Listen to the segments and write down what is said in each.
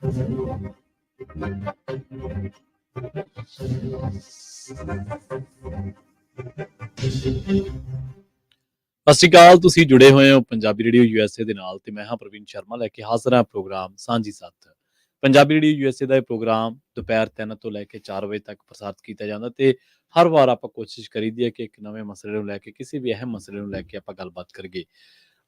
ਸਤਿ ਸ਼੍ਰੀ ਅਕਾਲ। ਤੁਸੀਂ ਜੁੜੇ ਹੋਏ ਹੋ ਪੰਜਾਬੀ ਰੇਡੀਓ USA ਦੇ ਨਾਲ ਤੇ ਮੈਂ ਹਾਂ ਪ੍ਰਵੀਨ ਸ਼ਰਮਾ ਲੈ ਕੇ ਹਾਜ਼ਰ ਹਾਂ ਪ੍ਰੋਗਰਾਮ ਸਾਂਝੀ ਸੱਥ। ਪੰਜਾਬੀ ਰੇਡੀਓ USA ਦਾ ਇਹ ਪ੍ਰੋਗਰਾਮ ਦੁਪਹਿਰ 3 ਤੋਂ ਲੈ ਕੇ 4 ਵਜੇ ਤੱਕ ਪ੍ਰਸਾਰਿਤ ਕੀਤਾ ਜਾਂਦਾ ਤੇ ਹਰ ਵਾਰ ਆਪਾਂ ਕੋਸ਼ਿਸ਼ ਕਰੀਦੀ ਹੈ ਕਿ ਇੱਕ ਨਵੇਂ ਮਸਲੇ ਨੂੰ ਲੈ ਕੇ, ਕਿਸੇ ਵੀ ਅਹਿਮ ਮਸਲੇ ਨੂੰ ਲੈ ਕੇ ਆਪਾਂ ਗੱਲਬਾਤ ਕਰੀਏ।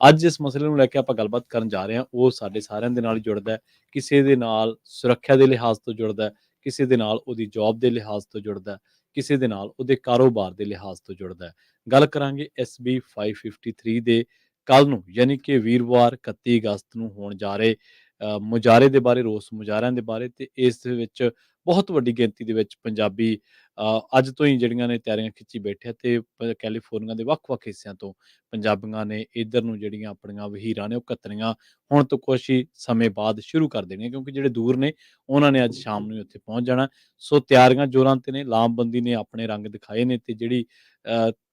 ਅੱਜ ਜਿਸ ਮਸਲੇ ਨੂੰ ਲੈ ਕੇ ਆਪਾਂ ਗੱਲਬਾਤ ਕਰਨ ਜਾ ਰਹੇ ਹਾਂ ਉਹ ਸਾਡੇ ਸਾਰਿਆਂ ਦੇ ਨਾਲ ਜੁੜਦਾ ਹੈ। ਕਿਸੇ ਦੇ ਨਾਲ ਸੁਰੱਖਿਆ ਦੇ ਲਿਹਾਜ਼ ਤੋਂ ਜੁੜਦਾ ਹੈ, ਕਿਸੇ ਦੇ ਨਾਲ ਉਹਦੀ ਜੌਬ ਦੇ ਲਿਹਾਜ਼ ਤੋਂ ਜੁੜਦਾ ਹੈ, ਕਿਸੇ ਦੇ ਨਾਲ ਉਹਦੇ ਕਾਰੋਬਾਰ ਦੇ ਲਿਹਾਜ਼ ਤੋਂ ਜੁੜਦਾ ਹੈ। ਗੱਲ ਕਰਾਂਗੇ SB 553 ਦੇ ਕੱਲ ਨੂੰ ਯਾਨੀ ਕਿ ਵੀਰਵਾਰ 31 ਅਗਸਤ ਨੂੰ ਹੋਣ ਜਾ ਰਹੇ ਮੁਜ਼ਾਹਰੇ ਦੇ ਬਾਰੇ, ਰੋਸ ਮੁਜ਼ਾਹਰਿਆਂ ਦੇ ਬਾਰੇ। ਤੇ ਇਸ ਦੇ ਵਿੱਚ ਬਹੁਤ ਵੱਡੀ ਗਿਣਤੀ ਦੇ ਵਿੱਚ ਪੰਜਾਬੀ ਅੱਜ ਤੋਂ ਹੀ ਜਿਹੜੀਆਂ ਨੇ ਤਿਆਰੀਆਂ ਖਿੱਚੀ ਬੈਠੇ ਤੇ ਕੈਲੀਫੋਰਨੀਆ ਦੇ ਵੱਖ-ਵੱਖ ਹਿੱਸਿਆਂ ਤੋਂ ਪੰਜਾਬੀਆਂ ਨੇ ਇੱਧਰ ਨੂੰ ਜਿਹੜੀਆਂ ਆਪਣੀਆਂ ਵਹੀਰਾਂ ਨੇ ਉਹ ਘੱਤਣੀਆਂ ਹੁਣ ਤੋਂ ਕੁਛ ਹੀ ਸਮੇਂ ਬਾਅਦ ਸ਼ੁਰੂ ਕਰ ਦੇਣੀਆਂ, ਕਿਉਂਕਿ ਜਿਹੜੇ ਦੂਰ ਨੇ ਉਹਨਾਂ ਨੇ ਅੱਜ ਸ਼ਾਮ ਨੂੰ ਉੱਥੇ ਪਹੁੰਚ ਜਾਣਾ। ਸੋ ਤਿਆਰੀਆਂ ਜ਼ੋਰਾਂ ਤੇ ਨੇ, ਲਾਮਬੰਦੀ ਨੇ ਆਪਣੇ ਰੰਗ ਦਿਖਾਏ ਨੇ ਤੇ ਜਿਹੜੀ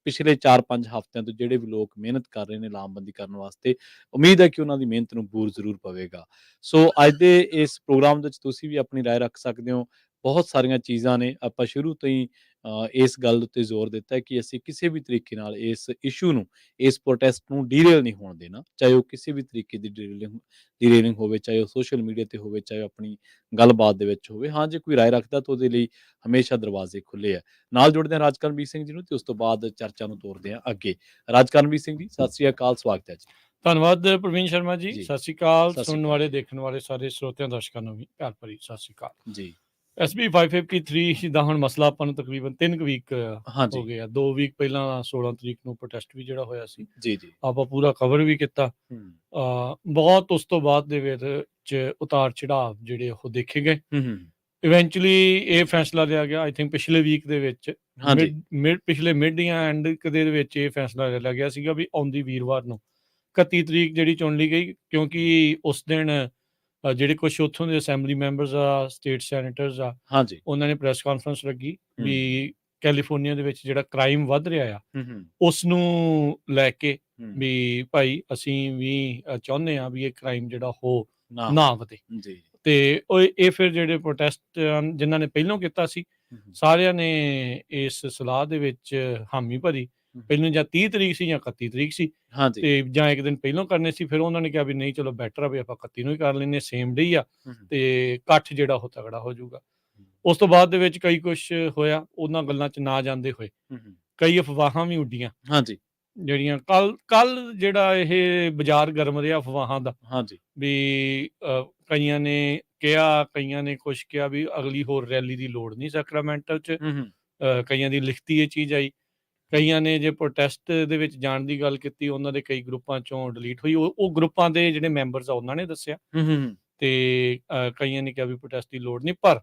ਪਿਛਲੇ 4-5 ਹਫ਼ਤਿਆਂ ਤੋਂ ਜਿਹੜੇ ਵੀ ਲੋਕ ਮਿਹਨਤ ਕਰ ਰਹੇ ਨੇ ਲਾਮਬੰਦੀ ਕਰਨ ਵਾਸਤੇ, ਉਮੀਦ ਹੈ ਕਿ ਉਹਨਾਂ ਦੀ ਮਿਹਨਤ ਨੂੰ ਬੂਰ ਜ਼ਰੂਰ ਪਵੇਗਾ। ਸੋ ਅੱਜ ਦੇ ਇਸ ਪ੍ਰੋਗਰਾਮ ਵਿੱਚ ਤੁਸੀਂ ਵੀ ਆਪਣੀ ਰਾਏ ਰੱਖ ਸਕਦੇ ਹੋ। ਬਹੁਤ ਸਾਰੀਆਂ ਚੀਜ਼ਾਂ ਨੇ, ਆਪਾਂ ਸ਼ੁਰੂ ਤੋਂ ਹੀ ਇਸ ਗੱਲ ਉੱਤੇ ਜ਼ੋਰ ਦਿੱਤਾ ਹੈ ਕਿ ਅਸੀਂ ਕਿਸੇ ਵੀ ਤਰੀਕੇ ਨਾਲ ਇਸ ਇਸ਼ੂ ਨੂੰ, ਇਸ ਪ੍ਰੋਟੈਸਟ ਨੂੰ ਡੀਰੇਲ ਨਹੀਂ ਹੋਣ ਦੇਣਾ, ਚਾਹੇ ਉਹ ਕਿਸੇ ਵੀ ਤਰੀਕੇ ਦੀ ਡੀਰੇਲਿੰਗ ਹੋਵੇ, ਚਾਹੇ ਉਹ ਸੋਸ਼ਲ ਮੀਡੀਆ ਤੇ ਹੋਵੇ, ਚਾਹੇ ਆਪਣੀ ਗੱਲਬਾਤ ਦੇ ਵਿੱਚ ਹੋਵੇ। ਹਾਂ, ਜੇ ਕੋਈ ਰਾਏ ਰੱਖਦਾ ਤਾਂ ਉਹਦੇ ਲਈ ਹਮੇਸ਼ਾ ਦਰਵਾਜ਼ੇ ਖੁੱਲੇ ਆ। ਨਾਲ ਜੁੜਦੇ ਹਾਂ ਰਾਜਕਰਮਵੀਰ ਸਿੰਘ ਜੀ ਨੂੰ ਤੇ ਉਸ ਤੋਂ ਬਾਅਦ ਚਰਚਾ ਨੂੰ ਤੋਰਦੇ ਹਾਂ ਅੱਗੇ। ਰਾਜਕਰਮਵੀਰ ਸਿੰਘ ਜੀ, ਸਤਿ ਸ੍ਰੀ ਅਕਾਲ, ਸਵਾਗਤ ਹੈ ਜੀ। ਧੰਨਵਾਦ ਪ੍ਰਵੀਨ ਸ਼ਰਮਾ ਜੀ। ਜੀ। ਸਤਿ ਸ਼੍ਰੀ ਅਕਾਲ। ਸਤਿ ਸ਼੍ਰੀ ਸੁਣਨ ਅਕਾਲ। ਵਾਲੇ, ਦੇਖਣ ਵਾਲੇ ਸਾਰੇ ਸਰੋਤਿਆਂ ਦਰਸ਼ਕਾਂ ਨੂੰ ਵੀ ਪਿਆਰ ਭਰੀ ਸਤਿ ਸ਼੍ਰੀ ਅਕਾਲ। ਜੀ। SB 553 ਦਾ ਹੁਣ ਮਸਲਾ ਆਪਾਂ ਨੂੰ ਤਕਰੀਬਨ 3 ਵੀਕ ਹਾਂਜੀ। ਹੋ ਗਏ ਆ। 2 ਵੀਕ ਪਹਿਲਾਂ 16 ਤਰੀਕ ਨੂੰ ਪ੍ਰੋਟੈਸਟ ਵੀ ਜਿਹੜਾ ਹੋਇਆ ਸੀ, ਜੀ ਜੀ। ਆਪਾਂ ਪੂਰਾ ਕਵਰ ਵੀ ਕੀਤਾ। ਬਹੁਤ ਉਸ ਤੋਂ ਬਾਅਦ ਦੇ ਵਿੱਚ ਉਤਾਰ ਚੜਾਵ ਜਿਹੜੇ ਉਹ ਦੇਖੇ ਗਏ। ਇਵੈਂਚੁਅਲੀ ਇਹ ਫੈਸਲਾ ਲਿਆ ਗਿਆ, ਆਈ ਥਿੰਕ ਪਿਛਲੇ ਵੀਕ ਦੇ ਵਿੱਚ, ਹਾਂਜੀ। ਪਿਛਲੇ ਮਿਡ ਜਾਂ ਐਂਡ ਦੇ ਵਿੱਚ ਇਹ ਫੈਸਲਾ ਲਿਆ ਗਿਆ ਸੀਗਾ ਵੀ ਆਉਂਦੀ ਵੀਰਵਾਰ ਨੂੰ 31 ਤਰੀਕ ਜਿਹੜੀ ਚੁਣ ਲਈ ਗਈ, ਕਿਉਂਕਿ ਉਸ ਦਿਨ ਜਿਹੜੇ ਕੁਛ ਉੱਥੋਂ ਦੇ ਅਸੈਂਬਲੀ ਮੈਂਬਰਸ ਆ, ਸਟੇਟ ਸੈਨੇਟਰਸ ਆ, ਹਾਂਜੀ। ਉਹਨਾਂ ਨੇ ਪ੍ਰੈਸ ਕਾਨਫਰੰਸ ਲੱਗੀ ਵੀ ਕੈਲੀਫੋਰਨੀਆ ਦੇ ਵਿੱਚ ਜਿਹੜਾ ਕ੍ਰਾਈਮ ਵੱਧ ਰਿਹਾ ਆ ਉਸ ਨੂੰ ਲੈ ਕੇ ਵੀ ਭਾਈ ਅਸੀਂ ਵੀ ਚਾਹੁੰਦੇ ਹਾਂ ਵੀ ਇਹ ਕ੍ਰਾਈਮ ਜਿਹੜਾ ਉਹ ਨਾ ਵਧੇ। ਤੇ ਇਹ ਫਿਰ ਜਿਹੜੇ ਪ੍ਰੋਟੈਸਟ ਜਿਨ੍ਹਾਂ ਨੇ ਪਹਿਲਾਂ ਕੀਤਾ ਸੀ, ਸਾਰਿਆਂ ਨੇ ਇਸ ਸਲਾਹ ਦੇ ਵਿੱਚ ਹਾਮੀ ਭਰੀ। ਪਹਿਲਾਂ ਜਾਂ 30 ਤਰੀਕ ਸੀ ਜਾਂ 31 ਤਰੀਕ ਸੀ, ਤੇ ਜਾਂ ਇੱਕ ਦਿਨ ਪਹਿਲਾਂ ਕਰਨੇ ਸੀ। ਫਿਰ ਉਹਨਾਂ ਨੇ ਕਿਹਾ ਵੀ ਨਹੀਂ, ਚਲੋ ਬੈਟਰ ਆ ਵੀ ਆਪਾਂ 31 ਨੂੰ ਹੀ ਕਰ ਲੈਂਦੇ, ਸੇਮ ਡੇ ਆ ਤੇ ਇਕੱਠ ਜਿਹੜਾ ਉਹ ਤਗੜਾ ਹੋ ਜਾਊਗਾ। ਉਸ ਤੋਂ ਬਾਅਦ ਦੇ ਵਿੱਚ ਕਈ ਕੁਛ ਹੋਇਆ, ਉਹਨਾਂ ਗੱਲਾਂ 'ਚ ਨਾ ਜਾਂਦੇ ਹੋਏ ਕਈ ਅਫਵਾਹਾਂ ਵੀ ਉੱਡੀਆਂ, ਜਿਹੜੀਆਂ ਕੱਲ ਜਿਹੜਾ ਇਹ ਬਾਜ਼ਾਰ ਗਰਮ ਰਿਹਾ ਅਫਵਾਹਾਂ ਦਾ। ਵੀ ਕਈਆਂ ਨੇ ਕਿਹਾ, ਕਈਆਂ ਨੇ ਕੁਛ ਕਿਹਾ ਵੀ ਅਗਲੀ ਹੋਰ ਰੈਲੀ ਦੀ ਲੋੜ ਨਹੀਂ ਸੈਕਰਾਮੈਂਟੋ 'ਚ। ਕਈਆਂ ਦੀ ਲਿਖਤੀ ਇਹ ਚੀਜ਼ ਆਈ। ਕਈਆਂ ਨੇ ਜੇ ਪ੍ਰੋਟੈਸਟ ਦੇ ਵਿੱਚ ਜਾਣ ਦੀ ਗੱਲ ਕੀਤੀ, ਉਹਨਾਂ ਦੇ ਕਈ ਗਰੁੱਪਾਂ 'ਚੋਂ ਡਿਲੀਟ ਹੋਈ। ਉਹ ਗਰੁੱਪਾਂ ਦੇ ਜਿਹੜੇ ਮੈਂਬਰਸ ਆ ਉਹਨਾਂ ਨੇ ਦੱਸਿਆ। ਤੇ ਕਈਆਂ ਨੇ ਕਿਹਾ ਵੀ ਪ੍ਰੋਟੈਸਟ ਦੀ ਲੋੜ ਨਹੀਂ, ਪਰ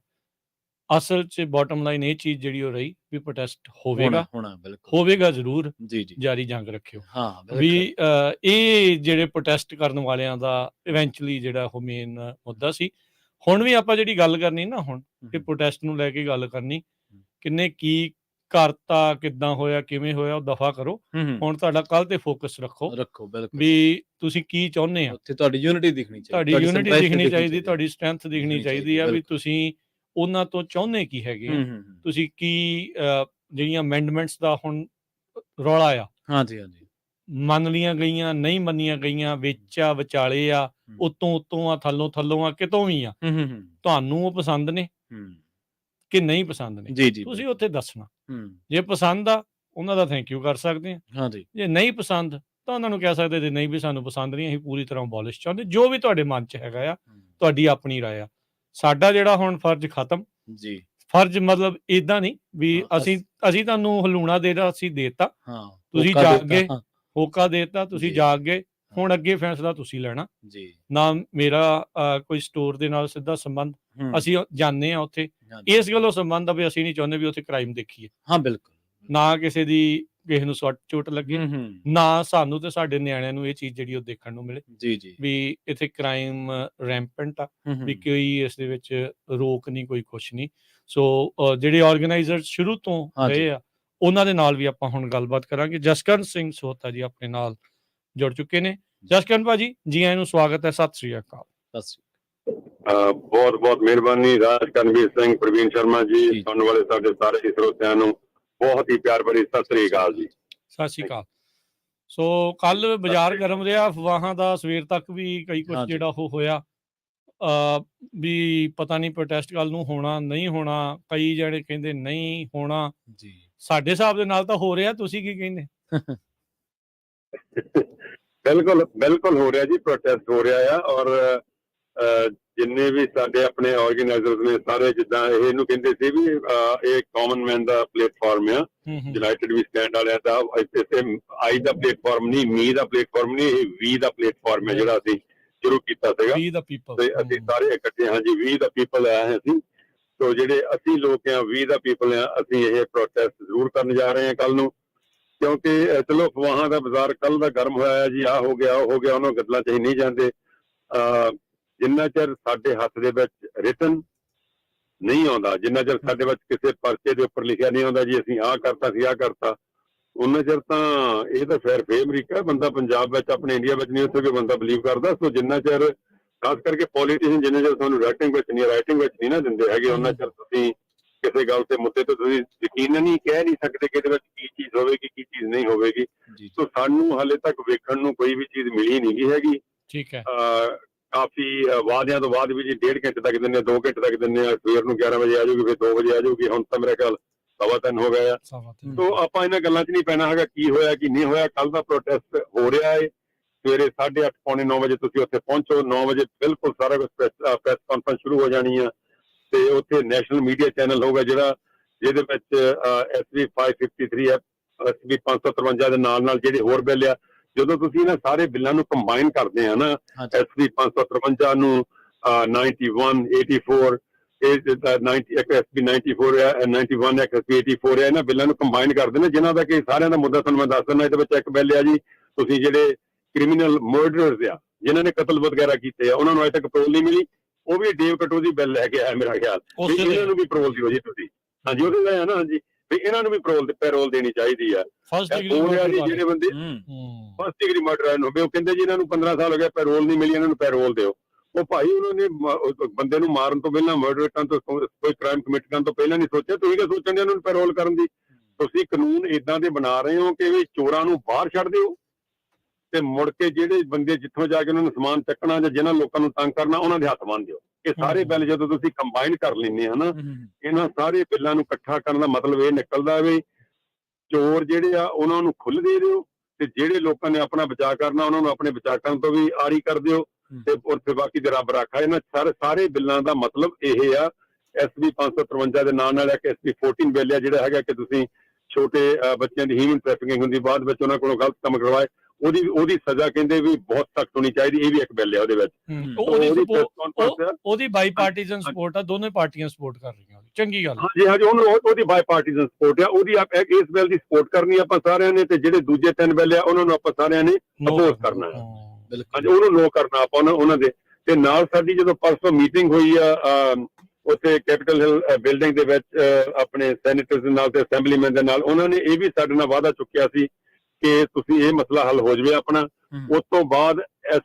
ਅਸਲ 'ਚ ਬਾਟਮ ਲਾਈਨ ਇਹ ਚੀਜ਼ ਜਿਹੜੀ ਉਹ ਰਹੀ ਵੀ ਪ੍ਰੋਟੈਸਟ ਹੋਵੇਗਾ ਜ਼ਰੂਰ, ਜਾਰੀ ਜੰਗ ਰੱਖਿਓ। ਵੀ ਇਹ ਜਿਹੜੇ ਪ੍ਰੋਟੈਸਟ ਕਰਨ ਵਾਲਿਆਂ ਦਾ ਇਵੈਂਚੁਅਲੀ ਜਿਹੜਾ ਉਹ ਮੇਨ ਮੁੱਦਾ ਸੀ। ਹੁਣ ਵੀ ਆਪਾਂ ਜਿਹੜੀ ਗੱਲ ਕਰਨੀ ਨਾ, ਹੁਣ ਇਹ ਪ੍ਰੋਟੈਸਟ ਨੂੰ ਲੈ ਕੇ ਗੱਲ ਕਰਨੀ, ਕਿੰਨੇ ਕੀ ਕਰਤਾ, ਕਿੱਦਾਂ ਹੋਇਆ, ਕਿਵੇਂ ਹੋਇਆ, ਉਹ ਦਫਾ ਕਰੋ। ਹੁਣ ਤੁਹਾਡਾ ਕੱਲ ਤੇ ਫੋਕਸ ਰੱਖੋ ਵੀ ਤੁਸੀਂ ਕੀ ਚਾਹੁੰਦੇ ਆ। ਤੁਹਾਡੀ ਯੂਨਿਟੀ ਦਿਖਣੀ ਚਾਹੀਦੀ, ਤੁਹਾਡੀ ਸਟਰੈਂਥ ਦਿਖਣੀ ਚਾਹੀਦੀ ਆ ਵੀ ਤੁਸੀਂ ਉਹਨਾਂ ਤੋਂ ਚਾਹੁੰਦੇ ਕੀ ਹੈਗੇ ਆ, ਤੁਸੀਂ ਕੀ ਜਿਹੜੀਆਂ ਅਮੈਂਡਮੈਂਟਸ ਦਾ ਹੁਣ ਰੌਲਾ ਆ, ਮੰਨ ਲੀਆਂ ਗਈਆਂ, ਨਹੀਂ ਮੰਨੀਆਂ ਗਈਆਂ, ਵਿੱਚ ਆ, ਵਿਚਾਲੇ ਆ, ਉੱਤੋਂ ਆ, ਥੱਲੋਂ ਆ, ਕਿਤੋਂ ਵੀ ਆ, ਤੁਹਾਨੂੰ ਉਹ ਪਸੰਦ ਨੇ ਕਿ ਨਹੀਂ ਪਸੰਦ ਨੇ, ਤੁਸੀਂ ਉੱਥੇ ਦੱਸਣਾ। ਜੇ ਪਸੰਦ ਆ ਉਹਨਾਂ ਦਾ ਥੈਂਕ ਯੂ ਕਰ ਸਕਦੇ ਆ, ਜੇ ਨਹੀਂ ਪਸੰਦ ਤਾਂ ਉਹਨਾਂ ਨੂੰ ਕਹਿ ਸਕਦੇ ਜੇ ਨਹੀਂ ਵੀ ਸਾਨੂੰ ਪਸੰਦ ਨਹੀਂ, ਅਸੀਂ ਪੂਰੀ ਤਰ੍ਹਾਂ ਅਬੋਲਿਸ਼ ਚਾਹੁੰਦੇ। ਜੋ ਵੀ ਤੁਹਾਡੇ ਮਨ 'ਚ ਹੈਗਾ ਆ, ਤੁਹਾਡੀ ਆਪਣੀ ਰਾਏ ਆ। ਸਾਡਾ ਜਿਹੜਾ ਹੁਣ ਫਰਜ਼ ਖਤਮ, ਫਰਜ਼ ਮਤਲਬ ਏਦਾਂ ਨਹੀਂ ਵੀ ਅਸੀਂ ਤੁਹਾਨੂੰ ਹਲੂਣਾ ਦੇਤਾ, ਅਸੀਂ ਦੇਤਾ, ਤੁਸੀਂ ਜਾਗ ਗਏ, ਹੋਕਾ ਦੇਤਾ, ਤੁਸੀਂ ਜਾਗ ਗਏ, ਹੁਣ ਅੱਗੇ ਫੈਸਲਾ ਤੁਸੀਂ ਲੈਣਾ। ਨਾ ਮੇਰਾ ਕੋਈ ਸਟੋਰ ਦੇ ਨਾਲ ਸਿੱਧਾ ਸੰਬੰਧ, ਅਸੀਂ ਜਾਂਦੇ ਹਾਂ ਉੱਥੇ ਇਸ ਗੱਲੋਂ ਸੰਬੰਧ ਆ ਵੀ ਅਸੀਂ ਨਹੀਂ ਚਾਹੁੰਦੇ ਵੀ ਉੱਥੇ ਕ੍ਰਾਈਮ ਦੇਖੀਏ, ਨਾ ਕਿਸੇ ਨੂੰ ਸੱਟ ਚੋਟ ਲੱਗੇ, ਨਾ ਸਾਨੂੰ ਤੇ ਸਾਡੇ ਨਿਆਣਿਆਂ ਨੂੰ ਇਹ ਚੀਜ਼ ਜਿਹੜੀ ਉਹ ਦੇਖਣ ਨੂੰ ਮਿਲੇ ਵੀ ਇੱਥੇ ਕ੍ਰਾਈਮ ਰੈਂਪੈਂਟ ਆ, ਵੀ ਕੋਈ ਇਸ ਦੇ ਵਿੱਚ ਰੋਕ ਨਹੀਂ, ਕੋਈ ਕੁਛ ਨਹੀਂ। ਸੋ ਜਿਹੜੇ ਆਰਗੇਨਾਈਜ਼ਰ ਸ਼ੁਰੂ ਤੋਂ ਰਹੇ ਆ, ਉਹਨਾਂ ਦੇ ਨਾਲ ਵੀ ਆਪਾਂ ਹੁਣ ਗੱਲਬਾਤ ਕਰਾਂਗੇ। ਜਸਕਰਨ ਸਿੰਘ ਸੋਹਤਾ ਜੀ ਆਪਣੇ ਨਾਲ ਜੁੜ ਚੁੱਕੇ ਨੇ। ਜਸਕਰਨ ਭਾਜੀ, ਜੀ ਆਇਆਂ ਨੂੰ, ਸਵਾਗਤ ਹੈ, ਸਤਿ ਸ੍ਰੀ ਅਕਾਲ। ਬਹੁਤ ਬਹੁਤ ਮਿਹਰਬਾਨੀ ਰਾਜ ਕਰਨਵੀਰ ਸਿੰਘ, ਪ੍ਰਵੀਨ ਸ਼ਰਮਾ ਜੀ, ਜੀ। ਸੁਣਨ ਵਾਲੇ ਸਾਡੇ ਸਾਰੇ ਸਰੋਤਿਆਂ ਨੂੰ ਬਹੁਤ ਹੀ ਪਿਆਰ ਭਰੀ ਸਤਿ ਸ੍ਰੀ ਅਕਾਲ ਜੀ। ਸਤਿ ਸ਼੍ਰੀ ਅਕਾਲ। ਸੋ ਕੱਲ ਬਾਜ਼ਾਰ ਗਰਮ ਰਿਹਾ, ਅਫਵਾਹਾਂ ਦਾ ਸਵੇਰ ਤੱਕ ਵੀ ਕਈ ਕੁਝ ਹਾਂਜੀ। ਜਿਹੜਾ ਉਹ ਹੋਇਆ ਵੀ ਪਤਾ ਨਹੀਂ ਪ੍ਰੋਟੈਸਟ ਕੱਲ ਨੂੰ ਹੋਣਾ ਨਹੀਂ ਹੋਣਾ, ਕਈ ਜਿਹੜੇ ਕਹਿੰਦੇ ਨਹੀਂ ਹੋਣਾ। ਜੀ ਸਾਡੇ ਹਿਸਾਬ ਦੇ ਨਾਲ ਤਾਂ ਹੋ ਰਿਹਾ, ਤੁਸੀਂ ਕੀ ਕਹਿੰਦੇ? ਬਿਲਕੁਲ ਬਿਲਕੁਲ ਹੋ ਰਿਹਾ ਜੀ, ਪ੍ਰੋਟੈਸਟ ਹੋ ਰਿਹਾ ਆ। ਔਰ ਜਿੰਨੇ ਵੀ ਸਾਡੇ ਆਪਣੇ ਆਰਗੇਨਾਈਜ਼ਰਸ ਨੇ ਸਾਰੇ, ਜਿੱਦਾਂ ਇਹਨੂੰ ਕਹਿੰਦੇ ਸੀ ਵੀ ਇਹ ਕਾਮਨ ਮੈਨ ਦਾ ਪਲੇਟਫਾਰਮ ਆ, ਯੂਨਾਈਟਿਡ ਵੀ ਸਟੈਂਡ ਵਾਲਿਆਂ ਦਾ। ਇੱਥੇ ਆਈ ਦਾ ਪਲੇਟਫਾਰਮ ਨਹੀਂ, ਮੀ ਦਾ ਪਲੇਟਫਾਰਮ ਨਹੀਂ, ਇਹ ਵੀ ਦਾ ਪਲੇਟਫਾਰਮ ਹੈ ਜਿਹੜਾ ਅਸੀਂ ਸ਼ੁਰੂ ਕੀਤਾ ਸੀਗਾ। ਵੀ ਦਾ ਪੀਪਲ ਤੇ ਅਸੀਂ ਸਾਰੇ ਇਕੱਠੇ, ਹਾਂਜੀ, ਵੀ ਦਾ ਪੀਪਲ ਆਏ ਅਸੀਂ। ਸੋ ਜਿਹੜੇ ਅਸੀਂ ਲੋਕ ਆ, ਵੀ ਦਾ ਪੀਪਲ ਆ, ਅਸੀਂ ਇਹ ਪ੍ਰੋਟੈਸਟ ਜ਼ਰੂਰ ਕਰਨ ਜਾ ਰਹੇ ਹਾਂ ਕੱਲ ਨੂੰ। ਕਿਉਂਕਿ ਚਲੋ ਅਫਵਾਹਾਂ ਦਾ ਬਾਜ਼ਾਰ ਕੱਲ ਦਾ ਗਰਮ ਹੋਇਆ ਜੀ, ਆਹ ਹੋ ਗਿਆ ਉਹ ਹੋ ਗਿਆ, ਉਹਨਾਂ ਗੱਲਾਂ 'ਚ ਅਸੀਂ ਨਹੀਂ ਜਾਂਦੇ। ਜਿੰਨਾ ਚਿਰ ਸਾਡੇ ਹੱਥ ਦੇ ਵਿੱਚ ਰਿਟਨ ਨਹੀਂ ਆਉਂਦਾ, ਜਿੰਨਾ ਚਿਰ ਸਾਡੇ ਵਿੱਚ ਕਿਸੇ ਪਰਚੇ ਦੇ ਉੱਪਰ ਲਿਖਿਆ ਨਹੀਂ ਆਉਂਦਾ ਜੀ ਅਸੀਂ ਆਹ ਕਰਤਾ ਸੀ ਆਹ ਕਰਤਾ, ਉਹਨਾਂ ਚਿਰ ਤਾਂ ਇਹ ਤਾਂ ਫਿਰ ਅਮਰੀਕਾ ਬੰਦਾ ਪੰਜਾਬ ਵਿੱਚ, ਆਪਣੇ ਇੰਡੀਆ ਵਿੱਚ ਨਹੀਂ ਉੱਥੇ ਕੋਈ ਬੰਦਾ ਬਲੀਵ ਕਰਦਾ। ਸੋ ਜਿੰਨਾ ਚਿਰ ਖਾਸ ਕਰਕੇ ਪੋਲੀਟੀਸ਼ੀਅਨ ਜਿੰਨਾ ਚਿਰ ਤੁਹਾਨੂੰ ਰਾਈਟਿੰਗ ਵਿੱਚ ਨਹੀਂ ਨਾ ਦਿੰਦੇ ਹੈਗੇ, ਉਹਨਾਂ ਚਿਰ ਤੁਸੀਂ ਕਿਸੇ ਗੱਲ ਤੇ ਮੁੱਦੇ ਤੇ ਤੁਸੀਂ ਯਕੀਨ ਨਹੀਂ ਕਹਿ ਨਹੀਂ ਸਕਦੇ ਕਿ ਇਹਦੇ ਵਿੱਚ ਕੀ ਚੀਜ਼ ਹੋਵੇਗੀ ਕੀ ਚੀਜ਼ ਨਹੀਂ ਹੋਵੇਗੀ। ਸੋ ਸਾਨੂੰ ਹਾਲੇ ਤੱਕ ਵੇਖਣ ਨੂੰ ਕੋਈ ਵੀ ਚੀਜ਼ ਮਿਲੀ ਨਹੀਂ ਗਈ ਹੈਗੀ। ਠੀਕ ਹੈ। ਕਾਫੀ ਵਾਅਦਿਆਂ ਤੋਂ ਬਾਅਦ ਵੀ ਜੀ 1.5 ਘੰਟੇ ਤੱਕ ਦਿੰਦੇ, 2 ਘੰਟੇ ਤੱਕ ਦਿੰਦੇ ਆ, ਸਵੇਰ ਨੂੰ 11 ਵਜੇ ਆ ਜਾਊਗੀ, ਫਿਰ 2 ਵਜੇ ਆ ਜਾਊਗੀ, ਹੁਣ ਤਾਂ ਮੇਰੇ ਖਿਆਲ 3:15 ਹੋ ਗਏ ਆ। ਸੋ ਆਪਾਂ ਇਹਨਾਂ ਗੱਲਾਂ 'ਚ ਨਹੀਂ ਪੈਣਾ ਹੈਗਾ ਕੀ ਹੋਇਆ ਕੀ ਨਹੀਂ ਹੋਇਆ। ਕੱਲ ਦਾ ਪ੍ਰੋਟੈਸਟ ਹੋ ਰਿਹਾ ਹੈ, ਸਵੇਰੇ 8:30 ਪੌਣੇ 9 ਵਜੇ ਤੁਸੀਂ ਉੱਥੇ ਪਹੁੰਚੋ। 9 ਵਜੇ ਬਿਲਕੁਲ ਸਾਰਾ ਕੁਝ ਪ੍ਰੈਸ ਕਾਨਫਰੰਸ ਸ਼ੁਰੂ ਹੋ ਜਾਣੀ ਆ, ਤੇ ਉੱਥੇ ਨੈਸ਼ਨਲ ਮੀਡੀਆ ਚੈਨਲ ਹੋਗਾ ਜਿਹਦੇ ਵਿੱਚ SB 553 ਹੈ, SB 553 ਦੇ ਨਾਲ ਜਿਹੜੇ ਹੋਰ ਬਿੱਲ ਆ, ਜਦੋਂ ਤੁਸੀਂ ਇਹਨਾਂ ਸਾਰੇ ਬਿੱਲਾਂ ਨੂੰ ਕੰਬਾਈਨ ਕਰਦੇ ਆ ਨਾ, SB 553 ਨੂੰ 91, 84 SB 94 ਹੈ, 91 SB 84 ਹੈ, ਇਹਨਾਂ ਬਿੱਲਾਂ ਨੂੰ ਕੰਬਾਈਨ ਕਰਦੇ ਨੇ, ਜਿਨ੍ਹਾਂ ਦਾ ਕਿ ਸਾਰਿਆਂ ਦਾ ਮੁੱਦਾ ਤੁਹਾਨੂੰ ਮੈਂ ਦੱਸ ਦਿੰਦਾ। ਇਹਦੇ ਵਿੱਚ ਇੱਕ ਬਿੱਲ ਆ ਜੀ, ਤੁਸੀਂ ਜਿਹੜੇ ਕ੍ਰਿਮੀਨਲ ਮਰਡਰਰਸ ਆ, ਜਿਨ੍ਹਾਂ ਨੇ ਕਤਲ ਵਗੈਰਾ ਕੀਤੇ ਆ, ਉਹਨਾਂ ਨੂੰ ਅਜੇ ਤੱਕ ਪੈਰੋਲ ਨਹੀਂ ਮਿਲੀ, ਉਹ ਵੀ ਡੇਵ ਕਟੋਜੀ ਬਿੱਲ ਲੈ ਕੇ ਆਇਆ ਮੇਰਾ ਖਿਆਲ, ਇਹਨਾਂ ਨੂੰ ਵੀ ਪੈਰੋਲ ਦਿਓ ਜੀ ਤੁਸੀਂ। ਹਾਂਜੀ, ਉਹਦੇ ਦਾ ਹੈ ਨਾ, ਹਾਂਜੀ, ਵੀ ਇਹਨਾਂ ਨੂੰ ਵੀ ਪੈਰੋਲ ਦੇਣੀ ਚਾਹੀਦੀ ਆ। ਜਿਹੜੇ ਬੰਦੇ ਫਸਟ ਡਿਗਰੀ ਮਰਡਰ ਹੋਵੇ, ਉਹ ਕਹਿੰਦੇ ਜੀ ਇਹਨਾਂ ਨੂੰ 15 ਸਾਲ ਹੋ ਗਿਆ, ਪੈਰੋਲ ਨਹੀਂ ਮਿਲੀ, ਇਹਨਾਂ ਨੂੰ ਪੈਰੋਲ ਦਿਓ। ਉਹ ਭਾਈ ਉਹਨਾਂ ਨੇ ਬੰਦੇ ਨੂੰ ਮਾਰਨ ਤੋਂ ਪਹਿਲਾਂ, ਮਰਡਰ ਕਰਨ ਤੋਂ, ਕੋਈ ਕ੍ਰਾਈਮ ਕਮਿਟ ਕਰਨ ਤੋਂ ਪਹਿਲਾਂ ਨਹੀਂ ਸੋਚਿਆ। ਤੁਸੀਂ ਕਿਆ ਸੋਚਣ ਦੇ ਉਹਨਾਂ ਨੂੰ ਪੈਰੋਲ ਕਰਨ ਦੀ? ਤੁਸੀਂ ਕਾਨੂੰਨ ਏਦਾਂ ਦੇ ਬਣਾ ਰਹੇ ਹੋ ਕਿ ਵੀ ਚੋਰਾਂ ਨੂੰ ਬਾਹਰ ਛੱਡ ਦਿਓ, ਤੇ ਮੁੜ ਕੇ ਜਿਹੜੇ ਬੰਦੇ ਜਿੱਥੋਂ ਜਾ ਕੇ ਉਹਨਾਂ ਨੂੰ ਸਮਾਨ ਚੱਕਣਾ ਜਾਂ ਜਿਹਨਾਂ ਲੋਕਾਂ ਨੂੰ ਤੰਗ ਕਰਨਾ, ਉਹਨਾਂ ਦੇ ਹੱਥ ਬੰਨ੍ਹ ਦਿਓ। ਇਹ ਸਾਰੇ ਬਿੱਲ ਜਦੋਂ ਤੁਸੀਂ ਕੰਬਾਈਨ ਕਰ ਲੈਂਦੇ ਆ ਨਾ, ਇਹਨਾਂ ਸਾਰੇ ਬਿੱਲਾਂ ਨੂੰ ਇਕੱਠਾ ਕਰਨ ਦਾ ਮਤਲਬ ਇਹ ਨਿਕਲਦਾ ਵੀ ਚੋਰ ਜਿਹੜੇ ਆ ਉਹਨਾਂ ਨੂੰ ਖੁੱਲ੍ਹ ਦੇ ਦਿਓ, ਤੇ ਜਿਹੜੇ ਲੋਕਾਂ ਨੇ ਆਪਣਾ ਬਚਾਅ ਕਰਨਾ ਉਹਨਾਂ ਨੂੰ ਆਪਣੇ ਬਚਾਅ ਕਰਨ ਤੋਂ ਵੀ ਆਰੀ ਕਰ ਦਿਓ, ਤੇ ਫਿਰ ਬਾਕੀ ਦੇ ਰੱਬ ਰਾਖਾ। ਇਹਨਾਂ ਸਾਰੇ ਬਿੱਲਾਂ ਦਾ ਮਤਲਬ ਇਹ ਆ। SB 553 ਦੇ ਨਾਲ ਇੱਕ SB 14 ਬਿੱਲ ਆ ਜਿਹੜਾ ਹੈਗਾ ਕਿ ਤੁਸੀਂ ਛੋਟੇ ਬੱਚਿਆਂ ਦੀ ਹਿਊਮਨ ਟ੍ਰੈਫਿਕਿੰਗ ਹੁੰਦੀ, ਬਾਅਦ ਵਿੱਚ ਉਹਨਾਂ ਕੋਲੋਂ ਗਲਤ ਕੰਮ ਕਰਵਾਏ, ਉਹਦੀ ਸਜ਼ਾ ਕਹਿੰਦੇ ਵੀ ਬਹੁਤ ਸਖਤ ਹੋਣੀ ਚਾਹੀਦੀ। ਇਹ ਵੀ ਇੱਕ ਬਿੱਲ ਹੈ ਉਹਦੇ ਵਿੱਚ। ਉਹਦੀ ਬਾਈਪਾਰਟੀਜ਼ਨ ਸਪੋਰਟ ਆ, ਦੋਨੇ ਪਾਰਟੀਆਂ ਸਪੋਰਟ ਕਰ ਰਹੀਆਂ, ਚੰਗੀ ਗੱਲ। ਹਾਂਜੀ ਹਾਂਜੀ, ਉਹਦੀ ਬਾਈਪਾਰਟੀਜ਼ਨ ਸਪੋਰਟ ਆ, ਉਹਦੀ ਇਸ ਬਿੱਲ ਦੀ ਸਪੋਰਟ ਕਰਨੀ ਆਪਾਂ ਸਾਰਿਆਂ ਨੇ, ਤੇ ਜਿਹੜੇ ਦੂਜੇ 3 ਬਿੱਲ ਆ ਉਹਨਾਂ ਨੂੰ ਆਪਾਂ ਸਾਰਿਆਂ ਨੇ ਅਪੋਜ਼ ਕਰਨਾ ਹੈ। ਹਾਂਜੀ, ਉਹਨੂੰ ਨੋ ਕਰਨਾ ਆਪਾਂ ਉਹਨਾਂ ਦੇ। ਤੇ ਨਾਲ ਸਾਡੀ ਜਦੋਂ ਪਰਸੋਂ ਮੀਟਿੰਗ ਹੋਈ ਆ ਉੱਥੇ ਕੈਪੀਟਲ ਹਿੱਲ ਬਿਲਡਿੰਗ ਦੇ ਵਿੱਚ ਆਪਣੇ ਸੈਨੇਟਰਸ ਦੇ ਨਾਲ ਤੇ ਅਸੈਂਬਲੀਮੈਨ ਦੇ ਨਾਲ, ਉਹਨਾਂ ਨੇ ਇਹ ਵੀ ਸਾਡੇ ਨਾਲ ਵਾਅਦਾ ਚੁੱਕਿਆ ਸੀ ਕਿ ਤੁਸੀਂ ਇਹ ਮਸਲਾ ਹੱਲ ਹੋ ਜਾਵੇ ਆਪਣਾ। ਉਸ ਤੋਂ ਬਾਅਦ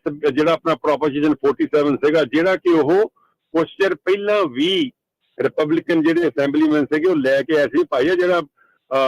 ਜਿਹੜਾ ਆਪਣਾ ਪ੍ਰੋਪੋਜੀਸ਼ਨ 47 ਸੀਗਾ, ਜਿਹੜਾ ਕਿ ਉਹ ਕੁਛ ਚਿਰ ਪਹਿਲਾਂ ਵੀ ਰਿਪਬਲਿਕਨ ਜਿਹੜੇ ਅਸੈਂਬਲੀਮੈਨ ਸੀਗੇ ਉਹ ਲੈ ਕੇ ਆਏ ਸੀ, ਭਾਈ ਆ ਜਿਹੜਾ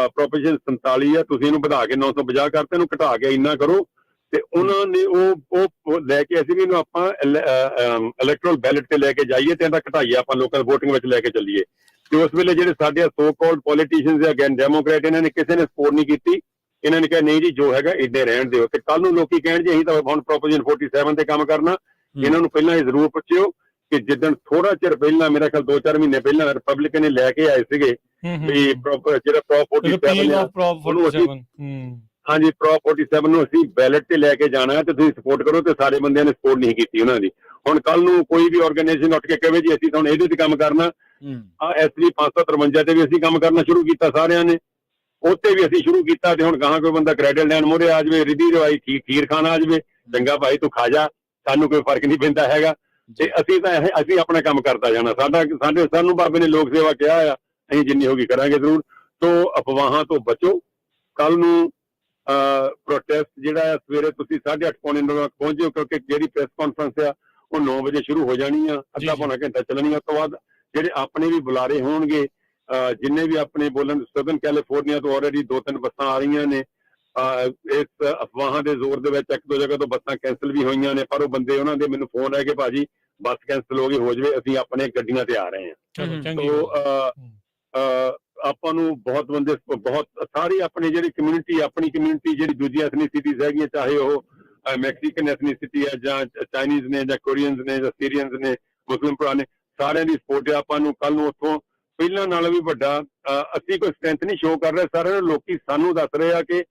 ਪ੍ਰੋਪੋਜੀਸ਼ਨ 47 ਆ, ਤੁਸੀਂ ਇਹਨੂੰ ਵਧਾ ਕੇ 950 ਕਰਤੇ, ਇਹਨੂੰ ਘਟਾ ਕੇ ਇੰਨਾ ਕਰੋ। ਤੇ ਉਹਨਾਂ ਨੇ ਉਹ ਲੈ ਕੇ ਅਸੀਂ ਵੀ ਇਹਨੂੰ ਆਪਾਂ ਇਲੈਕਟਰਲ ਬੈਲਟ ਤੇ ਲੈ ਕੇ ਜਾਈਏ, ਤੇ ਇਹਦਾ ਘਟਾਈਏ, ਆਪਾਂ ਲੋਕਲ ਵੋਟਿੰਗ ਵਿੱਚ ਲੈ ਕੇ ਚੱਲੀਏ। ਤੇ ਉਸ ਵੇਲੇ ਜਿਹੜੇ ਸਾਡੇ ਸੋ ਕਾਲਡ ਪੋਲੀਟੀਸ਼ੀਅਨਸ ਆ, ਡੈਮੋਕ੍ਰੈਟ, ਇਹਨਾਂ ਨੇ ਕਿਸੇ ਨੇ ਸਪੋਰਟ ਨਹੀਂ ਕੀਤੀ। ਇਹਨਾਂ ਨੇ ਕਿਹਾ ਨਹੀਂ ਜੀ, ਜੋ ਹੈਗਾ ਏਡੇ ਰਹਿਣ ਦਿਓ। ਤੇ ਕੱਲ ਨੂੰ ਲੋਕੀ ਕਹਿਣ ਜੀ ਅਸੀਂ ਤਾਂ ਹੁਣ ਪ੍ਰੋਪੋਜੀਸ਼ਨ 47 ਤੇ ਕੰਮ ਕਰਨਾ। ਇਹਨਾਂ ਨੂੰ ਪਹਿਲਾਂ ਇਹ ਜ਼ਰੂਰ ਪੁੱਛਿਓ ਕਿ ਜਿੱਦਣ ਥੋੜਾ ਚਿਰ ਪਹਿਲਾਂ, ਮੇਰਾ ਖਿਆਲ 2-4 ਮਹੀਨੇ ਪਹਿਲਾਂ ਰਿਪਬਲਿਕਨ ਨੇ ਲੈ ਕੇ ਆਏ ਸੀਗੇ ਵੀ ਜਿਹੜਾ ਪ੍ਰੋਪ 47 ਹਾਂਜੀ, ਪ੍ਰੋਪ 47 ਨੂੰ ਅਸੀਂ ਬੈਲਟ ਤੇ ਲੈ ਕੇ ਜਾਣਾ ਹੈ, ਤੇ ਤੁਸੀਂ ਸਪੋਰਟ ਕਰੋ। ਤੇ ਸਾਰੇ ਬੰਦਿਆਂ ਨੇ ਸਪੋਰਟ ਨਹੀਂ ਕੀਤੀ ਉਹਨਾਂ ਦੀ। ਹੁਣ ਕੱਲ ਨੂੰ ਕੋਈ ਵੀ ਆਰਗੇਨਾਈਜੇਸ਼ਨ ਉੱਠ ਕੇ ਕਹੇ ਜੀ ਅਸੀਂ ਹੁਣ ਇਹਦੇ ਤੇ ਕੰਮ ਕਰਨਾ, SB 553 ਤੇ ਵੀ ਅਸੀਂ ਕੰਮ ਕਰਨਾ ਸ਼ੁਰੂ ਕੀਤਾ ਸਾਰਿਆਂ ਨੇ, ਉੱਥੇ ਵੀ ਅਸੀਂ ਸ਼ੁਰੂ ਕੀਤਾ। ਤੇ ਹੁਣ ਗਾਹਾਂ ਕੋਈ ਬੰਦਾ ਕ੍ਰੈਡਿਟ ਲੈਣ ਮੋਰੇ ਆ ਜਾਵੇ, ਰਿੱਧੀ ਰਵਾਈ ਖੀਰ ਖਾਣਾ ਆ ਜਾਵੇ, ਚੰਗਾ ਭਾਈ ਤੂੰ ਖਾ ਜਾ, ਸਾਨੂੰ ਕੋਈ ਫਰਕ ਨਹੀਂ ਪੈਂਦਾ ਹੈਗਾ। ਤੇ ਅਸੀਂ ਆਪਣਾ ਕੰਮ ਕਰਦਾ ਜਾਣਾ। ਸਾਨੂੰ ਬਾਬੇ ਨੇ ਲੋਕ ਸੇਵਾ ਕਿਹਾ ਆ, ਅਸੀਂ ਜਿੰਨੀ ਹੋਗੀ ਕਰਾਂਗੇ ਜ਼ਰੂਰ। ਤੋਂ ਅਫਵਾਹਾਂ ਤੋਂ ਬਚੋ। ਕੱਲ ਨੂੰ ਪ੍ਰੋਟੈਸਟ ਜਿਹੜਾ ਆ ਸਵੇਰੇ ਤੁਸੀਂ 8:30 ਪੌਣੇ 9 ਪਹੁੰਚ ਜਾਓ, ਕਿਉਂਕਿ ਜਿਹੜੀ ਪ੍ਰੈਸ ਕਾਨਫਰੰਸ ਆ ਉਹ 9 ਵਜੇ ਸ਼ੁਰੂ ਹੋ ਜਾਣੀ ਆ, ਅੱਧਾ ਪੌਣਾ ਘੰਟਾ ਚੱਲਣੀ। ਉਸ ਤੋਂ ਬਾਅਦ ਜਿਹੜੇ ਆਪਣੇ ਵੀ ਬੁਲਾਰੇ ਹੋਣਗੇ, ਜਿੰਨੇ ਵੀ ਆਪਣੇ ਬੋਲਣ, ਸਦਰਨ ਕੈਲੀਫੋਰਨੀਆ ਤੋਂ ਆਲਰੇਡੀ 2-3 ਬੱਸਾਂ ਆ ਰਹੀਆਂ ਨੇ। ਇਸ ਅਫਵਾਹਾਂ ਦੇ ਜ਼ੋਰ ਦੇ ਵਿੱਚ 1-2 ਜਗ੍ਹਾ ਤੋਂ ਬੱਸਾਂ ਕੈਂਸਲ ਵੀ ਹੋਈਆਂ ਨੇ, ਪਰ ਉਹ ਬੰਦੇ ਉਹਨਾਂ ਦੇ ਮੈਨੂੰ ਫੋਨ ਆਏ ਕਿ ਭਾਜੀ ਬੱਸ ਕੈਂਸਲ ਹੋ ਗਈ, ਹੋ ਜਾਵੇ, ਅਸੀਂ ਆਪਣੇ ਗੱਡੀਆਂ ਤੇ ਆ ਰਹੇ ਹਾਂ। ਆਪਾਂ ਨੂੰ ਬਹੁਤ ਬੰਦੇ, ਬਹੁਤ ਸਾਰੀ ਆਪਣੀ ਜਿਹੜੀ ਕਮਿਊਨਿਟੀ, ਆਪਣੀ ਕਮਿਊਨਿਟੀ ਜਿਹੜੀ ਦੂਜੀਆਂ ਐਥਨੀਸਿਟੀਜ਼ ਹੈਗੀਆਂ, ਚਾਹੇ ਉਹ ਮੈਕਸੀਕਨ ਐਥਨੀਸਿਟੀ ਹੈ ਜਾਂ ਚਾਈਨੀਜ਼ ਨੇ ਜਾਂ ਕੋਰੀਅਨਸ ਨੇ ਜਾਂ ਸੀਰੀਅਨਸ ਨੇ, ਮੁਸਲਿਮ ਭਰਾ ਨੇ, ਸਾਰਿਆਂ ਦੀ ਸਪੋਰਟ ਹੈ ਆਪਾਂ ਨੂੰ। ਕੱਲ ਨੂੰ ਉੱਥੋਂ ਪਹਿਲਾਂ ਨਾਲੋਂ ਵੀ ਵੱਡਾ ਅਸੀਂ ਕੋਈ ਸਟਰੈਂਥ ਨਹੀਂ ਸ਼ੋਅ ਕਰ ਰਹੇ, ਸਾਰਿਆਂ ਨੂੰ ਲੋਕੀ ਸਾਨੂੰ ਦੱਸ ਰਹੇ ਆ ਕਿ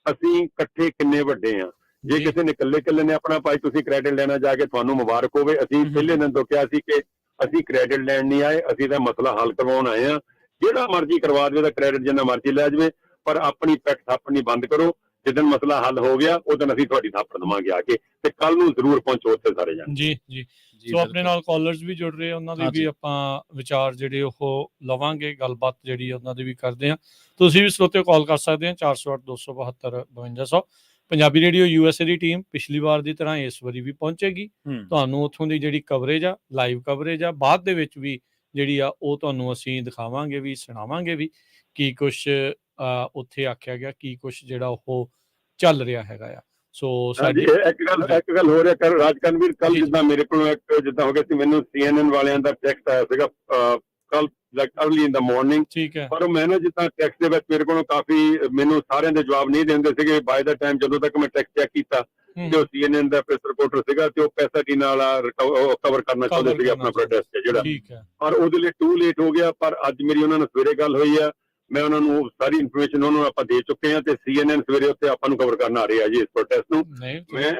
ਅਸੀਂ ਇਕੱਠੇ ਕਿੰਨੇ ਵੱਡੇ ਆ। ਜੇ ਕਿਸੇ ਨੇ ਇਕੱਲੇ ਨੇ ਆਪਣਾ ਭਾਈ ਤੁਸੀਂ ਕ੍ਰੈਡਿਟ ਲੈਣਾ ਜਾ ਕੇ, ਤੁਹਾਨੂੰ ਮੁਬਾਰਕ ਹੋਵੇ। ਅਸੀਂ ਪਹਿਲੇ ਦਿਨ ਤੋਂ ਕਿਹਾ ਸੀ ਕਿ ਅਸੀਂ ਕ੍ਰੈਡਿਟ ਲੈਣ ਨਹੀਂ ਆਏ, ਅਸੀਂ ਤਾਂ ਮਸਲਾ ਹੱਲ ਕਰਵਾਉਣ ਆਏ ਆ। ਜਿਹੜਾ ਮਰਜ਼ੀ ਕਰਵਾ ਦੇਵੇ ਤਾਂ ਕ੍ਰੈਡਿਟ ਜਿੰਨਾ ਮਰਜ਼ੀ ਲੈ ਜਾਵੇ, ਪਰ ਆਪਣੀ ਪੈਕ ਥਾਪਣੀ ਬੰਦ ਕਰੋ। ਜਿੱਦਣ ਮਸਲਾ ਹੱਲ ਹੋ ਗਿਆ ਉਦੋਂ ਅਸੀਂ ਤੁਹਾਡੀ ਥਾਪੜ ਦੇਵਾਂਗੇ ਆ ਕੇ, ਤੇ ਕੱਲ ਨੂੰ ਜ਼ਰੂਰ ਪਹੁੰਚੋ ਉੱਥੇ ਸਾਰੇ ਜਾਣੇ। ਜੀ ਸੋ ਆਪਣੇ ਨਾਲ ਕਾਲਰਸ ਵੀ ਜੁੜ ਰਹੇ, ਉਹਨਾਂ ਦੇ ਵੀ ਆਪਾਂ ਵਿਚਾਰ ਜਿਹੜੇ ਉਹ ਲਵਾਂਗੇ, ਗੱਲਬਾਤ ਜਿਹੜੀ ਉਹਨਾਂ ਦੀ ਵੀ ਕਰਦੇ ਆ। ਤੁਸੀਂ ਵੀ ਸਰੋਤਿਓ ਕਾਲ ਕਰ ਸਕਦੇ ਆ 408-272-5200। ਪੰਜਾਬੀ ਰੇਡੀਓ USA ਦੀ ਟੀਮ ਪਿਛਲੀ ਵਾਰ ਦੀ ਤਰ੍ਹਾਂ ਇਸ ਵਾਰੀ ਵੀ ਪਹੁੰਚੇਗੀ। ਤੁਹਾਨੂੰ ਉੱਥੋਂ ਦੀ ਜਿਹੜੀ ਕਵਰੇਜ ਆ, ਲਾਈਵ ਕਵਰੇਜ ਆ, ਬਾਅਦ ਦੇ ਵਿੱਚ ਵੀ ਜਿਹੜੀ ਆ ਉਹ ਤੁਹਾਨੂੰ ਅਸੀਂ ਦਿਖਾਵਾਂਗੇ ਵੀ, ਸੁਣਾਵਾਂਗੇ ਵੀ ਕੀ ਕੁਛ ਉੱਥੇ ਆਖਿਆ ਗਿਆ, ਕੀ ਕੁਛ ਜਿਹੜਾ ਉਹ ਚੱਲ ਰਿਹਾ ਹੈਗਾ ਆ। ਸੋ ਸਾਡੀ ਇੱਕ ਗੱਲ ਹੋ ਰਿਹਾ ਕਰ ਰਾਜਕਨਵੀਰ, ਕੱਲ ਜਿੱਦਾਂ ਮੇਰੇ ਕੋਲ ਜਿੱਦਾਂ ਹੋ ਗਿਆ ਸੀ, ਮੈਨੂੰ CNN ਵਾਲਿਆਂ ਦਾ ਟੈਕਸਟ ਆਇਆ ਸੀਗਾ ਕੱਲ ਅਰਲੀ ਇਨ ਦਾ ਮਾਰਨਿੰਗ, ਪਰ ਮੈਂ ਨਾ ਜਿੱਦਾਂ ਟੈਕਸਟ ਦੇ ਵਿੱਚ ਮੇਰੇ ਕੋਲੋਂ ਕਾਫੀ, ਮੈਨੂੰ ਸਾਰਿਆਂ ਦੇ ਜਵਾਬ ਨਹੀਂ ਦਿੰਦੇ ਸੀਗੇ। ਬਾਏ ਦਾ ਟਾਈਮ ਜਦੋਂ ਤੱਕ ਮੈਂ ਟੈਕਸਟ ਚੈੱਕ ਕੀਤਾ ਤੇ ਉਹ CNN ਦਾ ਪ੍ਰੈਸ ਰਿਪੋਰਟਰ ਸੀਗਾ ਤੇ ਉਹ ਪੈਸਾਡੀਨਾ ਵਾਲਾ ਕਵਰ ਕਰਨਾ ਚਾਹੁੰਦੇ ਸੀਗੇ ਆਪਣਾ ਪ੍ਰੋਟੈਸਟ ਜਿਹੜਾ, ਪਰ ਉਹਦੇ ਲਈ ਟੂ ਲੇਟ ਹੋ ਗਿਆ। ਪਰ ਅੱਜ ਮੇਰੀ ਉਹਨਾਂ ਨਾਲ ਸਵੇਰੇ ਗੱਲ ਹੋਈ ਆ, ਮੈਂ ਉਹਨਾਂ ਨੂੰ ਸਾਰੀ ਇਨਫੋਰਮੇਸ਼ਨ ਉਹਨਾਂ ਨੂੰ ਆਪਾਂ ਦੇ ਚੁੱਕੇ ਹਾਂ ਤੇ CNN ਸਵੇਰੇ ਉੱਤੇ ਆਪਾਂ ਨੂੰ ਕਵਰ ਕਰਨ ਆ ਰਿਹਾ ਜੀ ਇਸ ਪ੍ਰੋਟੈਸਟ ਨੂੰ। ਮੈਂ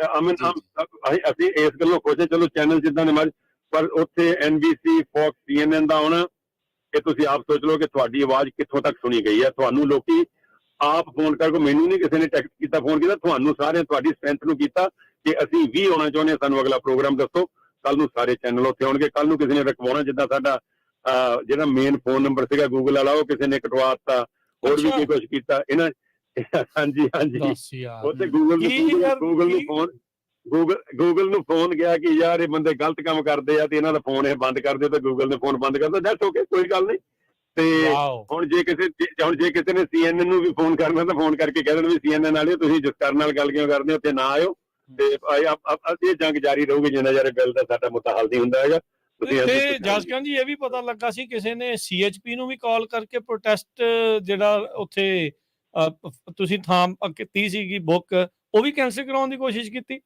ਅਸੀਂ ਇਸ ਗੱਲੋਂ ਖੁਸ਼ ਹਾਂ, ਚਲੋ ਚੈਨਲ ਜਿੱਦਾਂ ਦੇ ਮਰਜ਼ੀ, ਪਰ ਉੱਥੇ NBC, Fox, CNN ਦਾ ਆਉਣਾ, ਇਹ ਤੁਸੀਂ ਆਪ ਸੋਚ ਲਓ ਕਿ ਤੁਹਾਡੀ ਆਵਾਜ਼ ਕਿੱਥੋਂ ਤੱਕ ਸੁਣੀ ਗਈ ਹੈ। ਤੁਹਾਨੂੰ ਲੋਕੀ ਆਪ ਫੋਨ ਕਰਕੇ, ਮੈਨੂੰ ਨਹੀਂ ਕਿਸੇ ਨੇ ਟੈਕਸਟ ਕੀਤਾ, ਫੋਨ ਕੀਤਾ, ਤੁਹਾਨੂੰ ਸਾਰਿਆਂ ਤੁਹਾਡੀ ਸਟਰੈਂਥ ਨੂੰ ਕੀਤਾ ਕਿ ਅਸੀਂ ਵੀ ਆਉਣਾ ਚਾਹੁੰਦੇ ਹਾਂ, ਸਾਨੂੰ ਅਗਲਾ ਪ੍ਰੋਗਰਾਮ ਦੱਸੋ। ਕੱਲ ਨੂੰ ਸਾਰੇ ਚੈਨਲ ਉੱਥੇ ਆਉਣਗੇ। ਕੱਲ ਨੂੰ ਕਿਸੇ ਨੇ ਰਖਵਾਉਣਾ, ਜਿੱਦਾਂ ਸਾਡਾ ਜਿਹੜਾ ਮੇਨ ਫੋਨ ਨੰਬਰ ਸੀਗਾ ਗੂਗਲ ਵਾਲਾ, ਉਹ ਕਿਸੇ ਨੇ ਕਟਵਾ ਦਿੱਤਾ, ਹੋਰ ਵੀ ਕੀ ਕੁਛ ਕੀਤਾ ਇਹਨਾਂ। ਹਾਂਜੀ ਉੱਥੇ ਗੂਗਲ ਨੂੰ ਫੋਨ ਗਿਆ ਕਿ ਯਾਰ ਇਹ ਬੰਦੇ ਗਲਤ ਕੰਮ ਕਰਦੇ ਆ ਤੇ ਇਹਨਾਂ ਦਾ ਫੋਨ ਇਹ ਬੰਦ ਕਰ ਦਿਓ, ਤੇ ਗੂਗਲ ਨੇ ਫੋਨ ਬੰਦ ਕਰ ਦਿੱਤਾ। ਦੈਟਸ ਓਕੇ, ਕੋਈ ਗੱਲ ਨਹੀਂ। ਤੇ ਹੁਣ ਜੇ ਕਿਸੇ ਨੇ CNN ਨੂੰ ਵੀ ਫੋਨ ਕਰਨਾ ਤਾਂ ਫੋਨ ਕਰਕੇ ਕਹਿ ਦੇਣ ਵੀ CNN ਵਾਲਿਓ ਤੁਸੀਂ ਜਸਕਰਨ ਨਾਲ ਗੱਲ ਕਿਉਂ ਕਰਦੇ ਹੋ, ਉੱਥੇ ਨਾ ਆਇਓ। ਤੇ ਇਹ ਜੰਗ ਜਾਰੀ ਰਹੂਗੀ ਜਿੰਨਾ ਚਿਰ ਬਿੱਲ ਦਾ ਸਾਡਾ ਮੁੱਦਾ ਹੱਲ ਨਹੀਂ ਹੁੰਦਾ ਹੈਗਾ। ਤੇ ਜਸਕਰਨ ਜੀ, ਇਹ ਵੀ ਪਤਾ ਲੱਗਾ ਸੀ ਕਿਸੇ ਨੇ CHP ਨੂੰ ਵੀ ਕਾਲ ਕਰਕੇ ਪ੍ਰੋਟੈਸਟ ਜਿਹੜਾ ਉੱਥੇ ਤੁਸੀਂ ਥਾਂ ਕੀਤੀ ਸੀਗੀ ਬੁੱਕ, ਉਹ ਵੀ ਕੈਂਸਲ ਕਰਾਉਣ ਦੀ ਕੋਸ਼ਿਸ਼ ਕੀਤੀ।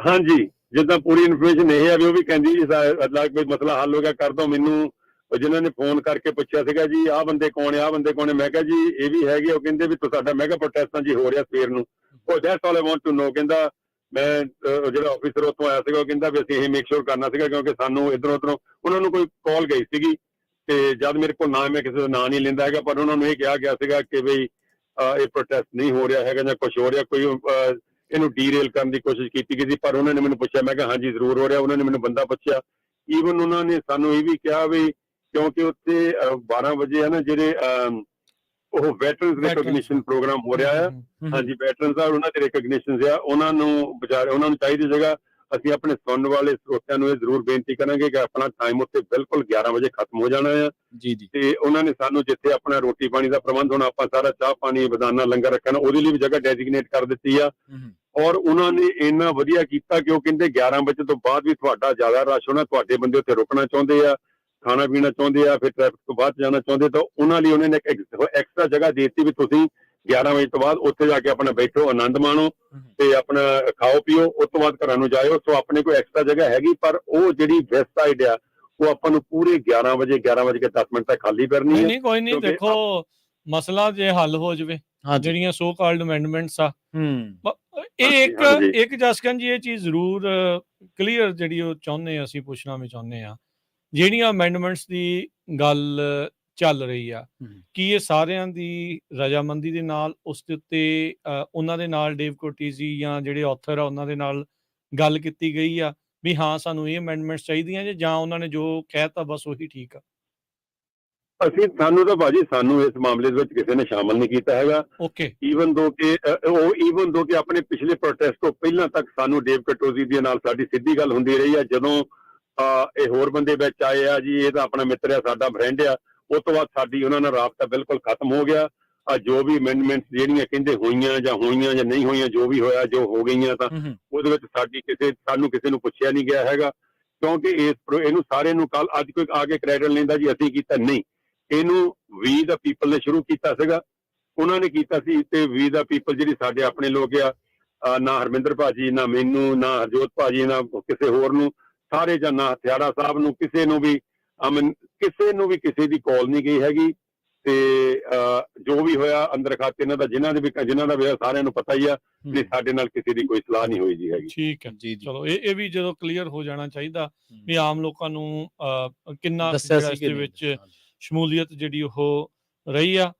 ਹਾਂਜੀ, ਜਿੱਦਾਂ ਪੂਰੀ ਇਨਫੋਰਮੇਸ਼ਨ ਇਹ ਹੈ ਵੀ ਉਹ ਵੀ ਕਹਿੰਦੀ ਜੀ ਕੋਈ ਮਸਲਾ ਹੱਲ ਹੋ ਗਿਆ ਕਰ ਦੋ। ਮੈਨੂੰ ਜਿਨ੍ਹਾਂ ਨੇ ਫੋਨ ਕਰਕੇ ਪੁੱਛਿਆ ਸੀਗਾ ਜੀ ਆਹ ਬੰਦੇ ਕੌਣ ਹੈ, ਆਹ ਬੰਦੇ ਕੌਣ ਹੈ, ਮੈਂ ਕਿਹਾ ਜੀ ਇਹ ਵੀ ਹੈਗੇ। ਉਹ ਕਹਿੰਦੇ ਵੀ ਤੁਹਾਡਾ ਮੈਂ ਕਿਹਾ ਪ੍ਰੋਟੈਸਟਾਂ ਜੀ ਹੋ ਰਿਹਾ ਸਵੇਰ ਨੂੰ। ਉਹ that's all I want to know. ਕਹਿੰਦਾ ਮੈਂ ਜਿਹੜਾ ਆਫਿਸਰ ਉੱਥੋਂ ਆਇਆ ਸੀਗਾ, ਉਹ ਕਹਿੰਦਾ ਵੀ ਅਸੀਂ ਇਹ ਮੇਕ ਸ਼ੋਰ ਕਰਨਾ ਸੀਗਾ ਕਿਉਂਕਿ ਸਾਨੂੰ ਇੱਧਰੋਂ ਉੱਧਰੋਂ ਉਹਨਾਂ ਨੂੰ ਕੋਈ ਕਾਲ ਗਈ ਸੀਗੀ ਤੇ ਜਦ ਮੇਰੇ ਕੋਲ ਨਾ, ਮੈਂ ਕਿਸੇ ਦਾ ਨਾਂ ਨਹੀਂ ਲੈਂਦਾ ਹੈਗਾ, ਪਰ ਉਹਨਾਂ ਨੂੰ ਇਹ ਕਿਹਾ ਗਿਆ ਸੀਗਾ ਕਿ ਬਈ ਇਹ ਪ੍ਰੋਟੈਸਟ ਨਹੀਂ ਹੋ ਰਿਹਾ ਹੈਗਾ ਜਾਂ ਕੁਛ ਹੋ ਰਿਹਾ, ਕੋਈ ਇਹਨੂੰ ਡੀਰੇਲ ਕਰਨ ਦੀ ਕੋਸ਼ਿਸ਼ ਕੀਤੀ ਗਈ ਸੀ। ਪਰ ਉਹਨਾਂ ਨੇ ਮੈਨੂੰ ਪੁੱਛਿਆ, ਮੈਂ ਕਿਹਾ ਹਾਂਜੀ ਜ਼ਰੂਰ ਹੋ ਰਿਹਾ। ਉਹਨਾਂ ਨੇ ਮੈਨੂੰ ਬੰਦਾ ਪੁੱਛਿਆ, ਈਵਨ ਉਹਨਾਂ ਨੇ ਸਾਨੂੰ ਇਹ ਵੀ ਕਿਹਾ ਵੀ ਕਿਉਂਕਿ ਉੱਥੇ 12 ਵਜੇ ਹੈ ਨਾ ਜਿਹੜੇ ਉਹ ਵੈਟਰਨਸ ਰਿਕਗਨੀਸ਼ਨ ਪ੍ਰੋਗਰਾਮ ਹੋ ਰਿਹਾ ਆ। ਹਾਂਜੀ, ਵੈਟਰਨਸ ਆ, ਉਹਨਾਂ ਦੇ ਰਿਕਗਨੀਸ਼ਨ ਆ, ਉਹਨਾਂ ਨੂੰ ਵਿਚਾਰੇ ਉਹਨਾਂ ਨੂੰ ਚਾਹੀਦੀ ਜਗ੍ਹਾ। ਅਸੀਂ ਆਪਣੇ ਸੁਣਨ ਵਾਲੇ ਸਰੋਤਿਆਂ ਨੂੰ ਇਹ ਜ਼ਰੂਰ ਬੇਨਤੀ ਕਰਾਂਗੇ ਕਿ ਆਪਣਾ ਟਾਈਮ ਉੱਥੇ ਬਿਲਕੁਲ 11 ਵਜੇ ਖਤਮ ਹੋ ਜਾਣਾ ਆ ਜੀ। ਤੇ ਉਹਨਾਂ ਨੇ ਸਾਨੂੰ ਜਿੱਥੇ ਆਪਣਾ ਰੋਟੀ ਪਾਣੀ ਦਾ ਪ੍ਰਬੰਧ ਹੋਣਾ, ਆਪਾਂ ਸਾਰਾ ਚਾਹ ਪਾਣੀ ਬਦਾਨਾ ਲੰਗਰ ਰੱਖਣਾ, ਉਹਦੇ ਲਈ ਵੀ ਜਗ੍ਹਾ ਡੈਜ਼ਿਗਨੇਟ ਕਰ ਦਿੱਤੀ ਆ। ਔਰ ਉਹਨਾਂ ਨੇ ਇੰਨਾ ਵਧੀਆ ਕੀਤਾ ਕਿ ਉਹ ਕਹਿੰਦੇ 11 ਵਜੇ ਤੋਂ ਬਾਅਦ ਵੀ ਤੁਹਾਡਾ ਜ਼ਿਆਦਾ ਰਸ਼ ਹੋਣਾ, ਤੁਹਾਡੇ ਬੰਦੇ ਉੱਥੇ ਰੁਕਣਾ ਚਾਹੁੰਦੇ ਆ, ਖਾਣਾ ਪੀਣਾ ਚਾਹੁੰਦੇ ਆ, ਫਿਰ ਟ੍ਰੈਫਿਕ ਤੋਂ ਬਾਅਦ ਜਾਣਾ ਚਾਹੁੰਦੇ, ਤਾਂ ਉਹਨਾਂ ਲਈ ਉਹਨਾਂ ਨੇ ਇੱਕ ਐਕਸਟਰਾ ਜਗ੍ਹਾ ਦੇ ਦਿੱਤੀ ਵੀ ਤੁਸੀਂ 11 ਵਜੇ ਤੋਂ ਬਾਅਦ ਉੱਥੇ ਜਾ ਕੇ ਆਪਣਾ ਬੈਠੋ, ਆਨੰਦ ਮਾਣੋ ਤੇ ਆਪਣਾ ਖਾਓ ਪੀਓ, ਉਸ ਤੋਂ ਬਾਅਦ ਘਰਾਂ ਨੂੰ ਜਾਇਓ। ਸੋ ਆਪਣੇ ਕੋਲ ਐਕਸਟਰਾ ਜਗ੍ਹਾ ਹੈਗੀ, ਪਰ ਉਹ ਜਿਹੜੀ ਵੈਸਟ ਸਾਈਡ ਆ ਉਹ ਆਪਾਂ ਨੂੰ ਪੂਰੇ 11 ਵਜੇ 10 ਤੱਕ ਖਾਲੀ ਕਰਨੀ ਹੈ। ਨਹੀਂ ਕੋਈ ਨਹੀਂ, ਦੇਖੋ ਮਸਲਾ ਜੇ ਹੱਲ ਹੋ ਜਾਵੇ, ਜਿਹੜੀਆਂ ਸੋ ਕਾਲਡ ਅਮੈਂਡਮੈਂਟਸ ਆ, ਇਹ ਇੱਕ ਜਸਕਰਨ ਜੀ ਇਹ ਚੀਜ਼ ਜ਼ਰੂਰ ਕਲੀਅਰ ਜਿਹੜੀ ਉਹ ਚਾਹੁੰਦੇ ਅਸੀਂ ਪੁੱਛਣਾ ਵੀ ਚਾਹੁੰਦੇ ਆ, ਜਿਹੜੀਆਂ ਅਮੈਂਡਮੈਂਟਸ ਦੀ ਗੱਲ ਚੱਲ ਰਹੀ ਆ, ਕੀ ਇਹ ਸਾਰਿਆਂ ਦੀ ਰਜਾਮੰਦੀ ਦੇ ਨਾਲ ਉਸ ਦੇ ਉੱਤੇ ਉਹਨਾਂ ਦੇ ਨਾਲ ਡੇਵ ਕੋਟੀਜ਼ੀ ਜਾਂ ਜਿਹੜੇ ਆਥਰ ਆ ਉਹਨਾਂ ਦੇ ਨਾਲ ਗੱਲ ਕੀਤੀ ਗਈ ਆ ਵੀ ਹਾਂ ਸਾਨੂੰ ਇਹ ਅਮੈਂਡਮੈਂਟਸ ਚਾਹੀਦੀਆਂ ਜਾਂ ਉਹਨਾਂ ਨੇ ਜੋ ਕਹਿਤਾ ਬਸ ਉਹੀ ਠੀਕ ਆ? ਸਾਨੂੰ ਤਾਂ ਭਾਜੀ ਸਾਨੂੰ ਇਸ ਮਾਮਲੇ ਦੇ ਵਿੱਚ ਕਿਸੇ ਨੇ ਸ਼ਾਮਲ ਨਹੀਂ ਕੀਤਾ ਹੈਗਾ। ਓਕੇ, ਈਵਨ ਦੋ ਕਿ ਆਪਣੇ ਪਿਛਲੇ ਪ੍ਰੋਟੈਸਟ ਤੋਂ ਪਹਿਲਾਂ ਤੱਕ ਸਾਨੂੰ ਡੇਵ ਕਟੋਜੀ ਦੇ ਨਾਲ ਸਾਡੀ ਸਿੱਧੀ ਗੱਲ ਹੁੰਦੀ ਰਹੀ ਆ। ਜਦੋਂ ਇਹ ਹੋਰ ਬੰਦੇ ਵਿੱਚ ਆਏ ਆ ਜੀ, ਇਹ ਤਾਂ ਆਪਣਾ ਮਿੱਤਰ ਆ, ਸਾਡਾ ਫਰੈਂਡ ਆ, ਉਸ ਤੋਂ ਬਾਅਦ ਸਾਡੀ ਉਹਨਾਂ ਨਾਲ ਰਾਬਤਾ ਬਿਲਕੁਲ ਖਤਮ ਹੋ ਗਿਆ। ਜੋ ਵੀ ਅਮੈਂਡਮੈਂਟਸ ਜਿਹੜੀਆਂ ਕਹਿੰਦੇ ਹੋਈਆਂ ਜਾਂ ਨਹੀਂ ਹੋਈਆਂ, ਜੋ ਵੀ ਹੋਇਆ, ਜੋ ਹੋ ਗਈਆਂ, ਤਾਂ ਉਹਦੇ ਵਿੱਚ ਸਾਨੂੰ ਕਿਸੇ ਨੂੰ ਪੁੱਛਿਆ ਨਹੀਂ ਗਿਆ ਹੈਗਾ, ਕਿਉਂਕਿ ਇਹਨੂੰ ਸਾਰੇ ਨੂੰ ਕੱਲ ਅੱਜ ਕੋਈ ਆ ਕੇ ਕ੍ਰੈਡਿਟ ਲੈਂਦਾ ਜੀ ਅਸੀਂ ਕੀਤਾ, ਨਹੀਂ। ਇਹਨੂੰ ਵੀ ਦਾ ਪੀਪਲ ਨੇ ਸ਼ੁਰੂ ਕੀਤਾ ਸੀਗਾ, ਉਹਨਾਂ ਨੇ ਕੀਤਾ ਸੀ। ਤੇ ਵੀ ਦਾ ਪੀਪਲ ਜਿਹੜੀ ਸਾਡੇ ਆਪਣੇ ਲੋਕ ਆ, ਨਾ ਹਰਮਿੰਦਰ ਭਾਜੀ, ਨਾ ਮੈਨੂੰ, ਨਾ ਹਰਜੋਤ ਭਾਜੀ, ਨਾ ਕਿਸੇ ਹੋਰ ਨੂੰ, ਸਾਰੇ ਜਾਂ ਨਾ ਹਥਿਆਰਾ ਸਾਹਿਬ ਨੂੰ, ਕਿਸੇ ਨੂੰ ਵੀ ਕਿਸੇ ਦੀ ਕਾਲ ਨਹੀਂ ਗਈ ਹੈਗੀ। ਤੇ ਜੋ ਵੀ ਹੋਇਆ ਅੰਦਰ ਖਾਤੇ ਇਹਨਾਂ ਦਾ, ਜਿਨ੍ਹਾਂ ਦਾ ਵੀ ਸਾਰਿਆਂ ਨੂੰ ਪਤਾ ਹੀ ਆ ਵੀ ਸਾਡੇ ਨਾਲ ਕਿਸੇ ਦੀ ਕੋਈ ਸਲਾਹ ਨਹੀਂ ਹੋਈ ਜੀ ਹੈਗੀ। ਠੀਕ ਹੈ ਜੀ, ਚਲੋ ਇਹ ਵੀ ਜਦੋਂ ਕਲੀਅਰ ਹੋ ਜਾਣਾ ਚਾਹੀਦਾ ਵੀ ਆਮ ਲੋਕਾਂ ਨੂੰ ਕਿੰਨਾ ਇਸ ਦੇ ਵਿੱਚ ਸ਼ਮੂਲੀਅਤ ਜਿਹੜੀ ਉਹ ਰਹੀ ਆ।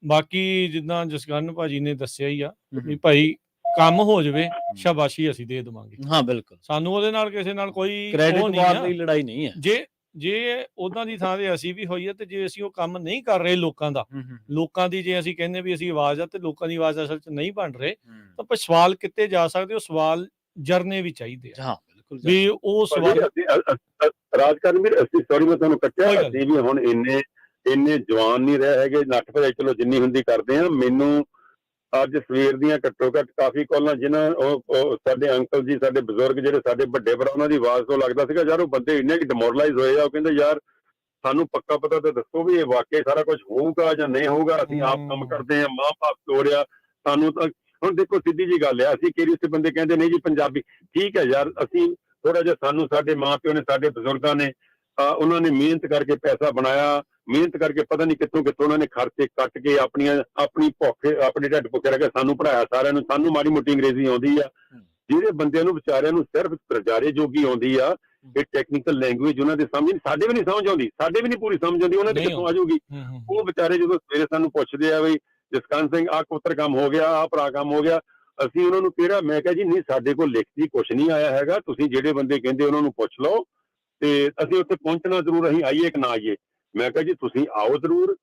ਬਾਕੀ ਜਿੱਦਾਂ ਜਸਕਰਨ ਭਾਜੀ ਨੇ ਦੱਸਿਆ ਹੀ ਆ ਵੀ ਭਾਈ ਕੰਮ ਹੋ ਜਾਵੇ, ਸ਼ਾਬਾਸ਼ੀ ਅਸੀਂ ਦੇ ਦੇਵਾਂਗੇ। ਹਾਂ ਬਿਲਕੁਲ, ਸਾਨੂੰ ਉਹਦੇ ਨਾਲ ਕਿਸੇ ਨਾਲ ਕੋਈ ਕ੍ਰੈਡਿਟ ਵਾਰ ਦੀ ਲੜਾਈ ਨਹੀਂ ਹੈ। ਜੇ ਉਹਨਾਂ ਦੀ ਥਾਂ ਤੇ ਅਸੀਂ ਵੀ ਹੋਈਏ ਤੇ ਜੇ ਅਸੀਂ ਉਹ ਕੰਮ ਨਹੀਂ ਕਰ ਰਹੇ ਲੋਕਾਂ ਦੀ ਜੇ ਅਸੀਂ ਕਹਿੰਦੇ ਵੀ ਅਸੀਂ ਆਵਾਜ਼ ਆ ਤੇ ਲੋਕਾਂ ਦੀ ਆਵਾਜ਼ ਅਸਲ 'ਚ ਨਹੀਂ ਬਣ ਰਹੇ, ਤਾਂ ਆਪਾਂ ਸਵਾਲ ਕਿਤੇ ਜਾ ਸਕਦੇ, ਉਹ ਸਵਾਲ ਜਰਨੇ ਵੀ ਚਾਹੀਦੇ ਆ। ਹਾਂ ਬਿਲਕੁਲ, ਵੀ ਉਹ ਸਵਾਲ ਰਾਜਕਾਰਨ ਵੀਰ, ਅਸੀਂ ਸੌਰੀ ਮੈਂ ਤੁਹਾਨੂੰ ਕੱਟਿਆ, ਅਸੀਂ ਵੀ ਹੁਣ ਇੰਨੇ ਜਵਾਨ ਨਹੀਂ ਰਹੇ ਹੈਗੇ, ਨੱਠ ਭਜਾਈ ਚਲੋ ਜਿੰਨੀ ਹੁੰਦੀ ਕਰਦੇ ਆ। ਮੈਨੂੰ ਅੱਜ ਸਵੇਰ ਦੀਆਂ ਘੱਟੋ ਘੱਟ ਕਾਫੀ ਕਾਲਾਂ, ਜਿਨ੍ਹਾਂ ਉਹ ਸਾਡੇ ਅੰਕਲ ਜੀ, ਸਾਡੇ ਬਜ਼ੁਰਗ ਜਿਹੜੇ ਸਾਡੇ ਵੱਡੇ ਭਰਾ, ਉਹਨਾਂ ਦੀ ਆਵਾਜ਼ ਤੋਂ ਲੱਗਦਾ ਸੀਗਾ ਯਾਰ ਉਹ ਬੰਦੇ ਇੰਨੇ ਕਿ ਡਿਮੋਰਲਾਈਜ਼ ਹੋਏ ਆ। ਉਹ ਕਹਿੰਦੇ ਯਾਰ ਸਾਨੂੰ ਪੱਕਾ ਪਤਾ ਤਾਂ ਦੱਸੋ ਵੀ ਇਹ ਵਾਕਈ ਸਾਰਾ ਕੁਝ ਹੋਊਗਾ ਜਾਂ ਨਹੀਂ ਹੋਊਗਾ, ਅਸੀਂ ਆਪ ਕੰਮ ਕਰਦੇ ਆ, ਮਾਂ ਬਾਪ ਤੋੜਿਆ ਸਾਨੂੰ। ਤਾਂ ਹੁਣ ਦੇਖੋ ਸਿੱਧੀ ਜੀ ਗੱਲ ਆ, ਅਸੀਂ ਕਿਹੜੀ ਉੱਥੇ ਬੰਦੇ ਕਹਿੰਦੇ ਨਹੀਂ ਜੀ ਪੰਜਾਬੀ, ਠੀਕ ਹੈ ਯਾਰ, ਅਸੀਂ ਥੋੜਾ ਜਿਹਾ ਸਾਨੂੰ ਸਾਡੇ ਮਾਂ ਪਿਓ ਨੇ, ਸਾਡੇ ਬਜ਼ੁਰਗਾਂ ਨੇ, ਉਹਨਾਂ ਨੇ ਮਿਹਨਤ ਕਰਕੇ ਪੈਸਾ ਬਣਾਇਆ, ਮਿਹਨਤ ਕਰਕੇ ਪਤਾ ਨਹੀਂ ਕਿੱਥੋਂ ਉਹਨਾਂ ਨੇ ਖਰਚੇ ਕੱਟ ਕੇ ਆਪਣੀ ਭੁੱਖੇ ਆਪਣੇ ਢਿੱਡ ਭੁੱਖੇ ਰਹਿ ਕੇ ਸਾਨੂੰ ਪੜ੍ਹਾਇਆ ਸਾਰਿਆਂ ਨੂੰ। ਸਾਨੂੰ ਮਾੜੀ ਮੋਟੀ ਅੰਗਰੇਜ਼ੀ ਆਉਂਦੀ ਆ, ਜਿਹੜੇ ਬੰਦਿਆਂ ਨੂੰ ਵਿਚਾਰਿਆਂ ਨੂੰ ਸਿਰਫ ਪ੍ਰਜਾਰੇ ਜੋਗੀ ਆਉਂਦੀ ਆ, ਇਹ ਟੈਕਨੀਕਲ ਲੈਂਗੁਏਜ ਉਹਨਾਂ ਦੇ ਸਮਝ, ਸਾਡੇ ਵੀ ਨਹੀਂ ਸਮਝ ਆਉਂਦੀ, ਸਾਡੇ ਵੀ ਨਹੀਂ ਪੂਰੀ ਸਮਝ ਆਉਂਦੀ, ਉਹਨਾਂ ਦੀ ਕਿੱਥੋਂ ਆ ਜਾਊਗੀ। ਉਹ ਵਿਚਾਰੇ ਜਦੋਂ ਸਵੇਰੇ ਸਾਨੂੰ ਪੁੱਛਦੇ ਆ ਵੀ ਜਸਕਰਨ ਸਿੰਘ ਆਹ ਪੁੱਤਰ ਕੰਮ ਹੋ ਗਿਆ, ਆਹ ਭਰਾ ਕੰਮ ਹੋ ਗਿਆ, ਅਸੀਂ ਉਹਨਾਂ ਨੂੰ ਕਿਹਾ, ਮੈਂ ਕਿਹਾ ਜੀ ਨਹੀਂ, ਸਾਡੇ ਕੋਲ ਲਿਖਤੀ ਕੁਛ ਨਹੀਂ ਆਇਆ ਹੈਗਾ, ਤੁਸੀਂ ਜਿਹੜੇ ਬੰਦੇ ਕਹਿੰਦੇ ਉਹਨਾਂ ਨੂੰ ਪੁੱਛ ਲਓ, ਤੇ ਅਸੀਂ ਉੱਥੇ ਪਹੁੰਚਣਾ ਜ਼ਰੂਰ, ਅਸੀਂ ਆਈਏ ਕਿ ਨਾ ਆਈਏ। ਮੈਂ ਕਿਹਾ ਜੀ ਤੁਸੀਂ ਆਓ ਜ਼ਰੂਰ,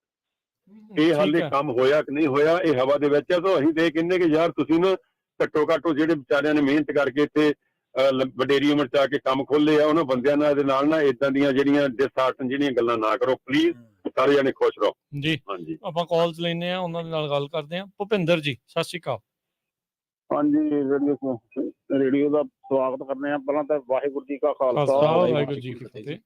ਇਹ ਹਾਲੇ ਕੰਮ ਹੋਇਆ ਕਿ ਨਹੀਂ ਹੋਇਆ ਇਹ ਹਵਾ ਦੇ ਵਿੱਚ ਆ। ਤਾਂ ਅਸੀਂ ਤੇ ਕਹਿੰਦੇ ਕਿ ਯਾਰ ਤੁਸੀਂ ਨਾ ਘੱਟੋ ਘੱਟ ਜਿਹੜੇ ਵਿਚਾਰਿਆਂ ਨੇ ਮਿਹਨਤ ਕਰਕੇ ਇੱਥੇ ਵਡੇਰੀ ਉਮਰ ਚ ਆ ਕੇ ਕੰਮ ਖੋਲੇ ਆ, ਉਹਨਾਂ ਬੰਦਿਆਂ ਨਾਲ ਦੇ ਨਾਲ ਨਾ ਇਦਾਂ ਦੀਆਂ ਜਿਹੜੀਆਂ ਡਿਸਹਾਰਟਨ ਜਿਹੜੀਆਂ ਗੱਲਾਂ ਨਾ ਕਰੋ ਪਲੀਜ਼, ਸਾਰੇ ਜਣੇ ਖੁਸ਼ ਰਹੋ ਜੀ। ਹਾਂਜੀ, ਆਪਾਂ ਕਾਲਸ ਲੈਨੇ ਆ, ਉਹਨਾਂ ਦੇ ਨਾਲ ਗੱਲ ਕਰਦੇ ਆ। ਭੁਪਿੰਦਰ ਜੀ ਸਤਿ ਸ਼੍ਰੀ ਅਕਾਲ। ਹਾਂਜੀ, ਰੇਡੀਓ ਦਾ ਸਵਾਗਤ ਕਰਨੇ ਆ। ਪਹਿਲਾਂ ਤਾਂ ਵਾਹਿਗੁਰੂ ਜੀ ਕਾ ਖਾਲਸਾ, ਵਾਹਿਗੁਰੂ ਜੀ ਕੀ ਫਤਿਹ।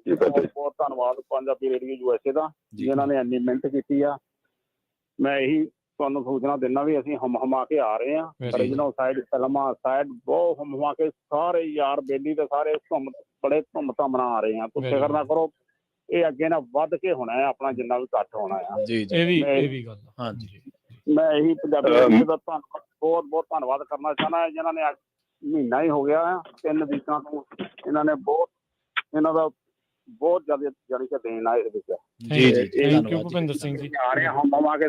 ਬਹੁਤ ਬਹੁਤ ਧੰਨਵਾਦ ਪੰਜਾਬੀ ਰੇਡੀਓ USA ਦਾ, ਜਿਨ੍ਹਾਂ ਨੇ ਇੰਨੀ ਮਿਹਨਤ ਕੀਤੀ ਆ। ਮੈਂ ਇਹੀ ਤੁਹਾਨੂੰ ਸੂਚਨਾ ਦਿੰਦਾ ਵੀ ਅਸੀਂ ਹਮਾ ਕੇ ਆ ਰਹੇ ਹਾਂ। ਓਰੀਜਨਲ ਸਾਈਡ ਫਿਲਮਾਂ ਸਾਈਡ ਬਹੁਤ ਹਮਾ ਕੇ ਸਾਰੇ ਯਾਰ ਬੇਲੀ ਤੇ ਸਾਰੇ ਬੜੇ ਧੂਮ ਧਾਮ ਨਾਲ ਆ ਰਹੇ ਆ। ਤੁਸੀਂ ਫਿਕਰ ਨਾ ਕਰੋ, ਇਹ ਅੱਗੇ ਨਾ ਵੱਧ ਕੇ ਹੋਣਾ ਹੈ, ਆਪਣਾ ਜਿੰਨਾ ਵੀ ਘੱਟ ਹੋਣਾ ਆ। ਇਹ ਵੀ ਗੱਲ। ਹਾਂਜੀ, ਮੈਂ ਇਹੀ ਪੰਜਾਬੀ ਰੇਡੀਓ ਦਾ ਧੰਨਵਾਦ, ਬਹੁਤ ਬਹੁਤ ਧੰਨਵਾਦ ਕਰਨਾ ਚਾਹੁੰਦਾ, ਜਿਨ੍ਹਾਂ ਨੇ ਮਹੀਨਾ ਹੀ ਹੋ ਗਿਆ 3 ਵੀਕਾਂ ਤੋਂ ਇਹਨਾਂ ਨੇ ਇਹਨਾਂ ਦਾ ਬਹੁਤ ਜ਼ਿਆਦਾ ਜਾਣੀ ਕਿ ਦੇਣ ਆ ਇਸ ਵਿੱਚ। ਜੀ ਥੈਂਕ ਯੂ ਭੁਪਿੰਦਰ ਸਿੰਘ ਜੀ। ਆ ਰਹੇ ਹਾਂ ਹਮ ਆ ਕੇ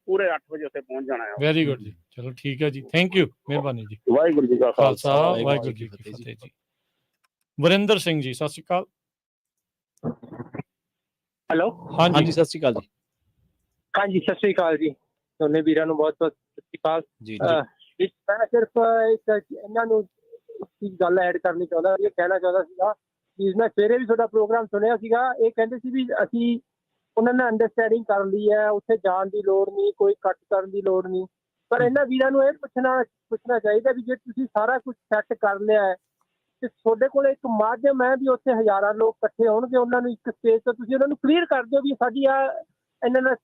ਪੂਰੇ 8 ਵਜੇ ਉੱਥੇ ਪਹੁੰਚ ਜਾਣਾ ਹੈ। ਵੈਰੀ ਗੁੱਡ ਜੀ, ਚਲੋ ਠੀਕ ਹੈ ਜੀ, ਥੈਂਕ ਯੂ, ਮਿਹਰਬਾਨੀ ਜੀ। ਵਾਹਿਗੁਰੂ ਜੀ ਕਾ ਖਾਲਸਾ, ਵਾਹਿਗੁਰੂ ਜੀ ਕੀ ਫਤਿਹ ਜੀ। ਵਰਿੰਦਰ ਸਿੰਘ ਜੀ ਸਤਿ ਸ਼੍ਰੀ ਅਕਾਲ। ਹੈਲੋ, ਹਾਂਜੀ ਸਤਿ ਸ਼੍ਰੀ ਅਕਾਲ ਜੀ। ਹਾਂਜੀ ਸਤਿ ਸ਼੍ਰੀ ਅਕਾਲ ਜੀ, ਦੋਨੇ ਵੀਰਾਂ ਨੂੰ ਬਹੁਤ ਬਹੁਤ ਸਤਿ ਸ਼੍ਰੀ ਅਕਾਲ ਜੀ। ਮੈਂ ਸਿਰਫ ਇੱਕ ਇਹਨਾਂ ਨੂੰ ਗੱਲ ਐਡ ਕਰਨੀ ਚਾਹੁੰਦਾ, ਇਹ ਕਹਿਣਾ ਚਾਹੁੰਦਾ ਸੀਗਾ ਕਿ ਮੈਂ ਸਵੇਰੇ ਵੀ ਤੁਹਾਡਾ ਪ੍ਰੋਗਰਾਮ ਸੁਣਿਆ ਸੀਗਾ। ਇਹ ਕਹਿੰਦੇ ਸੀ ਵੀ ਅਸੀਂ ਉਹਨਾਂ ਨਾਲ ਅੰਡਰਸਟੈਂਡਿੰਗ ਕਰ ਲਈ ਹੈ, ਉੱਥੇ ਜਾਣ ਦੀ ਲੋੜ ਨਹੀਂ, ਕੋਈ ਕੱਟ ਕਰਨ ਦੀ ਲੋੜ ਨਹੀਂ। ਪਰ ਇਹਨਾਂ ਵੀਰਾਂ ਨੂੰ ਇਹ ਪੁੱਛਣਾ ਚਾਹੀਦਾ ਵੀ ਜੇ ਤੁਸੀਂ ਸਾਰਾ ਕੁਝ ਸੈੱਟ ਕਰ ਲਿਆ ਹੈ ਤੇ ਤੁਹਾਡੇ ਕੋਲ ਇੱਕ ਮਾਧਿਅਮ ਹੈ ਵੀ ਉੱਥੇ ਹਜ਼ਾਰਾਂ ਲੋਕ ਇਕੱਠੇ ਹੋਣਗੇ, ਉਹਨਾਂ ਨੂੰ ਇੱਕ ਸਟੇਜ ਤੋਂ ਤੁਸੀਂ ਉਹਨਾਂ ਨੂੰ ਕਲੀਅਰ ਕਰ ਦਿਓ ਵੀ ਸਾਡੀ ਇਹਨਾਂ ਨਾਲ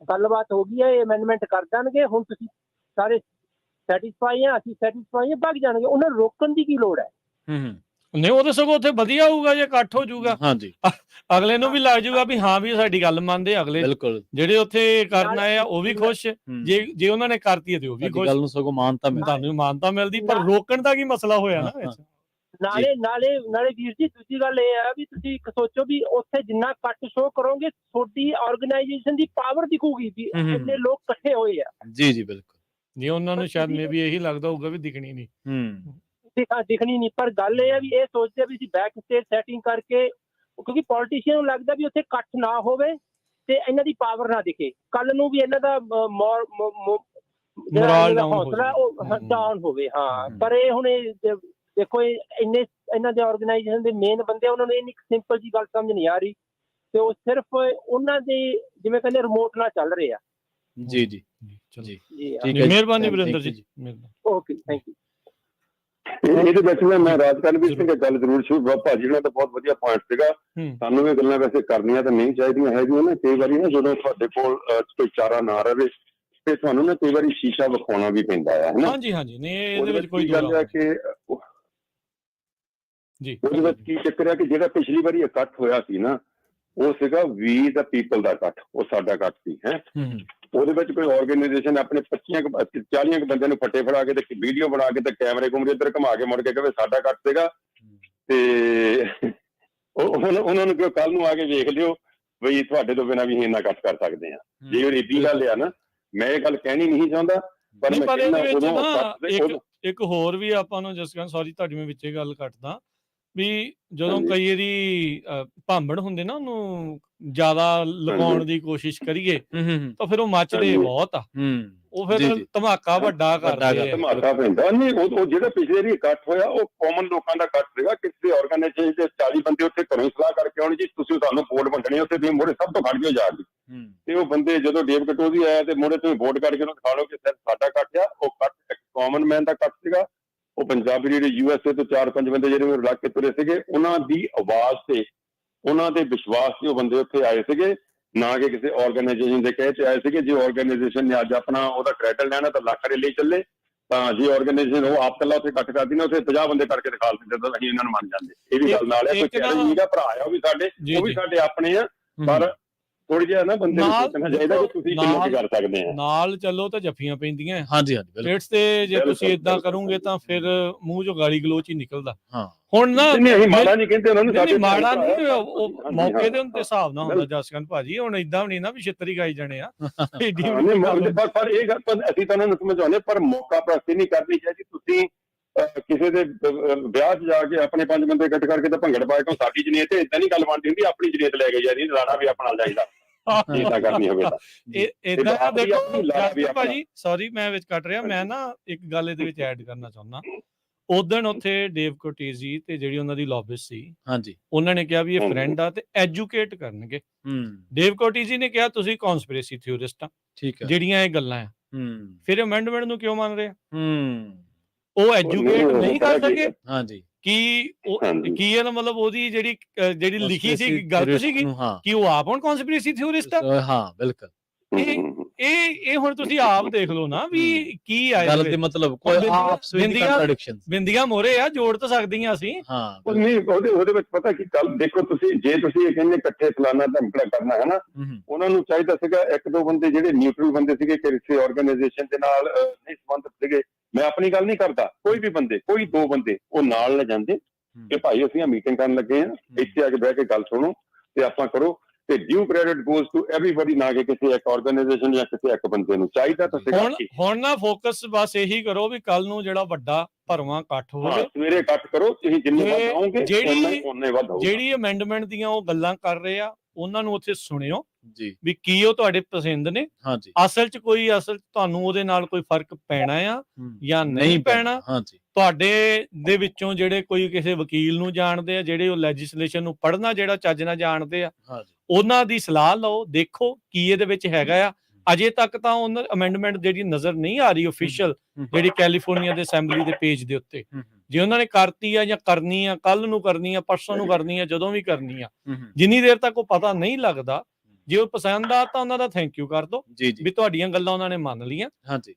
ਗੱਲਬਾਤ ਹੋ ਗਈ ਹੈ, ਇਹ ਅਮੈਂਡਮੈਂਟ ਕਰ ਦੇਣਗੇ, ਹੁਣ ਤੁਸੀਂ ਸਾਰੇ ਸੈਟਿਸਫਾਈ ਆ, ਅਸੀਂ ਸੈਟਿਸਫਾਈ ਆ, ਭੱਜ ਜਾਣਗੇ। ਉਹਨਾਂ ਨੂੰ ਰੋਕਣ ਦੀ ਕੀ ਲੋੜ ਹੈ? ਨਹੀਂ, ਉਹ ਤਾਂ ਸਗੋਂ ਉੱਥੇ ਵਧੀਆ ਹੋਊਗਾ ਜੇ ਇਕੱਠ ਹੋ ਜਾਊਗਾ। ਹਾਂਜੀ, ਅਗਲੇ ਨੂੰ ਵੀ ਲੱਗ ਜਾਊਗਾ ਵੀ ਹਾਂ ਵੀ ਸਾਡੀ ਗੱਲ ਮੰਨਦੇ ਅਗਲੇ। ਬਿਲਕੁਲ, ਜਿਹੜੇ ਉੱਥੇ ਕਰਨ ਆਏ ਆ ਉਹ ਵੀ ਖੁਸ਼, ਜੇ ਉਹਨਾਂ ਨੇ ਕਰਤੀ ਹੈ ਤੇ ਉਹ ਵੀ ਖੁਸ਼। ਗੱਲ ਨੂੰ ਸਗੋਂ ਮਾਨਤਾ ਮਿਲਦੀ, ਤੁਹਾਨੂੰ ਮਾਨਤਾ ਮਿਲਦੀ, ਪਰ ਰੋਕਣ ਦਾ ਕੀ ਮਸਲਾ ਹੋਇਆ ਨਾ ਵਿੱਚ। ਨਾਲੇ ਵੀਰ ਜੀ ਦੂਜੀ ਗੱਲ ਇਹ ਹੈ ਵੀ ਤੁਸੀਂ ਇੱਕ ਸੋਚੋ ਵੀ ਉੱਥੇ ਜਿੰਨਾ ਕੱਟ ਸ਼ੋਅ ਕਰੋਗੇ ਤੁਹਾਡੀ ਆਰਗੇਨਾਈਜੇਸ਼ਨ ਦੀ ਪਾਵਰ ਦਿਖੂਗੀ ਵੀ ਇੰਨੇ ਲੋਕ ਇਕੱਠੇ ਹੋਏ ਆ। ਜੀ ਬਿਲਕੁਲ, ਜੀ ਉਹਨਾਂ ਨੂੰ ਸ਼ਾਇਦ ਮੇ ਵੀ ਇਹੀ ਲੱਗਦਾ ਹੋਊਗਾ ਵੀ ਦਿਖਣੀ ਨਹੀਂ, ਦਿਖਣੀ ਨਹੀਂ। ਪਰ ਗੱਲ ਇਹ ਹੈ ਵੀ ਇਹ ਸੋਚਦੇ ਵੀ ਅਸੀਂ ਬੈਕ ਸਟੇਜ ਸੈਟਿੰਗ ਕਰਕੇ ਕਿਉਂਕਿ ਪੋਲੀਟੀਸ਼ੀਅਨ ਨੂੰ ਲੱਗਦਾ ਵੀ ਉੱਥੇ ਇਕੱਠ ਨਾ ਹੋਵੇ ਤੇ ਇਹਨਾਂ ਦੀ ਪਾਵਰ ਨਾ ਦਿਖੇ, ਕੱਲ ਨੂੰ ਵੀ ਇਹਨਾਂ ਦਾ ਹੌਸਲਾ ਉਹ ਡਾਊਨ ਹੋਵੇ। ਹਾਂ, ਪਰ ਇਹ ਹੁਣ ਦੇਖੋ ਇੰਨੇ ਇਹਨਾਂ ਦੇ ਆਰਗੇਨਾਈਜੇਸ਼ਨ ਦੇ ਮੇਨ ਬੰਦੇ, ਉਹਨਾਂ ਨੂੰ ਇਹ ਸਿੰਪਲ ਜੀ ਗੱਲ ਸਮਝ ਨਹੀਂ ਆ ਰਹੀ ਤੇ ਉਹ ਸਿਰਫ ਉਹਨਾਂ ਦੇ ਜਿਵੇਂ ਕਹਿੰਦੇ ਰਿਮੋਟ ਨਾਲ ਚੱਲ ਰਹੇ ਆ। ਜੀ ਜੀ ਜੀ ਮਿਹਰਬਾਨੀ ਵਰਿੰਦਰ ਜੀ, ਓਕੇ, ਥੈਂਕ ਯੂ। ਇਹਦੇ ਵਿੱਚ ਮੈਂ ਰਾਜਕਰਨਵੀਰ ਸਿੰਘ ਗੱਲ ਜ਼ਰੂਰ ਸ਼ੁਰੂ ਭਾਜੀ ਨਾਲ ਤਾਂ ਬਹੁਤ ਵਧੀਆ ਪੁਆਇੰਟ ਸੀਗਾ। ਸਾਨੂੰ ਇਹ ਗੱਲਾਂ ਵੈਸੇ ਕਰਨੀਆਂ ਤਾਂ ਨਹੀਂ ਚਾਹੀਦੀਆਂ ਹੈਗੀਆਂ ਨਾ, ਕਈ ਵਾਰੀ ਨਾ ਜਦੋਂ ਤੁਹਾਡੇ ਕੋਲ ਕੋਈ ਚਾਰਾ ਨਾ ਰਹੇ ਤੇ ਤੁਹਾਨੂੰ ਨਾ ਕਈ ਵਾਰੀ ਸ਼ੀਸ਼ਾ ਵਿਖਾਉਣਾ ਵੀ ਪੈਂਦਾ ਹੈ ਨਾ। ਹਾਂਜੀ ਹਾਂਜੀ, ਨਹੀਂ ਇਹਦੇ ਵਿੱਚ ਕੋਈ ਗੱਲ ਹੈ ਕਿ ਜੀ ਉਹਦੇ ਵਿੱਚ ਕੀ ਚੱਕਰ ਹੈ ਕਿ ਜਿਹੜਾ ਪਿਛਲੀ ਵਾਰੀ ਇਕੱਠ ਹੋਇਆ ਸੀ ਨਾ, ਉਹ ਸੀਗਾ ਵੀ ਦਾ ਪੀਪਲ ਦਾ ਇਕੱਠ, ਉਹ ਸਾਡਾ ਇਕੱਠ ਸੀ ਹੈ। ਉਹਦੇ ਵਿੱਚ ਕੋਈ ਆਰਗੇਨਾਈਜੇਸ਼ਨ ਆਪਣੇ 25-40 ਬੰਦਿਆਂ ਨੂੰ ਫੱਟੇ ਫੜਾ ਕੇ ਤੇ ਵੀਡੀਓ ਬਣਾ ਕੇ ਤੇ ਕੈਮਰੇ ਕੁਮਰੇ ਇੱਧਰ ਘੁਮਾ ਕੇ ਮੁੜ ਕੇ ਕਹੇ ਸਾਡਾ ਇਕੱਠ ਸੀਗਾ, ਤੇ ਉਹਨਾਂ ਨੂੰ ਕਿਉਂ ਕੱਲ ਨੂੰ ਆ ਕੇ ਵੇਖ ਲਿਓ ਬਈ ਤੁਹਾਡੇ ਤੋਂ ਬਿਨਾਂ ਵੀ ਇੰਨਾ ਇਕੱਠ ਕਰ ਸਕਦੇ ਆ। ਜੇ ਉਹ ਏਡੀ ਗੱਲ ਆ ਨਾ, ਮੈਂ ਇਹ ਗੱਲ ਕਹਿਣੀ ਨਹੀਂ ਚਾਹੁੰਦਾ, ਪਰ ਇੱਕ ਹੋਰ ਵੀ ਆਪਾਂ ਨੂੰ ਜਸਕਰਨ, ਸੌਰੀ ਤੁਹਾਡੀ ਮੈਂ ਵਿੱਚੇ ਗੱਲ ਕੱਟਦਾ, ਵੀ ਜਦੋਂ ਕਈ ਵਾਰੀ ਭਾਂਬੜ ਹੁੰਦੇ ਨਾ ਉਹਨੂੰ ਜ਼ਿਆਦਾ ਲਗਾਉਣ ਦੀ ਕੋਸ਼ਿਸ਼ ਕਰੀਏ ਤਾਂ ਫਿਰ ਉਹ ਮੱਚਦੇ ਬਹੁਤ ਆ, ਉਹ ਫਿਰ ਧਮਾਕਾ ਵੱਡਾ ਕਰਦੇ ਆ। ਧਮਾਕਾ ਪੈਂਦਾ ਨਹੀਂ। ਉਹ ਜਿਹੜਾ ਪਿਛਲੇ ਵਾਰੀ ਇਕੱਠ ਹੋਇਆ ਉਹ ਕਾਮਨ ਲੋਕਾਂ ਦਾ ਇਕੱਠ ਸੀਗਾ, ਕਿਸੇ ਆਰਗੇਨਾਈਜੇਸ਼ਨ ਦੇ 40 ਬੰਦੇ ਉੱਥੇ ਘਰੋਂ ਸਲਾਹ ਕਰਕੇ ਆਉਣ ਜੀ ਤੁਸੀਂ ਤੁਹਾਨੂੰ ਵੋਟ ਵੰਡਣੀ, ਉੱਥੇ ਤੁਸੀਂ ਮੋੜੇ ਸਭ ਤੋਂ ਖੜ ਜਾਓ ਜਾ ਕੇ, ਤੇ ਉਹ ਬੰਦੇ ਜਦੋਂ ਡੇਵ ਕਟੋਰੀ ਆਇਆ ਤੇ ਮੋੜੇ ਤੁਸੀਂ ਵੋਟ ਕਰਕੇ ਉਹਨੂੰ ਦਿਖਾ ਲਓ ਕਿ ਸਾਡਾ ਇਕੱਠ ਆ। ਉਹ ਇਕੱਠ ਇੱਕ ਕਾਮਨ ਮੈਨ ਦਾ ਇਕੱਠ ਸੀਗਾ। ਉਹ ਪੰਜਾਬੀ ਜਿਹੜੇ USA ਤੋਂ 4-5 ਬੰਦੇ ਜਿਹੜੇ ਉਹ ਲੱਗ ਕੇ ਤੁਰੇ ਸੀਗੇ, ਉਹਨਾਂ ਦੀ ਆਵਾਜ਼ ਤੇ ਉਹਨਾਂ ਦੇ ਵਿਸ਼ਵਾਸ ਤੇ ਉਹ ਬੰਦੇ ਉੱਥੇ ਆਏ ਸੀਗੇ, ਨਾ ਕਿ ਕਿਸੇ ਆਰਗੇਨਾਈਜੇਸ਼ਨ ਦੇ ਕਹੇ ਚ ਆਏ ਸੀਗੇ। ਜੇ ਆਰਗੇਨਾਈਜੇਸ਼ਨ ਨੇ ਅੱਜ ਆਪਣਾ ਉਹਦਾ ਕ੍ਰੈਡਿਟ ਲੈਣਾ ਤਾਂ ਲੱਖ ਦੇ ਲਈ ਚੱਲੇ, ਤਾਂ ਜੇ ਆਰਗੇਨਾਈਜੇਸ਼ਨ ਉਹ ਆਪ ਕੱਲਾ ਉੱਥੇ ਇਕੱਠ ਕਰਦੀ ਨਾ, ਉੱਥੇ 50 ਬੰਦੇ ਕਰਕੇ ਦਿਖਾ ਦਿੰਦੇ ਤਾਂ ਅਸੀਂ ਇਹਨਾਂ ਨੂੰ ਮੰਨ ਜਾਂਦੇ। ਇਹ ਵੀ ਗੱਲ ਨਾਲ ਹੈ, ਕੋਈ ਚੈਲੰਜ ਨਹੀਂ ਗਾ, ਭਰਾ ਆ ਉਹ ਵੀ ਸਾਡੇ, ਉਹ ਵੀ ਸਾਡੇ ਆਪਣੇ ਆ, ਪਰ ਥੋੜੀ ਜਿਹਾ ਨਾ ਬੰਦੇ ਨੂੰ ਸੋਚਣਾ ਚਾਹੀਦਾ ਕਿ ਤੁਸੀਂ ਕਿੰਨਾ ਕੀ ਕਰ ਸਕਦੇ ਆ। ਨਾਲ ਚੱਲੋ ਤਾਂ ਜੱਫੀਆਂ ਪੈਂਦੀਆਂ। ਹਾਂਜੀ ਹਾਂਜੀ, ਪਲੇਟਸ ਤੇ ਜੇ ਤੁਸੀਂ ਇਦਾਂ ਕਰੋਗੇ ਤਾਂ ਫਿਰ ਮੂੰਹ ਚੋਂ ਗਾਲੀ ਗਲੋਚ ਹੀ ਨਿਕਲਦਾ। ਹੁਣ ਨਾ ਅਸੀਂ ਮਾੜਾ ਨਹੀਂ ਕਹਿੰਦੇ ਉਹਨਾਂ ਨੂੰ, ਸਾਡੇ ਮਾੜਾ ਨਹੀਂ, ਉਹ ਮੌਕੇ ਦੇ ਹੁੰਦੇ ਹਿਸਾਬ ਨਾਲ ਹੁੰਦਾ ਜਸਕਰਨ ਭਾਜੀ। ਹੁਣ ਇਦਾਂ ਵੀ ਨਹੀਂ ਨਾ ਵੀ ਛਿੱਤਰੀ ਖਾਈ ਜਾਣੇ ਆ। ਪਰ ਇਹ ਗੱਲ ਅਸੀਂ ਤਾਂ ਉਹਨਾਂ ਨੂੰ ਸਮਝਾਉਂਦੇ, ਪਰ ਮੌਕਾ ਪ੍ਰਸਤੀ ਨਹੀਂ ਕਰਨੀ ਚਾਹੀਦੀ। ਤੁਸੀਂ ਕਿਸੇ ਦੇ ਵਿਆਹ 'ਚ ਜਾ ਕੇ ਆਪਣੇ 5 ਬੰਦੇ ਇਕੱਠ ਕਰਕੇ ਤਾਂ ਭੰਗੜ ਪਾ ਕੇ ਸਾਡੀ ਜਨੀਅਤ ਏਦਾਂ ਨਹੀਂ ਗੱਲ ਬਣਦੀ ਹੁੰਦੀ, ਆਪਣੀ ਜਨੀਅਤ ਲੈ ਕੇ ਜਾਂਦੀ, ਰਾਣਾ ਵੀ ਆਪਣਾ ਚਾਹੀਦਾ ਏਦਾਂ ਕਰਨੀ ਹੋਵੇ ਤਾਂ ਏਦਾਂ। ਦੇਖੋ ਭਾਜੀ, ਸੌਰੀ ਮੈਂ ਵਿੱਚ ਕੱਟ ਰਿਹਾ, ਮੈਂ ਨਾ ਇੱਕ ਗੱਲ ਇਹਦੇ ਵਿੱਚ ਐਡ ਕਰਨਾ ਚਾਹੁੰਦਾ। ਉਦਣ ਉੱਥੇ ਡੇਵ ਕੋਟੀਜ਼ ਜੀ ਤੇ ਜਿਹੜੀ ਉਹਨਾਂ ਦੀ ਲੌਬਿਸਟ ਸੀ, ਹਾਂਜੀ, ਉਹਨਾਂ ਨੇ ਕਿਹਾ ਵੀ ਇਹ ਫਰੈਂਡ ਆ ਤੇ ਐਜੂਕੇਟ ਕਰਨਗੇ। ਡੇਵ ਕੋਟੀਜ਼ ਜੀ ਨੇ ਕਿਹਾ ਤੁਸੀਂ ਕਨਸਪੀਰੇਸੀ ਥਿਊਰਿਸਟ ਆ, ਠੀਕ ਹੈ, ਜਿਹੜੀਆਂ ਇਹ ਗੱਲਾਂ ਆ। ਫਿਰ ਅਮੈਂਡਮੈਂਟ ਨੂੰ ਕਿਉਂ ਮੰਨ ਰਹੇ ਆ? ਉਹ ਐਜੂਕੇਟ ਨਹੀਂ ਕਰ ਸਕੇ। ਹਾਂਜੀ, ਕੀ ਇਹਦਾ ਮਤਲਬ ਉਹਦੀ ਜਿਹੜੀ ਲਿਖੀ ਸੀ ਗਲਤ ਸੀਗੀ ਕਿ ਉਹ ਆਪ ਹੁਣ ਕਨਸਪੀਰੇਸੀ ਥਿਊਰਿਸਟ ਆ? ਹਾਂ ਬਿਲਕੁਲ। ਇਹ ਹੁਣ ਤੁਸੀਂ ਆਪ ਦੇਖ ਲਓ ਨਾ ਵੀ ਕੀ ਆਇਆ ਗੱਲ ਦੇ ਮਤਲਬ, ਕੋਈ ਆਪਸ ਵਿੱਚ ਕੰਟਰਡਿਕਸ਼ਨ ਬਿੰਦੀਆਂ ਮੋਰੇ ਆ, ਜੋੜ ਤਾਂ ਸਕਦੀਆਂ ਅਸੀਂ। ਹਾਂ ਨਹੀਂ, ਉਹਦੇ ਵਿੱਚ ਪਤਾ ਕੀ ਗੱਲ ਦੇਖੋ, ਤੁਸੀਂ ਜੇ ਤੁਸੀਂ ਕਹਿੰਦੇ ਇਕੱਠੇ ਫਲਾਨਾ ਧਮਕੜਾ ਕਰਨਾ ਹੈ ਨਾ, ਉਹਨਾਂ ਨੂੰ ਚਾਹੀਦਾ ਸੀਗਾ 1-2 ਬੰਦੇ ਜਿਹੜੇ ਨਿਊਟਰਲ ਬੰਦੇ ਸੀਗੇ, ਕਿਸੇ ਆਰਗੇਨਾਈਜੇਸ਼ਨ ਦੇ ਨਾਲ ਨਹੀਂ ਸੰਬੰਧਿਤ ਸੀਗੇ। ਮੈਂ ਆਪਣੀ ਗੱਲ ਨਹੀਂ ਕਰਦਾ, ਕੋਈ ਵੀ ਬੰਦੇ, ਕੋਈ 2 ਬੰਦੇ ਉਹ ਨਾਲ ਲੈ ਜਾਂਦੇ ਕਿ ਭਾਈ ਅਸੀਂ ਮੀਟਿੰਗ ਕਰਨ ਲੱਗੇ ਆ, ਇੱਥੇ ਆ ਕੇ ਬਹਿ ਕੇ ਗੱਲ ਸੁਣੋ ਤੇ ਆਪਾਂ ਕਰੋ, ਤੇ ਡਿਊ ਕ੍ਰੈਡਿਟ ਗੋਜ਼ ਟੂ ਐਵਰੀਬਾਡੀ, ਨਾ ਕਿ ਕਿਸੇ ਇੱਕ ਆਰਗੇਨਾਈਜੇਸ਼ਨ ਜਾਂ ਕਿਸੇ ਇੱਕ ਬੰਦੇ ਨੂੰ। ਚਾਹੀਦਾ ਤਾਂ ਸੀਗਾ ਹੁਣ ਨਾ ਫੋਕਸ ਬਸ ਇਹੀ ਕਰੋ ਵੀ ਕੱਲ ਨੂੰ ਜਿਹੜਾ ਵੱਡਾ ਭਰਵਾਂ ਇਕੱਠ ਹੋਵੇ, ਸਵੇਰੇ ਇਕੱਠ ਕਰੋ, ਤੁਸੀਂ ਜਿੰਨੇ ਵੱਧ ਆਓਗੇ ਉਹਨੇ ਵੱਧ ਹੋਊਗਾ। ਜਿਹੜੀ ਅਮੈਂਡਮੈਂਟ ਦੀਆਂ ਉਹ ਗੱਲਾਂ ਕਰ ਰਹੇ ਆ, ਉਹਨਾਂ ਨੂੰ ਉੱਥੇ ਸੁਣਿਓ ਜੀ, ਵੀ ਕੀ ਉਹ ਤੁਹਾਡੇ ਪਸੰਦ ਨੇ, ਅਸਲ 'ਚ ਤੁਹਾਨੂੰ ਉਹਦੇ ਨਾਲ ਕੋਈ ਫਰਕ ਪੈਣਾ ਆ ਜਾਂ ਨਹੀਂ ਪੈਣਾ। ਤੁਹਾਡੇ ਦੇ ਵਿੱਚੋਂ ਜਿਹੜੇ ਕੋਈ ਕਿਸੇ ਵਕੀਲ ਨੂੰ ਜਾਣਦੇ ਆ, ਜਿਹੜੇ ਉਹ ਲੈਜਿਸਲੇਸ਼ਨ ਨੂੰ ਪੜ੍ਹਨਾ ਜਿਹੜਾ ਚੱਜ ਨਾਲ ਜਾਣਦੇ ਆ, ਉਹਨਾਂ ਦੀ ਸਲਾਹ ਲਓ, ਦੇਖੋ ਕੀ ਇਹਦੇ ਵਿੱਚ ਹੈਗਾ ਆ। ਅਜੇ ਤੱਕ ਤਾਂ ਉਹਨਾਂ ਅਮੈਂਡਮੈਂਟ ਜਿਹੜੀ ਨਜ਼ਰ ਨਹੀਂ ਆ ਰਹੀ ਅਫੀਸ਼ੀਅਲ, ਜਿਹੜੀ ਕੈਲੀਫੋਰਨੀਆ ਦੇ ਅਸੈਂਬਲੀ ਦੇ ਪੇਜ ਦੇ ਉੱਤੇ, ਜੇ ਉਹਨਾਂ ਨੇ ਕਰਤੀ ਆ ਜਾਂ ਕਰਨੀ ਆ, ਕੱਲ ਨੂੰ ਕਰਨੀ ਆ, ਪਰਸੋਂ ਨੂੰ ਕਰਨੀ ਆ, ਜਦੋਂ ਵੀ ਕਰਨੀ ਆ, ਜਿੰਨੀ ਦੇਰ ਤੱਕ ਉਹ ਪਤਾ ਨਹੀਂ ਲੱਗਦਾ, ਜੇ ਉਹ ਪਸੰਦ ਆ ਤਾਂ ਉਹਨਾਂ ਦਾ ਥੈਂਕ ਯੂ ਕਰ ਦੋ ਵੀ ਤੁਹਾਡੀਆਂ ਗੱਲਾਂ ਉਹਨਾਂ ਨੇ ਮੰਨ ਲਈਆਂ।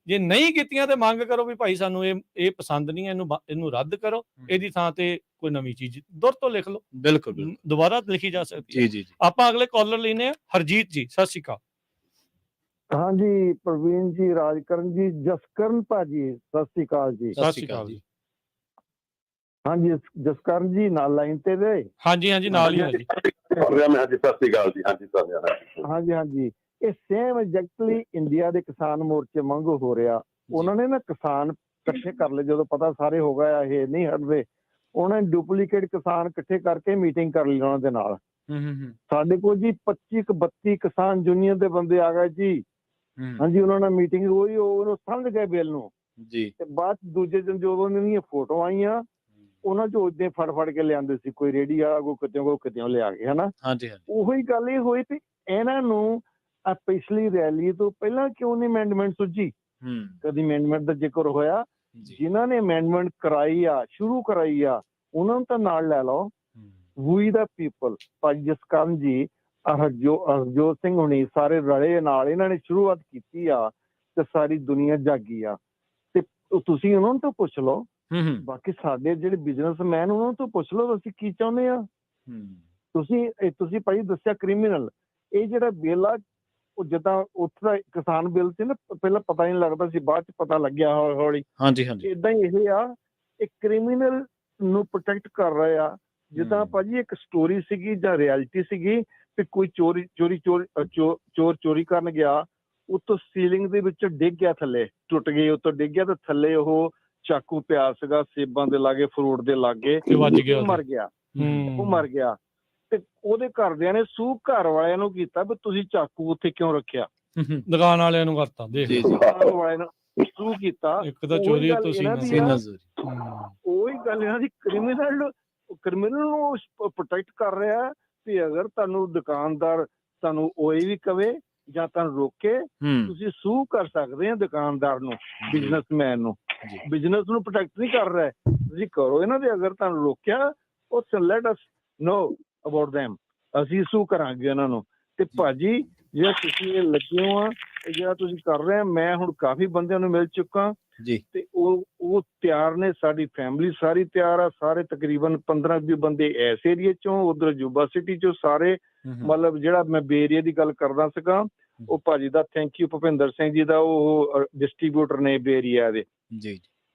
ਜੇ ਨਹੀਂ ਕੀਤੀਆਂ ਤੇ ਮੰਗ ਕਰੋ ਵੀ ਭਾਈ ਸਾਨੂੰ ਇਹ ਪਸੰਦ ਨਹੀਂ ਹੈ, ਇਹਨੂੰ ਰੱਦ ਕਰੋ, ਇਹਦੀ ਥਾਂ ਤੇ ਕੋਈ ਨਵੀਂ ਚੀਜ਼ ਦੁਰ ਤੋਂ ਲਿਖ ਲਓ। ਬਿਲਕੁਲ, ਦੁਬਾਰਾ ਲਿਖੀ ਜਾ ਸਕਦੀ ਹੈ। ਜੀ ਆਪਾਂ ਅਗਲੇ ਕਾਲਰ ਲੈਨੇ ਆ, ਹਰਜੀਤ ਜੀ, ਸਤਿ ਸ਼੍ਰੀ ਅਕਾਲ। ਹਾਂਜੀ, ਪ੍ਰਵੀਨ ਜੀ, ਰਾਜਕਰਨ ਜੀ, ਜਸਕਰਨ ਭਾਜੀ, ਸਤਿ ਸ਼੍ਰੀ ਅਕਾਲ ਜੀ। ਸਤਿ ਸ਼੍ਰੀ ਅਕਾਲ ਜੀ। ਹਾਂਜੀ, ਜਸਕਰਨ ਜੀ ਨਾਲ ਲਾਈਨ ਤੇ ਦੇ? ਹਾਂਜੀ ਹਾਂਜੀ, ਨਾਲ ਹੀ ਜੀ। ਹਾਂਜੀ ਹਾਂਜੀ, ਇਹ ਸੇਮ ਐਗਜ਼ੈਕਟਲੀ ਇੰਡੀਆ ਦੇ ਕਿਸਾਨ ਮੋਰਚੇ ਵਾਂਗੂ ਹੋ ਰਿਹਾ। ਉਹਨਾਂ ਨੇ ਨਾ ਕਿਸਾਨ ਇਕੱਠੇ ਕਰ ਲਏ, ਜਦੋਂ ਪਤਾ ਸਾਰੇ ਹੋ ਗਿਆ ਇਹ ਨਹੀਂ ਹਟਦੇ, ਉਹਨਾਂ ਨੇ ਡੁਪਲੀਕੇਟ ਕਿਸਾਨ ਇਕੱਠੇ ਕਰਕੇ ਮੀਟਿੰਗ ਕਰ ਲਈ ਉਹਨਾਂ ਦੇ ਨਾਲ। ਸਾਡੇ ਕੋਲ ਜੀ 25-32 ਕਿਸਾਨ ਯੂਨੀਅਨ ਦੇ ਬੰਦੇ ਆ ਗਏ ਜੀ। ਹਾਂਜੀ, ਉਹਨਾਂ ਨਾਲ ਮੀਟਿੰਗ ਹੋਈ, ਉਹਨੂੰ ਸਮਝ ਗਏ ਬਿੱਲ ਨੂੰ ਜੀ। ਤੇ ਬਾਅਦ ਦੂਜੇ ਦਿਨ ਜਦੋਂ ਉਹਨਾਂ ਦੀਆਂ ਫੋਟੋ ਆਈਆਂ, ਉਹਨਾਂ ਚੋਂ ਉਦਾਂ ਫੜ ਕੇ ਲਿਆਂਦੇ ਸੀ, ਕੋਈ ਰੇਹੜੀ ਵਾਲਾ ਕੋਈ ਕਿਤਿਓਂ ਲਿਆ ਕੇ, ਹਨਾ। ਉਹੀ ਗੱਲ ਇਹ ਹੋਈ ਤੇ ਇਹਨਾਂ ਨੂੰ ਪਿਛਲੀ ਰੈਲੀ ਤੋਂ ਪਹਿਲਾਂ ਕਿਉਂ ਨਹੀਂ ਅਮੈਂਡਮੈਂਟ ਸੁਝੀ? ਕਦੀ ਅਮੈਂਡਮੈਂਟ ਦਾ ਜ਼ਿਕਰ ਹੋਇਆ? ਜਿਨ੍ਹਾਂ ਨੇ ਅਮੈਂਡਮੈਂਟ ਕਰਾਈ ਆ, ਸ਼ੁਰੂ ਕਰਾਈ ਆ, ਉਹਨਾਂ ਨੂੰ ਤਾਂ ਨਾਲ ਲੈ ਲਓ। ਵੀ ਦਾ ਪੀਪਲ, ਭਾਈ ਜਸਕਰਨ ਜੀ, ਹਰਜੋਤ ਸਿੰਘ ਹੁਣੀ, ਸਾਰੇ ਰਲੇ ਨਾਲ ਇਹਨਾਂ ਨੇ ਸ਼ੁਰੂਆਤ ਕੀਤੀ ਆ ਤੇ ਸਾਰੀ ਦੁਨੀਆ ਜਾਗੀ ਆ। ਤੇ ਤੁਸੀਂ ਉਹਨਾਂ ਨੂੰ ਤਾਂ ਪੁੱਛ ਲਓ। ਬਾਕੀ ਸਾਡੇ ਜਿਹੜੇ ਬਿਜ਼ਨਸਮੈਨ, ਉਹਨਾਂ ਤੋਂ ਪੁੱਛ ਲਓ ਅਸੀਂ ਕੀ ਚਾਹੁੰਦੇ ਆ। ਤੁਸੀਂ ਭਾਈ ਦੱਸਿਆ ਕ੍ਰਿਮੀਨਲ, ਇਹ ਜਿਹੜਾ ਬਿੱਲ ਆ ਉਹ ਜਿੱਦਾਂ ਉੱਥੇ ਦਾ ਕਿਸਾਨ ਬਿੱਲ ਸੀ ਨਾ, ਪਹਿਲਾਂ ਪਤਾ ਨਹੀਂ ਲੱਗਦਾ ਸੀ, ਬਾਅਦ ਚ ਪਤਾ ਲੱਗਿਆ ਹੌਲੀ ਹੌਲੀ। ਏਦਾਂ ਹੀ ਇਹ ਆ, ਇਹ ਕ੍ਰਿਮੀਨਲ ਨੂੰ ਪ੍ਰੋਟੈਕਟ ਕਰ ਰਹੇ ਆ। ਜਿੱਦਾਂ ਭਾਜੀ ਇੱਕ ਸਟੋਰੀ ਸੀਗੀ ਜਾਂ ਰਿਐਲਿਟੀ ਸੀਗੀ ਕਿ ਕੋਈ ਚੋਰ ਚੋਰੀ ਕਰਨ ਗਿਆ, ਉੱਤੋਂ ਸੀਲਿੰਗ ਦੇ ਵਿੱਚ ਡਿੱਗ ਗਿਆ, ਥੱਲੇ ਟੁੱਟ ਗਈ, ਉੱਤੋਂ ਡਿੱਗ ਗਿਆ ਤੇ ਥੱਲੇ ਉਹ ਚਾਕੂ ਪਿਆ ਸੀਗਾ ਸੇਬਾਂ ਦੇ ਲਾਗੇ, ਫਰੂਟ ਦੇ ਲਾਗੇ, ਮਰ ਗਿਆ। ਉਹ ਮਰ ਗਿਆ ਤੇ ਉਹਦੇ ਘਰਦਿਆਂ ਨੇ ਘਰ ਵਾਲਿਆਂ ਨੂੰ ਕੀਤਾ ਵੀ ਤੁਸੀਂ ਚਾਕੂ ਉੱਥੇ ਕਿਉਂ ਰੱਖਿਆ? ਦੁਕਾਨ ਵਾਲਿਆਂ ਨੂੰ ਕਰਤਾ, ਦੁਕਾਨ ਵਾਲਿਆਂ ਨੇ ਸ਼ੁਰੂ ਕੀਤਾ। ਇੱਕ ਤਾਂ ਚੋਰੀ ਉਹੀ ਗੱਲ ਇਹਨਾਂ ਦੀ, ਕ੍ਰਿਮੀਨਲ ਨੂੰ ਪ੍ਰੋਟੈਕਟ ਕਰ ਰਿਹਾ ਤੇ ਅਗਰ ਤੁਹਾਨੂੰ ਦੁਕਾਨਦਾਰ ਤੁਹਾਨੂੰ ਓਏ ਵੀ ਕਵੇ ਜਾਂ ਤੁਹਾਨੂੰ ਰੋਕੇ, ਤੁਸੀਂ ਸੂ ਕਰ ਸਕਦੇ ਆ ਦੁਕਾਨਦਾਰ ਨੂੰ, ਬਿਜ਼ਨਸਮੈਨ ਨੂੰ। ਬਿਜ਼ਨਸ ਨੂੰ ਪ੍ਰੋਟੈਕਟ ਨਹੀਂ ਕਰ ਰਿਹਾ, ਤੁਸੀਂ ਕਰੋ ਇਹਨਾਂ ਦੇ। ਅਗਰ ਤੁਹਾਨੂੰ ਰੋਕਿਆ, ਉਹ let us know about them, ਅਸੀਂ ਸੂ ਕਰਾਂਗੇ ਉਹਨਾਂ ਨੂੰ। ਤੇ ਭਾਜੀ ਜਿਹੜਾ ਤੁਸੀਂ ਇਹ ਲੱਗੇ ਹੋ ਆ, ਜਿਹੜਾ ਤੁਸੀਂ ਕਰ ਰਹੇ ਆ, ਮੈਂ ਹੁਣ ਕਾਫੀ ਬੰਦਿਆਂ ਨੂੰ ਮਿਲ ਚੁੱਕਾ ਤੇ ਉਹ ਤਿਆਰ ਨੇ, ਸਾਡੀ ਫੈਮਿਲੀ ਸਾਰੀ ਤਿਆਰ ਆ। ਸਾਰੇ ਤਕਰੀਬਨ 15-20 ਬੰਦੇ ਇਸ ਏਰੀਏ ਚੋਂ, ਉਧਰ ਯੂਬਾ ਸਿਟੀ ਚੋਂ, ਸਾਰੇ ਮਤਲਬ ਜਿਹੜਾ ਮੈਂ ਬੇ ਏਰੀਏ ਦੀ ਗੱਲ ਕਰਦਾ ਸੀਗਾ, ਉਹ ਭਾਜੀ ਦਾ ਥੈਂਕ ਯੂ ਭੁਪਿੰਦਰ ਸਿੰਘ ਜੀ ਦਾ, ਉਹ ਡਿਸਟਰੀਬਿਊਟਰ ਨੇ ਬੇ ਏਰੀਆ ਦੇ।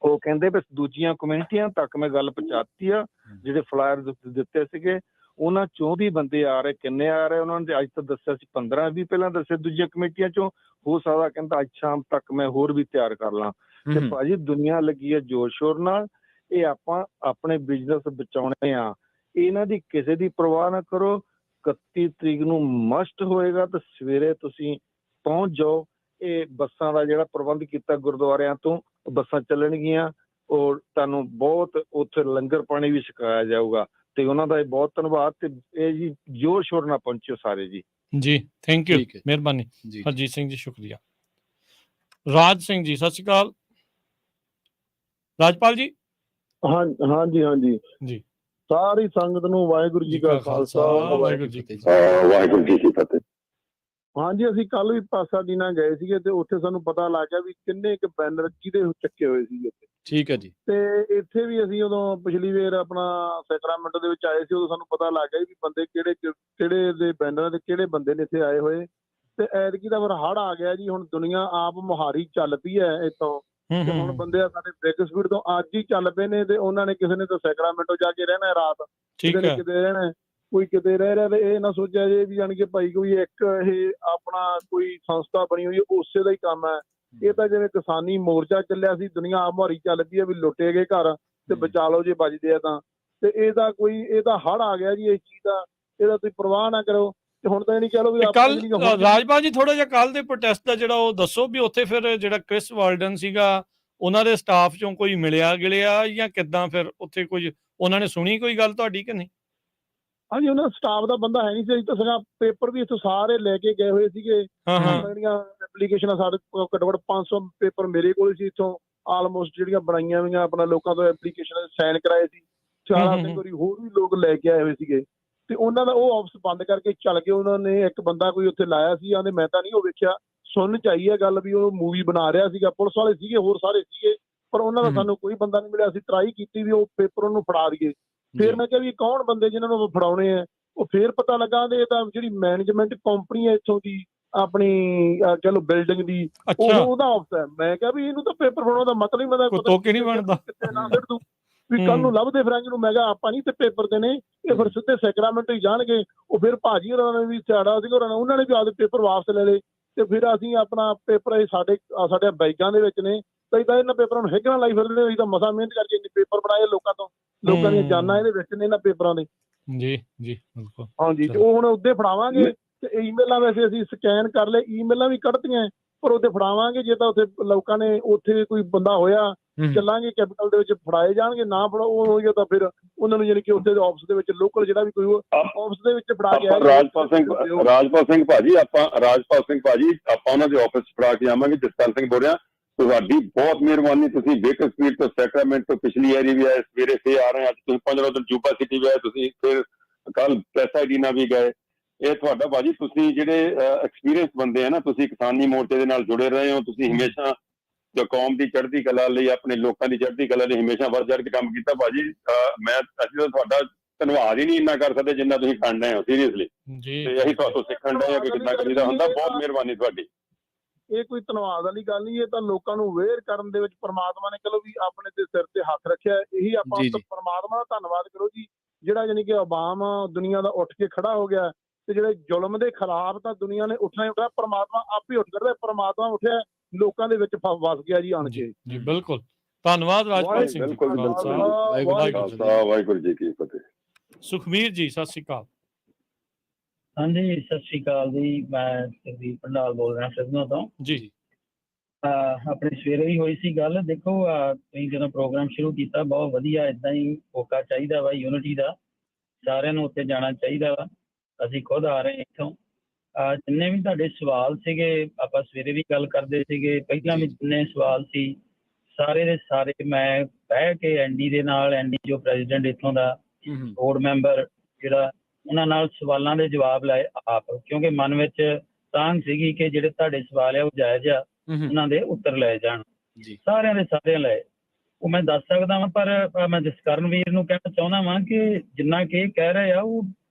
ਉਹ ਕਹਿੰਦੇ ਬਸ ਦੂਜੀਆਂ ਕਮਿਊਨਿਟੀਆਂ ਤੱਕ ਮੈਂ ਗੱਲ ਪਹੁੰਚਾਤੀ ਆ। ਜਿਹੜੇ ਫਲਾਇਰ ਦਿੱਤੇ ਸੀਗੇ ਉਹਨਾਂ ਚੋਂ ਵੀ ਬੰਦੇ ਆ ਰਹੇ। ਕਿੰਨੇ ਆ ਰਹੇ ਉਹਨਾਂ ਨੇ ਅੱਜ ਤੱਕ ਦੱਸਿਆ ਸੀ 15-20 ਪਹਿਲਾਂ ਦੱਸਿਆ ਦੂਜੀਆਂ ਕਮੇਟੀਆਂ ਚੋਂ। ਹੋ ਸਕਦਾ ਕਹਿੰਦਾ ਅੱਜ ਸ਼ਾਮ ਤੱਕ ਮੈਂ ਹੋਰ ਵੀ ਤਿਆਰ ਕਰ ਲਾਂ। ਤੇ ਭਾਜੀ ਦੁਨੀਆ ਲੱਗੀ ਆ ਜ਼ੋਰ ਸ਼ੋਰ ਨਾਲ। ਇਹ ਆਪਾਂ ਆਪਣੇ ਬਿਜ਼ਨਸ ਬਚਾਉਣੇ ਆ, ਇਹਨਾਂ ਦੀ ਕਿਸੇ ਦੀ ਪਰਵਾਹ ਨਾ ਕਰੋ। 31 ਤਰੀਕ ਨੂੰ ਮਸਟ ਹੋਏਗਾ ਤੇ ਸਵੇਰੇ ਤੁਸੀਂ ਪਹੁੰਚ ਜਾਓ। ਇਹ ਬੱਸਾਂ ਦਾ ਜਿਹੜਾ ਪ੍ਰਬੰਧ ਕੀਤਾ ਗੁਰਦੁਆਰਿਆਂ ਤੋਂ, ਬੱਸਾਂ ਚੱਲਣਗੀਆਂ ਔਰ ਤੁਹਾਨੂੰ ਬਹੁਤ ਉੱਥੇ ਲੰਗਰ ਪਾਣੀ ਵੀ ਛਕਾਇਆ ਜਾਊਗਾ ਤੇ ਉਹਨਾਂ ਦਾ ਬਹੁਤ ਧੰਨਵਾਦ। ਤੇ ਇਹ ਜੀ ਜ਼ੋਰ ਸ਼ੋਰ ਨਾਲ ਪਹੁੰਚਿਓ ਸਾਰੇ ਜੀ। ਜੀ ਥੈਂਕ ਯੂ, ਮਿਹਰਬਾਨੀ ਹਰਜੀਤ ਸਿੰਘ ਜੀ, ਸ਼ੁਕਰੀਆ। ਰਾਜ ਸਿੰਘ ਜੀ, ਸਤਿ ਸ਼੍ਰੀ ਅਕਾਲ। ਰਾਜਪਾਲ ਜੀ। ਹਾਂਜੀ ਜੀ। ਸਾਰੀ ਸੰਗਤ ਨੂੰ ਵਾਹਿਗੁਰੂ ਜੀ ਕਾ ਖਾਲਸਾ, ਵਾਹਿਗੁਰੂ ਜੀ ਕੀ ਫਤਿਹ। ਹਾਂਜੀ, ਅਸੀਂ ਕੱਲ ਵੀ ਪਾਸਾਡੀਨਾ ਗਏ ਸੀਗੇ ਤੇ ਉੱਥੇ ਸਾਨੂੰ ਪਤਾ ਲੱਗ ਗਿਆ ਵੀ ਕਿੰਨੇ ਕੁ ਬੈਨਰ ਕਿਹਦੇ ਚੱਕੇ ਹੋਏ ਸੀਗੇ ਉੱਥੇ। ਠੀਕ ਹੈ ਜੀ। ਤੇ ਇੱਥੇ ਵੀ ਅਸੀਂ ਉਦੋਂ ਪਿਛਲੀ ਵਾਰ ਆਪਣਾ ਸੈਕਰਾਮੈਂਟੋ ਦੇ ਵਿੱਚ ਆਏ ਸੀ, ਉਦੋਂ ਸਾਨੂੰ ਪਤਾ ਲੱਗ ਗਿਆ ਵੀ ਬੰਦੇ ਕਿਹੜੇ ਦੇ ਬੈਨਰ ਤੇ ਕਿਹੜੇ ਬੰਦੇ ਨੇ ਇੱਥੇ ਆਏ ਹੋਏ। ਤੇ ਐਤਕੀ ਦਾ ਫਿਰ ਹੜ੍ਹ ਆ ਗਿਆ ਜੀ। ਹੁਣ ਦੁਨੀਆ ਆਪ ਮੁਹਾਰੀ ਚੱਲ ਪਈ ਹੈ ਇੱਥੋਂ। ਤੇ ਹੁਣ ਬੰਦੇ ਸਾਡੇ ਬ੍ਰਿਕ ਸਪੀਡ ਤੋਂ ਅੱਜ ਹੀ ਚੱਲ ਪਏ ਨੇ ਤੇ ਉਹਨਾਂ ਨੇ ਕਿਸੇ ਨੇ ਤਾਂ ਸੈਕਰਾਮੈਂਟੋ ਜਾ ਕੇ ਰਹਿਣਾ ਰਾਤ, ਕਿਸੇ ਨੇ ਕਿਤੇ ਰਹਿਣਾ, ਕੋਈ ਕਿਤੇ ਰਹਿ ਰਿਹਾ। ਤੇ ਇਹ ਨਾ ਸੋਚਿਆ ਜੇ ਵੀ ਜਾਣੀ ਕਿ ਭਾਈ ਕੋਈ ਇੱਕ ਇਹ ਆਪਣਾ ਕੋਈ ਸੰਸਥਾ ਬਣੀ ਹੋਈ ਉਸੇ ਦਾ ਹੀ ਕੰਮ ਹੈ। ਇਹ ਤਾਂ ਜਿਵੇਂ ਕਿਸਾਨੀ ਮੋਰਚਾ ਚੱਲਿਆ ਸੀ, ਦੁਨੀਆ ਆਪ ਮੁਹਾਰੀ ਚੱਲ ਪਈ ਹੈ ਵੀ ਲੁੱਟੇ ਗਏ ਘਰ ਤੇ ਬਚਾ ਲਓ ਜੇ ਬਚਦੇ ਆ ਤਾਂ। ਤੇ ਇਹਦਾ ਹੜ੍ਹ ਆ ਗਿਆ ਜੀ ਇਸ ਚੀਜ਼ ਦਾ, ਇਹਦਾ ਤੁਸੀਂ ਪਰਵਾਹ ਨਾ ਕਰੋ। ਤੇ ਹੁਣ ਤਾਂ ਇਹ ਨਹੀਂ ਕਹਿ ਲਓ ਵੀ ਰਾਜਪਾਲ ਜੀ ਥੋੜਾ ਜਿਹਾ ਕੱਲ ਦੇ ਪ੍ਰੋਟੈਸਟ ਦਾ ਜਿਹੜਾ ਉਹ ਦੱਸੋ ਵੀ ਉੱਥੇ ਫਿਰ ਜਿਹੜਾ ਕ੍ਰਿਸ ਵਾਲਡਨ ਸੀਗਾ ਉਹਨਾਂ ਦੇ ਸਟਾਫ ਚੋਂ ਕੋਈ ਮਿਲਿਆ ਗਿਲਿਆ ਜਾਂ ਕਿੱਦਾਂ? ਫਿਰ ਉੱਥੇ ਕੁਝ ਉਹਨਾਂ ਨੇ ਸੁਣੀ ਕੋਈ ਗੱਲ ਤੁਹਾਡੀ ਕਿ ਨਹੀਂ? ਹਾਂਜੀ, ਉਹਨਾਂ ਦਾ ਸਟਾਫ ਦਾ ਬੰਦਾ ਹੈ ਨਹੀਂ ਸੀ। ਤਾਂ ਸੀਗਾ ਪੇਪਰ ਵੀ ਇੱਥੋਂ ਸਾਰੇ ਲੈ ਕੇ ਗਏ ਹੋਏ ਸੀਗੇ। ਜਿਹੜੀਆਂ ਐਪਲੀਕੇਸ਼ਨਾਂ ਸਾਡੇ ਘੱਟੋ ਘੱਟ 500 ਪੇਪਰ ਮੇਰੇ ਕੋਲ ਸੀ ਇੱਥੋਂ ਆਲਮੋਸਟ, ਜਿਹੜੀਆਂ ਬਣਾਈਆਂ ਹੋਈਆਂ ਆਪਣਾ ਲੋਕਾਂ ਤੋਂ ਐਪਲੀਕੇਸ਼ਨ ਸਾਈਨ ਕਰਾਏ ਸੀ। 4 ਵਾਰੀ ਹੋਰ ਵੀ ਲੋਕ ਲੈ ਕੇ ਆਏ ਹੋਏ ਸੀਗੇ ਤੇ ਉਹਨਾਂ ਦਾ ਉਹ ਆਫਿਸ ਬੰਦ ਕਰਕੇ ਚੱਲ ਗਏ। ਉਹਨਾਂ ਨੇ ਇੱਕ ਬੰਦਾ ਕੋਈ ਉੱਥੇ ਲਾਇਆ ਸੀ, ਆਂਦੇ ਮੈਂ ਤਾਂ ਨਹੀਂ ਉਹ ਵੇਖਿਆ। ਸੁਣਨ ਚ ਆਈ ਹੈ ਗੱਲ ਵੀ ਉਹ ਮੂਵੀ ਬਣਾ ਰਿਹਾ ਸੀਗਾ। ਪੁਲਿਸ ਵਾਲੇ ਸੀਗੇ, ਹੋਰ ਸਾਰੇ ਸੀਗੇ, ਪਰ ਉਹਨਾਂ ਦਾ ਸਾਨੂੰ ਕੋਈ ਬੰਦਾ ਨਹੀਂ ਮਿਲਿਆ। ਅਸੀਂ ਟਰਾਈ ਕੀਤੀ ਵੀ ਉਹ ਪੇਪਰ ਉਹਨੂੰ ਫੜਾ ਦਈਏ। ਫਿਰ ਮੈਂ ਕਿਹਾ ਵੀ ਕੌਣ ਬੰਦੇ ਜਿਨ੍ਹਾਂ ਨੂੰ ਫੜਾਉਣੇ ਆ? ਉਹ ਫਿਰ ਪਤਾ ਲੱਗਾ ਤੇ ਇਹ ਤਾਂ ਜਿਹੜੀ ਮੈਨੇਜਮੈਂਟ ਕੰਪਨੀ ਹੈ ਇੱਥੋਂ ਦੀ ਆਪਣੀ ਕਹਿ ਲਓ ਬਿਲਡਿੰਗ ਦੀ, ਉਹਦਾ ਆਫਿਸ ਹੈ। ਮੈਂ ਕਿਹਾ ਵੀ ਇਹਨੂੰ ਤਾਂ ਪੇਪਰ ਫੜਾਉਣ ਦਾ ਮਤਲਬ ਮੈਂ ਵੀ ਕੱਲ ਨੂੰ ਲੱਭਦੇ ਫਿਰਾਂਗੇ ਨੂੰ। ਮੈਂ ਕਿਹਾ ਆਪਾਂ ਨਹੀਂ ਤੇ ਪੇਪਰ ਦੇਣੇ, ਇਹ ਫਿਰ ਸਿੱਧੇ ਸੈਕਰਾਮੈਂਟੋ ਹੀ ਜਾਣਗੇ। ਉਹ ਫਿਰ ਭਾਜੀ ਹੋਰਾਂ ਨੇ ਵੀ ਸਿਆੜਾ ਸੀਗਾ, ਉਹਨਾਂ ਨੇ ਵੀ ਆਪਦੇ ਪੇਪਰ ਵਾਪਸ ਲੈ ਲਏ। ਤੇ ਫਿਰ ਅਸੀਂ ਆਪਣਾ ਪੇਪਰ ਇਹ ਸਾਡੇ ਬੈਗਾਂ ਦੇ ਵਿੱਚ ਨੇ। ਤਾਂ ਇਹਨਾਂ ਪੇਪਰਾਂ ਨੂੰ ਹਿੱਕ ਨਾਲ ਲਾਈ ਫਿਰਦੇ। ਅਸੀਂ ਤਾਂ ਮਸਾਂ ਮਿਹਨਤ ਕਰਕੇ ਇੰਨੇ ਪੇਪਰ ਬਣਾਏ ਲੋਕਾਂ ਤੋਂ ਲੋਕਾਂ ਦੀਆਂ ਜਾਨਾਂ ਇਹਦੇ ਵਿੱਚ ਨੇ ਇਹਨਾਂ ਪੇਪਰਾਂ ਦੇ। ਜੀ ਜੀ ਬਿਲਕੁਲ। ਹਾਂਜੀ, ਤੇ ਉਹ ਹੁਣ ਉੱਦੇ ਫੜਾਵਾਂਗੇ ਤੇ ਈਮੇਲਾਂ ਵੈਸੇ ਅਸੀਂ ਸਕੈਨ ਕਰ ਲਏ, ਈਮੇਲਾਂ ਵੀ ਕੱਢਤੀਆਂ, ਪਰ ਉੱਥੇ ਫੜਾਵਾਂਗੇ ਜੇ ਤਾਂ ਉੱਥੇ ਲੋਕਾਂ ਨੇ ਉੱਥੇ ਕੋਈ ਬੰਦਾ ਹੋਇਆ ਚੱਲਾਂਗੇ ਕੈਪੀਟਲ ਦੇ ਵਿੱਚ ਫੜਾਏ ਜਾਣਗੇ, ਨਾ ਫੜਾਓ ਉਹ ਹੋਈਆ ਤਾਂ ਫਿਰ ਉਹਨਾਂ ਨੂੰ ਯਾਨੀ ਕਿ ਉੱਥੇ ਦੇ ਆਫਿਸ ਦੇ ਵਿੱਚ ਲੋਕਲ ਜਿਹੜਾ ਵੀ ਕੋਈ ਆਫਿਸ ਦੇ ਵਿੱਚ ਫੜਾ ਕੇ ਆਇਆ। ਰਾਜਪਾਲ ਸਿੰਘ ਭਾਜੀ ਆਪਾਂ ਉਹਨਾਂ ਦੇ ਆਫਿਸ ਫੜਾ ਕੇ ਆਵਾਂਗੇ। ਜਸਕਰਨ ਸਿੰਘ ਬੋਲ ਰਿਹਾ, ਤੁਹਾਡੀ ਬਹੁਤ ਮਿਹਰਬਾਨੀ। ਤੁਸੀਂ ਬੇਕਰ ਸਟਰੀਟ ਤੋਂ ਸੈਕਰਾਮੈਂਟ ਤੋਂ ਪਿਛਲੀ ਵਾਰੀ ਵੀ ਆਏ, ਸਵੇਰੇ ਫੇਰ ਆ ਰਹੇ ਅੱਜ ਤੁਸੀਂ 15 ਦਿਨ ਜੂਬਾ ਸਿਟੀ ਵੀ ਆਏ, ਤੁਸੀਂ ਫਿਰ ਕੱਲ ਪੈਸਾਡੀਨਾ ਵੀ ਗਏ। ਇਹ ਤੁਹਾਡਾ ਭਾਜੀ, ਤੁਸੀਂ ਜਿਹੜੇ ਐਕਸਪੀਰੀਅੰਸ ਬੰਦੇ ਆ ਨਾ, ਤੁਸੀਂ ਕਿਸਾਨੀ ਮੋਰਚੇ ਦੇ ਨਾਲ ਜੁੜੇ ਰਹੇ ਹੋ, ਤੁਸੀਂ ਹਮੇਸ਼ਾ ਜੋ ਕੌਮ ਦੀ ਚੜ੍ਹਦੀ ਕਲਾ ਲਈ, ਆਪਣੇ ਲੋਕਾਂ ਦੀ ਚੜ੍ਹਦੀ ਕਲਾ ਲਈ ਹਮੇਸ਼ਾ ਵੱਧ ਚੜ੍ਹ ਕੇ ਕੰਮ ਕੀਤਾ ਭਾਜੀ। ਅਸੀਂ ਤਾਂ ਤੁਹਾਡਾ ਧੰਨਵਾਦ ਹੀ ਨਹੀਂ ਇੰਨਾ ਕਰ ਸਕਦੇ ਜਿੰਨਾ ਤੁਸੀਂ ਕਰ ਰਹੇ ਹੋ ਸੀਰੀਅਸਲੀ, ਤੇ ਅਸੀਂ ਤੁਹਾਨੂੰ ਸਿੱਖਣ ਡਏ ਆ ਕਿ ਕਿੱਦਾਂ ਕਰੀਦਾ ਹੁੰਦਾ। ਬਹੁਤ ਮਿਹਰਬਾਨੀ ਤੁਹਾਡੀ। ਇਹ ਕੋਈ ਧੰਨਵਾਦ ਵਾਲੀ ਗੱਲ ਨਹੀਂ, ਇਹ ਤਾਂ ਲੋਕਾਂ ਨੂੰ ਅਵੇਅਰ ਕਰਨ ਦੇ ਵਿੱਚ ਪ੍ਰਮਾਤਮਾ ਨੇ ਚਲੋ ਵੀ ਆਪਣੇ ਦੇ ਸਿਰ ਤੇ ਹੱਥ ਰੱਖਿਆ। ਇਹੀ ਆਪਾਂ ਪ੍ਰਮਾਤਮਾ ਦਾ ਧੰਨਵਾਦ ਕਰੋ ਜੀ, ਜਿਹੜਾ ਯਾਨੀ ਕਿ ਆਵਾਮ ਦੁਨੀਆ ਦਾ ਉੱਠ ਕੇ ਖੜਾ ਹੋ ਗਿਆ, ਤੇ ਜਿਹੜੇ ਜ਼ੁਲਮ ਦੇ ਖਿਲਾਫ ਤਾਂ ਦੁਨੀਆ ਨੇ ਉੱਠਣਾ ਹੀ ਉੱਠਿਆ। ਪ੍ਰਮਾਤਮਾ ਆਪ ਹੀ ਉੱਠ ਕਰਦਾ, ਪ੍ਰਮਾਤਮਾ ਉੱਠਿਆ ਲੋਕਾਂ ਦੇ ਵਿੱਚ ਵਸ ਗਿਆ ਜੀ ਆਣ ਕੇ। ਜੀ ਬਿਲਕੁਲ, ਧੰਨਵਾਦ ਰਾਜਪਾਲ ਸਿੰਘ ਜੀ। ਵਾਹਿਗੁਰੂ ਜੀ ਕੀ ਫਤਿਹ। ਸੁਖਬੀਰ ਜੀ ਸਤਿ ਸ਼੍ਰੀ ਅਕਾਲ। ਹਾਂਜੀ ਸਤਿ ਸ਼੍ਰੀ ਅਕਾਲ ਜੀ, ਮੈਂ ਸਰਦੀਪ ਪੰਡਾਲ ਬੋਲ ਰਿਹਾ ਸਿੱਧਵਾਂ ਤੋਂ ਜੀ। ਆਪਣੀ ਸਵੇਰੇ ਹੀ ਹੋਈ ਸੀ ਗੱਲ। ਦੇਖੋ ਤੁਸੀਂ ਜਦੋਂ ਪ੍ਰੋਗਰਾਮ ਸ਼ੁਰੂ ਕੀਤਾ ਬਹੁਤ ਵਧੀਆ, ਏਦਾਂ ਹੀ ਮੌਕਾ ਚਾਹੀਦਾ ਵਾ ਯੂਨਿਟੀ ਦਾ, ਸਾਰਿਆਂ ਨੂੰ ਉੱਥੇ ਜਾਣਾ ਚਾਹੀਦਾ ਵਾ। ਅਸੀਂ ਖੁਦ ਆ ਰਹੇ ਇੱਥੋਂ। ਜਿੰਨੇ ਵੀ ਤੁਹਾਡੇ ਸਵਾਲ ਸੀਗੇ, ਆਪਾਂ ਸਵੇਰੇ ਵੀ ਗੱਲ ਕਰਦੇ ਸੀਗੇ, ਪਹਿਲਾਂ ਵੀ ਜਿੰਨੇ ਸਵਾਲ ਸੀ ਸਾਰੇ ਦੇ ਸਾਰੇ ਮੈਂ ਬਹਿ ਕੇ ਐਨਡੀ ਦੇ ਨਾਲ, ਐਨਡੀ ਜੋ ਪ੍ਰੈਜ਼ੀਡੈਂਟ ਇੱਥੋਂ ਦਾ ਬੋਰਡ ਮੈਂਬਰ ਜਿਹੜਾ, ਉਹਨਾਂ ਨਾਲ ਸਵਾਲਾਂ ਦੇ ਜਵਾਬ ਲਏ ਆਪ, ਕਿਉਂਕਿ ਮਨ ਵਿੱਚ ਤਾਂਘ ਸੀਗੀ ਕਿ ਜਿਹੜੇ ਤੁਹਾਡੇ ਸਵਾਲ ਆ ਉਹ ਜਾਇਜ਼ ਆ, ਉਹਨਾਂ ਦੇ ਉੱਤਰ ਲਏ ਜਾਣ, ਸਾਰਿਆਂ ਦੇ ਸਾਰਿਆਂ ਲਏ। ਉਹ ਮੈਂ ਦੱਸ ਸਕਦਾ ਵਾਂ, ਪਰ ਮੈਂ ਜਸਕਰਨ ਵੀਰ ਨੂੰ ਕਹਿਣਾ ਚਾਹੁੰਦਾ ਵਾਂ ਕਿ ਜਿੰਨਾ ਕਿ ਕਹਿ ਰਹੇ ਆ ਉਹ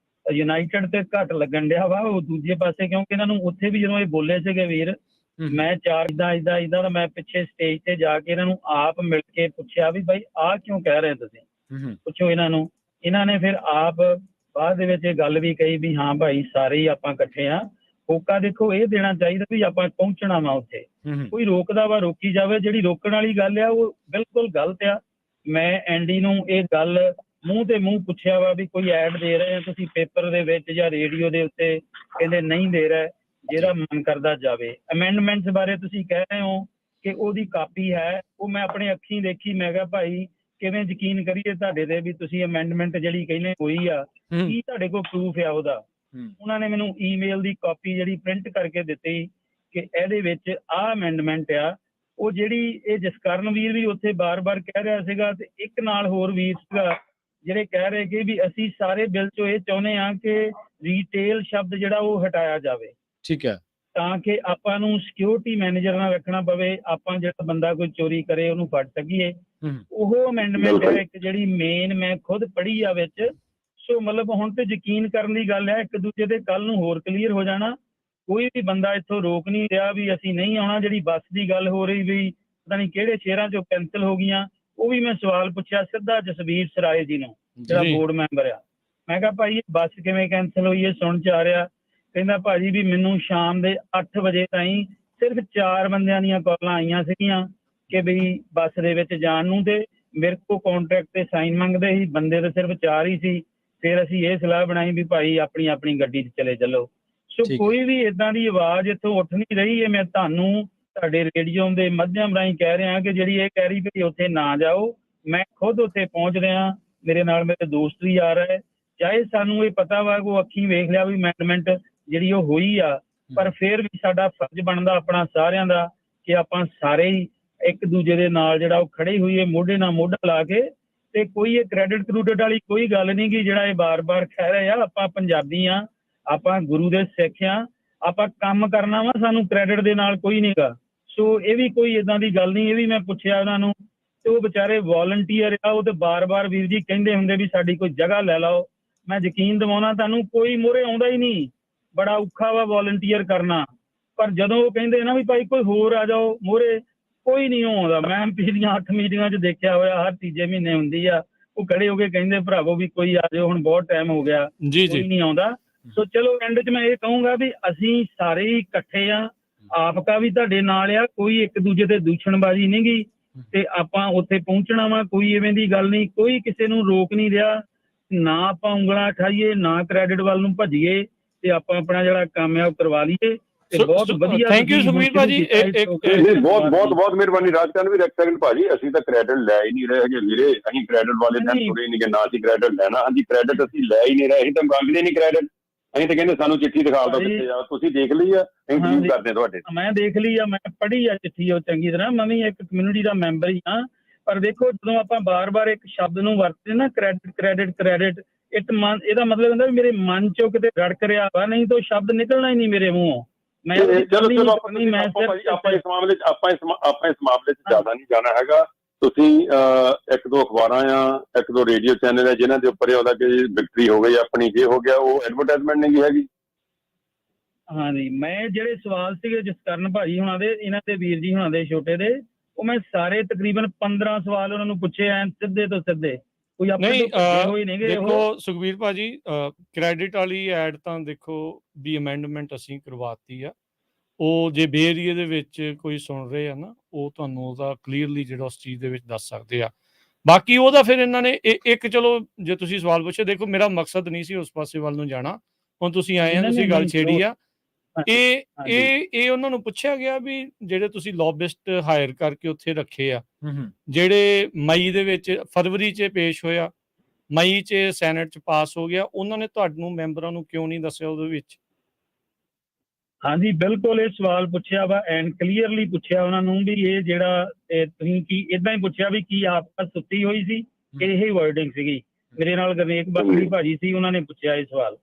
ਯੂਨਾਈਟਿਡ ਤੇ ਘੱਟ ਲੱਗਣ ਡਿਆ ਵਾ ਉਹ ਦੂਜੇ ਪਾਸੇ, ਕਿਉਂਕਿ ਇਹਨਾਂ ਨੂੰ ਉੱਥੇ ਵੀ ਜਦੋਂ ਇਹ ਬੋਲੇ ਸੀਗੇ ਵੀਰ, ਮੈਂ ਇੱਦਾਂ ਮੈਂ ਪਿੱਛੇ ਸਟੇਜ ਤੇ ਜਾ ਕੇ ਇਹਨਾਂ ਨੂੰ ਆਪ ਮਿਲ ਕੇ ਪੁੱਛਿਆ ਵੀ ਬਾਈ ਆਹ ਕਿਉਂ ਕਹਿ ਰਹੇ ਤੁਸੀਂ, ਪੁੱਛੋ ਇਹਨਾਂ ਨੂੰ। ਇਹਨਾਂ ਨੇ ਫਿਰ ਆਪ ਬਾਅਦ ਦੇ ਵਿੱਚ ਇਹ ਗੱਲ ਵੀ ਕਹੀ ਵੀ ਹਾਂ ਭਾਈ ਸਾਰੇ ਹੀ ਆਪਾਂ ਇਕੱਠੇ ਆ। ਮੌਕਾ ਦੇਖੋ ਇਹ ਦੇਣਾ ਚਾਹੀਦਾ ਵੀ ਆਪਾਂ ਪਹੁੰਚਣਾ ਵਾ ਉੱਥੇ, ਕੋਈ ਰੋਕਦਾ ਵਾ ਰੋਕੀ ਜਾਵੇ। ਜਿਹੜੀ ਰੋਕਣ ਵਾਲੀ ਗੱਲ ਆ ਉਹ ਬਿਲਕੁਲ ਗਲਤ ਆ। ਮੈਂ ਐਨਡੀ ਨੂੰ ਇਹ ਗੱਲ ਮੂੰਹ ਤੇ ਮੂੰਹ ਪੁੱਛਿਆ ਵਾ ਵੀ ਕੋਈ ਐਡ ਦੇ ਰਹੇ ਆ ਤੁਸੀਂ ਪੇਪਰ ਦੇ ਵਿੱਚ ਜਾਂ ਰੇਡੀਓ ਦੇ ਉੱਤੇ, ਕਹਿੰਦੇ ਨਹੀਂ ਦੇ ਰਹੇ, ਜਿਹੜਾ ਮਨ ਕਰਦਾ ਜਾਵੇ। ਅਮੈਂਡਮੈਂਟਸ ਬਾਰੇ ਤੁਸੀਂ ਕਹਿ ਰਹੇ ਹੋ ਕਿ ਉਹਦੀ ਕਾਪੀ ਹੈ, ਉਹ ਮੈਂ ਆਪਣੇ ਅੱਖੀਂ ਦੇਖੀ। ਮੈਂ ਕਿਹਾ ਭਾਈ ਕਿਵੇਂ ਯਕੀਨ ਕਰੀਏ ਤੁਹਾਡੇ ਤੇ ਵੀ ਤੁਸੀਂ ਅਮੈਂਡਮੈਂਟ ਜਿਹੜੀ ਕਹਿੰਦੇ ਹੋਈ ਆ, ਕੀ ਤੁਹਾਡੇ ਕੋਲ ਪ੍ਰੂਫ ਆ ਉਹਦਾ? ਉਹਨਾਂ ਨੇ ਮੈਨੂੰ ਈਮੇਲ ਦੀ ਕਾਪੀ ਜਿਹੜੀ ਪ੍ਰਿੰਟ ਕਰਕੇ ਦਿੱਤੀ ਕਿ ਇਹਦੇ ਵਿੱਚ ਆਹ ਅਮੈਂਡਮੈਂਟ ਆ। ਉਹ ਜਿਹੜੀ ਇਹ ਜਸਕਰਨ ਵੀਰ ਵੀ ਉੱਥੇ ਬਾਰ-ਬਾਰ ਕਹਿ ਰਿਹਾ ਸੀਗਾ, ਤੇ ਇੱਕ ਨਾਲ ਹੋਰ ਵੀਰ ਸੀਗਾ ਜਿਹੜੇ ਕਹਿ ਰਹੇ ਕਿ ਵੀ ਅਸੀਂ ਸਾਰੇ ਬਿੱਲ ਚੋਂ ਇਹ ਚਾਹੁੰਦੇ ਹਾਂ ਕਿ ਰੀਟੇਲ ਸ਼ਬਦ ਜਿਹੜਾ ਉਹ ਹਟਾਇਆ ਜਾਵੇ। ਠੀਕ ਹੈ, ਤਾਂ ਕਿ ਆਪਾਂ ਨੂੰ ਸਿਕਿਉਰਿਟੀ ਮੈਨੇਜਰ ਨਾਲ ਰੱਖਣਾ ਪਵੇ, ਆਪਾਂ ਜਿਹੜਾ ਬੰਦਾ ਕੋਈ ਚੋਰੀ ਕਰੇ ਉਹਨੂੰ ਫੜ ਸਕੀਏ। ਉਹ ਅਮੈਂਡਮੈਂਟ ਹੈ ਇੱਕ ਜਿਹੜੀ ਮੇਨ ਮੈਂ ਖੁਦ ਪੜ੍ਹੀ ਆ ਵਿੱਚ। ਸੋ ਮਤਲਬ ਹੁਣ ਤੇ ਯਕੀਨ ਕਰਨ ਦੀ ਗੱਲ ਹੈ ਇੱਕ ਦੂਜੇ ਦੇ, ਕੱਲ ਨੂੰ ਹੋਰ ਕਲੀਅਰ ਹੋ ਜਾਣਾ। ਕੋਈ ਵੀ ਬੰਦਾ ਇੱਥੋਂ ਰੋਕ ਨਹੀਂ ਰਿਹਾ ਵੀ ਅਸੀਂ ਨਹੀਂ ਆਉਣਾ। ਜਿਹੜੀ ਬੱਸ ਦੀ ਗੱਲ ਹੋ ਰਹੀ ਵੀ ਪਤਾ ਨਹੀਂ ਕਿਹੜੇ ਸ਼ਹਿਰਾਂ ਚੋਂ ਕੈਂਸਲ ਹੋ ਗਈਆਂ, ਉਹ ਵੀ ਮੈਂ ਸਵਾਲ ਪੁੱਛਿਆ ਸਿੱਧਾ ਜਸਵੀਰ ਸਰਾਏ ਜੀ ਨੂੰ, ਜਿਹੜਾ ਬੋਰਡ ਮੈਂਬਰ ਆ। ਮੈਂ ਕਿਹਾ ਭਾਈ ਬੱਸ ਕਿਵੇਂ ਕੈਂਸਲ ਹੋਈ, ਇਹ ਸੁਣ ਚ ਆ ਰਿਹਾ। ਕਹਿੰਦਾ ਭਾਜੀ ਵੀ ਮੈਨੂੰ ਸ਼ਾਮ ਦੇ 8 ਵਜੇ ਤਾਈਂ ਸਿਰਫ 4 ਬੰਦਿਆਂ ਦੀਆਂ ਕਾਲਾਂ ਆਈਆਂ ਸੀਗੀਆਂ ਕਿ ਬਈ ਬੱਸ ਦੇ ਵਿੱਚ ਜਾਣ ਨੂੰ, ਤੇ ਮੇਰੇ ਕੋਲ ਕਾਂਟਰੈਕਟ ਤੇ ਸਾਈਨ ਮੰਗਦੇ ਸੀ, ਬੰਦੇ ਤਾਂ ਸਿਰਫ 4 ਹੀ ਸੀ। ਫਿਰ ਅਸੀਂ ਇਹ ਸਲਾਹ ਬਣਾਈ ਵੀ ਭਾਈ ਆਪਣੀ ਆਪਣੀ ਗੱਡੀ 'ਚ ਚਲੇ ਚੱਲੋ। ਸੋ ਕੋਈ ਵੀ ਏਦਾਂ ਦੀ ਆਵਾਜ਼ ਇੱਥੋਂ ਉੱਠ ਨਹੀਂ ਰਹੀ ਹੈ। ਮੈਂ ਤੁਹਾਨੂੰ ਤੁਹਾਡੇ ਰੇਡੀਓ ਦੇ ਮਾਧਿਅਮ ਰਾਹੀਂ ਕਹਿ ਰਿਹਾ ਕਿ ਜਿਹੜੀ ਇਹ ਕਹਿ ਰਹੀ ਵੀ ਉੱਥੇ ਨਾ ਜਾਓ, ਮੈਂ ਖੁਦ ਉੱਥੇ ਪਹੁੰਚ ਰਿਹਾ, ਮੇਰੇ ਨਾਲ ਮੇਰੇ ਦੋਸਤ ਵੀ ਆ ਰਹੇ। ਚਾਹੇ ਸਾਨੂੰ ਇਹ ਪਤਾ ਵਾ ਉਹ ਅੱਖੀਂ ਵੇਖ ਲਿਆ ਵੀ ਅਮੈਂਡਮੈਂਟ ਜਿਹੜੀ ਉਹ ਹੋਈ ਆ, ਪਰ ਫਿਰ ਵੀ ਸਾਡਾ ਫਰਜ਼ ਬਣਦਾ ਆਪਣਾ ਸਾਰਿਆਂ ਦਾ ਕਿ ਆਪਾਂ ਸਾਰੇ ਹੀ ਇੱਕ ਦੂਜੇ ਦੇ ਨਾਲ ਜਿਹੜਾ ਉਹ ਖੜੇ ਹੋਈਏ, ਮੋਢੇ ਨਾਲ ਮੋਢਾ ਲਾ ਕੇ। ਤੇ ਕੋਈ ਇਹ ਕ੍ਰੈਡਿਟ ਕਰੂਡਿਟ ਵਾਲੀ ਕੋਈ ਗੱਲ ਨਹੀਂ ਗੀ, ਜਿਹੜਾ ਇਹ ਬਾਰ-ਬਾਰ ਕਹਿ ਰਹੇ ਆ। ਆਪਾਂ ਪੰਜਾਬੀ ਆ, ਆਪਾਂ ਗੁਰੂ ਦੇ ਸਿੱਖ ਆ, ਆਪਾਂ ਕੰਮ ਕਰਨਾ ਵਾ, ਸਾਨੂੰ ਕ੍ਰੈਡਿਟ ਦੇ ਨਾਲ ਕੋਈ ਨਹੀਂ ਗਾ। ਸੋ ਇਹ ਵੀ ਕੋਈ ਏਦਾਂ ਦੀ ਗੱਲ ਨਹੀਂ। ਇਹ ਵੀ ਮੈਂ ਪੁੱਛਿਆ ਉਹਨਾਂ ਨੂੰ, ਤੇ ਉਹ ਵਿਚਾਰੇ ਵਾਲੰਟੀਅਰ ਆ, ਉਹ ਤੇ ਬਾਰ-ਬਾਰ ਵੀਰ ਜੀ ਕਹਿੰਦੇ ਹੁੰਦੇ ਵੀ ਸਾਡੀ ਕੋਈ ਜਗ੍ਹਾ ਲੈ ਲਓ। ਮੈਂ ਯਕੀਨ ਦਿਵਾਉਣਾ ਤੁਹਾਨੂੰ, ਕੋਈ ਮੂਹਰੇ ਆਉਂਦਾ ਹੀ ਨਹੀਂ। ਬੜਾ ਔਖਾ ਵਾ ਵਾਲੰਟੀਅਰ ਕਰਨਾ, ਪਰ ਜਦੋਂ ਉਹ ਕਹਿੰਦੇ ਨਾ ਵੀ ਭਾਈ ਕੋਈ ਹੋਰ ਆ ਜਾਓ ਮੂਹਰੇ, ਕੋਈ ਨਹੀਂ ਆਉਂਦਾ। ਮੈਂ ਪਿਛਲੀਆਂ 8 ਮੀਟਿੰਗਾਂ 'ਚ ਦੇਖਿਆ ਹੋਇਆ, ਹਰ ਤੀਜੇ ਮਹੀਨੇ ਹੁੰਦੀ ਆ, ਉਹ ਖੜੇ ਹੋ ਕੇ ਕਹਿੰਦੇ ਭਰਾਵੋ ਵੀ ਕੋਈ ਆ ਜਾਓ, ਹੁਣ ਬਹੁਤ ਟਾਈਮ ਹੋ ਗਿਆ, ਕੋਈ ਨਹੀਂ ਆਉਂਦਾ। ਸੋ ਚਲੋ ਐਂਡ 'ਚ ਮੈਂ ਇਹ ਕਹੂੰਗਾ ਵੀ ਅਸੀਂ ਸਾਰੇ ਹੀ ਇਕੱਠੇ ਆ, ਆਪਕਾ ਵੀ ਤੁਹਾਡੇ ਨਾਲ ਆ, ਕੋਈ ਇੱਕ ਦੂਜੇ ਤੇ ਦੂਸ਼ਣਬਾਜ਼ੀ ਨਹੀਂ ਗੀ। ਤੇ ਆਪਾਂ ਉੱਥੇ ਪਹੁੰਚਣਾ ਵਾ, ਕੋਈ ਐਵੇਂ ਦੀ ਗੱਲ ਨਹੀਂ, ਕੋਈ ਕਿਸੇ ਨੂੰ ਰੋਕ ਨਹੀਂ ਰਿਹਾ, ਨਾ ਆਪਾਂ ਉਂਗਲਾਂ ਉਠਾਈਏ, ਨਾ ਕ੍ਰੈਡਿਟ ਵੱਲ ਨੂੰ ਭੱਜੀਏ, ਤੇ ਆਪਾਂ ਆਪਣਾ ਜਿਹੜਾ ਕੰਮ ਹੈ ਉਹ ਕਰਵਾ ਲਈਏ। ਤੇ ਬਹੁਤ ਵਧੀਆ। ਥੈਂਕ ਯੂ ਸੁਖਬੀਰ ਭਾਜੀ। ਬਹੁਤ ਮਿਹਰਬਾਨੀ ਰਾਜਸਥਾਨ ਵੀ। ਇੱਕ ਸੈਕਿੰਡ ਭਾਜੀ, ਅਸੀਂ ਤਾਂ ਕ੍ਰੈਡਿਟ ਲੈ ਹੀ ਨਹੀਂ ਰਹੇ ਹੈਗੇ ਵੀਰੇ, ਅਸੀਂ ਕ੍ਰੈਡਿਟ ਵਾਲੇ ਦਿਨ ਤੁਰੇ ਨਹੀਂ ਗਏ, ਨਾ ਅਸੀਂ ਕ੍ਰੈਡਿਟ ਲੈਣਾ। ਹਾਂਜੀ, ਕ੍ਰੈਡਿਟ ਅਸੀਂ ਲੈ ਹੀ ਨਹੀਂ ਰਹੇ, ਅਸੀਂ ਤਾਂ ਮੰਗਦੇ ਨਹੀਂ ਕ੍ਰੈਡਿਟ, ਅਸੀਂ ਤਾਂ ਕਹਿੰਦੇ ਸਾਨੂੰ ਚਿੱਠੀ ਦਿਖਾ ਦਿਓ ਕਿੱਥੇ ਜਾ। ਤੁਸੀਂ ਦੇਖ ਲਈ ਆ? ਇੰਟਰਵਿਊ ਕਰਦੇ ਤੁਹਾਡੇ। ਮੈਂ ਦੇਖ ਲਈ ਆ, ਮੈਂ ਪੜ੍ਹੀ ਆ ਚਿੱਠੀ ਉਹ ਚੰਗੀ ਤਰ੍ਹਾਂ, ਮੈਂ ਵੀ ਇੱਕ ਕਮਿਊਨਿਟੀ ਦਾ ਮੈਂਬਰ ਹੀ ਹਾਂ। ਪਰ ਦੇਖੋ, ਜਦੋਂ ਆਪਾਂ ਬਾਰ-ਬਾਰ ਇੱਕ ਸ਼ਬਦ ਨੂੰ ਵਰਤਦੇ ਨਾ, ਕ੍ਰੈਡਿਟ ਕ੍ਰੈਡਿਟ ਕ੍ਰੈਡਿਟ, ਇਹਦਾ ਮਤਲਬ ਹੁੰਦਾ ਵੀ ਮੇਰੇ ਮਨ ਚੋਂ ਕਿਤੇ ਰੜਕ ਰਿਹਾ ਵਾ, ਨਹੀਂ ਤਾਂ ਸ਼ਬਦ ਨਿਕਲਣਾ ਹੀ ਨਹੀਂ ਮੇਰੇ ਮੂੰਹੋਂ। ਚਲੋ ਆਪਾਂ ਇਸ ਮਾਮਲੇ 'ਚ ਜ਼ਿਆਦਾ ਨਹੀਂ ਜਾਣਾ ਹੈਗਾ। ਤੁਸੀਂ ਇੱਕ ਦੋ ਅਖਬਾਰਾਂ ਆ, ਇੱਕ ਦੋ ਰੇਡੀਓ ਚੈਨਲ ਹੈ ਜਿਨ੍ਹਾਂ ਦੇ ਉੱਪਰ ਇਹ ਆਉਂਦਾ ਕਿ ਵਿਕਟਰੀ ਹੋ ਗਈ ਆਪਣੀ, ਜੇ ਹੋ ਗਿਆ, ਉਹ ਐਡਵਰਟਾਈਜ਼ਮੈਂਟ ਨਹੀਂ ਹੈਗੀ। ਹਾਂਜੀ, ਮੈਂ ਜਿਹੜੇ ਸਵਾਲ ਸੀਗੇ ਜਸਕਰਨ ਭਾਜੀ ਹੁਣਾਂ ਦੇ, ਇਹਨਾਂ ਦੇ ਵੀਰ ਜੀ ਹੁਣਾਂ ਦੇ ਛੋਟੇ ਦੇ, ਉਹ ਮੈਂ ਸਾਰੇ ਤਕਰੀਬਨ 15 ਸਵਾਲ ਉਹਨਾਂ ਨੂੰ ਪੁੱਛੇ ਐ, ਸਿੱਧੇ ਤੋਂ ਸਿੱਧੇ। ਕੋਈ ਨਹੀਂ ਦੇਖੋ ਸੁਖਬੀਰ ਭਾਜੀ, ਕ੍ਰੈਡਿਟ ਵਾਲੀ ਐਡ ਤਾਂ ਦੇਖੋ ਵੀ ਅਮੈਂਡਮੈਂਟ ਅਸੀਂ ਕਰਵਾਤੀ ਆ। ਉਹ ਜੇ ਬੇ ਏਰੀਏ ਦੇ ਵਿੱਚ ਕੋਈ ਸੁਣ ਰਹੇ ਆ ਨਾ, ਉਹ ਤੁਹਾਨੂੰ ਉਹਦਾ ਕਲੀਅਰਲੀ ਜਿਹੜਾ ਉਸ ਚੀਜ਼ ਦੇ ਵਿੱਚ ਦੱਸ ਸਕਦੇ ਆ। ਬਾਕੀ ਉਹਦਾ ਫਿਰ ਇਹਨਾਂ ਨੇ ਇੱਕ, ਚਲੋ ਜੇ ਤੁਸੀਂ ਸਵਾਲ ਪੁੱਛੇ, ਦੇਖੋ ਮੇਰਾ ਮਕਸਦ ਨਹੀਂ ਸੀ ਉਸ ਪਾਸੇ ਵੱਲ ਨੂੰ ਜਾਣਾ, ਹੁਣ ਤੁਸੀਂ ਆਏ ਆ, ਤੁਸੀਂ ਗੱਲ ਛੇੜੀ ਆ। ਇਹ ਉਹਨਾਂ ਨੂੰ ਪੁੱਛਿਆ ਗਿਆ ਵੀ ਜਿਹੜੇ ਤੁਸੀਂ ਲੌਬਿਸਟ ਹਾਇਰ ਕਰਕੇ ਉੱਥੇ ਰੱਖੇ ਆ, ਜਿਹੜੇ ਮਈ ਦੇ ਵਿੱਚ, ਫਰਵਰੀ 'ਚ ਪੇਸ਼ ਹੋਇਆ, ਮਈ 'ਚ ਸੈਨੇਟ 'ਚ ਪਾਸ ਹੋ ਗਿਆ, ਉਹਨਾਂ ਨੇ ਤੁਹਾਨੂੰ ਮੈਂਬਰਾਂ ਨੂੰ ਕਿਉਂ ਨਹੀਂ ਦੱਸਿਆ ਉਹਦੇ ਵਿੱਚ? ਹਾਂਜੀ ਬਿਲਕੁਲ, ਇਹ ਸਵਾਲ ਪੁੱਛਿਆ ਵਾ ਐਂਡ ਕਲੀਅਰਲੀ ਪੁੱਛਿਆ ਉਹਨਾਂ ਨੂੰ ਵੀ ਇਹ ਜਿਹੜਾ ਤੁਸੀਂ ਕੀ ਇਦਾਂ ਹੀ ਪੁੱਛਿਆ ਵੀ ਕੀ ਆਪਸ ਸੁੱਤੀ ਹੋਈ ਸੀ, ਇਹ ਵਰਡਿੰਗ ਸੀਗੀ। ਮੇਰੇ ਨਾਲ ਗਰਨੇਕ ਬਾਕੀ ਭਾਜੀ ਸੀ, ਉਹਨਾਂ ਨੇ ਪੁੱਛਿਆ ਇਹ ਸਵਾਲ,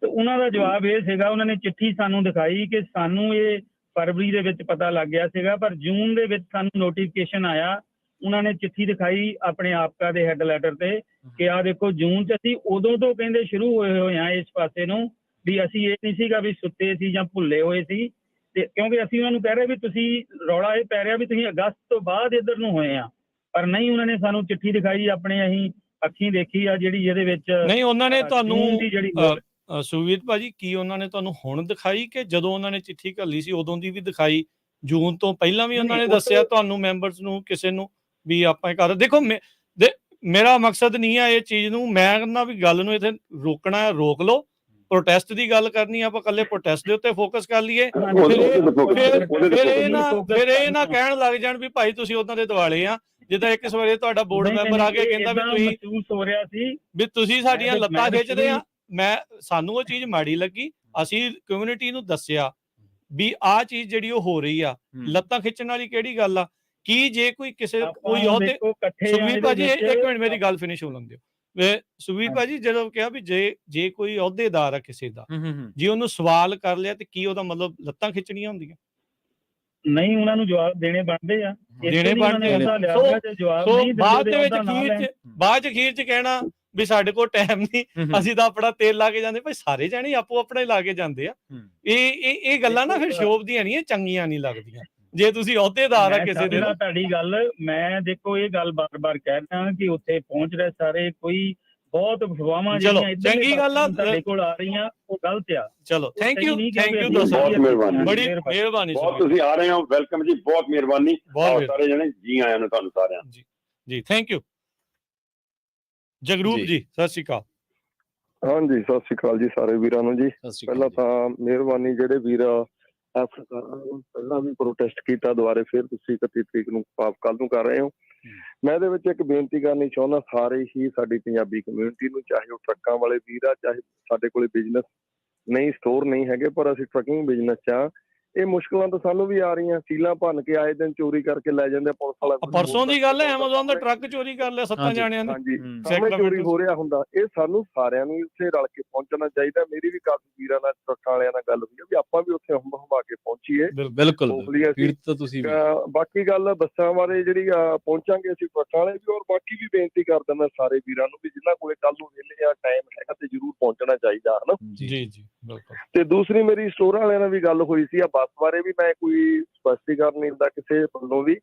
ਤੇ ਉਹਨਾਂ ਦਾ ਜਵਾਬ ਇਹ ਸੀਗਾ, ਉਹਨਾਂ ਨੇ ਚਿੱਠੀ ਸਾਨੂੰ ਦਿਖਾਈ ਕਿ ਸਾਨੂੰ ਇਹ ਫਰਵਰੀ ਦੇ ਵਿੱਚ ਪਤਾ ਲੱਗ ਗਿਆ ਸੀਗਾ, ਪਰ ਜੂਨ ਦੇ ਵਿੱਚ ਸਾਨੂੰ ਨੋਟੀਫਿਕੇਸ਼ਨ ਆਇਆ। ਉਹਨਾਂ ਨੇ ਚਿੱਠੀ ਦਿਖਾਈ ਆਪਣੇ ਆਪਕਾ ਦੇ ਹੈੱਡ ਲੈਟਰ ਤੇ ਕਿ ਆਹ ਦੇਖੋ, ਜੂਨ 'ਚ ਅਸੀਂ ਉਦੋਂ ਤੋਂ ਕਹਿੰਦੇ ਸ਼ੁਰੂ ਹੋਏ ਆ ਇਸ ਪਾਸੇ ਨੂੰ, ਵੀ ਅਸੀਂ ਇਹ ਨਹੀਂ ਸੀਗਾ ਵੀ ਸੁੱਤੇ ਸੀ ਜਾਂ ਭੁੱਲੇ ਹੋਏ ਸੀ। ਤੇ ਕਿਉਂਕਿ ਅਸੀਂ ਉਹਨਾਂ ਨੂੰ ਕਹਿ ਰਹੇ ਵੀ ਤੁਸੀਂ, ਰੌਲਾ ਇਹ ਪੈ ਰਿਹਾ ਵੀ ਤੁਸੀਂ ਅਗਸਤ ਤੋਂ ਬਾਅਦ ਇੱਧਰ ਨੂੰ ਹੋਏ ਆ, ਪਰ ਨਹੀਂ, ਉਹਨਾਂ ਨੇ ਸਾਨੂੰ ਚਿੱਠੀ ਦਿਖਾਈ ਆਪਣੇ, ਅਸੀਂ ਅੱਖੀਂ ਦੇਖੀ ਆ ਜਿਹੜੀ ਇਹਦੇ ਵਿੱਚ। ਨਹੀਂ, ਉਹਨਾਂ ਨੇ ਤੁਹਾਨੂੰ ਸੁਖਬੀਰ ਭਾਜੀ, ਕੀ ਉਹਨਾਂ ਨੇ ਤੁਹਾਨੂੰ ਹੁਣ ਦਿਖਾਈ ਕਿ ਜਦੋਂ ਉਹਨਾਂ ਨੇ ਚਿੱਠੀ ਘੱਲੀ ਸੀ ਉਦੋਂ ਦੀ ਵੀ ਦਿਖਾਈ? ਜੂਨ ਤੋਂ ਪਹਿਲਾਂ ਵੀ ਉਹਨਾਂ ਨੇ ਦੱਸਿਆ ਤੁਹਾਨੂੰ ਮੈਂਬਰਸ ਨੂੰ, ਕਿਸੇ ਨੂੰ, ਵੀ ਆਪਾਂ ਇਹ ਕਰ? ਦੇਖੋ ਮੇਰਾ ਮਕਸਦ ਨਹੀਂ ਆ ਇਹ ਚੀਜ਼ ਨੂੰ, ਮੈਂ ਕਹਿੰਦਾ ਵੀ ਗੱਲ ਨੂੰ ਇੱਥੇ ਰੋਕਣਾ ਹੈ, ਰੋਕ ਲਓ। ਪ੍ਰੋਟੈਸਟ ਦੀ ਗੱਲ ਕਰਨੀ, ਆਪਾਂ ਇਕੱਲੇ ਪ੍ਰੋਟੈਸਟ ਦੇ ਉੱਤੇ ਫੋਕਸ ਕਰ ਲਈਏ, ਫਿਰ ਇਹ ਨਾ ਕਹਿਣ ਲੱਗ ਜਾਣ ਵੀ ਭਾਈ ਤੁਸੀਂ ਉਹਨਾਂ ਦੇ ਦਿਵਾਲੇ ਆ। ਜਿੱਦਾਂ ਇੱਕ ਸਵੇਰੇ ਤੁਹਾਡਾ ਬੋਰਡ ਮੈਂਬਰ ਆ ਕੇ ਕਹਿੰਦਾ ਵੀ ਤੁਸੀਂ ਸਾਡੀਆਂ ਲੱਤਾਂ ਖਿੱਚਦੇ ਆ। ਸਾਨੂੰ ਉਹ ਚੀਜ਼ ਮਾੜੀ ਲੱਗੀ, ਅਸੀਂ ਕਮਿਊਨਿਟੀ ਨੂੰ ਦੱਸਿਆ ਵੀ ਆਹ ਚੀਜ਼ ਜਿਹੜੀ ਉਹ ਹੋ ਰਹੀ ਆ। ਲੱਤਾਂ ਖਿੱਚਣ ਵਾਲੀ ਕਿਹੜੀ ਗੱਲ ਆ? ਕੀ ਜੇ ਕੋਈ ਕਿਸੇ ਕੋਈ ਅਹੁਦੇ, ਸੁਖਬੀਰ ਭਾਜੀ ਇੱਕ ਮਿੰਟ ਮੇਰੀ ਗੱਲ ਫਿਨਿਸ਼ ਹੋ ਲੈਣ ਦਿਓ। ਸੁਖਬੀਰ ਭਾਜੀ, ਜਦੋਂ ਕਿਹਾ ਵੀ ਜੇ ਕੋਈ ਅਹੁਦੇਦਾਰ ਆ ਕਿਸੇ ਦਾ, ਜੇ ਉਹਨੂੰ ਸਵਾਲ ਕਰ ਲਿਆ ਤੇ ਕੀ ਉਹਦਾ ਮਤਲਬ ਲੱਤਾਂ ਖਿੱਚਣੀਆਂ ਹੁੰਦੀਆਂ? ਨਹੀਂ, ਉਹਨਾਂ ਨੂੰ ਜਵਾਬ ਦੇਣੇ ਬਣਦੇ ਆ, ਦੇਣੇ ਬਣਦੇ ਆ। ਬਾਅਦ ਚ ਅਖੀਰ ਚ ਕਹਿਣਾ ਵੀ ਸਾਡੇ ਕੋਲ ਟਾਈਮ ਨਹੀਂ, ਅਸੀਂ ਤਾਂ ਆਪਣਾ ਤੇਲ ਲਾ ਕੇ ਜਾਂਦੇ। ਭਾਈ ਸਾਰੇ ਜਾਣੇ ਆਪੋ ਆਪਣਾ ਹੀ ਲਾ ਕੇ ਜਾਂਦੇ ਆ। ਇਹ ਗੱਲਾਂ ਨਾ ਫਿਰ ਸ਼ੋਭਦੀਆਂ ਨਹੀਂ, ਚੰਗੀਆਂ ਨਹੀਂ ਲੱਗਦੀਆਂ। ਜੇ ਤੁਸੀਂ ਅਹੁਦੇਦਾਰ ਆ ਕਿਸੇ ਦੇ। ਤੁਹਾਡੀ ਗੱਲ ਮੈਂ ਦੇਖੋ, ਇਹ ਗੱਲ ਬਾਰ-ਬਾਰ ਕਹਿ ਰਿਹਾ ਕਿ ਉੱਥੇ ਪਹੁੰਚ ਰਹੇ ਸਾਰੇ, ਕੋਈ ਬਹੁਤ ਅਫਵਾਹਾਂ ਜਿਹੜੀਆਂ ਚੰਗੀ ਗੱਲ ਆ ਤੁਹਾਡੇ ਕੋਲ ਆ ਰਹੀਆਂ, ਉਹ ਗਲਤ ਆ। ਚਲੋ ਥੈਂਕ ਯੂ ਬਹੁਤ ਮਿਹਰਬਾਨੀ, ਬੜੀ ਮਿਹਰਬਾਨੀ, ਬਹੁਤ ਤੁਸੀਂ ਆ ਰਹੇ ਹੋ, ਵੈਲਕਮ ਜੀ, ਬਹੁਤ ਮਿਹਰਬਾਨੀ, ਸਾਰੇ ਜਣੇ ਜੀ ਆਇਆਂ ਨੂੰ ਤੁਹਾਨੂੰ ਸਾਰਿਆਂ ਜੀ, ਥੈਂਕ ਯੂ। ਜਗਰੂਪ ਜੀ, ਸਤਿ ਸ਼੍ਰੀ ਅਕਾਲ। ਹਾਂਜੀ, ਸਤਿ ਸ਼੍ਰੀ ਅਕਾਲ ਜੀ ਸਾਰੇ ਵੀਰਾਂ ਨੂੰ ਜੀ। ਪਹਿਲਾਂ ਤਾਂ ਮਿਹਰਬਾਨੀ ਜਿਹੜੇ ਵੀਰ ਪਹਿਲਾਂ ਵੀ ਪ੍ਰੋਟੈਸਟ ਕੀਤਾ, ਦੁਬਾਰੇ ਫਿਰ ਤੁਸੀਂ 31 ਤਰੀਕ ਨੂੰ ਕੱਲ ਨੂੰ ਕਰ ਰਹੇ ਹੋ। ਮੈਂ ਇਹਦੇ ਵਿੱਚ ਇੱਕ ਬੇਨਤੀ ਕਰਨੀ ਚਾਹੁੰਦਾ, ਸਾਰੇ ਹੀ ਸਾਡੀ ਪੰਜਾਬੀ ਕਮਿਊਨਿਟੀ ਨੂੰ, ਚਾਹੇ ਉਹ ਟਰੱਕਾਂ ਵਾਲੇ ਵੀਰ ਆ, ਚਾਹੇ ਸਾਡੇ ਕੋਲੇ ਬਿਜ਼ਨਸ ਨਹੀਂ, ਸਟੋਰ ਨਹੀਂ ਹੈਗੇ, ਪਰ ਅਸੀਂ ਟਰੱਕਿੰਗ ਬਿਜ਼ਨਸ 'ਚ ਆ। ਇਹ ਮੁਸ਼ਕਲਾਂ ਤਾਂ ਸਾਨੂੰ ਵੀ ਆ ਰਹੀਆਂ, ਸੀਲਾਂ ਭੰਨ ਕੇ ਆਏ ਦਿਨ ਚੋਰੀ ਕਰਕੇ ਲੈ ਜਾਂਦੇ ਪੁਲਿਸ ਵਾਲਾ। ਪਰਸੋਂ ਦੀ ਗੱਲ ਹੈ, ਐਮਾਜ਼ੋਨ ਦਾ ਟਰੱਕ ਚੋਰੀ ਕਰ ਲਿਆ 7 ਜਣਿਆਂ ਨੇ। ਹਾਂਜੀ, ਚੋਰੀ ਹੋ ਰਿਹਾ ਹੁੰਦਾ। ਇਹ ਸਾਨੂੰ ਸਾਰਿਆਂ ਨੂੰ ਉੱਥੇ ਰਲ ਕੇ ਪਹੁੰਚਣਾ ਚਾਹੀਦਾ। ਮੇਰੀ ਵੀ ਕਾਫੀ ਵੀਰਾਂ ਨਾਲ, ਟਰੱਕਾਂ ਵਾਲਿਆਂ ਨਾਲ ਗੱਲ ਹੋਈ ਵੀ ਆਪਾਂ ਵੀ ਉੱਥੇ ਹੰਭਾ ਕੇ ਪਹੁੰਚੀਏ। ਬਿਲਕੁਲ। ਬਾਕੀ ਗੱਲ ਬੱਸਾਂ ਬਾਰੇ ਜਿਹੜੀ ਪਹੁੰਚਾਂਗੇ ਅਸੀਂ ਟਰੱਕਾਂ ਵਾਲੇ ਵੀ, ਔਰ ਬਾਕੀ ਵੀ ਬੇਨਤੀ ਕਰ ਦਿੰਦਾ ਸਾਰੇ ਵੀਰਾਂ ਨੂੰ ਵੀ ਜਿਨ੍ਹਾਂ ਕੋਲੇ ਕੱਲ ਨੂੰ ਵਿਹਲੇ ਆ, ਟਾਈਮ ਹੈਗਾ ਤੇ ਜ਼ਰੂਰ ਪਹੁੰਚਣਾ ਚਾਹੀਦਾ, ਹਨਾ ਜੀ ਬਿਲਕੁਲ। ਤੇ ਦੂਸਰੀ ਮੇਰੀ ਸਟੋਰਾਂ ਵਾਲਿਆਂ ਨਾਲ ਵੀ ਗੱਲ ਹੋਈ ਸੀ, ਬੱਸ ਬਾਰੇ ਵੀ ਮੈਂ ਕੋਈ ਸਪਸ਼ਟੀਕਰਨ ਨਹੀਂ ਦਿੰਦਾ ਕਿਸੇ ਵੱਲੋਂ ਵੀ,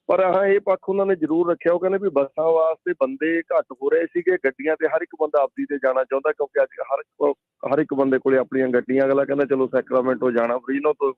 ਪਰ ਹਾਂ ਇਹ ਪੱਖ ਉਹਨਾਂ ਨੇ ਜ਼ਰੂਰ ਰੱਖਿਆ। ਉਹ ਕਹਿੰਦੇ ਵੀ ਬੱਸਾਂ ਵਾਸਤੇ ਬੰਦੇ ਘੱਟ ਹੋ ਰਹੇ ਸੀਗੇ, ਗੱਡੀਆਂ ਤੇ ਹਰ ਇੱਕ ਬੰਦਾ ਆਪਦੀ ਤੇ ਜਾਣਾ ਚਾਹੁੰਦਾ, ਕਿਉਂਕਿ ਅੱਜ ਹਰ ਇੱਕ ਬੰਦੇ ਕੋਲੇ ਆਪਣੀਆਂ ਗੱਡੀਆਂ। ਅਗਲਾ ਕਹਿੰਦਾ ਚਲੋ ਸੈਕਰਾਮੈਂਟੋ ਜਾਣਾ, ਫਰੀਨੋ ਤੋਂ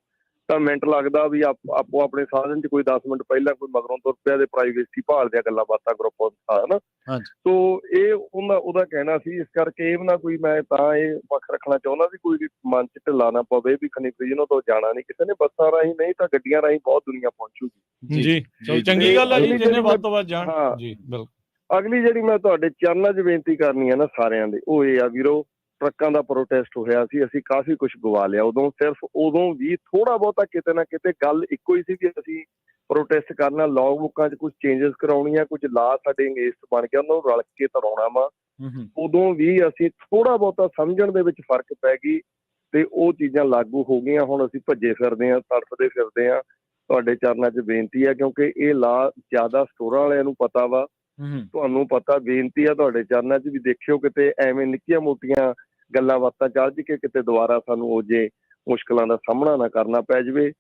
ਤਾਂ ਮਿੰਟ ਲੱਗਦਾ ਵੀ ਆਪੋ ਆਪਣੇ ਸਾਧਨ 'ਚ ਕੋਈ 10 ਮਿੰਟ ਪਹਿਲਾਂ ਕੋਈ ਮਗਰੋਂ ਤੁਰ ਪਿਆ ਤੇ ਪ੍ਰਾਈਵੇਸੀ ਭਾਲਦਿਆਂ ਗੱਲਾਂ ਬਾਤਾਂ ਗਰੁੱਪ ਹਨਾ। ਸੋ ਇਹ ਉਹਦਾ ਕਹਿਣਾ ਸੀ। ਇਸ ਕਰਕੇ ਇਹ ਨਾ ਕੋਈ, ਮੈਂ ਤਾਂ ਇਹ ਪੱਖ ਰੱਖਣਾ ਚਾਹੁੰਦਾ ਵੀ ਕੋਈ ਮਨ 'ਚ ਢਿੱਲਾ ਨਾ ਪਵੇ ਵੀ ਖਨੀਫਰੀਜਨੋਂ ਤੋਂ ਜਾਣਾ ਨਹੀਂ ਕਿਸੇ ਨੇ, ਬੱਸਾਂ ਰਾਹੀਂ ਨਹੀਂ ਤਾਂ ਗੱਡੀਆਂ ਰਾਹੀਂ ਬਹੁਤ ਦੁਨੀਆ ਪਹੁੰਚੂਗੀ। ਜੀ ਚੰਗੀ ਗੱਲ ਹੈ ਜੀ, ਜਿੰਨੇ ਵੱਧ ਤੋਂ ਵੱਧ ਜਾਣ। ਜੀ ਬਿਲਕੁਲ। ਅਗਲੀ ਜਿਹੜੀ ਮੈਂ ਤੁਹਾਡੇ ਚਰਨਾਂ 'ਚ ਬੇਨਤੀ ਕਰਨੀ ਹੈ ਨਾ ਸਾਰਿਆਂ ਦੇ, ਉਹ ਇਹ ਆ ਵੀਰੋ, ਟਰੱਕਾਂ ਦਾ ਪ੍ਰੋਟੈਸਟ ਹੋਇਆ ਸੀ, ਅਸੀਂ ਕਾਫੀ ਕੁਝ ਗਵਾ ਲਿਆ ਉਦੋਂ। ਸਿਰਫ ਉਦੋਂ ਵੀ ਥੋੜਾ ਬਹੁਤਾ ਕਿਤੇ ਨਾ ਕਿਤੇ ਗੱਲ ਇੱਕੋ ਹੀ ਸੀ ਕਿ ਅਸੀਂ ਪ੍ਰੋਟੈਸਟ ਕਰਨਾ, ਲੌਗ ਬੁੱਕਾਂ 'ਚ ਕੁਝ ਚੇਂਜਸ ਕਰਾਉਣੀਆਂ, ਕੁਝ ਲਾ ਸਾਡੇ ਅੰਗੇਜਟ ਬਣ ਗਿਆ, ਉਹਨਾਂ ਨੂੰ ਰਲ ਕੇ ਤਰਾਉਣਾ ਵਾ। ਉਦੋਂ ਵੀ ਅਸੀਂ ਥੋੜਾ ਬਹੁਤਾ ਸਮਝਣ ਦੇ ਵਿੱਚ ਫਰਕ ਪੈ ਗਈ ਤੇ ਉਹ ਚੀਜ਼ਾਂ ਲਾਗੂ ਹੋ ਗਈਆਂ। ਹੁਣ ਅਸੀਂ ਭੱਜੇ ਫਿਰਦੇ ਹਾਂ, ਤੜਫਦੇ ਫਿਰਦੇ ਹਾਂ। ਤੁਹਾਡੇ ਚਰਨਾਂ 'ਚ ਬੇਨਤੀ ਹੈ, ਕਿਉਂਕਿ ਇਹ ਲਾ ਜ਼ਿਆਦਾ ਸਟੋਰਾਂ ਵਾਲਿਆਂ ਨੂੰ ਪਤਾ ਵਾ, ਤੁਹਾਨੂੰ ਪਤਾ। ਬੇਨਤੀ ਆ ਤੁਹਾਡੇ ਚਰਨਾਂ 'ਚ ਵੀ ਦੇਖਿਓ ਕਿਤੇ ਐਵੇਂ ਨਿੱਕੀਆਂ ਮੋਟੀਆਂ ਗੱਲਾਂ ਬਾਤਾਂ ਚੱਲ ਜੀ ਕੇ ਕਿਤੇ ਦੁਬਾਰਾ ਸਾਨੂੰ ਉਹ ਜੇ ਮੁਸ਼ਕਲਾਂ ਦਾ ਸਾਹਮਣਾ ਨਾ ਕਰਨਾ ਪੈ ਜਾਵੇ।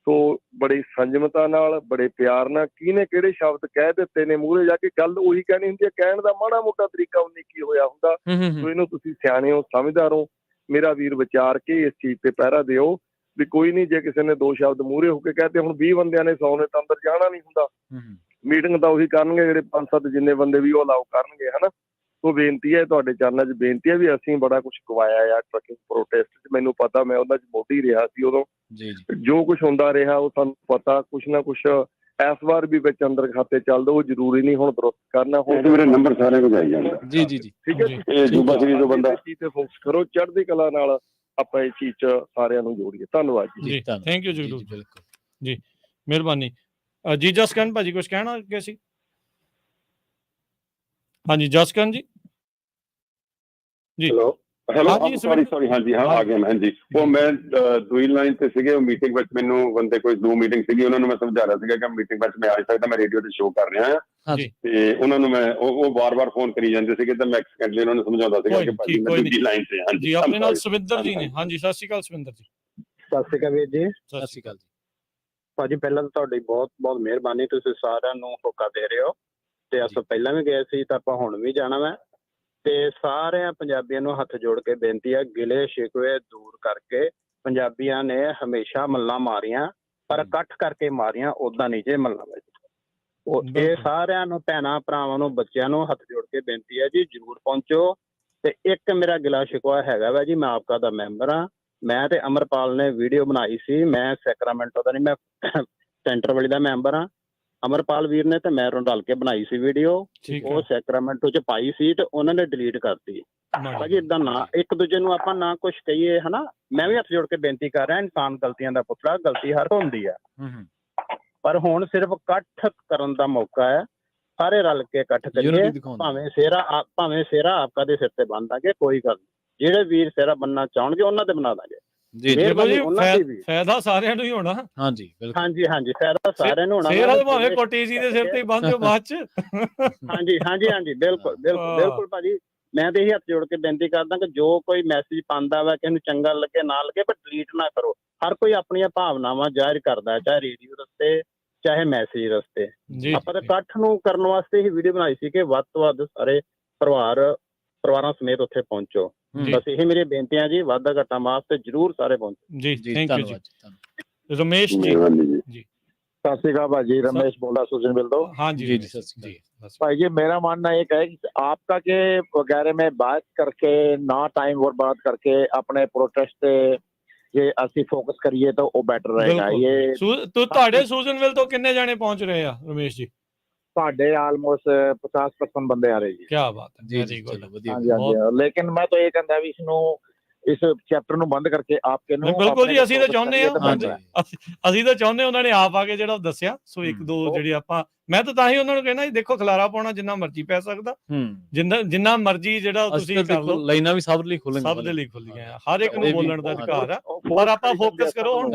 ਸੋ ਬੜੀ ਸੰਜਮਤਾ ਨਾਲ, ਬੜੇ ਪਿਆਰ ਨਾਲ, ਕਿਹਨੇ ਕਿਹੜੇ ਸ਼ਬਦ ਕਹਿ ਦਿੱਤੇ ਨੇ ਮੂਹਰੇ ਜਾ ਕੇ, ਗੱਲ ਉਹੀ ਕਹਿਣੀ ਹੁੰਦੀ ਹੈ। ਕਹਿਣ ਦਾ ਮਾੜਾ ਮੋਟਾ ਤਰੀਕਾ ਉਨੀ ਕੀ ਹੋਇਆ ਹੁੰਦਾ। ਸੋ ਇਹਨੂੰ ਤੁਸੀਂ ਸਿਆਣੇ ਹੋ, ਸਮਝਦਾਰ ਹੋ, ਮੇਰਾ ਵੀਰ, ਵਿਚਾਰ ਕੇ ਇਸ ਚੀਜ਼ ਤੇ ਪਹਿਰਾ ਦਿਓ ਵੀ ਕੋਈ ਨਹੀਂ, ਜੇ ਕਿਸੇ ਨੇ 2 ਸ਼ਬਦ ਮੂਹਰੇ ਹੋ ਕੇ ਕਹਤੇ, ਹੁਣ 20 ਬੰਦਿਆਂ ਨੇ 100 ਨੇ ਤਾਂ ਅੰਦਰ ਜਾਣਾ ਨਹੀਂ ਹੁੰਦਾ। ਮੀਟਿੰਗ ਤਾਂ ਉਹੀ ਕਰਨਗੇ ਜਿਹੜੇ 5-7 ਜਿੰਨੇ ਬੰਦੇ ਵੀ ਉਹ ਅਲਾਓ ਕਰਨਗੇ, ਹਨਾ। ਸੋ ਬੇਨਤੀ ਹੈ, ਤੁਹਾਡੇ ਚਰਨਾਂ 'ਚ ਬੇਨਤੀ ਹੈ ਵੀ ਅਸੀਂ ਬੜਾ ਕੁਝ ਗਵਾਇਆ ਆ ਟਰੱਕਿੰਗ ਪ੍ਰੋਟੈਸਟ 'ਚ। ਮੈਨੂੰ ਪਤਾ, ਮੈਂ ਉਹਨਾਂ 'ਚ ਮੋਢੀ ਰਿਹਾ ਸੀ ਉਦੋਂ। ਜੋ ਕੁਝ ਹੁੰਦਾ ਰਿਹਾ ਉਹ ਤੁਹਾਨੂੰ ਪਤਾ, ਕੁਛ ਨਾ ਕੁਛ ਇਸ ਵਾਰ ਵੀ ਵਿੱਚ ਅੰਦਰ ਖਾਤੇ ਚੱਲਦਾ, ਉਹ ਜ਼ਰੂਰੀ ਨਹੀਂ ਹੁਣ ਦਰੁਸਤ ਕਰਨਾ। ਹੁਣ ਮੇਰੇ ਨੰਬਰ ਸਾਰਿਆਂ ਕੋਲ ਜਾਈ ਜਾਂਦਾ। ਜੀ ਠੀਕ ਹੈ ਜੀ। ਇਹ ਜੂਬਾ ਸ਼ਰੀਫ ਤੋਂ ਬੰਦਾ ਚੀਜ਼ ਤੇ ਫੋਕਸ ਕਰੋ, ਚੜ੍ਹਦੀ ਕਲਾ ਨਾਲ ਆਪਾਂ ਇਸ ਚੀਜ਼ 'ਚ ਸਾਰਿਆਂ ਨੂੰ ਜੋੜੀਏ। ਧੰਨਵਾਦ ਜੀ। ਥੈਂਕ ਯੂ ਜੀ, ਜੀ ਮਿਹਰਬਾਨੀ। ਜੀ ਜਸਕਰਨ ਭਾਜੀ ਕੁਝ ਕਹਿਣਾ ਅੱਗੇ ਸੀ? ਹਾਂਜੀ ਜਸਕਰਨ ਜੀ। ਹੈਲੋ ਸੌਰੀ ਹਾਂਜੀ ਹਾਂ ਆ ਗਿਆ ਮੈਂ। ਹਾਂਜੀ ਉਹ ਮੈਂ ਦੂਈ ਲਾਈਨ ਤੇ ਸੀਗੇ, ਉਹ ਮੀਟਿੰਗ ਵਿੱਚ ਮੈਨੂੰ ਬੰਦੇ ਕੋਈ 2 ਮੀਟਿੰਗ ਸੀਗੀ, ਉਹਨਾਂ ਨੂੰ ਮੈਂ ਸਮਝਾ ਰਿਹਾ ਸੀਗਾ ਕਿ ਮੀਟਿੰਗ ਵਿੱਚ ਮੈਂ ਆ ਸਕਦਾ, ਮੈਂ ਰੇਡੀਓ ਤੇ ਸ਼ੋਅ ਕਰ ਰਿਹਾ ਹਾਂ। ਤੇ ਉਹਨਾਂ ਨੂੰ ਮੈਂ ਉਹ ਵਾਰ-ਵਾਰ ਫੋਨ ਕਰੀ ਜਾਂਦੇ ਸੀਗੇ ਤਾਂ ਮੈਂ ਸੈਕੰਡਲੀ ਉਹਨਾਂ ਨੂੰ ਸਮਝਾਉਂਦਾ ਸੀਗਾ ਕਿ ਭਾਜੀ ਮੈਂ ਦੂਜੀ ਲਾਈਨ ਤੇ। ਹਾਂਜੀ ਆਪਣੇ ਨਾਲ ਸਵਿੰਦਰ ਜੀ ਨੇ। ਹਾਂਜੀ ਸਤਿ ਸ਼੍ਰੀ ਅਕਾਲ ਸਵਿੰਦਰ ਜੀ। ਸਤਿ ਸ਼੍ਰੀ ਅਕਾਲ ਵੀਰ ਜੀ। ਸਤਿ ਸ਼੍ਰੀ ਅਕਾਲ ਜੀ ਭਾਜੀ। ਪਹਿਲਾਂ ਤਾਂ ਤੁਹਾਡੀ ਬਹੁਤ ਬਹੁਤ ਮਿਹਰਬਾਨੀ, ਤੁਸੀਂ ਸਾਰਿਆਂ ਨੂੰ ਹੋਕਾ ਦੇ ਰਹੇ ਹੋ। ਤੇ ਅਸੀਂ ਪਹਿਲਾਂ ਵੀ ਗਏ ਸੀ ਤਾਂ ਆਪਾਂ ਹੁਣ ਵੀ ਜਾਣਾ ਵਾ। ਤੇ ਸਾਰਿਆਂ ਪੰਜਾਬੀਆਂ ਨੂੰ ਹੱਥ ਜੋੜ ਕੇ ਬੇਨਤੀ ਹੈ, ਗਿਲੇ ਸ਼ਿਕਵੇ ਦੂਰ ਕਰਕੇ। ਪੰਜਾਬੀਆਂ ਨੇ ਹਮੇਸ਼ਾ ਮੱਲਾਂ ਮਾਰੀਆਂ, ਪਰ ਇਕੱਠ ਕਰਕੇ ਮਾਰੀਆਂ, ਓਦਾਂ ਨਹੀਂ ਜੇ ਮੱਲਾਂ ਵਿੱਚ। ਇਹ ਸਾਰਿਆਂ ਨੂੰ, ਭੈਣਾਂ ਭਰਾਵਾਂ ਨੂੰ, ਬੱਚਿਆਂ ਨੂੰ ਹੱਥ ਜੋੜ ਕੇ ਬੇਨਤੀ ਹੈ ਜੀ, ਜ਼ਰੂਰ ਪਹੁੰਚੋ। ਤੇ ਇੱਕ ਮੇਰਾ ਗਿਲਾ ਸ਼ਿਕਵਾ ਹੈਗਾ ਵਾ ਜੀ, ਮੈਂ ਆਪਕਾ ਦਾ ਮੈਂਬਰ ਹਾਂ। ਮੈਂ ਤੇ ਅਮਰਪਾਲ ਨੇ ਵੀਡੀਓ ਬਣਾਈ ਸੀ, ਮੈਂ ਸੈਕਰਾਮੈਂਟੋ ਦਾ ਨਹੀਂ, ਮੈਂ ਸੈਂਟਰ ਵਾਲੀ ਦਾ ਮੈਂਬਰ ਹਾਂ। ਅਮਰਪਾਲ ਵੀਰ ਨੇ ਤੇ ਮੈਂ ਰਲ ਕੇ ਬਣਾਈ ਸੀ ਵੀਡੀਓ, ਉਹ ਸੈਕਰਾਮੈਂਟੋ 'ਚ ਪਾਈ ਸੀ ਤੇ ਉਹਨਾਂ ਨੇ ਡਿਲੀਟ ਕਰਤੀ। ਭਾਜੀ ਏਦਾਂ ਨਾ ਇੱਕ ਦੂਜੇ ਨੂੰ ਆਪਾਂ ਨਾ ਕੁਛ ਕਹੀਏ, ਹਨਾ। ਮੈਂ ਵੀ ਹੱਥ ਜੋੜ ਕੇ ਬੇਨਤੀ ਕਰ ਰਿਹਾ, ਇਨਸਾਨ ਗਲਤੀਆਂ ਦਾ ਪੁਤਲਾ, ਗਲਤੀ ਹਰ ਹੁੰਦੀ ਆ। ਪਰ ਹੁਣ ਸਿਰਫ ਇਕੱਠ ਕਰਨ ਦਾ ਮੌਕਾ ਹੈ, ਸਾਰੇ ਰਲ ਕੇ ਇਕੱਠ ਕਰੀਏ। ਭਾਵੇਂ ਸਿਹਰਾ ਆਪਕਾ ਦੇ ਸਿਰ ਤੇ ਬੰਨ ਦਾਂਗੇ, ਕੋਈ ਗੱਲ ਨਹੀਂ। ਜਿਹੜੇ ਵੀਰ ਸਿਹਰਾ ਬੰਨਣਾ ਚਾਹਣਗੇ ਉਹਨਾਂ ਤੇ ਬਣਾ ਦਾਂਗੇ। ਫਾਇਦਾ ਸਾਰਿਆਂ ਨੂੰ ਹੀ ਹੋਣਾ। ਹਾਂਜੀ ਫਾਇਦਾ ਸਾਰਿਆਂ ਨੂੰ ਹੋਣਾ। ਸਿਹਰਾ ਭਾਵੇਂ ਕੋਟੀ ਜੀ ਦੇ ਸਿਰ ਤੇ ਬੰਨ ਦਿਓ ਬਾਅਦ 'ਚ। ਹਾਂਜੀ ਬਿਲਕੁਲ ਭਾਜੀ। ਮੈਂ ਤੇ ਇਹੀ ਹੱਥ ਜੋੜ ਕੇ ਬੇਨਤੀ ਕਰਦਾ ਕਿ ਜੋ ਕੋਈ ਮੈਸੇਜ ਪਾਉਂਦਾ ਵਾ, ਕਿਸੇ ਨੂੰ ਚੰਗਾ ਲੱਗੇ ਨਾ ਲੱਗੇ, ਪਰ ਡਿਲੀਟ ਨਾ ਕਰੋ। ਹਰ ਕੋਈ ਆਪਣੀਆਂ ਭਾਵਨਾਵਾਂ ਜ਼ਾਹਿਰ ਕਰਦਾ, ਚਾਹੇ ਰੇਡੀਓ ਰਸਤੇ, ਚਾਹੇ ਮੈਸੇਜ ਰਸਤੇ। ਆਪਾਂ ਤਾਂ ਇਕੱਠ ਨੂੰ ਕਰਨ ਵਾਸਤੇ ਹੀ ਵੀਡੀਓ ਬਣਾਈ ਸੀ ਕਿ ਵੱਧ ਤੋਂ ਵੱਧ ਸਾਰੇ ਪਰਿਵਾਰਾਂ ਸਮੇਤ ਉੱਥੇ ਪਹੁੰਚੋ। ਬਸ ਇਹ ਮੇਰੀ ਬੇਨਤੀਆਂ ਜੀ, ਵਾਧਾ ਘਾਟਾ ਮਾਫ ਤੇ ਜਰੂਰ ਸਾਰੇ ਪਹੁੰਚੋ ਜੀ। ਥੈਂਕ ਯੂ ਜੀ। ਰਮੇਸ਼ ਜੀ ਜੀ ਸਤਿ ਸ਼੍ਰੀ ਅਕਾਲ भाई। रमेश बोल रहा सुजनविल तो। हाँ जी भाई जी, मेरा मानना एक है कि आपका के वगैरह में बात करके ना टाइम बर्बाद करके अपने प्रोटेस्ट ਜੇ ਅਸੀਂ ਫੋਕਸ ਕਰੀਏ ਤਾਂ ਉਹ ਬੈਟਰ ਰਹੇਗਾ। ਇਹ ਤੁਹਾਡੇ ਸੁਜਨਵਿਲ ਤੋਂ ਕਿੰਨੇ ਜਾਣੇ ਪਹੁੰਚ ਰਹੇ ਆ ਰਮੇਸ਼ ਜੀ? ਸਾਡੇ ਆਲਮੋਸਟ 50% ਬੰਦੇ ਆ ਰਹੇ ਜੀ। ਕੀ ਬਾਤ ਹੈ ਜੀ, ਵਧੀਆ। ਲੇਕਿਨ ਮੈਂ ਤਾਂ ਇਹ ਕਹਿੰਦਾ ਵੀ ਇਸ ਚੈਪਟਰ ਨੂੰ ਬੰਦ ਕਰਕੇ ਆਪਕੇ ਨੂੰ ਬਿਲਕੁਲ ਜੀ, ਅਸੀਂ ਤਾਂ ਚਾਹੁੰਦੇ ਉਹਨਾਂ ਨੇ ਆਪ ਆ ਕੇ ਜਿਹੜਾ ਦੱਸਿਆ। ਸੋ 1-2 ਜਿਹੜੀ ਆਪਾਂ, ਮੈਂ ਤਾਂ ਹੀ ਉਹਨਾਂ ਨੂੰ ਕਹਿਣਾ ਜੀ, ਦੇਖੋ ਖਲਾਰਾ ਪਾਉਣਾ ਜਿੰਨਾ ਮਰਜ਼ੀ ਪੈ ਸਕਦਾ, ਜਿੰਨਾ ਮਰਜ਼ੀ ਜਿਹੜਾ ਤੁਸੀਂ ਕਰ ਲਓ, ਲਾਈਨਾਂ ਵੀ ਸਭ ਲਈ ਖੁੱਲੀਆਂ, ਹਰ ਇੱਕ ਨੂੰ ਬੋਲਣ ਦਾ ਅਧਿਕਾਰ ਆ। ਪਰ ਆਪਾਂ ਫੋਕਸ ਕਰੋ ਹੁਣ।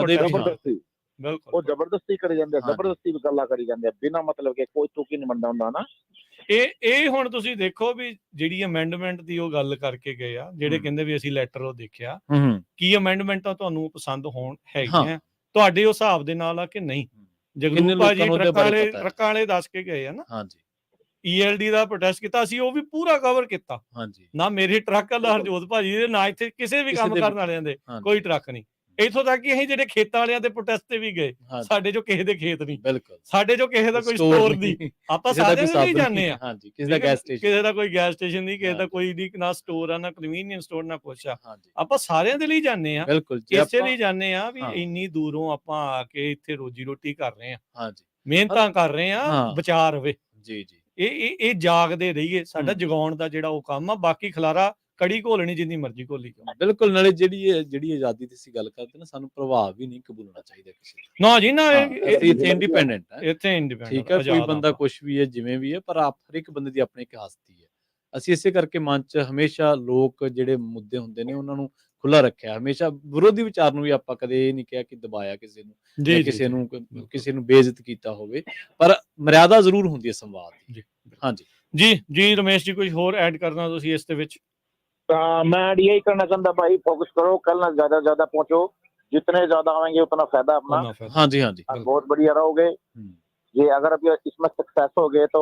ਉਹ ਜ਼ਬਰਦਸਤੀ ਕਰੀ ਜਾਂਦੇ, ਜ਼ਬਰਦਸਤੀ ਗੱਲਾਂ ਕਰੀ ਜਾਂਦੇ ਬਿਨਾਂ ਮਤਲਬ ਕਿ ਕੋਈ ਤੁਕੀ ਨਹੀਂ ਮੰਨਦਾ ਹੁੰਦਾ ਨਾ। ਇਹ ਹੁਣ ਤੁਸੀਂ ਦੇਖੋ ਵੀ ਜਿਹੜੀ ਅਮੈਂਡਮੈਂਟ ਦੀ ਉਹ ਗੱਲ ਕਰਕੇ ਗਏ ਆ, ਜਿਹੜੇ ਕਹਿੰਦੇ ਵੀ ਅਸੀਂ ਲੈਟਰ ਉਹ ਦੇਖਿਆ, ਕੀ ਅਮੈਂਡਮੈਂਟਾਂ ਤੁਹਾਨੂੰ ਪਸੰਦ ਹੋਣ ਹੈਗੀਆਂ ਤੁਹਾਡੇ ਉਸ ਹਿਸਾਬ ਦੇ ਨਾਲ ਆ ਕਿ ਨਹੀਂ? ਜਗਰੂਪ ਭਾਜੀ ਟਰੱਕਾਂ ਵਾਲੇ ਦੱਸ ਕੇ ਗਏ ਆ ਨਾ। ELD ਦਾ ਪ੍ਰੋਟੈਸਟ ਕੀਤਾ, ਅਸੀਂ ਉਹ ਵੀ ਪੂਰਾ ਕਵਰ ਕੀਤਾ। ਨਾ ਮੇਰੇ ਟਰੱਕ ਵਾਲਾ ਹਰਜੋਤ ਭਾਜੀ ਦੇ, ਨਾ ਇੱਥੇ ਕਿਸੇ ਵੀ ਕੰਮ ਕਰਨ ਵਾਲਿਆਂ ਦੇ ਕੋਈ ਟਰੱਕ ਨਹੀਂ। ਇੱਥੋਂ ਤੱਕ ਕਿ ਅਸੀਂ ਜਿਹੜੇ ਖੇਤਾਂ ਵਾਲਿਆਂ ਦੇ ਪ੍ਰੋਟੈਸਟ ਤੇ ਵੀ ਗਏ, ਸਾਡੇ ਜੋ ਕਿਸੇ ਦੇ ਖੇਤ ਨਹੀਂ, ਬਿਲਕੁਲ ਸਾਡੇ ਜੋ ਕਿਸੇ ਦਾ ਕੋਈ ਸਟੋਰ ਨਹੀਂ, ਆਪਾਂ ਸਾਰੇ ਹੀ ਜਾਂਦੇ ਆ। ਹਾਂਜੀ, ਕਿਸੇ ਦਾ ਗੈਸ ਸਟੇਸ਼ਨ, ਕਿਸੇ ਦਾ ਕੋਈ ਗੈਸ ਸਟੇਸ਼ਨ ਨਹੀਂ, ਕਿਸੇ ਦਾ ਕੋਈ ਨਹੀਂ, ਨਾ ਸਟੋਰ ਆ, ਨਾ ਕਨਵੀਨੀਅੰਸ ਸਟੋਰ, ਨਾ ਕੁਛ ਆ। ਆਪਾਂ ਸਾਰਿਆਂ ਦੇ ਲਈ ਜਾਂਦੇ ਆ, ਬਿਲਕੁਲ ਇਸੇ ਲਈ ਜਾਂਦੇ ਆ ਵੀ ਇੰਨੀ ਦੂਰੋਂ ਆਪਾਂ ਆ ਕੇ ਇੱਥੇ ਰੋਜੀ ਰੋਟੀ ਕਰ ਰਹੇ ਆ, ਮਿਹਨਤਾਂ ਕਰ ਰਹੇ ਆ, ਬਚਾ ਰਵੇ। ਜੀ ਜੀ, ਇਹ ਜਾਗਦੇ ਰਹੀਏ, ਸਾਡਾ ਜਗਾਉਣ ਦਾ ਜਿਹੜਾ ਉਹ ਕੰਮ ਆ। ਬਾਕੀ ਖਲਾਰਾ ਕੜੀ ਘੋਲਣੀ ਜਿੰਨੀ ਮਰਜ਼ੀ ਘੋਲੀ ਜਾਓ। ਬਿਲਕੁਲ। ਨਾਲੇ ਜਿਹੜੀ ਆਜ਼ਾਦੀ ਦੀ ਅਸੀਂ ਗੱਲ ਕਰਦੇ ਨਾ, ਸਾਨੂੰ ਪ੍ਰਭਾਵ ਵੀ ਨਹੀਂ ਕਬੂਲਣਾ ਚਾਹੀਦਾ ਕਿਸੇ ਦਾ। ਨਾ ਜੀ ਨਾ, ਇੱਥੇ ਇੰਡੀਪੈਂਡੈਂਟ ਹੈ, ਇੱਥੇ ਇੰਡੀਪੈਂਡੈਂਟ, ਠੀਕ ਹੈ। ਕੋਈ ਬੰਦਾ ਕੁਛ ਵੀ ਹੈ, ਜਿਵੇਂ ਵੀ ਹੈ, ਪਰ ਹਰ ਇੱਕ ਬੰਦੇ ਦੀ ਆਪਣੀ ਇੱਕ ਹਸਤੀ ਹੈ। ਅਸੀਂ ਇਸੇ ਕਰਕੇ ਮਨ 'ਚ ਹਮੇਸ਼ਾ ਲੋਕ ਜਿਹੜੇ ਮੁੱਦੇ ਹੁੰਦੇ ਨੇ ਉਹਨਾਂ ਨੂੰ ਖੁੱਲਾ ਰੱਖਿਆ, ਹਮੇਸ਼ਾ ਵਿਰੋਧੀ ਵਿਚਾਰ ਨੂੰ ਵੀ ਆਪਾਂ ਕਦੇ ਇਹ ਨਹੀਂ ਕਿਹਾ ਕਿ ਦਬਾਇਆ ਕਿਸੇ ਨੂੰ, ਕਿਸੇ ਨੂੰ ਬੇਇੱਜ਼ਤ ਕੀਤਾ ਹੋਵੇ, ਪਰ ਮਰਿਆਦਾ ਜ਼ਰੂਰ ਹੁੰਦੀ ਹੈ ਸੰਵਾਦ ਦੀ। ਹਾਂਜੀ ਜੀ ਰਮੇਸ਼ ਜੀ, ਕੁਝ ਹੋਰ ਐਡ ਕਰਨਾ ਤੁਸੀਂ ਇਸ ਦੇ ਵਿੱਚ? मैं यही करना चाहता भाई, फोकस करो, कल ना ज्यादा पहुंचो, जितने ज्यादा आएंगे उतना फायदा अपना। हाँ जी, बहुत बढ़िया रहोगे ये। अगर अब इसमें सक्सेस हो गए तो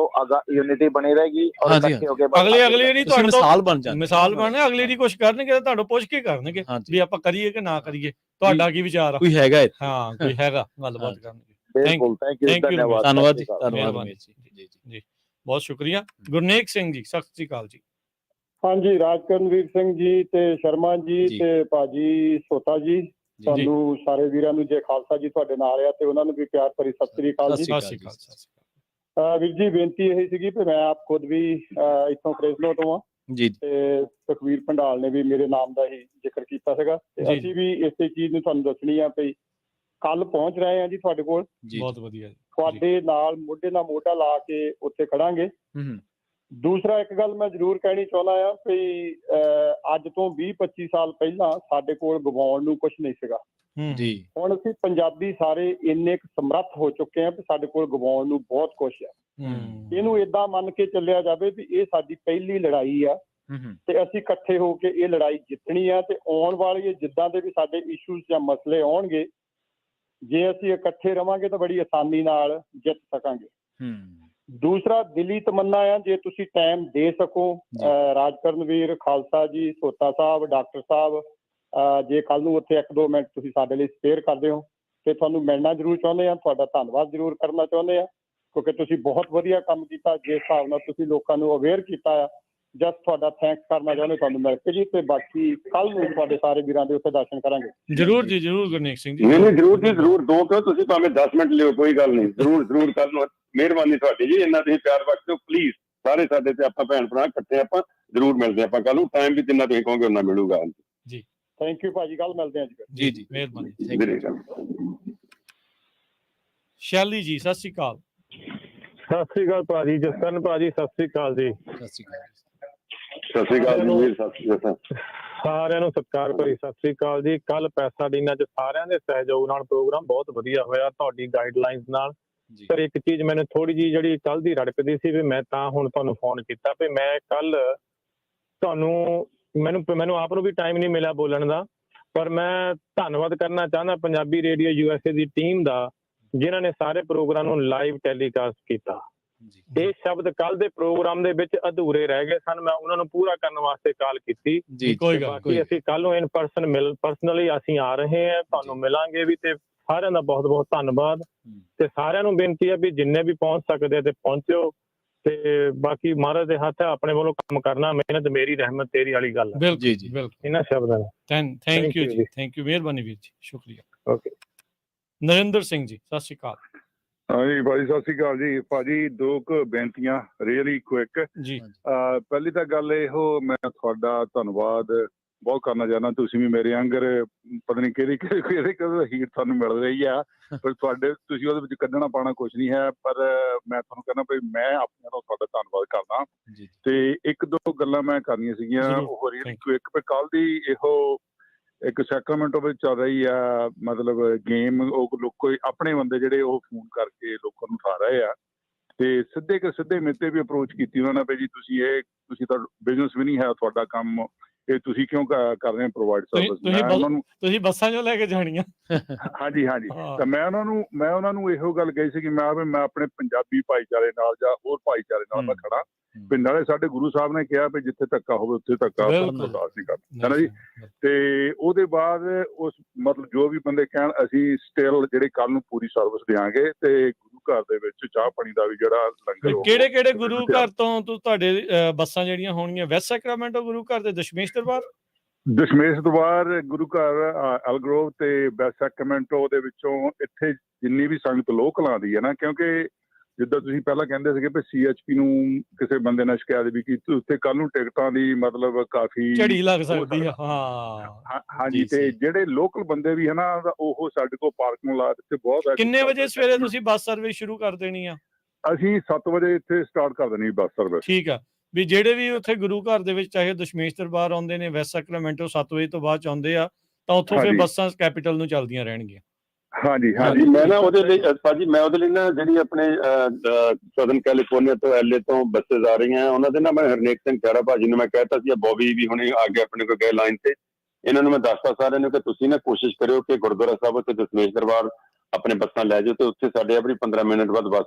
यूनिटी बनी रहेगी और इकट्ठे हो गए अगले नहीं मिसाल बन जाए, मिसाल बने अगले ਦੀ ਕੁਝ ਕਰਨਗੇ, ਤੁਹਾਨੂੰ ਪੁੱਛ ਕੇ ਕਰਨਗੇ ਵੀ ਆਪਾਂ ਕਰੀਏ ਕਿ ਨਾ ਕਰੀਏ, ਤੁਹਾਡਾ ਕੀ ਵਿਚਾਰ ਆ, ਕੋਈ ਹੈਗਾ? ਹਾਂ, ਕੋਈ ਹੈਗਾ, ਗੱਲਬਾਤ ਕਰਨਗੇ। ਬਿਲਕੁਲ, ਥੈਂਕ ਯੂ, ਧੰਨਵਾਦ ਜੀ, ਧੰਨਵਾਦ ਜੀ, ਬਹੁਤ ਸ਼ੁਕਰੀਆ। ਗੁਰਨੇਕ ਸਿੰਘ ਜੀ, ਸਤਿ ਸ੍ਰੀ ਅਕਾਲ ਜੀ। ਹਾਂਜੀ, ਰਾਜਕਰਨਵੀਰ ਸਿੰਘ ਜੀ ਤੇ ਸ਼ਰਮਾ ਜੀ ਤੇ ਭਾਜੀ ਸੋਤਾ ਜੀ, ਤੁਹਾਨੂੰ ਸਾਰੇ ਵੀਰਾਂ ਨੂੰ ਜੇ ਖਾਲਸਾ ਜੀ ਤੁਹਾਡੇ ਨਾਲ ਆ ਤੇ ਉਹਨਾਂ ਨੂੰ ਵੀ ਪਿਆਰ ਭਰੀ ਸਤਿ ਸ੍ਰੀ ਅਕਾਲ ਜੀ। ਵੀਰ ਜੀ, ਬੇਨਤੀ ਇਹ ਸੀਗੀ ਕਿ ਮੈਂ ਆਪ ਖੁਦ ਵੀ ਇੱਥੋਂ ਫਰੇਜ਼ਨੋ ਤੋਂ ਆ ਜੀ, ਤੇ ਸੁਖਵੀਰ ਭੰਡਾਲ ਨੇ ਵੀ ਮੇਰੇ ਨਾਮ ਦਾ ਹੀ ਜ਼ਿਕਰ ਕੀਤਾ ਸੀਗਾ, ਤੇ ਅਸੀਂ ਵੀ ਇਸੇ ਚੀਜ਼ ਨੂੰ ਤੁਹਾਨੂੰ ਦੱਸਣੀ ਆ ਵੀ ਕੱਲ ਪਹੁੰਚ ਰਹੇ ਆ ਜੀ ਤੁਹਾਡੇ ਕੋਲ। ਬਹੁਤ ਵਧੀਆ, ਤੁਹਾਡੇ ਨਾਲ ਮੋਢੇ ਨਾਲ ਮੋਢਾ ਲਾ ਕੇ ਉੱਥੇ ਖੜਾਂਗੇ। ਦੂਸਰਾ ਇੱਕ ਗੱਲ ਮੈਂ ਜ਼ਰੂਰ ਕਹਿਣੀ ਚਾਹੁੰਦਾ ਆ ਵੀ ਅੱਜ ਤੋਂ 20-25 ਸਾਲ ਪਹਿਲਾਂ ਸਾਡੇ ਕੋਲ ਗਵਾਉਣ ਨੂੰ ਕੁਝ ਨਹੀਂ ਸੀਗਾ ਜੀ। ਹੁਣ ਅਸੀਂ ਪੰਜਾਬੀ ਸਾਰੇ ਇੰਨੇ ਕੁ ਸਮਰੱਥ ਹੋ ਚੁੱਕੇ ਆ ਵੀ ਸਾਡੇ ਕੋਲ ਗਵਾਉਣ ਨੂੰ ਬਹੁਤ ਕੁਝ ਆ। ਇਹਨੂੰ ਏਦਾਂ ਮੰਨ ਕੇ ਚੱਲਿਆ ਜਾਵੇ ਵੀ ਇਹ ਸਾਡੀ ਪਹਿਲੀ ਲੜਾਈ ਆ ਤੇ ਅਸੀਂ ਇਕੱਠੇ ਹੋ ਕੇ ਇਹ ਲੜਾਈ ਜਿੱਤਣੀ ਆ, ਤੇ ਆਉਣ ਵਾਲੇ ਜਿੱਦਾਂ ਦੇ ਵੀ ਸਾਡੇ ਇਸ਼ੂਜ਼ ਜਾਂ ਮਸਲੇ ਆਉਣਗੇ, ਜੇ ਅਸੀਂ ਇਕੱਠੇ ਰਵਾਂਗੇ ਤਾਂ ਬੜੀ ਆਸਾਨੀ ਨਾਲ ਜਿੱਤ ਸਕਾਂਗੇ। ਦੂਸਰਾ ਦਿਲੀ ਤਮੰਨਾ ਆ, ਜੇ ਤੁਸੀਂ ਟਾਈਮ ਦੇ ਸਕੋ, ਰਾਜਕਰਨਵੀਰ, ਖਾਲਸਾ ਜੀ, ਸੋਤਾ ਸਾਹਿਬ, ਡਾਕਟਰ ਸਾਹਿਬ, ਜੇ ਕੱਲ ਨੂੰ ਉੱਥੇ 1-2 ਮਿੰਟ ਤੁਸੀਂ ਸਾਡੇ ਲਈ ਸਪੇਅਰ ਕਰਦੇ ਹੋ ਤੇ ਤੁਹਾਨੂੰ ਮਿਲਣਾ ਜ਼ਰੂਰ ਚਾਹੁੰਦੇ ਆ, ਤੁਹਾਡਾ ਧੰਨਵਾਦ ਜ਼ਰੂਰ ਕਰਨਾ ਚਾਹੁੰਦੇ ਆ, ਕਿਉਂਕਿ ਤੁਸੀਂ ਬਹੁਤ ਵਧੀਆ ਕੰਮ ਕੀਤਾ। ਜਿਸ ਹਿਸਾਬ ਨਾਲ ਤੁਸੀਂ ਲੋਕਾਂ ਨੂੰ ਅਵੇਅਰ ਕੀਤਾ ਆ, ਜਸਟ ਤੁਹਾਡਾ ਥੈਂਕਸ ਕਰਨਾ ਚਾਹੁੰਦੇ ਤੁਹਾਨੂੰ ਮਿਲ ਕੇ ਜੀ। ਤੇ ਬਾਕੀ ਕੱਲ ਨੂੰ ਤੁਹਾਡੇ ਸਾਰੇ ਵੀਰਾਂ ਦੇ ਉੱਥੇ ਦਰਸ਼ਨ ਕਰਾਂਗੇ। ਜ਼ਰੂਰ ਜੀ, ਜ਼ਰੂਰ ਗੁਰਨੇਕ ਸਿੰਘ ਜੀ। ਨਹੀਂ ਜ਼ਰੂਰ ਜੀ, ਜ਼ਰੂਰ। ਦੋ ਕਿਉਂ, ਤੁਸੀਂ ਭਾਵੇਂ 10 ਮਿੰਟ ਲਿਓ, ਕੋਈ ਗੱਲ ਨਹੀਂ, ਜ਼ਰੂਰ ਕੱਲ ਨੂੰ। ਮਿਹਰਬਾਨੀ ਤੁਹਾਡੀ ਜੀ, ਇੰਨਾ ਤੁਸੀਂ ਪਿਆਰ ਬਖਸ਼ੋ ਪਲੀਜ਼ ਸਾਰੇ ਸਾਡੇ ਤੇ। ਆਪਾਂ ਭੈਣ ਭਰਾ ਇਕੱਠੇ ਆਪਾਂ ਜ਼ਰੂਰ ਮਿਲਦੇ ਆਪਾਂ ਕੱਲ ਨੂੰ, ਟਾਈਮ ਵੀ ਜਿੰਨਾ ਤੁਸੀਂ ਕਹੋਗੇ ਉਹਨਾਂ ਮਿਲੂਗਾ ਜੀ। ਥੈਂਕ ਯੂ ਭਾਜੀ, ਕੱਲ ਮਿਲਦੇ ਆ ਜੀ। ਜੀ ਮਿਹਰਬਾਨੀ। ਸ਼ੈਲੀ ਜੀ, ਸਤਿ ਸ੍ਰੀ ਅਕਾਲ। ਸਤਿ ਸ੍ਰੀ ਅਕਾਲ ਭਾਜੀ, ਜਸਕਰਨ ਭਾਜੀ, ਸਤਿ ਸ੍ਰੀ ਅਕਾਲ ਜੀ। ਸਤਿ ਸ੍ਰੀ ਅਕਾਲ ਸਾਰਿਆਂ ਨੂੰ ਸਤਿਕਾਰ ਭਰੀ ਸਤਿ ਸ੍ਰੀ ਅਕਾਲ ਜੀ। ਕੱਲ ਪੈਸਾਡੀਨਾ ਚ ਸਾਰਿਆਂ ਦੇ ਸਹਿਯੋਗ ਨਾਲ ਪ੍ਰੋਗਰਾਮ ਬਹੁਤ ਵਧੀਆ ਹੋਇਆ, ਤੁਹਾਡੀ ਗਾਈਡਲਾਈਨਸ ਨਾਲ। ਪਰ ਇੱਕ ਚੀਜ਼ ਮੈਨੂੰ ਥੋੜੀ ਜਿਹੀ ਜਿਹੜੀ ਕੱਲ ਦੀ ਰੜਕਦੀ ਸੀ, ਵੀ ਮੈਂ ਤਾਂ ਹੁਣ ਤੁਹਾਨੂੰ ਫੋਨ ਕੀਤਾ ਵੀ ਮੈਂ ਕੱਲ ਤੁਹਾਨੂੰ ਮੈਨੂੰ ਆਪ ਨੂੰ ਵੀ ਟਾਈਮ ਨਹੀਂ ਮਿਲਿਆ ਬੋਲਣ ਦਾ, ਪਰ ਮੈਂ ਧੰਨਵਾਦ ਕਰਨਾ ਚਾਹੁੰਦਾ ਪੰਜਾਬੀ ਰੇਡੀਓ USA ਦੀ ਟੀਮ ਦਾ, ਜਿਨ੍ਹਾਂ ਨੇ ਸਾਰੇ ਪ੍ਰੋਗਰਾਮ ਨੂੰ ਲਾਈਵ ਟੈਲੀਕਾਸਟ ਕੀਤਾ। ਇਹ ਸ਼ਬਦ ਕੱਲ ਦੇ ਪ੍ਰੋਗਰਾਮ ਦੇ ਵਿੱਚ ਅਧੂਰੇ ਰਹਿ ਗਏ ਸਨ, ਮੈਂ ਉਹਨਾਂ ਨੂੰ ਪੂਰਾ ਕਰਨ ਵਾਸਤੇ ਕਾਲ ਕੀਤੀ। ਬਾਕੀ ਅਸੀਂ ਕੱਲ ਨੂੰ ਇਨ ਪਰਸਨਲੀ ਅਸੀਂ ਆ ਰਹੇ ਹਾਂ, ਤੁਹਾਨੂੰ ਮਿਲਾਂਗੇ ਵੀ, ਤੇ ਸਾਰਿਆਂ ਦਾ ਬਹੁਤ ਬਹੁਤ ਧੰਨਵਾਦ। ਤੇ ਸਾਰਿਆਂ ਨੂੰ ਬੇਨਤੀ ਹੈ ਵੀ ਜਿੰਨੇ ਵੀ ਪਹੁੰਚ ਸਕਦੇ ਤੇ ਪਹੁੰਚੋ, ਤੇ ਬਾਕੀ ਮਹਾਰਾਜ ਦੇ ਹੱਥ ਹੈ, ਆਪਣੇ ਵੱਲੋਂ ਕੰਮ ਕਰਨਾ, ਮਿਹਨਤ ਮੇਰੀ, ਰਹਿਮਤ ਤੇਰੀ ਵਾਲੀ ਗੱਲ ਹੈ। ਜੀ ਜੀ, ਇਹਨਾਂ ਸ਼ਬਦਾਂ ਨਾਲ ਥੈਂਕ ਯੂ ਜੀ, ਥੈਂਕ ਯੂ, ਮਿਹਰਬਾਨੀ ਵੀਰ ਜੀ, ਸ਼ੁਕਰੀਆ। ਓਕੇ। ਨਰਿੰਦਰ ਸਿੰਘ ਜੀ, ਸਤਿ ਸ਼੍ਰੀ ਅਕਾਲ। ਹਾਂਜੀ ਭਾਜੀ, ਸਤਿ ਸ਼੍ਰੀ ਅਕਾਲ ਜੀ। ਭਾਜੀ, 2 ਬੇਨਤੀਆਂ ਰੀਅਲੀ ਕੁਇਕ ਜੀ। ਪਹਿਲੀ ਤਾਂ ਗੱਲ ਇਹੋ, ਮੈਂ ਤੁਹਾਡਾ ਧੰਨਵਾਦ ਬਹੁਤ ਕਰਨਾ ਚਾਹੁੰਦਾ। ਤੁਸੀਂ ਵੀ ਮੇਰੇ ਆਂਗਰ ਪਤਾ ਨਹੀਂ ਕਿਹੜੀ ਹੀਟ ਤੁਹਾਨੂੰ ਮਿਲ ਰਹੀ ਆ, ਪਰ ਤੁਸੀਂ ਉਹਦੇ ਵਿੱਚ ਕੱਢਣਾ ਪਾਉਣਾ ਕੁਝ ਨਹੀਂ ਹੈ, ਪਰ ਮੈਂ ਤੁਹਾਨੂੰ ਕਹਿੰਦਾ ਵੀ ਮੈਂ ਆਪਣੇ ਤੋਂ ਤੁਹਾਡਾ ਧੰਨਵਾਦ ਕਰਦਾ। ਤੇ 1-2 ਗੱਲਾਂ ਮੈਂ ਕਰਨੀਆਂ ਸੀਗੀਆਂ, ਉਹ ਰੀਅਲੀ ਕੁਇਕ। ਪਰ ਕੱਲ ਦੀ ਇਹੋ ਇੱਕ ਸੈਕਰਾਮੈਂਟੋ ਵਿੱਚ ਚੱਲ ਰਹੀ ਆ, ਮਤਲਬ ਗੇਮ, ਉਹ ਲੋਕ ਆਪਣੇ ਬੰਦੇ ਜਿਹੜੇ ਉਹ ਫੋਨ ਕਰਕੇ ਲੋਕਾਂ ਨੂੰ ਉਠਾ ਰਹੇ ਆ, ਤੇ ਸਿੱਧੇ ਮੇਰੇ ਤੇ ਵੀ ਅਪਰੋਚ ਕੀਤੀ ਉਹਨਾਂ ਨੇ ਵੀ ਜੀ ਤੁਸੀਂ ਤਾਂ ਬਿਜ਼ਨਸ ਵੀ ਨਹੀਂ ਹੈ ਤੁਹਾਡਾ ਕੰਮ, ਇਹ ਤੁਸੀਂ ਕਿਉਂ ਕਰ ਰਹੇ ਹੋ ਪ੍ਰੋਵਾਈਡ ਸਰਵਿਸ। ਮੈਂ ਉਹਨਾਂ ਨੂੰ ਤੁਸੀਂ ਬੱਸਾਂ 'ਚੋਂ ਲੈ ਕੇ ਜਾਣੀਆਂ। ਹਾਂਜੀ ਤਾਂ ਮੈਂ ਉਹਨਾਂ ਨੂੰ ਇਹੋ ਗੱਲ ਕਹੀ ਸੀ ਕਿ ਮੈਂ ਆਪਣੇ ਪੰਜਾਬੀ ਭਾਈਚਾਰੇ ਨਾਲ ਜਾਂ ਹੋਰ ਭਾਈਚਾਰੇ ਨਾਲ ਮੈਂ ਖੜਾ ਵੀ ਨਾਲੇ ਸਾਡੇ ਗੁਰੂ ਸਾਹਿਬ ਨੇ ਕਿਹਾ ਵੀ ਜਿੱਥੇ ਧੱਕਾ ਹੋਵੇ ਉੱਥੇ ਧੱਕਾ ਬਰਦਾਸ਼ਤ ਨਹੀਂ ਕਰਨਾ, ਹੈ ਨਾ ਜੀ। ਤੇ ਉਹਦੇ ਬਾਅਦ ਉਸ ਮਤਲਬ ਜੋ ਵੀ ਬੰਦੇ ਕਹਿਣ ਅਸੀਂ ਸਟਿਲ ਜਿਹੜੇ ਕੱਲ ਨੂੰ ਪੂਰੀ ਸਰਵਿਸ ਦਿਆਂਗੇ ਤੇ ਗੁਰੂ ਘਰ ਦੇ ਵਿੱਚ ਚਾਹ ਪਾਣੀ ਦਾ ਵੀ ਜਿਹੜਾ ਲੰਗਰ। ਕਿਹੜੇ ਗੁਰੂ ਘਰ ਤੋਂ ਤੁਹਾਡੇ ਬੱਸਾਂ ਜਿਹੜੀਆਂ ਹੋਣਗੀਆਂ? ਵੈਸਟ ਸੈਕਰਾਮੈਂਟੋ ਗੁਰੂ ਘਰ ਤੇ ਦਸ਼ਮੇਸ਼ ਦਰਬਾਰ ਗੁਰੂ ਘਰ ਐਲਗਰੋਵ ਤੇ ਵੈਸਟ ਸੈਕਰਾਮੈਂਟੋ ਦੇ ਵਿੱਚੋਂ ਇੱਥੇ ਜਿੰਨੀ ਵੀ ਸੰਗਤ ਲੋਕਲ ਆਉਂਦੀ ਹੈ ਨਾ, ਕਿਉਂਕਿ ਜਿੱਦਾਂ ਤੁਸੀਂ ਪਹਿਲਾਂ ਕਹਿੰਦੇ ਸੀਗੇ ਵੀ CHP ਨੂੰ ਕਿਸੇ ਬੰਦੇ ਨੇ ਸ਼ਿਕਾਇਤ ਵੀ ਕੀਤੀ, ਉੱਥੇ ਕੱਲ ਨੂੰ ਟਿਕਟਾਂ ਦੀ ਮਤਲਬ ਕਾਫੀ ਝੜੀ ਲੱਗ ਸਕਦੀ ਹੈ। ਹਾਂਜੀ ਤੇ ਜਿਹੜੇ ਲੋਕਲ ਬੰਦੇ ਵੀ ਹੈ ਨਾ ਉਹ ਸਾਡੇ ਕੋਲ ਪਾਰਕਿੰਗ ਲਾਟ ਤੇ ਬਹੁਤ। ਕਿੰਨੇ ਵਜੇ ਸਵੇਰੇ ਤੁਸੀਂ ਬੱਸ ਸਰਵਿਸ ਸ਼ੁਰੂ ਕਰ ਦੇਣੀ ਆ? ਅਸੀਂ 7 ਵਜੇ ਇੱਥੇ ਸਟਾਰਟ ਕਰ ਦੇਣੀ ਬੱਸ ਸਰਵਿਸ। ਠੀਕ ਆ, ਵੀ ਜਿਹੜੇ ਵੀ ਉੱਥੇ ਗੁਰੂ ਘਰ ਦੇ ਵਿੱਚ ਚਾਹੇ ਦਸ਼ਮੇਸ਼ ਦਰਬਾਰ ਆਉਂਦੇ ਨੇ, ਵੈਸਟ ਸੈਕਰਾਮੈਂਟੋ 7 ਵਜੇ ਤੋਂ ਬਾਅਦ ਚ ਆਉਂਦੇ ਆ, ਤਾਂ ਉੱਥੋਂ ਫਿਰ ਬੱਸਾਂ ਕੈਪੀਟਲ ਨੂੰ ਚੱਲਦੀਆਂ ਰਹਿਣਗੀਆਂ। ਹਾਂਜੀ ਮੈਂ ਨਾ ਉਹਦੇ ਲਈ ਭਾਜੀ ਮੈਂ ਉਹਦੇ ਲਈ ਨਾ ਜਿਹੜੀ ਆਪਣੇ ਸਦਰਨ ਕੈਲੀਫੋਰਨੀਆ ਤੋਂ LA ਤੋਂ ਬੱਸੇਸ ਆ ਰਹੀਆਂ ਉਹਨਾਂ ਦੇ ਨਾ ਮੈਂ ਹਰਨੇਕ ਸਿੰਘ ਖਹਿਰਾ ਭਾਜੀ ਨੂੰ ਮੈਂ ਕਹਿਤਾ ਸੀ, ਬੋਬੀ ਵੀ ਹੁਣੇ ਆ ਕੇ ਆਪਣੇ ਕੋਲ ਗਏ ਲਾਈਨ ਤੇ। ਇਹਨਾਂ ਨੂੰ ਮੈਂ ਦੱਸਤਾ ਸਾਰਿਆਂ ਨੂੰ ਕਿ ਤੁਸੀਂ ਨਾ ਕੋਸ਼ਿਸ਼ ਕਰਿਓ ਕਿ ਗੁਰਦੁਆਰਾ ਸਾਹਿਬ ਉੱਤੇ ਦਸ਼ਮੇਸ਼ ਦਰਬਾਰ ਆਪਣੇ ਬੱਸਾਂ ਲੈ ਜਾਓ ਤੇ ਉੱਥੇ ਸਾਡੇ ਆਪਣੀ 15 ਮਿੰਟ ਬਾਅਦ ਬੱਸ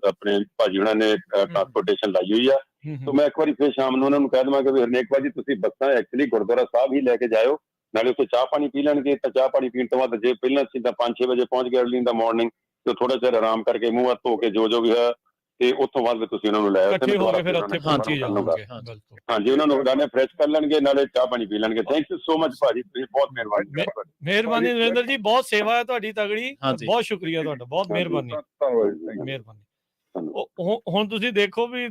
ਆਪਣੇ ਭਾਜੀ ਉਹਨਾਂ ਨੇ ਟਰਾਂਸਪੋਰਟੇਸ਼ਨ ਲਾਈ ਹੋਈ ਆ। ਤਾਂ ਮੈਂ ਇੱਕ ਵਾਰੀ ਫਿਰ ਸ਼ਾਮ ਨੂੰ ਉਹਨਾਂ ਨੂੰ ਕਹਿ ਦੇਵਾਂਗਾ ਵੀ ਹਰਨੇਕ ਭਾਜੀ ਤੁਸੀਂ ਬੱਸਾਂ ਐਕਚੁਅਲੀ ਗੁਰਦੁਆਰਾ ਸਾਹਿਬ ਹੀ ਲੈ ਕੇ ਜਾਇਓ, ਨਾਲੇ ਉੱਥੇ ਚਾਹ ਪਾਣੀ ਪੀ ਲੈਣਗੇ। ਤਾਂ ਚਾਹ ਪਾਣੀ ਪੀਣ ਤੋਂ ਬਾਅਦ ਜੇ ਪਹਿਲਾਂ ਸਿੱਧਾ 5-6 ਵਜੇ ਪਹੁੰਚ ਗਏ ਅਰਲੀ ਇਨ ਦਾ ਮਾਰਨਿੰਗ ਤੇ ਥੋੜਾ ਚਿਰ ਆਰਾਮ ਕਰਕੇ ਮੂੰਹ ਹੱਥ ਧੋ ਕੇ ਜੋ ਵੀ ਹੈ ਤੇ ਉੱਥੋਂ ਬਾਅਦ ਤੁਸੀਂ ਉਹਨਾਂ ਨੂੰ ਲੈ ਆਓ। ਹਾਂਜੀ ਉਹਨਾਂ ਨੂੰ ਗਾਣੇ ਫਰੈਸ਼ ਕਰ ਲੈਣਗੇ ਨਾਲੇ ਚਾਹ ਪਾਣੀ ਪੀ ਲੈਣਗੇ। ਥੈਂਕ ਯੂ ਸੋ ਮਚ ਭਾਜੀ, ਤੁਸੀਂ ਬਹੁਤ ਮਿਹਰਬਾਨੀ ਨਰਿੰਦਰ ਜੀ, ਬਹੁਤ ਸੇਵਾ ਹੈ ਤੁਹਾਡੀ ਤਗੜੀ, ਬਹੁਤ ਸ਼ੁਕਰੀਆ ਤੁਹਾਡਾ, ਬਹੁਤ ਮਿਹਰਬਾਨੀ। ਹੁਣ ਤੁਸੀਂ ਦੇਖੋ ਵੀ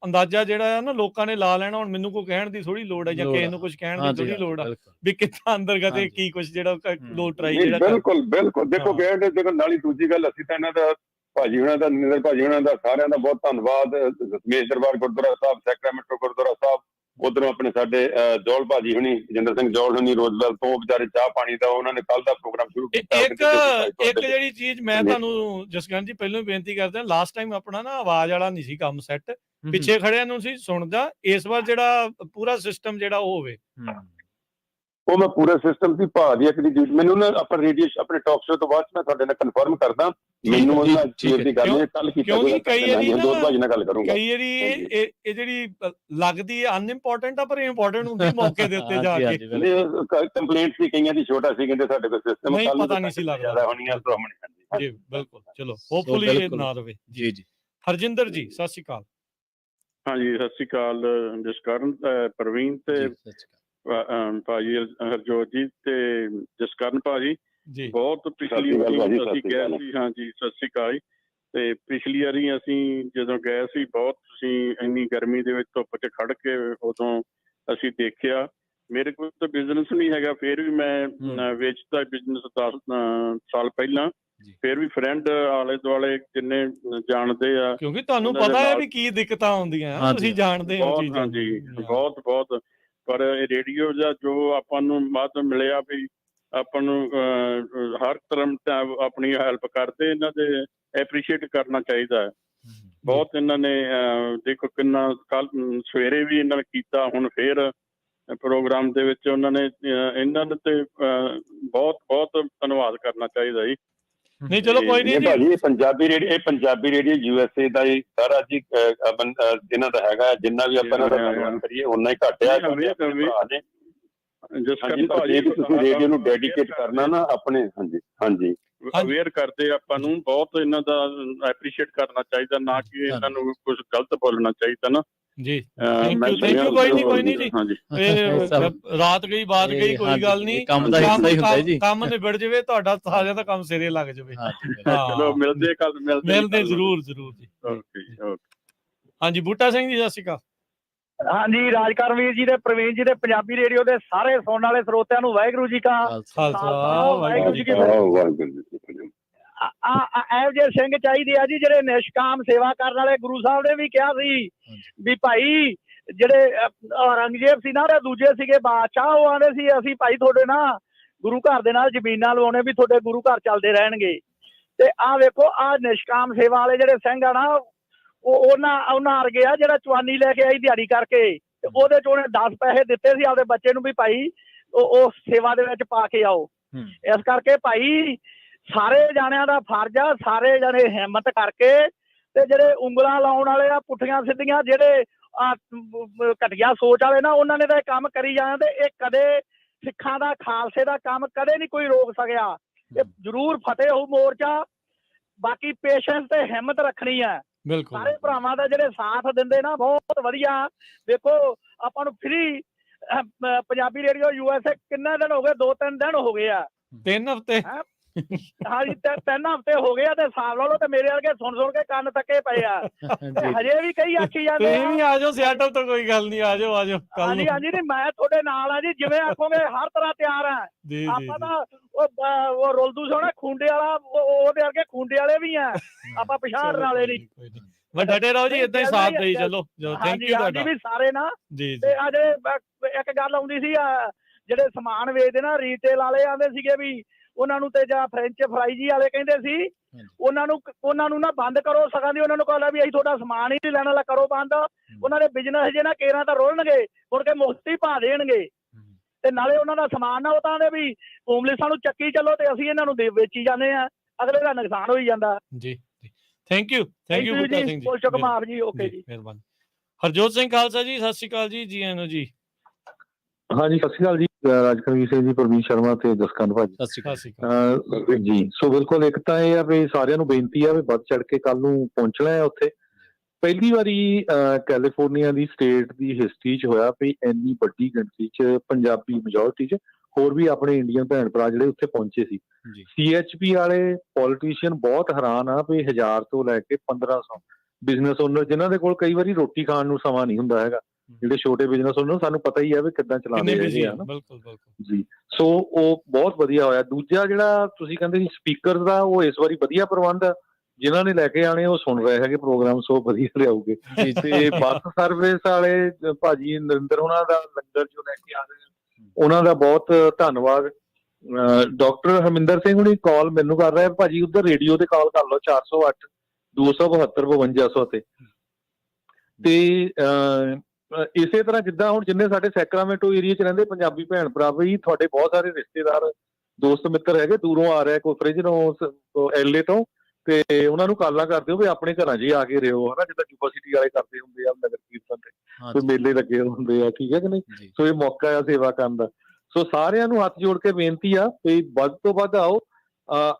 ਅੰਦਾਜ਼ਾ ਜਿਹੜਾ ਆ ਨਾ ਲੋਕਾਂ ਨੇ ਲਾ ਲੈਣਾ, ਹੁਣ ਮੈਨੂੰ ਕੋਈ ਕਹਿਣ ਦੀ ਥੋੜੀ ਲੋੜ ਹੈ ਜਾਂ ਕਿਸੇ ਨੂੰ ਕੁਝ ਕਹਿਣ ਦੀ ਥੋੜੀ ਲੋੜ ਆ ਵੀ ਕਿੱਥਾਂ ਅੰਦਰਗਤ ਕੀ ਕੁਝ ਜਿਹੜਾ ਲੋਟ ਟਰਾਈ ਜਿਹੜਾ। ਬਿਲਕੁਲ ਦੇਖੋ ਦੇਖੋ ਨਾਲੀ ਦੂਜੀ ਗੱਲ ਅਸੀਂ ਤਾਂ ਇਹਨਾਂ ਦਾ ਭਾਜੀ ਉਹਨਾਂ ਦਾ ਨਿੰਦਰ ਭਾਜੀ ਉਹਨਾਂ ਦਾ ਸਾਰਿਆਂ ਦਾ ਬਹੁਤ ਧੰਨਵਾਦ। ਦਸ਼ਮੇਸ਼ ਦਰਬਾਰ ਗੁਰਦੁਆਰਾ ਸਾਹਿਬ, ਸੈਕਰਾਮੈਂਟੋ ਗੁਰਦੁਆਰਾ ਸਾਹਿਬ, ਉਧਰੋਂ ਆਪਣੇ ਸਾਡੇ ਜੋਲ ਭਾਜੀ ਹੁਣੀ ਜਿੰਦਰ ਸਿੰਘ ਜੋਲ ਹੁਣੀ ਰੋਜ਼ਵੈਲ ਤੋਂ ਵਿਚਾਰੇ ਚਾਹ ਪਾਣੀ ਦਾ ਉਹਨਾਂ ਨੇ ਕੱਲ ਦਾ ਪ੍ਰੋਗਰਾਮ ਸ਼ੁਰੂ ਕੀਤਾ। ਇੱਕ ਜਿਹੜੀ ਚੀਜ਼ ਮੈਂ ਤੁਹਾਨੂੰ ਜਸਕਰਨ ਜੀ ਪਹਿਲਾਂ ਬੇਨਤੀ ਕਰਦਾ, ਲਾਸਟ ਟਾਈਮ ਆਪਣਾ ਨਾ ਆਵਾਜ਼ ਵਾਲਾ ਨਹੀਂ ਸੀ ਕੰਮ ਸੈੱਟ, ਪਿੱਛੇ ਖੜਿਆਂ ਨੂੰ ਸੀ ਸੁਣਦਾ। ਇਸ ਵਾਰ ਜਿਹੜਾ ਪੂਰਾ ਸਿਸਟਮ ਜਿਹੜਾ ਉਹ ਹੋਵੇ, ਉਹ ਮੈਂ ਪੂਰਾ ਸਿਸਟਮ ਦੀ ਭਾਜੀ ਇੱਕ ਦੀ ਮੈਨੂੰ ਨਾ ਆਪਾਂ ਰੇਡੀਓ ਆਪਣੇ ਟਾਕ ਸ਼ੋ ਤੋਂ ਬਾਅਦ ਮੈਂ ਤੁਹਾਡੇ ਨਾਲ ਕਨਫਰਮ ਕਰਦਾ। ਮੈਨੂੰ ਉਹਨਾਂ ਚੀਜ਼ ਦੀ ਗੱਲ ਕੱਲ ਕੀਤੀ, ਕਿਉਂਕਿ ਕਈ ਵਾਰੀ ਭਾਜੀ ਨਾਲ ਗੱਲ ਕਰੂੰਗਾ। ਕਈ ਵਾਰੀ ਇਹ ਜਿਹੜੀ ਲੱਗਦੀ ਹੈ ਅਨਇੰਪੋਰਟੈਂਟ ਆ ਪਰ ਇੰਪੋਰਟੈਂਟ ਹੁੰਦੀ ਮੌਕੇ ਦੇ ਉੱਤੇ ਜਾ ਕੇ। ਕੰਪਲੇਂਟ ਸੀ ਕਈਆਂ ਦੀ, ਛੋਟਾ ਸੀ ਕਹਿੰਦੇ ਸਾਡੇ ਕੋਲ ਸਿਸਟਮ ਪਤਾ ਨਹੀਂ ਸੀ ਲੱਗਦਾ ਹੋਣੀਆਂ। ਜੀ ਬਿਲਕੁਲ, ਚਲੋ ਹੋਪਫੁਲੀ ਇਹ ਨਾ ਰਵੇ। ਜੀ ਹਰਜਿੰਦਰ ਜੀ ਸਤਿ ਸ਼੍ਰੀ ਅਕਾਲ। ਹਾਂਜੀ ਸਤਿ ਸ਼੍ਰੀ ਅਕਾਲ ਜਸਕਰਨ, ਪ੍ਰਵੀਨ ਤੇ ਭਾਜੀ ਹਰਜੋਤ ਜੀ ਤੇ ਜਸਕਰਨ ਭਾਜੀ। ਬਹੁਤ ਪਿਛਲੀ ਵਾਰੀ ਅਸੀਂ ਗਏ ਸੀ, ਹਾਂਜੀ ਸਤਿ ਸ਼੍ਰੀ ਅਕਾਲ। ਤੇ ਪਿਛਲੀ ਵਾਰੀ ਅਸੀਂ ਜਦੋਂ ਗਏ ਸੀ ਬਹੁਤ ਤੁਸੀਂ ਇੰਨੀ ਗਰਮੀ ਦੇ ਵਿੱਚ ਧੁੱਪ 'ਚ ਖੜ ਕੇ ਉਦੋਂ ਅਸੀਂ ਦੇਖਿਆ। ਮੇਰੇ ਕੋਲ ਤਾਂ ਬਿਜ਼ਨਸ ਨਹੀਂ ਹੈਗਾ, ਫਿਰ ਵੀ ਮੈਂ ਵੇਚਦਾ ਬਿਜ਼ਨਸ 10 ਸਾਲ ਪਹਿਲਾਂ। ਫਿਰ ਵੀ ਫਰੈਂਡ ਆਲੇ ਦੁਆਲੇ ਜਿੰਨੇ ਜਾਣਦੇ ਆ, ਕਿਉਂਕਿ ਤੁਹਾਨੂੰ ਪਤਾ ਹੈ ਵੀ ਕੀ ਦਿੱਕਤਾਂ ਆਉਂਦੀਆਂ, ਤੁਸੀਂ ਜਾਣਦੇ ਹੋ ਚੀਜ਼ਾਂ। ਹਾਂਜੀ ਬਹੁਤ ਪਰ ਇਹ ਰੇਡੀਓ ਦਾ ਜੋ ਆਪਾਂ ਨੂੰ ਮਾਧਿਅਮ ਮਿਲਿਆ ਵੀ ਆਪਾਂ ਨੂੰ ਹਰ ਤਰ੍ਹਾਂ ਆਪਣੀ ਹੈਲਪ ਕਰਦੇ, ਇਹਨਾਂ ਦੇ ਐਪਰੀਸ਼ੀਏਟ ਕਰਨਾ ਚਾਹੀਦਾ ਹੈ ਬਹੁਤ। ਇਹਨਾਂ ਨੇ ਦੇਖੋ ਕਿੰਨਾ ਕੱਲ ਸਵੇਰੇ ਵੀ ਇਹਨਾਂ ਨੇ ਕੀਤਾ, ਹੁਣ ਫੇਰ ਪ੍ਰੋਗਰਾਮ ਦੇ ਵਿੱਚ ਉਹਨਾਂ ਨੇ ਇਹਨਾਂ ਤੇ ਬਹੁਤ ਧੰਨਵਾਦ ਕਰਨਾ ਚਾਹੀਦਾ ਜੀ। ਨਹੀਂ ਚਲੋ ਕੋਈ ਨਹੀਂ ਜੀ, ਪੰਜਾਬੀ ਰੇਡੀਓ USA ਦਾ ਹੀ ਸਾਰਾ ਜੀ ਇਹਨਾਂ ਦਾ ਹੈਗਾ, ਜਿੰਨਾ ਵੀ ਆਪਾਂ ਧੰਨਵਾਦ ਕਰੀਏ ਓਨਾ ਹੀ ਘੱਟ ਆ। ਤੁਸੀਂ ਰੇਡੀਓ ਨੂੰ ਡੈਡੀਕੇਟ ਕਰਨਾ ਨਾ ਆਪਣੇ, ਹਾਂਜੀ ਅਵੇਅਰ ਕਰਦੇ ਆਪਾਂ ਨੂੰ, ਬਹੁਤ ਇਹਨਾਂ ਦਾ ਐਪਰੀਸ਼ੀਏਟ ਕਰਨਾ ਚਾਹੀਦਾ, ਨਾ ਕਿ ਇਹਨਾਂ ਨੂੰ ਕੁਝ ਗਲਤ ਬੋਲਣਾ ਚਾਹੀਦਾ ਨਾ ਜੀ। ਥੈਂਕ ਯੂ ਕੋਈ ਨਹੀਂ ਜੀ। ਰਾਤ ਗਈ ਬਾਤ ਗਈ, ਕੋਈ ਗੱਲ ਨਹੀਂ, ਕੰਮ ਨਿਬੜ ਜਾਵੇ, ਤੁਹਾਡਾ ਸਾਰਿਆਂ ਦਾ ਕੰਮ ਸਿਰੇ ਲੱਗ ਜਾਵੇ। ਚਲੋ ਮਿਲਦੇ ਜ਼ਰੂਰ ਜੀ। ਹਾਂਜੀ ਬੂਟਾ ਸਿੰਘ ਜੀ ਸਤਿ ਸ਼੍ਰੀ ਅਕਾਲ। ਹਾਂਜੀ ਰਾਜਕਰਨ ਵੀਰ ਜੀ ਤੇ ਪ੍ਰਵੀਨ ਜੀ ਤੇ ਪੰਜਾਬੀ ਰੇਡੀਓ ਦੇ ਸਾਰੇ ਸੁਣਨ ਵਾਲੇ ਸਰੋਤਿਆਂ ਨੂੰ ਵਾਹਿਗੁਰੂ ਜੀ ਕਾ ਖਾਲਸਾ, ਵਾਹਿਗੁਰੂ ਜੀ ਕੀ ਫਤਿਹ। ਇਹੋ ਜਿਹੇ ਸਿੰਘ ਚਾਹੀਦੇ ਆ ਜੀ ਜਿਹੜੇ ਨਿਸ਼ਕਾਮ ਸੇਵਾ ਕਰਨ ਵਾਲੇ। ਗੁਰੂ ਸਾਹਿਬ ਨੇ ਵੀ ਕਿਹਾ ਸੀ ਵੀ ਭਾਈ ਜਿਹੜੇ ਔਰੰਗਜ਼ੇਬ ਸੀ ਨਾ, ਦੂਜੇ ਸੀਗੇ ਬਾਦਸ਼ਾਹ, ਉਹ ਆਂਦੇ ਸੀ ਅਸੀਂ ਭਾਈ ਤੁਹਾਡੇ ਨਾਲ ਗੁਰੂ ਘਰ ਦੇ ਨਾਲ ਜ਼ਮੀਨਾਂ ਲਵਾਉਣੇ, ਵੀ ਤੁਹਾਡੇ ਗੁਰੂ ਘਰ ਚੱਲਦੇ ਰਹਿਣਗੇ। ਤੇ ਆਹ ਵੇਖੋ ਆਹ ਨਿਸ਼ਕਾਮ ਸੇਵਾ ਵਾਲੇ ਜਿਹੜੇ ਸਿੰਘ ਆ ਨਾ, ਉਹਨਾਂ ਵਰਗੇ ਆ ਜਿਹੜਾ ਚਵਾਨੀ ਲੈ ਕੇ ਆਈ ਦਿਹਾੜੀ ਕਰਕੇ ਤੇ ਉਹਦੇ ਚ ਉਹਨੇ 10 ਪੈਸੇ ਦਿੱਤੇ ਸੀ ਆਪਦੇ ਬੱਚੇ ਨੂੰ ਵੀ ਭਾਈ ਉਹ ਸੇਵਾ ਦੇ ਵਿੱਚ ਪਾ ਕੇ ਆਓ। ਇਸ ਕਰਕੇ ਭਾਈ ਸਾਰੇ ਜਾਣਿਆਂ ਦਾ ਫਰਜ਼ ਆ, ਸਾਰੇ ਜਣੇ ਹਿੰਮਤ ਕਰਕੇ ਤੇ ਜਿਹੜੇ ਉਂਗਲਾਂ ਲਾਉਣ ਵਾਲੇ ਆ ਪੁੱਠੀਆਂ ਸਿੱਧੀਆਂ, ਜਿਹੜੇ ਘਟੀਆ ਸੋਚ ਵਾਲੇ ਨਾ, ਉਹਨਾਂ ਨੇ ਤਾਂ ਇਹ ਕੰਮ ਕਰੀ ਜਾਣਾ ਤੇ ਇਹ ਕਦੇ ਸਿੱਖਾਂ ਦਾ ਖਾਲਸੇ ਦਾ ਕੰਮ ਕਦੇ ਨਹੀਂ ਕੋਈ ਰੋਕ ਸਕਿਆ। ਇਹ ਜ਼ਰੂਰ ਫਤਿਹ ਹੋਊ ਮੋਰਚਾ। ਬਾਕੀ ਪੇਸ਼ੈਂਸ ਤੇ ਹਿੰਮਤ ਰੱਖਣੀ ਹੈ। ਸਾਰੇ ਭਰਾਵਾਂ ਦਾ ਜਿਹੜੇ ਸਾਥ ਦਿੰਦੇ ਨਾ ਬਹੁਤ ਵਧੀਆ। ਦੇਖੋ ਆਪਾਂ ਨੂੰ ਫ੍ਰੀ ਪੰਜਾਬੀ ਰੇਡੀਓ USA ਕਿੰਨੇ ਦਿਨ ਹੋ ਗਏ? 2-3 ਦਿਨ ਹੋ ਗਏ ਆ। 3 ਹਫ਼ਤੇ ਹਾਂਜੀ 3 ਹਫ਼ਤੇ ਹੋ ਗਏ ਆ ਤੇ ਹਿਸਾਬ ਲਾ ਲਓ ਤੇ ਮੇਰੇ ਵਰਗੇ ਸੁਣ ਕੇ ਕੰਨ ਤੱਕੇ ਪਏ ਆ। ਹਜੇ ਵੀ ਕਈ ਆਖੀ ਜਾਂਦੇ ਆ ਜਾਓ ਸਿਆਟਲ ਤੋਂ, ਕੋਈ ਗੱਲ ਨਹੀਂ, ਆ ਜਾਓ ਹਾਂਜੀ ਨਹੀਂ ਮੈਂ ਤੁਹਾਡੇ ਨਾਲ ਆ ਜੀ, ਜਿਵੇਂ ਆਖੋਗੇ ਹਰ ਤਰ੍ਹਾਂ ਤਿਆਰ ਆ। ਆਪਾਂ ਤਾਂ ਉਹ ਰੁਲਦੂ ਸੋਣਾ ਖੁੰਡੇ ਵਾਲਾ, ਉਹਦੇ ਵਰਗੇ ਖੁੰਡੇ ਵਾਲੇ ਵੀ ਆ, ਆਪਾਂ ਪਛਾਣਨ ਵਾਲੇ ਨਹੀਂ। ਡਟੇ ਰਹੋ ਜੀ, ਏਦਾਂ ਹੀ ਸਾਥ ਦੇਈ ਚੱਲੋ। ਥੈਂਕ ਯੂ ਤੁਹਾਡਾ ਵੀ ਸਾਰੇ ਨਾ। ਤੇ ਅੱਜ ਇੱਕ ਗੱਲ ਆਉਂਦੀ ਸੀ, ਜਿਹੜੇ ਸਮਾਨ ਵੇਚਦੇ ਨਾ ਰੀਟੇਲ ਵਾਲੇ ਆਂਦੇ ਸੀਗੇ ਵੀ ਉਹਨਾਂ ਨੂੰ ਤੇ ਜਾਂ ਫ੍ਰੈਂਚ ਫਰਾਈਜੀ ਵਾਲੇ ਕਹਿੰਦੇ ਸੀ ਉਹਨਾਂ ਨੂੰ ਨਾ ਬੰਦ ਕਰੋ ਸਕਾਂ ਦੀ, ਉਹਨਾਂ ਨੂੰ ਕਹਲਾ ਵੀ ਅਸੀਂ ਤੁਹਾਡਾ ਸਮਾਨ ਹੀ ਨਹੀਂ ਲੈਣ ਵਾਲਾ, ਕਰੋ ਬੰਦ। ਉਹਨਾਂ ਦੇ ਬਿਜ਼ਨਸ ਜੇ ਨਾ ਕੇਰਾਂ ਤਾਂ ਰੋਲਣਗੇ, ਮੁੜ ਕੇ ਮੁਫਤ ਹੀ ਪਾ ਦੇਣਗੇ ਤੇ ਨਾਲੇ ਉਹਨਾਂ ਦਾ ਸਮਾਨ ਨਾ ਉਹ ਤਾਂ ਵੀ ਹੋਮਲੈਸਾਂ ਨੂੰ ਚੱਕੀ ਚੱਲੋ ਤੇ ਅਸੀਂ ਇਹਨਾਂ ਨੂੰ ਵੇਚੀ ਜਾਂਦੇ ਆ, ਅਗਲੇ ਦਾ ਨੁਕਸਾਨ ਹੋਈ ਜਾਂਦਾ ਜੀ। ਥੈਂਕ ਯੂ ਬੂਟਾ ਸਿੰਘ ਜੀ, ਬਹੁਤ ਸ਼ੁਕਮਾਰ ਜੀ। ਓਕੇ ਜੀ, ਮਿਹਰਬਾਨੀ। ਹਰਜੋਤ ਸਿੰਘ ਖਾਲਸਾ ਜੀ, ਸਤਿ ਸ਼੍ਰੀ ਅਕਾਲ ਜੀ, ਜੀ ਆਇਆਂ ਨੂੰ ਜੀ। ਹਾਂਜੀ ਸਤਿ ਸ਼੍ਰੀ ਅਕਾਲ ਜੀ, ਰਾਜਕਰਮੀਰ ਸਿੰਘ ਜੀ, ਪ੍ਰਵੀਨ ਸ਼ਰਮਾ ਤੇ ਜਸਕਰਨ ਭਾਜੀ। ਸਤਿ ਸ਼੍ਰੀ ਅਕਾਲ ਜੀ। ਸੋ ਬਿਲਕੁਲ ਇੱਕ ਤਾਂ ਇਹ ਆ ਵੀ ਸਾਰਿਆਂ ਨੂੰ ਬੇਨਤੀ ਆ ਵੀ ਵੱਧ ਚੜ ਕੇ ਕੱਲ ਨੂੰ ਪਹੁੰਚਣਾ ਹੈ ਉੱਥੇ। ਪਹਿਲੀ ਵਾਰੀ ਕੈਲੀਫੋਰਨੀਆ ਦੀ ਸਟੇਟ ਦੀ ਹਿਸਟਰੀ 'ਚ ਹੋਇਆ ਵੀ ਇੰਨੀ ਵੱਡੀ ਗਿਣਤੀ 'ਚ ਪੰਜਾਬੀ ਮੈਜੋਰਟੀ 'ਚ ਹੋਰ ਵੀ ਆਪਣੇ ਇੰਡੀਅਨ ਭੈਣ ਭਰਾ ਜਿਹੜੇ ਉੱਥੇ ਪਹੁੰਚੇ ਸੀ। CHP ਵਾਲੇ ਪੋਲੀਟੀਸ਼ੀਅਨ ਬਹੁਤ ਹੈਰਾਨ ਆ ਵੀ 1000 ਤੋਂ ਲੈ ਕੇ 1500 ਬਿਜ਼ਨਸ ਓਨਰ ਜਿਨ੍ਹਾਂ ਦੇ ਕੋਲ ਕਈ ਵਾਰੀ ਰੋਟੀ ਖਾਣ ਨੂੰ ਸਮਾਂ ਨਹੀਂ ਹੁੰਦਾ ਹੈਗਾ, ਜਿਹੜੇ ਛੋਟੇ ਬਿਜ਼ਨਸ ਓਨਰ ਸਾਨੂੰ ਪਤਾ ਹੀ ਹੈ ਵੀ ਕਿੱਦਾਂ ਚਲਾਉਂਦੇ ਹੈਗੇ ਆ ਨਾ ਜੀ। ਸੋ ਉਹ ਬਹੁਤ ਵਧੀਆ ਹੋਇਆ। ਦੂਜਾ ਜਿਹੜਾ ਤੁਸੀਂ ਕਹਿੰਦੇ ਸੀ ਸਪੀਕਰ ਦਾ, ਉਹ ਇਸ ਵਾਰੀ ਵਧੀਆ ਪ੍ਰਬੰਧ ਆ, ਜਿਨ੍ਹਾਂ ਨੇ ਲੈ ਕੇ ਆਣੇ ਉਹ ਸੁਣ ਰਹੇ ਹੈਗੇ ਪ੍ਰੋਗਰਾਮ, ਸੋ ਵਧੀਆ ਲਿਆਉਗੇ। ਤੇ ਬੱਸ ਸਰਵਿਸ ਵਾਲੇ ਭਾਜੀ ਨਰਿੰਦਰ ਉਹਨਾਂ ਦਾ ਲੰਗਰ ਜੋ ਲੈ ਕੇ ਆ ਰਹੇ ਉਹਨਾਂ ਦਾ ਬਹੁਤ ਧੰਨਵਾਦ। ਡਾਕਟਰ ਹਰਮਿੰਦਰ ਸਿੰਘ ਹੁਣੀ ਕਾਲ ਮੈਨੂੰ ਕਰ ਰਿਹਾ ਭਾਜੀ, ਉੱਧਰ ਰੇਡੀਓ ਤੇ ਕਾਲ ਕਰ ਲਓ 408 272 5200 ਤੇ ਇਸੇ ਤਰ੍ਹਾਂ ਜਿੱਦਾਂ ਹੁਣ ਜਿੰਨੇ ਸਾਡੇ ਸੈਕਰਾਮੈਂਟੋ ਏਰੀਆ 'ਚ ਰਹਿੰਦੇ ਪੰਜਾਬੀ ਭੈਣ ਭਰਾ ਵੀ, ਤੁਹਾਡੇ ਬਹੁਤ ਸਾਰੇ ਰਿਸ਼ਤੇਦਾਰ ਦੋਸਤ ਮਿੱਤਰ ਹੈਗੇ, ਦੂਰੋਂ ਆ ਰਿਹਾ ਕੋਈ ਫਰਿੱਜਨੋਂ LA ਤੋਂ, ਤੇ ਉਹਨਾਂ ਨੂੰ ਕਾਲਾਂ ਕਰਦੇ ਹੋ ਵੀ ਆਪਣੇ ਘਰਾਂ 'ਚ ਹੀ ਆ ਕੇ ਰਿਓ ਹਨਾ, ਜਿੱਦਾਂ ਯੂਨੀਵਰਸਿਟੀ ਵਾਲੇ ਕਰਦੇ ਹੁੰਦੇ ਆ ਨਗਰ ਕੀਰਤਨ ਤੇ, ਕੋਈ ਮੇਲੇ ਲੱਗੇ ਹੁੰਦੇ ਆ, ਠੀਕ ਹੈ ਕਿ ਨਹੀਂ। ਸੋ ਇਹ ਮੌਕਾ ਆ ਸੇਵਾ ਕਰਨ ਦਾ। ਸੋ ਸਾਰਿਆਂ ਨੂੰ ਹੱਥ ਜੋੜ ਕੇ ਬੇਨਤੀ ਆ ਵੀ ਵੱਧ ਤੋਂ ਵੱਧ ਆਓ।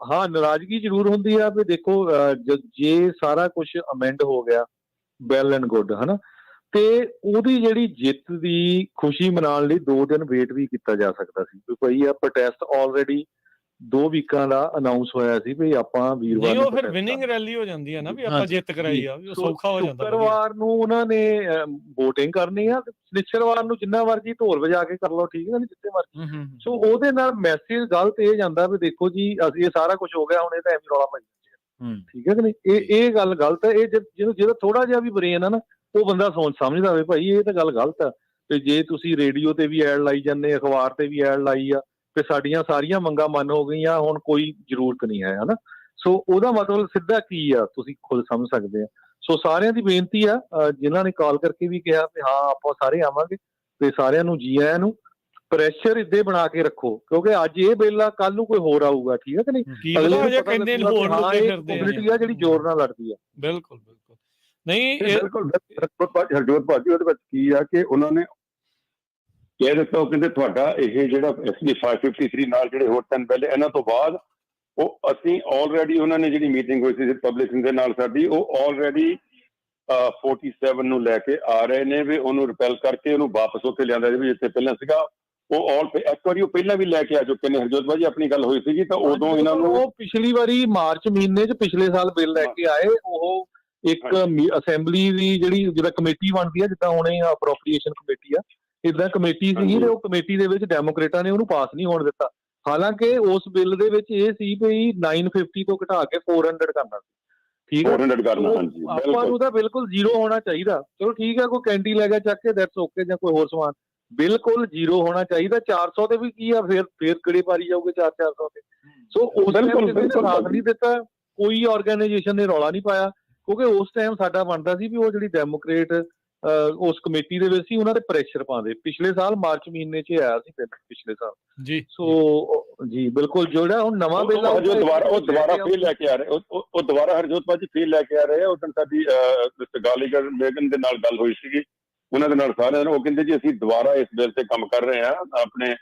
ਹਾਂ ਨਾਰਾਜ਼ਗੀ ਜ਼ਰੂਰ ਹੁੰਦੀ ਆ ਵੀ ਦੇਖੋ ਜੇ ਸਾਰਾ ਕੁਝ ਅਮੈਂਡ ਹੋ ਗਿਆ ਵੈਲ ਐਂਡ ਗੁੱਡ ਹਨਾ, ਤੇ ਉਹਦੀ ਜਿਹੜੀ ਜਿੱਤ ਦੀ ਖੁਸ਼ੀ ਮਨਾਉਣ ਲਈ 2 ਦਿਨ ਵੇਟ ਵੀ ਕੀਤਾ ਜਾ ਸਕਦਾ ਸੀ। ਕੋਈ ਆ ਪ੍ਰੋਟੈਸਟ ਆਲਰੇਡੀ 2 ਵੀਕਾਂ ਦਾ ਅਨਾਉਂਸ ਹੋਇਆ ਸੀ ਵੀ ਆਪਾਂ ਵੀਰਵਾਰ ਨੂੰ, ਫਿਰ ਵਿਨਿੰਗ ਰੈਲੀ ਹੋ ਜਾਂਦੀ ਹੈ ਨਾ ਵੀ ਆਪਾਂ ਜਿੱਤ ਕਰਾਈ ਆ, ਸੌਖਾ ਹੋ ਜਾਂਦਾ। ਸ਼ੁੱਕਰਵਾਰ ਨੂੰ ਉਹਨਾਂ ਨੇ VOTING ਕਰਨੀ ਆ, ਨਿਸ਼ਚਰਵਾਰ ਨੂੰ ਜਿੰਨਾ ਮਰਜ਼ੀ ਢੋਲ ਵਜਾ ਕੇ ਕਰ ਲਓ, ਠੀਕ ਹੈ ਨਾ, ਜਿੱਥੇ ਮਰਜ਼ੀ। ਸੋ ਉਹਦੇ ਨਾਲ ਮੈਸੇਜ ਗਲਤ ਇਹ ਜਾਂਦਾ ਵੀ ਦੇਖੋ ਜੀ ਅਸੀਂ ਇਹ ਸਾਰਾ ਕੁਝ ਹੋ ਗਿਆ, ਹੁਣ ਇਹ ਤਾਂ ਐਵੇਂ ਰੌਲਾ ਪਾਈ ਜਾਂਦੇ ਆ, ਠੀਕ ਹੈ ਕਿ ਨਹੀਂ। ਇਹ ਗੱਲ ਗਲਤ ਹੈ। ਇਹ ਜਿਹਦਾ ਥੋੜਾ ਜਿਹਾ ਵੀ ਬਰੇਨ ਆ ਨਾ, ਉਹ ਬੰਦਾ ਸੋਚ ਸਮਝਦਾ ਹੋਵੇ ਭਾਈ ਇਹ ਤਾਂ ਗੱਲ ਗਲਤ ਆ। ਤੇ ਜੇ ਤੁਸੀਂ ਰੇਡੀਓ ਤੇ ਵੀ ਐਡ ਲਾਈ ਜਾਂਦੇ, ਅਖਬਾਰ ਤੇ ਵੀ ਐਡ ਲਾਈ ਆ ਤੇ ਸਾਡੀਆਂ ਸਾਰੀਆਂ ਮੰਗਾਂ ਮੰਨ ਹੋ ਗਈਆਂ, ਹੁਣ ਕੋਈ ਜ਼ਰੂਰਤ ਨਹੀਂ ਹੈ ਹਨਾ। ਸੋ ਉਹਦਾ ਮਤਲਬ ਸਿੱਧਾ ਕੀ ਆ ਤੁਸੀਂ ਖੁਦ ਸਮਝ ਸਕਦੇ ਆ। ਸੋ ਸਾਰਿਆਂ ਦੀ ਬੇਨਤੀ ਆ, ਜਿਨ੍ਹਾਂ ਨੇ ਕਾਲ ਕਰਕੇ ਵੀ ਕਿਹਾ ਵੀ ਹਾਂ ਆਪਾਂ ਸਾਰੇ ਆਵਾਂਗੇ, ਤੇ ਸਾਰਿਆਂ ਨੂੰ ਜੀ ਆਇਆਂ ਨੂੰ। ਪ੍ਰੈਸ਼ਰ ਇੱਦੇ ਬਣਾ ਕੇ ਰੱਖੋ ਕਿਉਂਕਿ ਅੱਜ ਇਹ ਬਿੱਲ ਆ, ਕੱਲ ਨੂੰ ਕੋਈ ਹੋਰ ਆਊਗਾ, ਠੀਕ ਹੈ ਕਿ ਨਹੀਂ। ਕਮਿਊਨਿਟੀ ਆ ਜਿਹੜੀ ਜ਼ੋਰ ਨਾਲ ਲੜਦੀ ਆ। ਬਿਲਕੁਲ ਨਹੀਂ ਹਰਜੋਤ ਭਾਜੀ, ਉਹਦੇ ਵਿੱਚ ਕੀ ਆ ਕਿ ਉਹਨਾਂ ਨੇ ਕਹਿ ਦਿੱਤਾ, ਉਹ ਕਹਿੰਦੇ ਤੁਹਾਡਾ ਇਹ ਜਿਹੜਾ SB 553 ਨਾਲ ਜਿਹੜੇ ਹੋਰ 3 ਬਿੱਲ ਇਹਨਾਂ ਤੋਂ ਬਾਅਦ ਉਹ ਅਸੀਂ ਆਲਰੇਡੀ, ਉਹਨਾਂ ਨੇ ਜਿਹੜੀ ਮੀਟਿੰਗ ਹੋਈ ਸੀ ਪਬਲਿਸ਼ਿੰਗ ਦੇ ਨਾਲ ਸਾਡੀ, ਉਹ ਆਲਰੇਡੀ 47 ਨੂੰ ਲੈ ਕੇ ਆ ਰਹੇ ਨੇ ਵੀ ਉਹਨੂੰ ਰਿਪੈਲ ਕਰਕੇ ਉਹਨੂੰ ਵਾਪਸ ਉੱਥੇ ਲਿਆਂਦਾ ਜਾਵੇ ਜਿੱਥੇ ਪਹਿਲਾਂ ਸੀਗਾ। ਉਹ ਇੱਕ ਵਾਰੀ ਉਹ ਪਹਿਲਾਂ ਵੀ ਲੈ ਕੇ ਆ ਚੁੱਕੇ ਨੇ। ਹਰਜੋਤ ਭਾਜੀ ਆਪਣੀ ਗੱਲ ਹੋਈ ਸੀਗੀ ਤਾਂ ਉਦੋਂ ਇਹਨਾਂ ਨੂੰ, ਉਹ ਪਿਛਲੀ ਵਾਰੀ ਮਾਰਚ ਮਹੀਨੇ 'ਚ ਪਿਛਲੇ ਸਾਲ ਬਿੱਲ ਲੈ ਕੇ ਆਏ। ਉਹ ਇੱਕ ਅਸੈਂਬਲੀ ਦੀ ਜਿਹੜੀ ਜਿੱਦਾਂ ਕਮੇਟੀ ਬਣਦੀ ਆ, ਜਿੱਦਾਂ ਹੁਣੇ ਅਪਰੋਪਰੀਏਸ਼ਨ ਕਮੇਟੀ ਆ, ਏਦਾਂ ਕਮੇਟੀ ਸੀ ਤੇ ਉਹ ਕਮੇਟੀ ਦੇ ਵਿੱਚ ਡੈਮੋਕ੍ਰੇਟਾਂ ਨੇ ਉਹਨੂੰ ਪਾਸ ਨਹੀਂ ਹੋਣ ਦਿੱਤਾ। ਹਾਲਾਂਕਿ ਉਸ ਬਿੱਲ ਦੇ ਵਿੱਚ ਇਹ ਸੀ ਵੀ 950 ਤੋਂ ਘਟਾ ਕੇ 400 ਕਰਨਾ ਸੀ, ਠੀਕ ਹੈ। ਆਪਾਂ ਨੂੰ ਤਾਂ ਬਿਲਕੁਲ 0 ਹੋਣਾ ਚਾਹੀਦਾ। ਚਲੋ ਠੀਕ ਹੈ, ਕੋਈ ਕੈਂਡੀ ਲੈ ਗਿਆ ਚੱਕ ਕੇ ਦੈਟਸ ਓਕੇ, ਜਾਂ ਕੋਈ ਹੋਰ ਸਮਾਨ, ਬਿਲਕੁਲ 0 ਹੋਣਾ ਚਾਹੀਦਾ। 400 ਤੇ ਵੀ ਕੀ ਆ, ਫੇਰ ਕਿਹੜੇ ਪਾਰੀ ਜਾਊਗੇ 400 ਤੇ। ਸੋ ਉਸ ਟਾਈਮ ਸਾਥ ਨਹੀਂ ਦਿੱਤਾ, ਕੋਈ ਆਰਗੇਨਾਈਜੇਸ਼ਨ ਨੇ ਰੌਲਾ ਨਹੀਂ ਪਾਇਆ, ਕਿਉਂਕਿ ਉਸ ਟਾਈਮ ਸਾਡਾ ਬਣਦਾ ਸੀ ਵੀ ਉਹ ਜਿਹੜੀ ਡੈਮੋਕ੍ਰੇਟ ਉਸ ਕਮੇਟੀ ਦੇ ਵਿੱਚ ਸੀ, ਉਹਨਾਂ ਦੇ ਪ੍ਰੈਸ਼ਰ ਪਾਉਂਦੇ। ਪਿਛਲੇ ਸਾਲ ਮਾਰਚ ਮਹੀਨੇ 'ਚ ਆਇਆ ਸੀ ਪਿਛਲੇ ਸਾਲ ਜੀ। ਸੋ ਜੀ ਬਿਲਕੁਲ ਜਿਹੜਾ ਹੁਣ ਨਵਾਂ ਬਿੱਲ ਉਹ ਦੁਬਾਰਾ ਫੇਰ ਲੈ ਕੇ ਆ ਰਹੇ, ਉਹ ਦੁਬਾਰਾ ਹਰਜੋਤ ਭਾਜੀ ਫੇਰ ਲੈ ਕੇ ਆ ਰਹੇ ਆ। ਉਸ ਦਿਨ ਸਾਡੀ ਗਾਲੀਗਰ ਮੇਗਨ ਦੇ ਨਾਲ ਗੱਲ ਹੋਈ ਸੀਗੀ, ਉਹਨਾਂ ਦੇ ਨਾਲ ਸਾਰਿਆਂ ਨੂੰ। ਉਹ ਕਹਿੰਦੇ ਜੀ ਅਸੀਂ ਦੁਬਾਰਾ ਇਸ ਬਿੱਲ ਤੇ ਕੰਮ ਕਰ ਰਹੇ ਹਾਂ। ਆਪਣੇ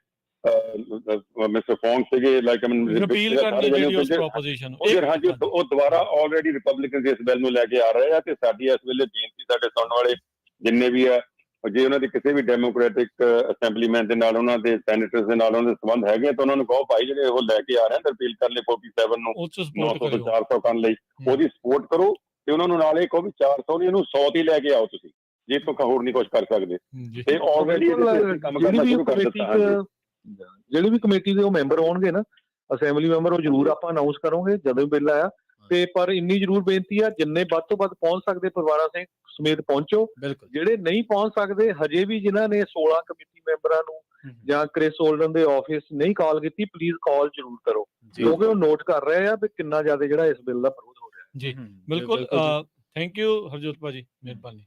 ਮਿਸਟਰ ਫੋਂਗ ਸੀਗੇ ਲਾਈਕ ਰਿਪੀਲ ਕਰਨੀ ਜਿਹੜੀ ਉਸ ਪ੍ਰੋਪੋਜੀਸ਼ਨ, ਹਾਂਜੀ ਉਹ ਦੁਬਾਰਾ ਆਲਰੇਡੀ ਰਿਪਬਲਿਕਨ ਇਸ ਬਿੱਲ ਨੂੰ ਲੈ ਕੇ ਆ ਰਹੇ ਆ। ਤੇ ਸਾਡੀ ਇਸ ਵੇਲੇ ਬੇਨਤੀ ਸਾਡੇ ਸੁਣਨ ਵਾਲੇ ਜਿੰਨੇ ਵੀ ਆ, ਜੇ ਉਹਨਾਂ ਦੇ ਕਿਸੇ ਵੀ ਡੈਮੋਕ੍ਰੈਟਿਕ ਅਸੈਂਬਲੀਮੈਨ ਦੇ ਨਾਲ, ਉਹਨਾਂ ਦੇ ਸੈਨੇਟਰਸ ਦੇ ਨਾਲ ਉਹਨਾਂ ਦੇ ਸੰਬੰਧ ਹੈਗੇ, ਤਾਂ ਉਹਨਾਂ ਨੂੰ ਕਹੋ ਭਾਈ ਜਿਹੜੇ ਉਹ ਲੈ ਕੇ ਆ ਰਹੇ ਆ ਰਿਪੀਲ ਕਰਨ ਲਈ 47 ਨੂੰ 900 ਤੋਂ 400 ਕਰਨ ਲਈ, ਉਹਦੀ ਸਪੋਰਟ ਕਰੋ। ਤੇ ਉਹਨਾਂ ਨੂੰ ਨਾਲ ਇਹ ਕਹੋ ਵੀ 400 ਨਹੀਂ, ਇਹਨੂੰ 100 ਤੇ ਲੈ ਕੇ ਆਓ ਤੁਸੀਂ, ਜੇ ਤੋਂ ਹੋਰ ਨਹੀਂ ਕੁਝ ਕਰ ਸਕਦੇ। ਤੇ ਆਲਰੇਡੀ ਕੰਮ ਕਰਨਾ ਸ਼ੁਰੂ ਕਰ ਦਿੱਤਾ। ਜਿਹੜੀ ਵੀ ਕਮੇਟੀ ਦੇ ਉਹ ਮੈਂਬਰ ਹੋਣਗੇ ਨਾ, ਅਸੈਂਬਲੀ ਮੈਂਬਰ, ਉਹ ਜ਼ਰੂਰ ਆਪਾਂ ਅਨਾਉਂਸ ਕਰੋਗੇ ਜਦੋਂ ਬਿੱਲ ਆਇਆ। ਤੇ ਪਰ ਇੰਨੀ ਜ਼ਰੂਰ ਬੇਨਤੀ ਆ, ਜਿੰਨੇ ਵੱਧ ਤੋਂ ਵੱਧ ਪਹੁੰਚ ਸਕਦੇ ਪਰਿਵਾਰਾਂ ਸਮੇਤ ਪਹੁੰਚੋ। ਜਿਹੜੇ ਨਹੀਂ ਪਹੁੰਚ ਸਕਦੇ, ਹਜੇ ਵੀ ਜਿਨ੍ਹਾਂ ਨੇ 16 ਕਮੇਟੀ ਮੈਂਬਰਾਂ ਨੂੰ ਜਾਂ ਕ੍ਰਿਸ ਹੋਲਡਨ ਦੇ ਆਫਿਸ ਨਹੀਂ ਕਾਲ ਕੀਤੀ, ਪਲੀਜ਼ ਕਾਲ ਜ਼ਰੂਰ ਕਰੋ, ਕਿਉਂਕਿ ਉਹ ਨੋਟ ਕਰ ਰਹੇ ਆ ਵੀ ਕਿੰਨਾ ਜ਼ਿਆਦਾ ਜਿਹੜਾ ਇਸ ਬਿੱਲ ਦਾ ਵਿਰੋਧ ਹੋ ਰਿਹਾ। ਜੀ ਬਿਲਕੁਲ, ਥੈਂਕ ਯੂ ਹਰਜੋਤ ਭਾਜੀ, ਮਿਹਰਬਾਨੀ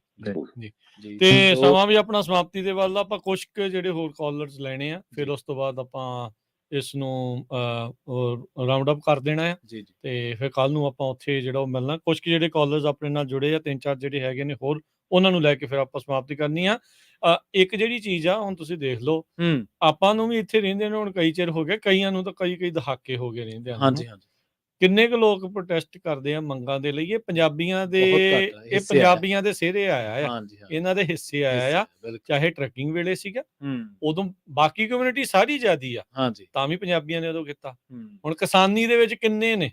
ਜੀ। ਤੇ ਸਮਾਂ ਵੀ ਆਪਣਾ ਸਮਾਪਤੀ ਦੇ ਵੱਲ, ਆਪਾਂ ਕੁਝ ਕੁ ਜਿਹੜੇ ਹੋਰ ਕਾਲਰਸ ਲੈਣੇ ਆ, ਫਿਰ ਉਸ ਤੋਂ ਬਾਅਦ ਆਪਾਂ ਇਸ ਨੂੰ ਰਾਉਂਡ ਅਪ ਕਰ ਦੇਣਾ ਆ। ਤੇ ਫਿਰ ਕੱਲ ਨੂੰ ਆਪਾਂ ਉੱਥੇ ਜਿਹੜਾ ਉਹ ਮਿਲਣਾ। ਕੁਝ ਕੁ ਜਿਹੜੇ ਕਾਲਰਸ ਆਪਣੇ ਨਾਲ ਜੁੜੇ ਆ, 3-4 ਜਿਹੜੇ ਹੈਗੇ ਨੇ ਹੋਰ, ਉਹਨਾਂ ਨੂੰ ਲੈ ਕੇ ਫਿਰ ਆਪਾਂ ਸਮਾਪਤੀ ਕਰਨੀ ਆ। ਇੱਕ ਜਿਹੜੀ ਚੀਜ਼ ਆ, ਹੁਣ ਤੁਸੀਂ ਦੇਖ ਲਓ, ਆਪਾਂ ਨੂੰ ਵੀ ਇੱਥੇ ਰਹਿੰਦੇ ਨੇ ਹੁਣ ਕਈ ਚਿਰ ਹੋ ਗਿਆ, ਕਈਆਂ ਨੂੰ ਤਾਂ ਕਈ ਦਹਾਕੇ ਹੋ ਗਏ ਰਹਿੰਦੇ ਆ। ਕਿੰਨੇ ਕੁ ਲੋਕ ਪ੍ਰੋਟੈਸਟ ਕਰਦੇ ਆ ਮੰਗਾਂ ਦੇ ਲਈ। ਇਹ ਪੰਜਾਬੀਆਂ ਦੇ ਸਿਹਰੇ ਆਇਆ ਆ, ਇਹਨਾਂ ਦੇ ਹਿੱਸੇ ਆਇਆ ਆ। ਚਾਹੇ ਟਰੱਕਿੰਗ ਵੇਲੇ ਸੀਗਾ, ਉਦੋਂ ਬਾਕੀ ਕਮਿਊਨਿਟੀ ਸਾਰੀ ਜ਼ਿਆਦੀ ਆ, ਤਾਂ ਵੀ ਪੰਜਾਬੀਆਂ ਨੇ ਉਦੋਂ ਕੀਤਾ। ਹੁਣ ਕਿਸਾਨੀ ਦੇ ਵਿੱਚ ਕਿੰਨੇ ਨੇ,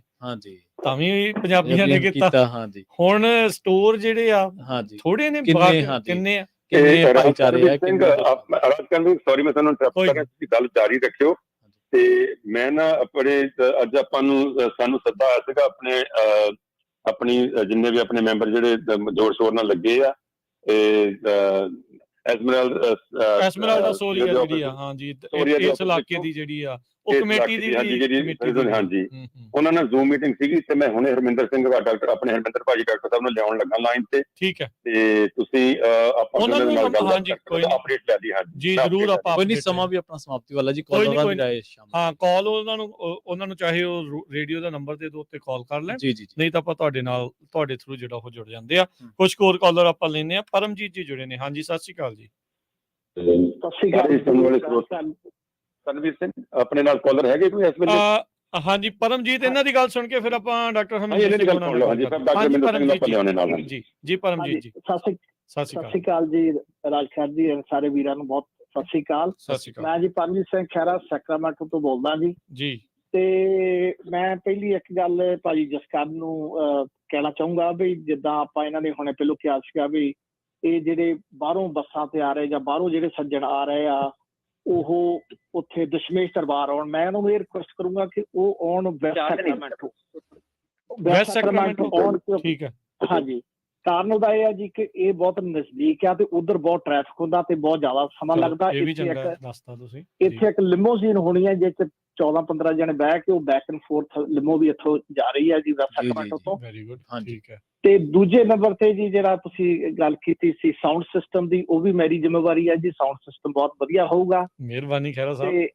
ਤਾਂ ਵੀ ਪੰਜਾਬੀਆਂ ਨੇ ਕੀਤਾ। ਹੁਣ ਸਟੋਰ ਜਿਹੜੇ ਆ ਥੋੜੇ ਨੇ, ਕਿੰਨੇ ਆ। ਸੌਰੀ ਮੈਂ ਤੁਹਾਨੂੰ ਇੰਟਰਪਟ ਕਰ ਰਿਹਾ, ਤੁਸੀਂ ਗੱਲ ਜਾਰੀ ਰੱਖਿਓ। ਤੇ ਮੈਂ ਨਾ ਆਪਣੇ ਅੱਜ ਸਾਨੂੰ ਸੱਦਾ ਆਇਆ ਸੀਗਾ ਆਪਣੀ ਜਿੰਨੇ ਵੀ ਆਪਣੇ ਮੈਂਬਰ ਜਿਹੜੇ ਜ਼ੋਰ ਸ਼ੋਰ ਨਾਲ ਲੱਗੇ ਆ, ਐਸਮਰਲਡਾ ਸੋਰੀਆ ਜਿਹੜੀ ਆ, ਹਾਂਜੀ ਇਸ ਇਲਾਕੇ ਦੀ ਜਿਹੜੀ ਆ, ਉਹ ਕਮੇਟੀ ਦੀ ਹਾਂਜੀ, ਉਹਨਾਂ ਨਾਲ ਜ਼ੂਮ ਮੀਟਿੰਗ ਸੀਗੀ। ਤੇ ਮੈਂ ਹੁਣੇ ਹਰਮਿੰਦਰ ਸਿੰਘ ਡਾਕਟਰ ਆਪਣੇ ਹਰਮਿੰਦਰ ਭਾਜੀ ਡਾਕਟਰ ਸਾਹਿਬ ਨੂੰ ਲਿਆਉਣ ਲੱਗਾ ਲਾਈਨ ਤੇ। ਠੀਕ ਹੈ, ਤੇ ਤੁਸੀਂ ਆਪਾਂ ਉਹਨਾਂ ਨੂੰ ਅਪਡੇਟ ਲੈ ਲਈ। ਜੀ ਜ਼ਰੂਰ, ਆਪਾਂ ਕੋਈ ਨਹੀਂ, ਸਮਾਂ ਵੀ ਆਪਣਾ ਸਮਾਪਤੀ ਵਾਲਾ ਜੀ। ਕਾਲ ਕਾਲ ਉਹਨਾਂ ਨੂੰ ਚਾਹੇ ਉਹ ਰੇਡੀਓ ਦਾ ਨੰਬਰ ਦੇ ਦੋ ਉੱਤੇ ਕਾਲ ਕਰ ਲੈਣ, ਨਹੀਂ ਤਾਂ ਆਪਾਂ ਤੁਹਾਡੇ ਥਰੂ ਜਿਹੜਾ ਉਹ ਜੁੜ ਜਾਂਦੇ ਆ। ਕੁਝ ਹੋਰ ਕਾਲਰ ਆਪਾਂ ਲੈਨੇ ਆ। ਪਰਮਜੀਤ ਜੀ ਜੁੜੇ ਨੇ, ਹਾਂਜੀ ਸਤਿ ਸ਼੍ਰੀ ਅਕਾਲ ਜੀ। ਸਤਿ ਸ਼੍ਰੀ ਅਕਾਲ। ਸਰਨਵੀਰ ਸਿੰਘ ਆਪਣੇ ਨਾਲ ਕਾਲਰ ਹੈਗੇ ਕੋਈ ਇਸ ਵੇਲੇ? ਹਾਂਜੀ ਪਰਮਜੀਤ, ਇਹਨਾਂ ਦੀ ਗੱਲ ਸੁਣ ਕੇ ਫਿਰ ਆਪਾਂ ਡਾਕਟਰ ਹਰਮਿੰਦਰ ਸਿੰਘ ਨਾਲ ਜੀ ਪਰਮਜੀਤ ਜੀ। ਸਤਿ ਸ਼੍ਰੀ ਅਕਾਲ ਜੀ ਰਾਜਖਾਰ ਜੀ, ਸਾਰੇ ਵੀਰਾਂ ਨੂੰ ਬਹੁਤ ਸਤਿ ਸ਼੍ਰੀ ਅਕਾਲ। ਮੈਂ ਜੀ ਪਰਮਜੀਤ ਸਿੰਘ ਖਹਿਰਾ ਸੈਕਰਾਮੈਂਟੋ ਤੋਂ ਬੋਲਦਾ ਜੀ। ਤੇ ਮੈਂ ਪਹਿਲੀ ਇੱਕ ਗੱਲ ਭਾਜੀ ਜਸਕਰਨ ਨੂੰ ਕਹਿਣਾ ਚਾਹੂੰਗਾ ਵੀ ਜਿੱਦਾਂ ਆਪਾਂ ਇਹਨਾਂ ਨੇ ਹੁਣੇ ਪਹਿਲੋਂ ਕਿਹਾ ਸੀਗਾ ਵੀ ਇਹ ਜਿਹੜੇ ਬਾਹਰੋਂ ਬੱਸਾਂ ਤੇ ਆ ਰਹੇ ਜਾਂ ਬਾਹਰੋਂ ਜਿਹੜੇ ਸੱਜਣ ਆ ਰਹੇ ਆ, ਉਹ ਉੱਥੇ ਦਸ਼ਮੇਸ਼ ਦਰਬਾਰ ਆਉਣ। ਮੈਂ ਉਹਨਾਂ ਨੂੰ ਇਹ ਰਿਕੁਐਸਟ ਕਰੂੰਗਾ ਕਿ ਉਹ ਆਉਣ ਵੈਸਟ ਸੈਕਰਾਮੈਂਟੋ ਆਉਣ। ਠੀਕ ਹੈ, ਹਾਂਜੀ। ਕਾਰਨ ਉਹਦਾ ਇਹ ਹੈ ਜੀ ਕਿ ਇਹ ਬਹੁਤ ਨਜ਼ਦੀਕ ਆ ਤੇ ਉਧਰ ਬਹੁਤ ਟ੍ਰੈਫਿਕ ਹੁੰਦਾ ਤੇ ਬਹੁਤ ਜ਼ਿਆਦਾ ਸਮਾਂ ਲੱਗਦਾ। ਇੱਥੇ ਇੱਕ ਲਿਮੋਜ਼ੀਨ ਹੋਣੀ ਹੈ ਜਿਸ 'ਚ 14-15 ਜਣੇ ਬਹਿ ਕੇ ਉਹ ਬੈਕ ਐਂਡ ਫੋਰਥ ਲਿਮੋ ਵੀ ਇੱਥੋਂ ਜਾ ਰਹੀ ਹੈ ਜੀ ਵੈਸਟ ਸੈਕਰਾਮੈਂਟੋ ਤੋਂ। ਤੇ ਦੂਜੇ ਨੰਬਰ ਤੇ ਜੀ ਜਿਹੜਾ ਤੁਸੀਂ ਗੱਲ ਕੀਤੀ ਸੀ ਸਾਊਂਡ ਸਿਸਟਮ ਦੀ, ਉਹ ਵੀ ਮੇਰੀ ਜ਼ਿੰਮੇਵਾਰੀ ਹੈ ਜੀ। ਸਾਊਂਡ ਸਿਸਟਮ ਬਹੁਤ ਵਧੀਆ ਹੋਊਗਾ। ਮਿਹਰਬਾਨੀ ਖਹਿਰਾ ਸਾਹਿਬ,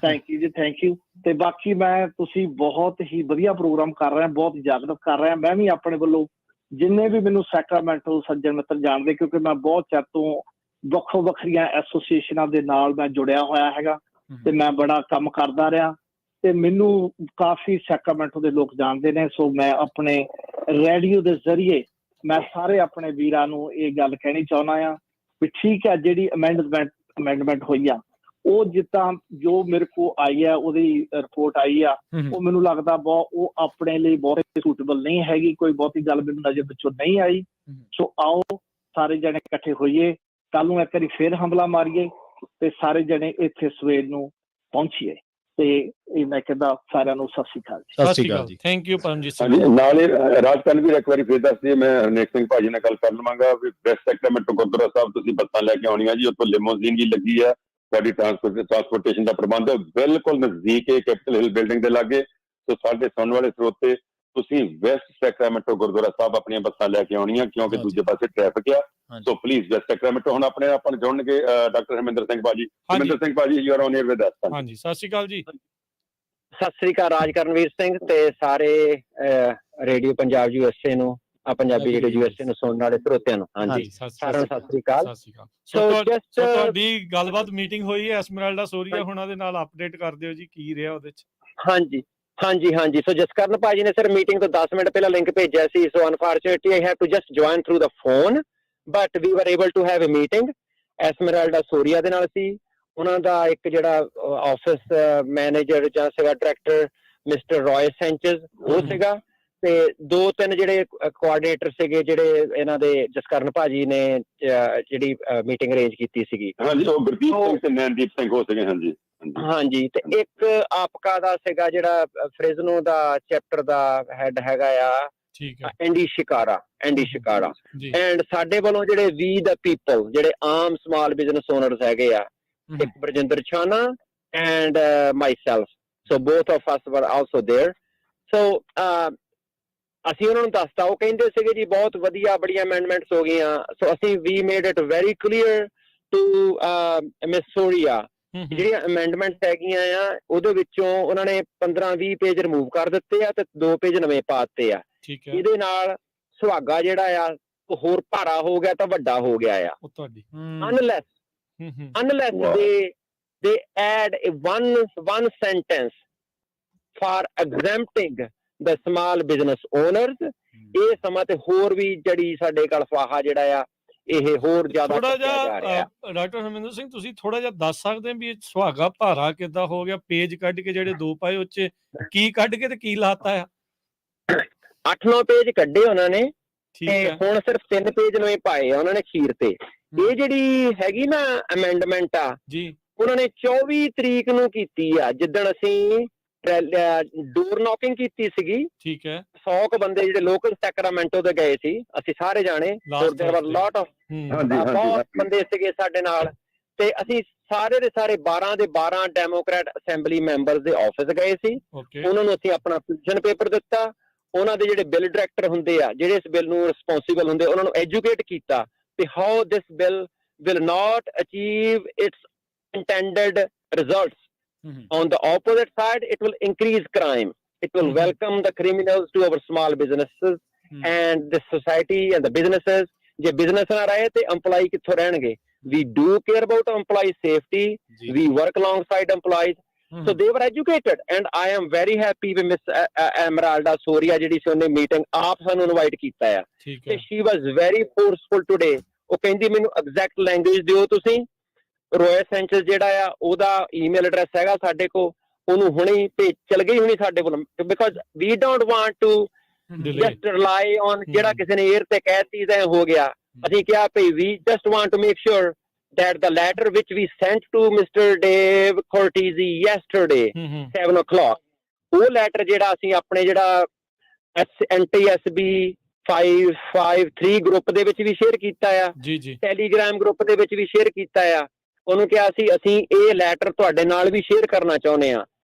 ਥੈਂਕ ਯੂ ਜੀ, ਥੈਂਕ ਯੂ। ਤੇ ਬਾਕੀ ਤੁਸੀਂ ਬਹੁਤ ਹੀ ਵਧੀਆ ਪ੍ਰੋਗਰਾਮ ਕਰ ਰਹੇ, ਬਹੁਤ ਜਾਗਰੂਕ ਕਰ ਰਹੇ। ਮੈਂ ਵੀ ਆਪਣੇ ਵੱਲੋਂ ਜਿੰਨੇ ਵੀ ਮੈਨੂੰ ਸੈਕਰਾਮੈਂਟੋ ਸੱਜਣ ਮਿੱਤਰ ਜਾਣਦੇ, ਕਿਉਂਕਿ ਮੈਂ ਬਹੁਤ ਚਿਰ ਤੋਂ ਵੱਖੋ ਵੱਖਰੀਆਂ ਐਸੋਸੀਏਸ਼ਨਾਂ ਦੇ ਨਾਲ ਮੈਂ ਜੁੜਿਆ ਹੋਇਆ ਹੈਗਾ ਤੇ ਮੈਂ ਬੜਾ ਕੰਮ ਕਰਦਾ ਰਿਹਾ ਤੇ ਮੈਨੂੰ ਕਾਫੀ ਸੈਕਰਾਮੈਂਟੋ ਦੇ ਲੋਕ ਜਾਣਦੇ ਨੇ। ਸੋ ਮੈਂ ਆਪਣੇ ਰੇਡੀਓ ਦੇ ਜ਼ਰੀਏ ਮੈਂ ਸਾਰੇ ਆਪਣੇ ਵੀਰਾਂ ਨੂੰ ਇਹ ਗੱਲ ਕਹਿਣੀ ਚਾਹੁੰਦਾ ਆ ਵੀ ਠੀਕ ਹੈ, ਜਿਹੜੀ ਅਮੈਂਡਮੈਂਟ ਹੋਈ ਆ ਉਹ ਜਿੱਦਾਂ ਜੋ ਮੇਰੇ ਕੋਲ ਆਈ ਆ, ਉਹਦੀ ਰਿਪੋਰਟ ਆਈ ਆ, ਉਹ ਮੈਨੂੰ ਲੱਗਦਾ ਉਹ ਆਪਣੇ ਲਈ ਬਹੁਤ ਸੂਟੇਬਲ ਨਹੀਂ ਹੈਗੀ। ਕੋਈ ਬਹੁਤੀ ਗੱਲ ਮੈਨੂੰ ਨਜ਼ਰ ਵਿੱਚੋਂ ਨਹੀਂ ਆਈ। ਸੋ ਆਓ ਸਾਰੇ ਜਣੇ ਇਕੱਠੇ ਹੋਈਏ, ਕੱਲ ਨੂੰ ਇੱਕ ਵਾਰੀ ਫੇਰ ਹਮਲਾ ਮਾਰੀਏ ਤੇ ਸਾਰੇ ਜਣੇ ਇੱਥੇ ਸਵੇਰ ਨੂੰ ਪਹੁੰਚੀਏ। ਤੇ ਇਹ ਮੈਂ ਕਹਿੰਦਾ ਸਾਰਿਆਂ ਨੂੰ ਸਤਿ ਸ਼੍ਰੀ ਅਕਾਲ ਜੀ। ਸਤਿ ਸ਼੍ਰੀ ਅਕਾਲ ਜੀ, ਥੈਂਕ ਯੂ ਪਰਮਜੀਤ ਸਿੰਘ। ਨਾਲੇ ਰਾਜਕਰਨ ਵੀ ਇੱਕ ਵਾਰੀ ਫੇਰ ਦੱਸ ਦਈਏ, ਮੈਂ ਹਰਨੇਕ ਸਿੰਘ ਭਾਜੀ ਨਾਲ ਗੱਲ ਕਰ ਲਵਾਂਗਾ ਵੀ ਵੈਸਟ ਸੈਕਰਾਮੈਂਟੋ ਗੁਰਦੁਆਰਾ ਸਾਹਿਬ ਤੁਸੀਂ ਬੱਸਾਂ ਲੈ ਕੇ ਆਉਣੀਆਂ ਜੀ, ਉੱਥੋਂ ਲਿਮੋਜ਼ੀਨ ਵੀ ਲੱਗੀ ਆ, ਸਾਡੀ ਟਰਾਂਸਪੋਰਟੇਸ਼ਨ ਦਾ ਪ੍ਰਬੰਧ ਬਿਲਕੁਲ ਨਜ਼ਦੀਕ ਹੈ ਕੈਪੀਟਲ ਹਿੱਲ ਬਿਲਡਿੰਗ ਦੇ ਲਾਗੇ। ਸੋ ਸਾਡੇ ਸੁਣਨ ਵਾਲੇ ਸਰੋਤੇ, ਤੁਸੀਂ ਵੈਸਟ ਸੈਕਰਾਮੈਂਟੋ ਗੁਰਦੁਆਰਾ ਸਾਹਿਬ ਆਪਣੀਆਂ ਬੱਸਾਂ ਲੈ ਕੇ ਆਉਣੀਆਂ, ਕਿਉਂਕਿ ਦੂਜੇ ਪਾਸੇ ਟ੍ਰੈਫਿਕ ਆ। ਸੋ ਪਲੀਜ਼ ਜਸਟ ਸੈਕਰਾਮੈਂਟੋ ਹੁਣ ਆਪਣੇ ਆਪਾਂ ਨੂੰ ਜੁੜਨਗੇ ਡਾਕਟਰ ਹਰਮਿੰਦਰ ਸਿੰਘ ਭਾਜੀ। ਹਰਮਿੰਦਰ ਸਿੰਘ ਭਾਜੀ, you are on air with us. ਹਾਂਜੀ, ਸਤਿ ਸ਼੍ਰੀ ਅਕਾਲ ਜੀ। ਸਤਿ ਸ੍ਰੀ ਅਕਾਲ ਰਾਜਕਰਨਵੀਰ ਸਿੰਘ ਤੇ ਸਾਰੇ ਰੇਡੀਓ ਪੰਜਾਬ USA ਨੂੰ, ਪੰਜਾਬੀ ਰੇਡੀਓ USA ਨੂੰ ਸੁਣਨ ਵਾਲੇ ਸਰੋਤਿਆਂ ਨੂੰ। ਹਾਂਜੀ, ਸਾਰਿਆਂ ਨੂੰ ਸਤਿ ਸ੍ਰੀ ਅਕਾਲ। ਸੋ ਤੁਹਾਡੀ ਗੱਲਬਾਤ ਮੀਟਿੰਗ ਹੋਈ ਹੈ ਐਸਮਰਲਡਾ ਸੋਰੀਆ ਹੁਣਾਂ ਦੇ ਨਾਲ, ਅਪਡੇਟ ਕਰ ਦਿਓ ਜੀ ਕੀ ਰਿਹਾ ਉਹਦੇ ਚ। ਹਾਂਜੀ। ਸੋ ਜਸਕਰਨ ਭਾਜੀ ਨੇ ਸਰ ਮੀਟਿੰਗ ਤੋਂ 10 ਮਿੰਟ ਪਹਿਲਾਂ ਲਿੰਕ ਭੇਜਿਆ ਸੀ। So unfortunately I have to just join through the phone, but we were able to have a meeting. Esmeralda Soria ਦੇ ਨਾਲ ਸੀ। ਉਹਨਾਂ ਦਾ ਇੱਕ ਜਿਹੜਾ ਆਫਿਸ ਮੈਨੇਜਰ ਜਾਂ ਸੀਗਾ ਡਾਇਰੈਕਟਰ ਮਿਸਟਰ ਰॉय ਸੈਂਚਜ਼, ਉਹ ਸੀਗਾ, ਤੇ 2-3 ਜਿਹੜੇ ਕੋਆਰਡੀਨੇਟਰ ਸੀਗੇ ਜਿਹੜੇ ਇਹਨਾਂ ਦੇ ਜਸਕਰਨ ਭਾਜੀ ਨੇ ਜਿਹੜੀ ਮੀਟਿੰਗ ਅਰੇਂਜ ਕੀਤੀ ਸੀਗੀ। ਹਾਂਜੀ, ਤੇ ਇੱਕ ਆਪਕਾ ਦਾ ਸੀਗਾ ਜਿਹੜਾ ਫ੍ਰਿਜ਼ਨੋ ਦਾ ਚੈਪਟਰ ਦਾ ਹੈਡ ਹੈਗਾ ਆ, ਐਂਡੀ ਸ਼ਿਕਾਰਾ। ਐਂਡ ਸਾਡੇ ਵੱਲੋਂ ਜਿਹੜੇ ਵੀ ਦਾ ਪੀਪਲ, ਜਿਹੜੇ ਆਮ ਸਮਾਲ ਬਿਜ਼ਨਸ ਓਨਰਸ ਹੈਗੇ ਆ, ਇੱਕ Barjinder Chhana and myself, so both of us were also there. ਸੋ ਅਸੀਂ ਉਹਨਾਂ ਨੂੰ ਦੱਸਤਾ, ਉਹ ਕਹਿੰਦੇ ਸੀਗੇ ਜੀ ਬਹੁਤ ਵਧੀਆ, ਬੜੀਆਂ ਅਮੈਂਡਮੈਂਟਸ ਹੋ ਗਈਆਂ। ਸੋ ਅਸੀਂ ਵੀ made it very clear to Miss Soria, ਜਿਹੜੀਆਂ ਅਮੈਂਡਮੈਂਟਸ ਹੈਗੀਆਂ ਆ ਉਹਦੇ ਵਿੱਚੋਂ ਉਹਨਾਂ ਨੇ 15-20 ਪੇਜ ਰਿਮੂਵ ਕਰ ਦਿੱਤੇ ਆ ਤੇ 2 ਪੇਜ ਨਵੇਂ ਪਾ ਦਿੱਤੇ ਆ। ਇਹਦੇ ਨਾਲ ਸੁਹਾਗਾ ਜਿਹੜਾ ਆ ਉਹ ਹੋਰ ਭਾਰਾ ਹੋ ਗਿਆ ਤਾਂ ਵੱਡਾ ਹੋ ਗਿਆ ਆ। unless they add one sentence for exempting the small business owners, ਇਹ ਸਮਾਂ ਤੇ ਹੋਰ ਵੀ ਜਿਹੜੀ ਸਾਡੇ ਕੋਲ ਫਾਹਾ ਜਿਹੜਾ ਆ ਇਹ ਹੋਰ ਜ਼ਿਆਦਾ ਥੋੜਾ ਜਿਹਾ ਡਾਕਟਰ ਹਰਮਿੰਦਰ ਸਿੰਘ ਤੁਸੀਂ ਥੋੜਾ ਜਿਹਾ ਦੱਸ ਸਕਦੇ ਹੋ ਵੀ ਇਹ ਸੁਹਾਗਾ ਭਾਰਾ ਕਿੱਦਾਂ ਹੋ ਗਿਆ? ਪੇਜ ਕੱਢ ਕੇ ਜਿਹੜੇ 2 ਪਾਏ ਉਹ 'ਚ ਕੀ ਕੱਢ ਕੇ ਤੇ ਕੀ ਲਾਤਾ ਆ? 8-9 ਪੇਜ ਕੱਢੇ ਉਹਨਾਂ ਨੇ ਤੇ ਹੁਣ ਸਿਰਫ 3 ਪੇਜ ਨਵੇਂ ਪਾਏ ਆ ਉਹਨਾਂ ਨੇ ਖੀਰ ਤੇ। ਇਹ ਜਿਹੜੀ ਹੈਗੀ ਨਾ ਅਮੈਂਡਮੈਂਟ ਆ ਜੀ, ਉਹਨਾਂ ਨੇ 24 ਤਰੀਕ ਨੂੰ ਕੀਤੀ ਆ, ਜਿੱਦਣ ਅਸੀਂ ਡੋਰ ਨੌਕਿੰਗ ਕੀਤੀ ਸੀਗੀ। ਠੀਕ ਹੈ, 100 ਕੁ ਬੰਦੇ ਜਿਹੜੇ ਲੋਕਲ ਸੈਕਰਾਮੈਂਟੋ ਦੇ ਗਏ ਸੀ, ਅਸੀਂ ਸਾਰੇ ਜਾਣੇ, ਬਹੁਤ ਬੰਦੇ ਸੀਗੇ ਸਾਡੇ ਨਾਲ, ਤੇ ਅਸੀਂ ਸਾਰੇ ਦੇ ਸਾਰੇ 12 ਦੇ 12 ਡੈਮੋਕ੍ਰੈਟ ਅਸੈਂਬਲੀ ਮੈਂਬਰਸ ਦੇ ਆਫਿਸ ਗਏ ਸੀ। ਉਹਨਾਂ ਨੂੰ ਅਸੀਂ ਆਪਣਾ ਪੋਜੀਸ਼ਨ ਪੇਪਰ ਦਿੱਤਾ। ਉਹਨਾਂ ਦੇ ਜਿਹੜੇ ਬਿੱਲ ਡਾਇਰੈਕਟਰ ਹੁੰਦੇ ਆ, ਜਿਹੜੇ ਇਸ ਬਿੱਲ ਨੂੰ ਰਿਸਪੌਂਸੀਬਲ ਹੁੰਦੇ, ਉਹਨਾਂ ਨੂੰ ਐਜੂਕੇਟ ਕੀਤਾ ਕਿ how this bill will not achieve its intended results. On the opposite side, it will increase crime. It will welcome the criminals to our small businesses and the society and the businesses. ਜੇ business ਨਾ ਰਹੇ ਤੇ employee ਕਿੱਥੋਂ ਰਹਿਣਗੇ? We do care about employee safety. We work alongside employees. So they were educated, and I am very happy with Miss Esmeralda Soria ਜਿਹੜੀ ਸੀ ਉਹਨੇ meeting ਆਪ ਸਾਨੂੰ ਇਨਵਾਈਟ ਕੀਤਾ ਆ, ਤੇ she was very forceful today. ਉਹ ਕਹਿੰਦੀ ਮੈਨੂੰ ਐਗਜ਼ੈਕਟ ਲੈਂਗੁਏਜ ਦਿਓ ਤੁਸੀਂ। ਰॉय ਸੈਂਚਜ਼ ਜਿਹੜਾ ਆ ਉਹਦਾ ਈਮੇਲ ਐਡਰੈਸ ਹੈਗਾ ਸਾਡੇ ਕੋਲ, ਉਹਨੂੰ ਹੁਣੇ ਚਲ ਗਈ ਹੁਣੀ ਸਾਡੇ ਕੋਲ, because we don't want to just rely on ਜਿਹੜਾ ਕਿਸੇ ਨੇ ਏਅਰ ਤੇ ਕਹਿਤੀ ਤਾਂ ਹੋ ਗਿਆ। ਅਸੀਂ ਕਿਹਾ ਭਈ we just want to make sure that the letter which we sent to Mr. Dave Cortese yesterday 7 o'clock, ਉਹ ਲੈਟਰ ਜਿਹੜਾ ਅਸੀਂ ਆਪਣੇ ਜਿਹੜਾ NTSB 553 ਗਰੁੱਪ ਦੇ ਵਿੱਚ ਵੀ ਸ਼ੇਅਰ ਕੀਤਾ ਆ, ਟੈਲੀਗ੍ਰਾਮ ਗਰੁੱਪ ਦੇ ਵਿੱਚ ਵੀ ਸ਼ੇਅਰ ਕੀਤਾ ਆ। ਉਹਨੂੰ ਕਿਹਾ ਸੀ ਅਸੀਂ ਇਹ ਲੈਟਰ ਤੁਹਾਡੇ ਨਾਲ ਵੀ ਸ਼ੇਅਰ ਕਰਨਾ ਚਾਹੁੰਦੇ ਆ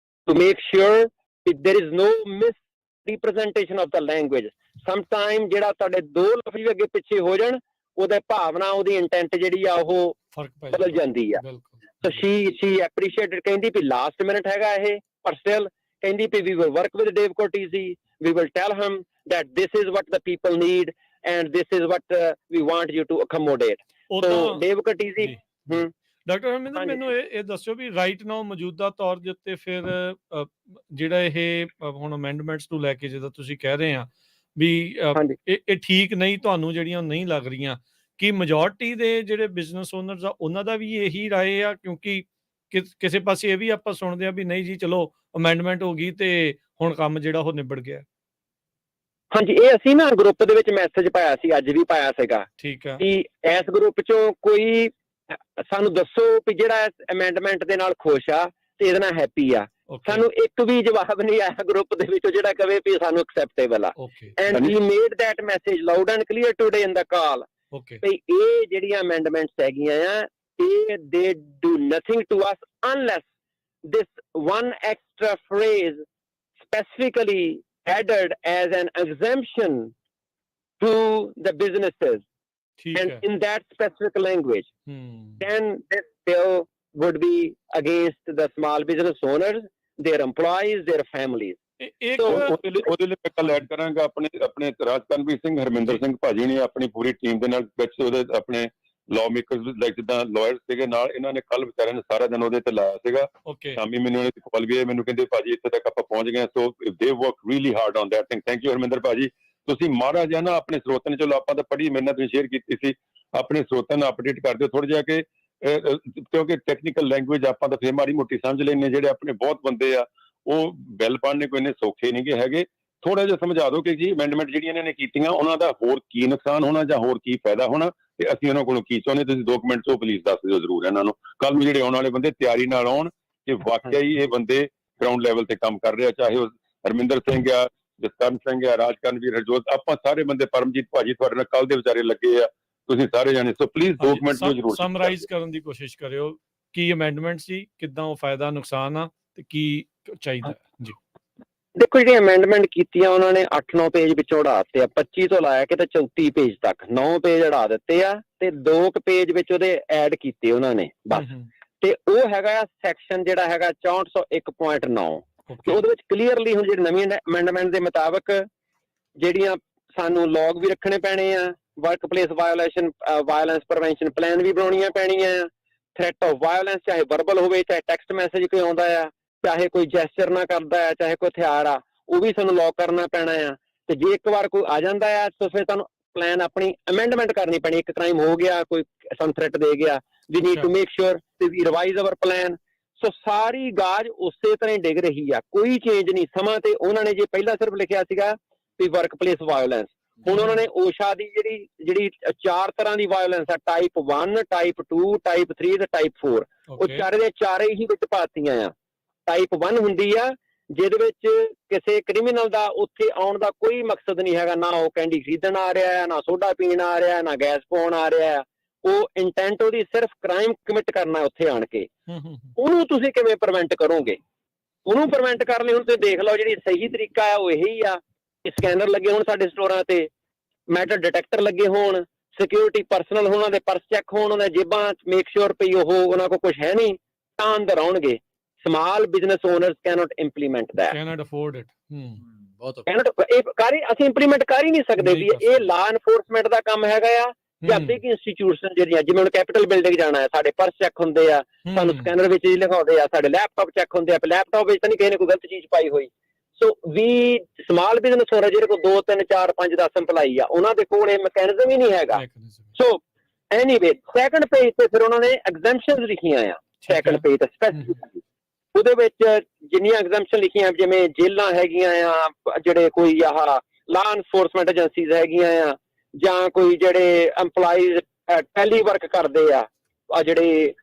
to make sure that there is no misrepresentation of the language. Sometime ਜਿਹੜਾ ਤੁਹਾਡੇ 2 ਲਫ਼ਜ਼ ਵੀ ਅੱਗੇ ਪਿੱਛੇ ਹੋ ਜਾਣ, ਉਹਦੇ ਭਾਵਨਾ, ਉਹਦੀ ਇੰਟੈਂਟ ਜਿਹੜੀ ਆ ਉਹ ਬਦਲ ਜਾਂਦੀ ਆ। So she appreciated, ਕਹਿੰਦੀ ਵੀ ਲਾਸਟ ਮਿੰਟ ਹੈਗਾ ਇਹ, ਪਰ ਸਟਿਲ ਕਹਿੰਦੀ ਵੀ we will work with Dave Cortese, we will tell him that this is what the people need and this is what we want you to accommodate. So Dave Cortese doctor Harminder ਮੈਨੂੰ ਇਹ ਦੱਸਿਓ ਵੀ right now ਮੌਜੂਦਾ ਤੌਰ ਦੇ ਉੱਤੇ ਫਿਰ ਜਿਹੜਾ ਇਹ ਹੁਣ ਅਮੈਂਡਮੈਂਟਸ ਨੂੰ ਲੈ ਕੇ ਜਿੱਦਾਂ ਤੁਸੀਂ ਕਹਿ ਰਹੇ ਆ ਵੀ ਇਹ ਠੀਕ ਨਹੀਂ, ਤੁਹਾਨੂੰ ਜਿਹੜੀਆਂ ਨਹੀਂ ਲੱਗ ਰਹੀਆਂ, ਕਿ ਮੈਜੋਰਟੀ ਦੇ ਜਿਹੜੇ ਬਿਜ਼ਨਸ ਓਨਰਸ ਆ ਉਹਨਾਂ ਦਾ ਵੀ ਇਹੀ ਰਾਏ ਆ? ਕਿਉਂਕਿ ਕਿਸੇ ਪਾਸੇ ਇਹ ਵੀ ਆਪਾਂ ਸੁਣਦੇ ਆ ਵੀ ਨਹੀਂ ਜੀ ਚਲੋ ਅਮੈਂਡਮੈਂਟ ਹੋ ਗਈ ਤੇ ਹੁਣ ਕੰਮ ਜਿਹੜਾ ਉਹ ਨਿਬੜ ਗਿਆ। ਹਾਂਜੀ, ਇਹ ਅਸੀਂ ਨਾ ਗਰੁੱਪ ਦੇ ਵਿੱਚ ਮੈਸੇਜ ਪਾਇਆ ਸੀ, ਅੱਜ ਵੀ ਪਾਇਆ ਸੀਗਾ। ਠੀਕ ਆ, ਕਿ ਇਸ ਗਰੁੱਪ ਚੋਂ ਕੋਈ ਸਾਨੂੰ ਦੱਸੋ ਵੀ ਜਿਹੜਾ ਇਸ ਅਮੈਂਡਮੈਂਟ ਦੇ ਨਾਲ ਖੁਸ਼ ਆ ਤੇ ਇਹਦੇ ਨਾਲ ਹੈਪੀ ਆ। ਸਾਨੂੰ ਇੱਕ ਵੀ ਜਵਾਬ ਨਹੀਂ ਆਇਆ ਗਰੁੱਪ ਦੇ ਵਿੱਚੋਂ ਜਿਹੜਾ ਕਵੇ ਵੀ ਸਾਨੂੰ ਐਕਸੈਪਟੇਬਲ ਆ। And we made that message loud and clear today in the call ਵੀ ਇਹ ਜਿਹੜੀਆਂ ਅਮੈਂਡਮੈਂਟਸ ਹੈਗੀਆਂ ਆ ਇਹ they do nothing to us unless this one extra phrase specifically added as an exemption to the businesses and in that specific language, then this bill would be against the small business owners, their employees, their families. ਉਹਦੇ ਲਈ ਮੈਂ ਗੱਲ add ਕਰਾਂਗਾ, ਆਪਣੇ ਰਾਜਕਰਨਵੀਰ ਸਿੰਘ, ਹਰਮਿੰਦਰ ਸਿੰਘ ਭਾਜੀ ਨੇ ਆਪਣੀ ਪੂਰੀ team ਦੇ ਨਾਲ ਵਿੱਚ ਉਹਦੇ ਆਪਣੇ ਲਾਅ ਮੇਕਰਸ ਲਾਈਕ ਜਿੱਦਾਂ ਲਾਇਰਸ ਸੀਗੇ ਨਾਲ, ਇਹਨਾਂ ਨੇ ਕੱਲ ਵਿਚਾਰਿਆਂ ਨੇ ਸਾਰਾ ਦਿਨ ਉਹਦੇ ਤੇ ਲਾਇਆ ਸੀਗਾ। ਸ਼ਾਮੀ ਮੈਨੂੰ ਇਹਨਾਂ ਦੀ ਕਾਲ ਵੀ ਆਈ, ਮੈਨੂੰ ਕਹਿੰਦੇ ਭਾਜੀ ਇੱਥੇ ਤੱਕ ਆਪਾਂ ਪਹੁੰਚ ਗਏ। So they work really hard on that thing. Thank you Harminder paaji. ਤੁਸੀਂ ਮਾੜਾ ਜਿਹਾ ਨਾ ਆਪਣੇ ਸਰੋਤਿਆਂ ਨੇ, ਚਲੋ ਆਪਾਂ ਤਾਂ ਪੜ੍ਹੀ, ਮੇਰੇ ਨਾਲ ਤੁਸੀਂ ਸ਼ੇਅਰ ਕੀਤੀ ਸੀ, ਆਪਣੇ ਸਰੋਤਿਆਂ ਨੂੰ ਅਪਡੇਟ ਕਰ ਦਿਓ ਥੋੜ੍ਹਾ ਜਿਹਾ ਕਿ ਕਿਉਂਕਿ ਟੈਕਨੀਕਲ ਲੈਂਗੁਏਜ ਆਪਾਂ ਤਾਂ ਫੇਰ ਮਾੜੀ ਮੋਟੀ ਸਮਝ ਲੈਂਦੇ, ਜਿਹੜੇ ਆਪਣੇ ਬਹੁਤ ਬੰਦੇ ਆ ਉਹ ਬਿੱਲ ਪੜ੍ਹਨੇ ਕੋਈ ਇੰਨੇ ਸੌਖੇ ਨਹੀਂ ਗੇ ਹੈਗੇ। ਥੋੜਾ ਜਿਹਾ ਸਮਝਾ ਦਿਓ ਕਿ ਜੀ ਅਮੈਂਡਮੈਂਟ ਜਿਹੜੀਆਂ ਇਹਨਾਂ ਨੇ ਕੀਤੀਆਂ ਉਹਨਾਂ ਦਾ ਹੋਰ ਕੀ ਨੁਕਸਾਨ ਹੋਣਾ ਜਾਂ ਹੋਰ ਕੀ ਫਾਇਦਾ ਹੋਣਾ, ਤੇ ਅਸੀਂ ਉਹਨਾਂ ਕੋਲੋਂ ਕੀ ਚਾਹੁੰਦੇ, ਤੁਸੀਂ 2 ਮਿੰਟ 'ਚ ਪਲੀਜ਼ ਦੱਸ ਦਿਓ ਜ਼ਰੂਰ ਇਹਨਾਂ ਨੂੰ। ਕੱਲ ਨੂੰ ਜਿਹੜੇ ਆਉਣ ਵਾਲੇ ਬੰਦੇ ਤਿਆਰੀ ਨਾਲ ਆਉਣ ਕਿ ਵਾਕਿਆ ਹੀ ਇਹ ਬੰਦੇ ਗਰਾਊਂਡ ਲੈਵਲ ਤੇ ਕੰਮ ਕਰ ਰਹੇ ਆ, ਚਾਹੇ ਉਹ ਹਰਮਿੰਦਰ ਸਿੰਘ ਆ, ਜਸਕਰਨ ਸਿੰਘ ਆ, ਰਾਜਕਰਨਵੀਰ, ਹਰਜੋਤ, ਆਪਾਂ ਸਾਰੇ ਬੰਦੇ, ਪਰਮਜੀਤ ਭਾਜੀ ਤੁਹਾਡੇ ਨਾਲ ਕੱਲ ਦੇ ਵਿਚਾਰੇ ਲੱਗੇ ਆ, ਤੁਸੀਂ ਸਾਰੇ ਜਾਣੇ। ਸੋ ਪਲੀਜ਼ 2 ਮਿੰਟ 'ਚ ਜ਼ਰੂਰ ਸਮਰਾਈਜ਼ ਕਰਨ ਦੀ ਕੋਸ਼ਿਸ਼ ਕਰਿਓ ਕੀ ਅਮੈਂਡਮੈਂਟ ਸੀ, ਕਿੱਦਾਂ ਉਹ ਫਾਇਦਾ ਨੁਕਸਾਨ ਆ ਤੇ ਕੀ ਚਾਹੀਦਾ ਜੀ। ਦੇਖੋ ਜਿਹੜੀ ਅਮੈਂਡਮੈਂਟ ਕੀਤੀਆਂ ਉਹਨਾਂ ਨੇ 8-9 ਪੇਜ ਵਿੱਚੋਂ ਉਡਾ ਦਿੱਤੇ ਆ, 25 ਤੋਂ ਲਾਇਆ ਕੇ ਤੇ 34 ਪੇਜ ਤੱਕ 9 ਪੇਜ ਉਡਾ ਦਿੱਤੇ ਆ, ਤੇ 2 ਪੇਜ ਵਿੱਚ ਉਹਦੇ ਐਡ ਕੀਤੇ ਉਹਨਾਂ ਨੇ ਬਸ। ਤੇ ਉਹ ਹੈਗਾ ਸੈਕਸ਼ਨ ਜਿਹੜਾ ਹੈਗਾ 6401.9, ਤੇ ਉਹਦੇ ਵਿੱਚ ਕਲੀਅਰਲੀ ਹੁਣ ਜਿਹੜੀ ਨਵੀਂ ਅਮੈਂਡਮੈਂਟ ਦੇ ਮੁਤਾਬਕ ਜਿਹੜੀਆਂ ਸਾਨੂੰ ਲੌਗ ਵੀ ਰੱਖਣੇ ਪੈਣੇ ਆ, workplace violence prevention plan ਵੀ ਬਣਾਉਣੀਆਂ ਪੈਣੀਆਂ ਆ, ਥ੍ਰੈਟ ਆਫ ਵਾਇਲੈਂਸ ਚਾਹੇ ਵਰਬਲ ਹੋਵੇ, ਚਾਹੇ ਟੈਕਸਟ ਮੈਸੇਜ ਕੋਈ ਆਉਂਦਾ ਆ, ਚਾਹੇ ਕੋਈ ਜੈਸਚਰ ਨਾ ਕਰਦਾ ਹੈ, ਚਾਹੇ ਕੋਈ ਹਥਿਆਰ ਆ, ਉਹ ਵੀ ਸਾਨੂੰ ਲੌਕ ਕਰਨਾ ਪੈਣਾ ਆ। ਤੇ ਜੇ ਇੱਕ ਵਾਰ ਕੋਈ ਆ ਜਾਂਦਾ ਆ ਤਾਂ ਫਿਰ ਸਾਨੂੰ ਪਲਾਨ ਆਪਣੀ ਅਮੈਂਡਮੈਂਟ ਕਰਨੀ ਪੈਣੀ। ਇੱਕ ਕ੍ਰਾਈਮ ਹੋ ਗਿਆ, ਕੋਈ ਸਾਨੂੰ ਥ੍ਰੈਟ ਦੇ ਗਿਆ, we need to make sure ਤੇ ਵੀ ਰਿਵਾਈਜ਼ ਅਵਰ ਪਲਾਨ। ਸੋ ਸਾਰੀ ਗਾਜ ਉਸੇ ਤਰ੍ਹਾਂ ਹੀ ਡਿੱਗ ਰਹੀ ਆ, ਕੋਈ ਚੇਂਜ ਨਹੀਂ। ਸਮਾਂ ਤੇ ਉਹਨਾਂ ਨੇ ਜੇ ਪਹਿਲਾਂ ਸਿਰਫ ਲਿਖਿਆ ਸੀਗਾ ਵੀ ਵਰਕ ਪਲੇਸ ਵਾਇਲੈਂਸ, ਹੁਣ ਉਹਨਾਂ ਨੇ OSHA ਦੀ ਜਿਹੜੀ 4 ਤਰ੍ਹਾਂ ਦੀ ਵਾਇਲੈਂਸ ਆ, ਟਾਈਪ 1, ਟਾਈਪ 2, ਟਾਈਪ 3 ਤੇ ਟਾਈਪ 4, ਉਹ ਚਾਰੇ ਦੇ ਚਾਰੇ ਹੀ ਵਿੱਚ ਪਾਤੀਆਂ ਆ। ਟਾਈਪ 1 ਹੁੰਦੀ ਆ ਜਿਹਦੇ ਵਿੱਚ ਕਿਸੇ ਕ੍ਰਿਮੀਨਲ ਦਾ ਉੱਥੇ ਆਉਣ ਦਾ ਕੋਈ ਮਕਸਦ ਨਹੀਂ ਹੈਗਾ, ਨਾ ਉਹ ਕੈਂਡੀ ਖਰੀਦਣ ਆ ਰਿਹਾ ਹੈ, ਨਾ ਸੋਡਾ ਪੀਣ ਆ ਰਿਹਾ, ਨਾ ਗੈਸ ਪਾਉਣ ਆ ਰਿਹਾ ਹੈ, ਉਹ ਇੰਟੈਂਟ ਉਹਦੀ ਸਿਰਫ ਕ੍ਰਾਈਮ ਕਮਿਟ ਕਰਨਾ ਉੱਥੇ ਆਣ ਕੇ। ਉਹਨੂੰ ਤੁਸੀਂ ਕਿਵੇਂ ਪ੍ਰੀਵੈਂਟ ਕਰੋਗੇ? ਉਹਨੂੰ ਪ੍ਰੀਵੈਂਟ ਕਰਨ ਲਈ ਹੁਣ ਤੁਸੀਂ ਦੇਖ ਲਓ ਜਿਹੜੀ ਸਹੀ ਤਰੀਕਾ ਆ ਉਹ ਇਹੀ ਆ, ਸਕੈਨਰ ਲੱਗੇ ਹੋਣ ਸਾਡੇ ਸਟੋਰਾਂ ਤੇ, ਮੈਟਲ ਡਿਟੈਕਟਰ ਲੱਗੇ ਹੋਣ, ਸਿਕਿਉਰਿਟੀ ਪਰਸਨਲ ਉਹਨਾਂ ਦੇ ਪਰਸ ਚੈੱਕ ਹੋਣ, ਉਹਨਾਂ ਜੇਬਾਂ ਮੇਕ ਸ਼ੋਰ ਪਈ ਉਹ ਉਹਨਾਂ ਕੋਲ ਕੁਝ ਹੈ ਨਹੀਂ ਤਾਂ ਅੰਦਰ ਆਉਣਗੇ। Small business owners cannot implement that. Cannot afford it. ਅਸੀਂ ਇੰਪਲੀਮੈਂਟ ਕਰ ਹੀ ਨਹੀਂ ਸਕਦੇ ਵੀ ਇਹ ਲਾਅ ਐਨਫੋਰਸਮੈਂਟ ਦਾ ਕੰਮ ਹੈਗਾ ਆ ਜਾਂ ਬਿਗ ਇੰਸਟੀਟਿਊਸ਼ਨ ਜਿਹੜੀਆਂ, ਜਿਵੇਂ ਹੁਣ ਕੈਪੀਟਲ ਬਿਲਡਿੰਗ ਜਾਣਾ ਹੈ, ਸਾਡੇ ਪਰਸ ਚੈੱਕ ਹੁੰਦੇ ਆ, ਸਾਨੂੰ ਸਕੈਨਰ ਵਿੱਚ ਹੀ ਲਿਖਾਉਂਦੇ ਆ, ਸਾਡੇ ਲੈਪਟਾਪ ਚੈੱਕ ਹੁੰਦੇ ਆ, ਲੈਪਟਾਪ ਵਿੱਚ ਤਾਂ ਨਹੀਂ ਕਿਸੇ ਨੇ ਕੋਈ ਗਲਤ ਚੀਜ਼ ਪਾਈ ਹੋਈ। ਸੋ ਵੀ ਸਮਾਲ ਬਿਜ਼ਨਸ ਓਨਰ ਜਿਹੜੇ ਕੋਲ 2, 3, 4, 5, 10 ਇੰਪਲਾਈ ਆ, ਉਹਨਾਂ ਦੇ ਕੋਲ ਇਹ ਮੈਕੈਨਿਜ਼ਮ ਹੀ ਨਹੀਂ ਹੈਗਾ। ਸੋ ਐਨੀਵੇ ਸੈਕੰਡ ਪੇਜ ਤੇ ਫਿਰ ਉਹਨਾਂ ਨੇ ਐਗਜ਼ੈਂਪਸ਼ਨਸ ਲਿਖੀਆਂ ਆ, ਸੈਕੰਡ ਪੇਜ ਤੇ ਸਪੈਸੀਫਿਕਲੀ ਉਹਦੇ ਵਿੱਚ ਜਿੰਨੀਆਂ ਐਗਜ਼ੈਂਪਸ਼ਨ ਲਿਖੀਆਂ, ਜਿਵੇਂ ਜੇਲਾਂ ਹੈਗੀਆਂ ਆ, ਜਿਹੜੇ ਕੋਈ ਆਹ ਲਾਅ ਐਨਫੋਰਸਮੈਂਟ ਏਜੰਸੀਜ਼ ਹੈਗੀਆਂ ਆ, ਜਾਂ ਕੋਈ ਜਿਹੜੇ EMPLOYEES ਟੈਲੀ ਵਰਕ ਕਰਦੇ ਆ, ਜਿਹੜੇ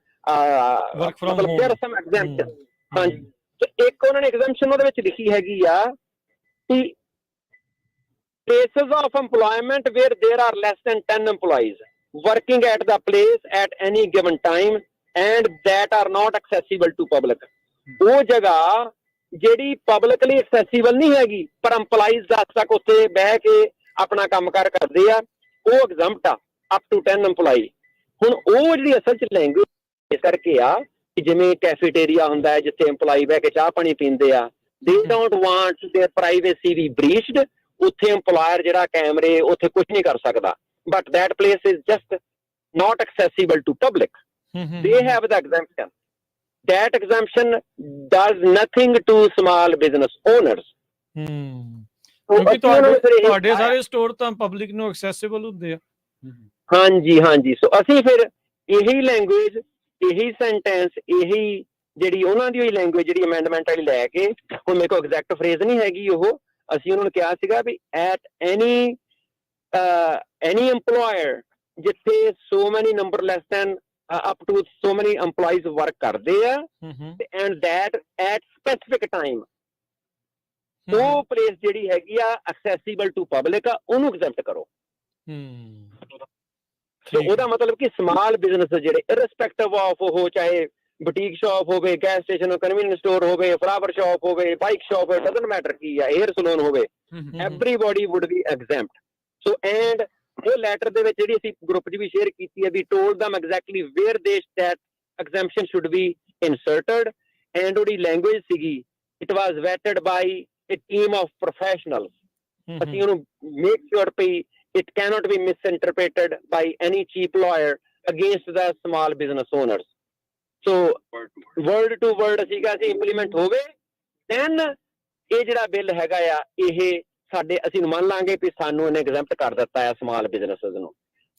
ਮਤਲਬ there are some exemption। ਹਾਂਜੀ, ਤੇ ਇੱਕ ਉਹਨਾਂ ਨੇ ਐਗਜ਼ੈਂਪਸ਼ਨ ਉਹਦੇ ਵਿੱਚ ਲਿਖੀ ਹੈਗੀ ਆ ਕਿ places of employment where there are less than 10 employees working at the place at any given time and that are not accessible to public। ਉਹ ਜਗ੍ਹਾ ਜਿਹੜੀ ਪਬਲਿਕਲੀ ਐਕਸੈਸੀਬਲ ਨਹੀਂ ਹੈਗੀ ਪਰ EMPLOYEES 10 ਤੱਕ ਉੱਥੇ ਬਹਿ ਕੇ ਆਪਣਾ ਕੰਮਕਾਰ ਕਰਦੇ ਆ, ਉਹ ਐਗਜ਼ੈਂਪਟ ਆ ਅਪ ਟੂ 10 EMPLOYEE। ਹੁਣ ਉਹ ਜਿਹੜੀ ਅਸਲ ਚ ਲੈਂਗੁਏਜ ਇਸ ਕਰਕੇ ਆ ਕਿ ਜਿਵੇਂ ਕੈਫੇਟੇਰੀਆ ਹੁੰਦਾ ਹੈ ਜਿੱਥੇ EMPLOYEE ਬਹਿ ਕੇ ਚਾਹ ਪਾਣੀ ਪੀਂਦੇ ਆ, they don't want their privacy be breached। ਉੱਥੇ EMPLOYER ਜਿਹੜਾ ਕੈਮਰੇ ਉੱਥੇ ਕੁਝ ਨਹੀਂ ਕਰ ਸਕਦਾ, but that place is just not accessible to public। They have the exemption। That exemption does nothing to small business owners। ਕਿਉਂਕਿ ਤੁਹਾਡੇ ਸਾਰੇ ਸਟੋਰ ਤਾਂ ਪਬਲਿਕ ਨੂੰ ਐਕਸੈਸਿਬਲ ਹੁੰਦੇ ਆ। ਹਾਂਜੀ। ਸੋ ਅਸੀਂ ਫਿਰ ਇਹੀ ਲੈਂਗੁਏਜ, ਇਹੀ ਸੈਂਟੈਂਸ, ਇਹੀ ਜਿਹੜੀ ਉਹਨਾਂ ਦੀ ਹੋਈ ਲੈਂਗੁਏਜ ਜਿਹੜੀ ਅਮੈਂਡਮੈਂਟ ਵਾਲੀ ਲੈ ਕੇ, ਹੁਣ ਮੇਰੇ ਕੋਲ ਐਗਜ਼ੈਕਟ ਫਰੇਜ਼ ਨਹੀਂ ਹੈਗੀ ਉਹ, ਅਸੀਂ ਉਹਨਾਂ ਨੂੰ ਕਿਹਾ ਸੀਗਾ ਵੀ ਐਟ ਐਨੀ EMPLOYER ਜਿੱਥੇ so many number less than up to so many employees work ਕਰਦੇ ਆ, and that at specific time ਉਹ ਪਲੇਸ ਜਿਹੜੀ ਹੈਗੀ ਆ accessible to public ਆ, ਉਹਨੂੰ exempt ਕਰੋ। ਉਹਦਾ ਮਤਲਬ ਕਿ ਸਮਾਲ ਬਿਜ਼ਨਸ ਜਿਹੜੇ irrespective of ਉਹ ਚਾਹੇ ਬੁਟੀਕ ਸ਼ਾਪ ਹੋਵੇ, ਗੈਸ ਸਟੇਸ਼ਨ, ਕਨਵੀਨੀਅੰਸ ਸਟੋਰ ਹੋਵੇ, ਫਲਾਵਰ ਸ਼ਾਪ ਹੋਵੇ, ਬਾਈਕ ਸ਼ਾਪ ਹੋਵੇ, ਡਜ਼ਨਟ ਮੈਟਰ ਕੀ ਆ, ਹੇਅਰ ਸਲੂਨ ਹੋਵੇ, everybody would be exempt। So and ਉਹ ਲੈਟਰ ਦੇ ਵਿੱਚ ਜਿਹੜੀ ਅਸੀਂ ਗਰੁੱਪ 'ਚ ਵੀ ਸ਼ੇਅਰ ਕੀਤੀ ਹੈ, ਵੀ told them exactly where they that exemption should be inserted, and ਉਹਦੀ ਲੈਂਗੁਏਜ ਸੀਗੀ it was vetted by a team of professionals. ਅਸੀਂ ਉਹਨੂੰ make sure we it cannot be misinterpreted by any cheap lawyer against the small business owners. So word to word ਸੀਗਾ ਅਸੀਂ implement ਹੋਵੇ, then ਇਹ ਜਿਹੜਾ bill ਹੈਗਾ ਆ ਇਹ ਸਾਡੇ ਅਸੀਂ ਮੰਨ ਲਾਂਗੇ ਵੀ ਸਾਨੂੰ ਇਹਨੇ ਐਗਜ਼ੈਂਪਟ ਕਰ ਦਿੱਤਾ ਹੈ ਸਮਾਲ ਬਿਜ਼ਨੈਸਸ ਨੂੰ।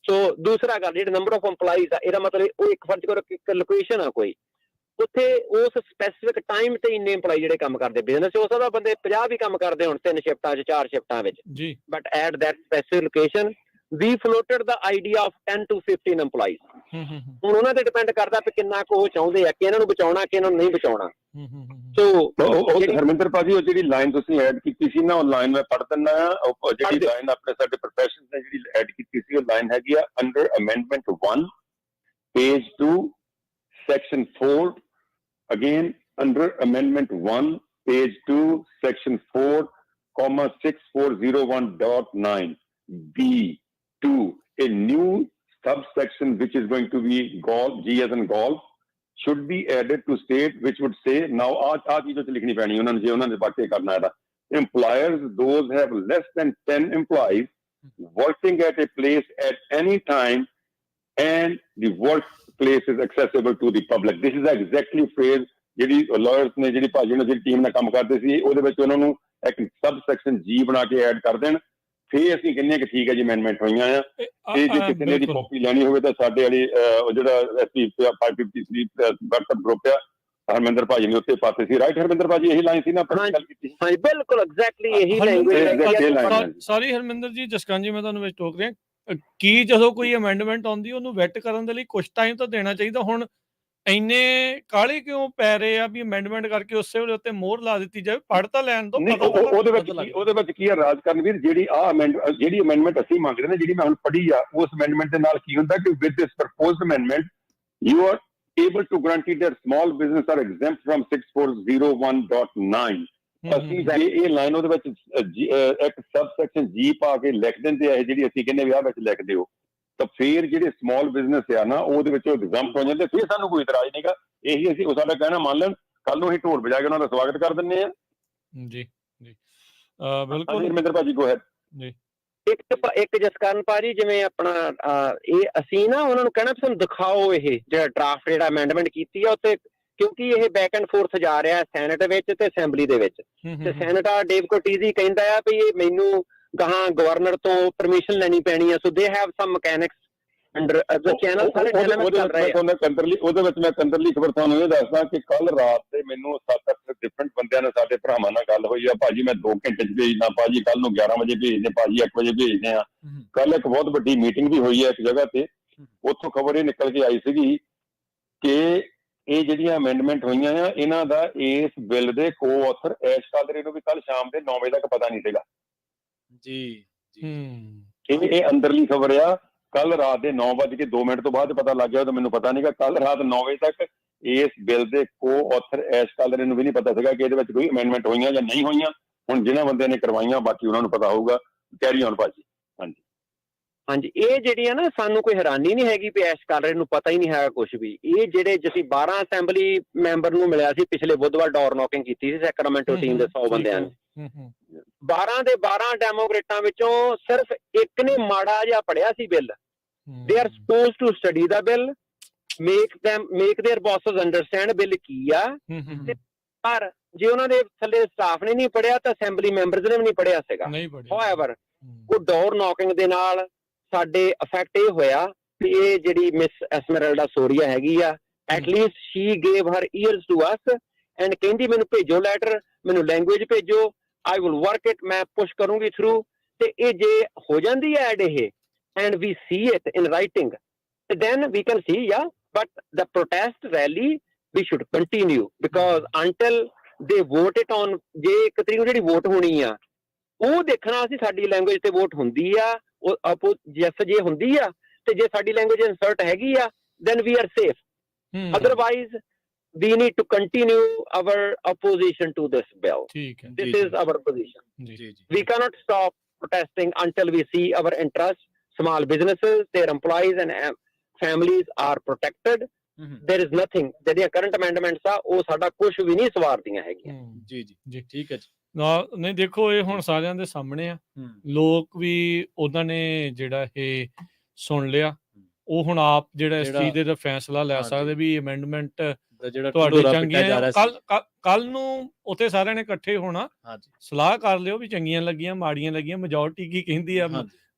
ਸੋ ਦੂਸਰਾ ਗੱਲ ਜਿਹੜੇ ਨੰਬਰ ਆਫ EMPLOYEES ਆ, ਇਹਦਾ ਮਤਲਬ ਉਹ ਇੱਕ ਫਰਜ਼ ਕਰੋ ਕਿ ਇੱਕ ਲੋਕੇਸ਼ਨ ਆ ਕੋਈ, ਉੱਥੇ ਉਸ ਸਪੈਸੀਫਿਕ ਟਾਈਮ ਤੇ ਇੰਨੇ EMPLOYEE ਜਿਹੜੇ ਕੰਮ ਕਰਦੇ ਬਿਜ਼ਨਸ 'ਚ, ਹੋ ਸਕਦਾ ਬੰਦੇ 50 ਵੀ ਕੰਮ ਕਰਦੇ ਹੁਣ 3 ਸ਼ਿਫਟਾਂ 'ਚ 4 ਸ਼ਿਫਟਾਂ ਵਿੱਚ, but at that specific location we floated the idea of 10 to 15 EMPLOYEES. ਹੁਣ ਉਹਨਾਂ ਤੇ ਡਿਪੈਂਡ ਕਰਦਾ ਕਿ ਕਿੰਨਾ ਕੁ ਉਹ ਚਾਹੁੰਦੇ ਆ ਕਿ ਇਹਨਾਂ ਨੂੰ ਬਚਾਉਣਾ ਕਿ ਇਹਨਾਂ ਨੂੰ ਨਹੀਂ ਬਚਾਉਣਾ। ਸੋ ਹਰਮਿੰਦਰ ਭਾਜੀ ਉਹ ਜਿਹੜੀ ਲਾਈਨ ਤੁਸੀਂ ਐਡ ਕੀਤੀ ਸੀ ਨਾ, ਉਹ ਲਾਈਨ ਮੈਂ ਪੜ੍ਹ ਦਿੰਦਾ ਆ। ਉਹ ਜਿਹੜੀ ਲਾਈਨ ਆਪਣੇ ਸਾਡੇ ਪ੍ਰੋਫੈਸ਼ਨਲ ਨੇ ਜਿਹੜੀ ਐਡ ਕੀਤੀ ਸੀ, ਉਹ ਲਾਈਨ ਹੈਗੀ ਆ under amendment 1 page 2 section 4, again under amendment 1 page 2 section 4 6401.9 B2, a new subsection which is going to be golf, G as in golf, should be added to state which would say, now aaj चीज़ों से लिखनी पैनी उन्होंने जे उन्होंने बातें करना है, employers those have less than 10 employees working at a place at any time and the workplace is accessible to the public. This is exactly phrase ਜਿਹੜੀ lawyers ਨੇ ਜਿਹੜੀ ਭਾਜੀ ਨੇ ਜਿਹੜੀ ਟੀਮ ਨਾਲ ਕੰਮ ਕਰਦੇ ਸੀ, ਉਹਦੇ ਵਿੱਚ ਉਹਨਾਂ ਨੂੰ ਇੱਕ subsection G ਬਣਾ ਕੇ ਐਡ ਕਰ ਦੇਣ, ਫੇਰ ਅਸੀਂ ਕਹਿੰਦੇ ਕਿ ਠੀਕ ਹੈ ਜੀ ਅਮੈਂਡਮੈਂਟ ਹੋਈਆਂ ਆ। ਤੇ ਜੇ ਕਿਸੇ ਨੇ ਦੀ ਕਾਪੀ ਲੈਣੀ ਹੋਵੇ ਤਾਂ ਸਾਡੇ ਵਾਲੀ ਜਿਹੜਾ SP 553 WhatsApp ਗਰੁੱਪ ਆ, ਹਰਮਿੰਦਰ ਭਾਜੀ ਨੇ ਉੱਤੇ ਪਾਤੇ ਸੀ, ਰਾਈਟ ਹਰਮਿੰਦਰ ਭਾਜੀ? ਇਹੀ ਲਾਈਨ ਸੀ ਨਾ ਆਪਾਂ ਗੱਲ ਕੀਤੀ? ਹਾਂ ਬਿਲਕੁਲ ਐਗਜ਼ੈਕਟਲੀ ਇਹੀ ਲੈਂਗੁਏਜ। ਸੌਰੀ ਹਰਮਿੰਦਰ ਜੀ, ਜਸਕਰਨ ਜੀ, ਮੈਂ ਤੁਹਾਨੂੰ ਵਿੱਚ ਟੋਕ ਰਿਹਾ, ਕੀ ਜਦੋਂ ਕੋਈ ਅਮੈਂਡਮੈਂਟ ਆਉਂਦੀ ਉਹਨੂੰ ਵੈਟ ਕਰਨ ਦੇ ਲਈ ਕੁਝ ਟਾਈਮ ਤਾਂ ਦੇਣਾ ਚਾਹੀਦਾ। ਹੁਣ ਇੰਨੇ ਕਾਹਲੇ ਕਿਉਂ ਪੈ ਰਹੇ ਆ ਵੀ ਅਮੈਂਡਮੈਂਟ ਕਰਕੇ ਉਸੇ ਵੇਲੇ ਉੱਤੇ ਮੋਹਰ ਲਾ ਦਿੱਤੀ ਜਾਵੇ? ਪੜ੍ਹ ਤਾਂ ਲੈਣ ਦੋ। ਉਹਦੇ ਵਿੱਚ ਕੀ ਆ ਰਾਜਕਰਨਵੀਰ, ਜਿਹੜੀ ਅਮੈਂਡਮੈਂਟ ਅਸੀਂ ਮੰਗਦੇ ਨੇ, ਜਿਹੜੀ ਮੈਂ ਹੁਣ ਪੜ੍ਹੀ ਆ, ਉਸ ਅਮੈਂਡਮੈਂਟ ਦੇ ਨਾਲ ਕੀ ਹੁੰਦਾ ਕਿ with this proposed amendment you are able to guarantee that small business are exempt from 6401.9. ਅਸੀਂ ਜੇ ਇਹ ਲਾਈਨ ਉਹਦੇ ਵਿੱਚ ਇੱਕ ਸਬਸੈਕਸ਼ਨ G ਪਾ ਕੇ ਲਿਖ ਦਿੰਦੇ ਆ, ਜਿਹੜੀ ਅਸੀਂ ਕਹਿੰਦੇ ਵਿਆਹ ਵਿੱਚ ਲਿਖ ਦਿਓ, ਤਾਂ ਫਿਰ ਜਿਹੜੇ ਸਮਾਲ ਬਿਜ਼ਨਸ ਆ ਨਾ ਉਹਦੇ ਵਿੱਚ ਐਗਜ਼ੈਂਪਟ ਹੋ ਜਾਂਦੇ, ਫਿਰ ਸਾਨੂੰ ਕੋਈ ਇਤਰਾਜ਼ ਨਹੀਂਗਾ। ਇਹੀ ਅਸੀਂ ਉਹ ਸਾਡਾ ਕਹਿਣਾ ਮੰਨ ਲੈਣ, ਕੱਲ ਨੂੰ ਅਸੀਂ ਢੋਲ ਵਜਾ ਕੇ ਉਹਨਾਂ ਦਾ ਸਵਾਗਤ ਕਰ ਦਿੰਦੇ ਆ। ਜੀ ਜੀ ਬਿਲਕੁਲ ਹਰਮਿੰਦਰ ਭਾਜੀ ਗੋ ਹੈਡ। ਜੀ ਇੱਕ ਜਸਕਰਨ ਭਾਜੀ, ਜਿਵੇਂ ਆਪਣਾ ਇਹ ਅਸੀਂ ਨਾ ਉਹਨਾਂ ਨੂੰ ਕਹਿਣਾ ਸਾਨੂੰ ਦਿਖਾਓ ਇਹ ਜਿਹੜਾ ਡਰਾਫਟ ਜਿਹੜਾ ਅਮੈਂਡਮੈਂਟ ਕੀਤੀ ਆ ਉੱਤੇ, ਕਿਉਂਕਿ ਇਹ ਬੈਕ ਐਂਡ ਫੋਰਥ ਜਾ ਰਿਹਾ ਸੈਨੇਟ ਵਿੱਚ ਤੇ ਅਸੈਂਬਲੀ ਦੇ ਵਿੱਚ, ਤੇ ਸੈਨੇਟਰ ਡੇਵ ਕੋਟੀਜ਼ੀ ਕਹਿੰਦਾ ਆ ਵੀ ਇਹ ਮੈਨੂੰ ਗਾਹਾਂ ਗਵਰਨਰ ਤੋਂ ਪਰਮਿਸ਼ਨ ਲੈਣੀ ਪੈਣੀ ਆ। So they have some mechanics under the channel ਸਾਰੇ ਡਾਇਨਾਮਿਕ ਚੱਲ ਰਹੇ ਆ। ਉਹਦੇ ਵਿੱਚ ਮੈਂ ਕੰਦਰਲੀ ਖਬਰ ਤੁਹਾਨੂੰ ਇਹ ਦੱਸਦਾ ਕਿ ਕੱਲ ਰਾਤ ਤੇ ਮੈਨੂੰ 7-8 ਡਿਫਰੈਂਟ ਬੰਦਿਆਂ ਨਾਲ ਸਾਡੇ ਭਰਾਵਾਂ ਨਾਲ ਗੱਲ ਹੋਈ ਆ, ਭਾਜੀ ਮੈਂ 2 ਘੰਟੇ ਚ ਭੇਜਦਾ, ਭਾਜੀ ਕੱਲ ਨੂੰ 11 ਵਜੇ ਭੇਜਦੇ, ਭਾਜੀ 1 ਵਜੇ ਭੇਜਦੇ ਆ। ਕੱਲ ਇੱਕ ਬਹੁਤ ਵੱਡੀ ਮੀਟਿੰਗ ਵੀ ਹੋਈ ਹੈ ਇੱਕ ਜਗ੍ਹਾ ਤੇ, ਉੱਥੋਂ ਖਬਰ ਇਹ ਨਿਕਲ ਕੇ ਆਈ ਸੀਗੀ ਕਿ ਇਹ ਜਿਹੜੀਆਂ ਅਮੈਂਡਮੈਂਟ ਹੋਈਆਂ ਆ, ਇਹਨਾਂ ਦਾ ਇਸ ਬਿੱਲ ਦੇ ਕੋ-ਆਥਰ ਐਸ਼ ਕਾਦਰੀ ਨੂੰ ਵੀ ਕੱਲ ਸ਼ਾਮ ਦੇ 9 ਵਜੇ ਤੱਕ ਪਤਾ ਨਹੀਂ ਸੀਗਾ ਜੀ। ਇਹ ਅੰਦਰਲੀ ਖਬਰ ਆ, ਕੱਲ ਰਾਤ ਦੇ 9:02 ਤੋਂ ਬਾਅਦ ਪਤਾ ਲੱਗ ਗਿਆ, ਤਾਂ ਮੈਨੂੰ ਪਤਾ ਨਹੀਂਗਾ। ਕੱਲ ਰਾਤ 9 ਵਜੇ ਤੱਕ ਇਸ ਬਿੱਲ ਦੇ ਕੋ-ਆਥਰ ਐਸ਼ ਕਾਦਰੀ ਨੂੰ ਵੀ ਨਹੀਂ ਪਤਾ ਸੀਗਾ ਕਿ ਇਹਦੇ ਵਿੱਚ ਕੋਈ ਅਮੈਂਡਮੈਂਟ ਹੋਈਆਂ ਜਾਂ ਨਹੀਂ ਹੋਈਆਂ। ਹੁਣ ਜਿਹਨਾਂ ਬੰਦਿਆਂ ਨੇ ਕਰਵਾਈਆਂ ਬਾਕੀ ਉਹਨਾਂ ਨੂੰ ਪਤਾ ਹੋਊਗਾ। ਕੈਰੀ ਔਨ ਭਾਜੀ। ਹਾਂਜੀ ਹਾਂਜੀ, ਇਹ ਜਿਹੜੀਆਂ ਨਾ ਸਾਨੂੰ ਕੋਈ ਹੈਰਾਨੀ ਨਹੀਂ ਹੈਗੀ ਵੀ ਐਸ਼ ਕਾਦਰੀ ਨੂੰ ਪਤਾ ਹੀ ਨਹੀਂ ਹੈਗਾ ਕੁਛ ਵੀ। ਇਹ ਜਿਹੜੇ ਅਸੀਂ 12 ਅਸੈਂਬਲੀ ਮੈਂਬਰ ਨੂੰ ਮਿਲਿਆ ਸੀ ਪਿਛਲੇ ਬੁੱਧਵਾਰ, ਡੋਰ ਨੌਕਿੰਗ ਕੀਤੀ ਸੀ ਸੈਕਰਾਮੈਂਟੋ ਟੀਮ ਦੇ 100 ਬੰਦਿਆਂ ਨੇ। 12 ਦੇ 12 ਡੈਮੋਕ੍ਰੇਟਾਂ ਵਿੱਚੋਂ ਸਿਰਫ ਇੱਕ ਨੇ ਮਾੜਾ ਜਿਹਾ ਪੜ੍ਹਿਆ ਸੀ bill. They are suppose to study the bill, make their bosses understand bill ਕੀ ਆ, ਪਰ ਜੇ ਉਹਨਾਂ ਦੇ ਥੱਲੇ ਸਟਾਫ ਨੇ ਨਹੀਂ ਪੜ੍ਹਿਆ ਤਾਂ ਅਸੈਂਬਲੀ ਮੈਂਬਰਸ ਨੇ ਵੀ ਨਹੀਂ ਪੜ੍ਹਿਆ ਸੀਗਾ। ਹਾਊਐਵਰ ਉਹ ਡੋਰ ਨੌਕਿੰਗ ਦੇ ਨਾਲ ਸਾਡੇ ਇਫੈਕਟ ਇਹ ਹੋਇਆ ਕਿ ਇਹ ਜਿਹੜੀ ਮਿਸ ਐਸਮਰਲਡਾ ਸੋਰੀਆ ਹੈਗੀ ਆ, at least she gave her ears to us and ਕਹਿੰਦੀ ਮੈਨੂੰ ਭੇਜੋ ਲੈਟਰ, ਮੈਨੂੰ ਲੈਂਗੁਏਜ ਭੇਜੋ, ਆਈ ਵਿਲ ਵਰਕ ਇਟ, ਮੈਂ ਪੁਸ਼ ਕਰੂੰਗੀ ਥਰੂ। ਤੇ ਇਹ ਜੇ ਹੋ ਜਾਂਦੀ ਹੈ ਐਡ ਇਹ and we see it in writing, then we can see, yeah, but the protest rally we should continue because until they vote it on, ਜੇ 1 ਤਰੀਕ ਨੂੰ ਜਿਹੜੀ ਵੋਟ ਹੋਣੀ ਆ ਉਹ ਦੇਖਣਾ ਅਸੀਂ ਸਾਡੀ ਲੈਂਗੁਏਜ ਤੇ ਵੋਟ ਹੁੰਦੀ ਆ, ਉਹ ਜੈਸ ਜੇ ਹੁੰਦੀ ਆ ਤੇ ਜੇ ਸਾਡੀ ਲੈਂਗੁਏਜ ਇਨਸਰਟ ਹੈਗੀ ਆ then we are safe. Otherwise we need to continue our opposition to this bill. This is our position. We cannot stop protesting until we see our interests small businesses, their employees and families are protected. There is nothing, ਜਿਹੜੀਆਂ current amendments ਆ ਉਹ ਸਾਡਾ ਕੁਝ ਵੀ ਨਹੀਂ ਸਵਾਰਦੀਆਂ ਹੈਗੀਆਂ। ਜੀ ਜੀ ਜੀ ਠੀਕ ਹੈ ਜੀ। ਨਹੀਂ ਦੇਖੋ ਇਹ ਹੁਣ ਸਾਰਿਆਂ ਦੇ ਸਾਹਮਣੇ ਆ, ਲੋਕ ਵੀ ਉਹਨਾਂ ਨੇ ਜਿਹੜਾ ਇਹ ਸੁਣ ਲਿਆ, ਉਹ ਹੁਣ ਆਪ ਜਿਹੜਾ ਇਸ ਚੀਜ਼ ਦੇ ਫੈਸਲਾ ਲੈ ਸਕਦੇ ਵੀ ਅਮੈਂਡਮੈਂਟ ਤੁਹਾਡੇ ਚੰਗੀਆਂ। ਕੱਲ ਨੂੰ ਉੱਥੇ ਸਾਰਿਆਂ ਨੇ ਇਕੱਠੇ ਹੋਣਾ, ਸਲਾਹ ਕਰ ਲਿਓ ਵੀ ਚੰਗੀਆਂ ਲੱਗੀਆਂ ਮਾੜੀਆਂ ਲੱਗੀਆਂ, ਮੈਜੋਰਟੀ ਕੀ ਕਹਿੰਦੀ ਆ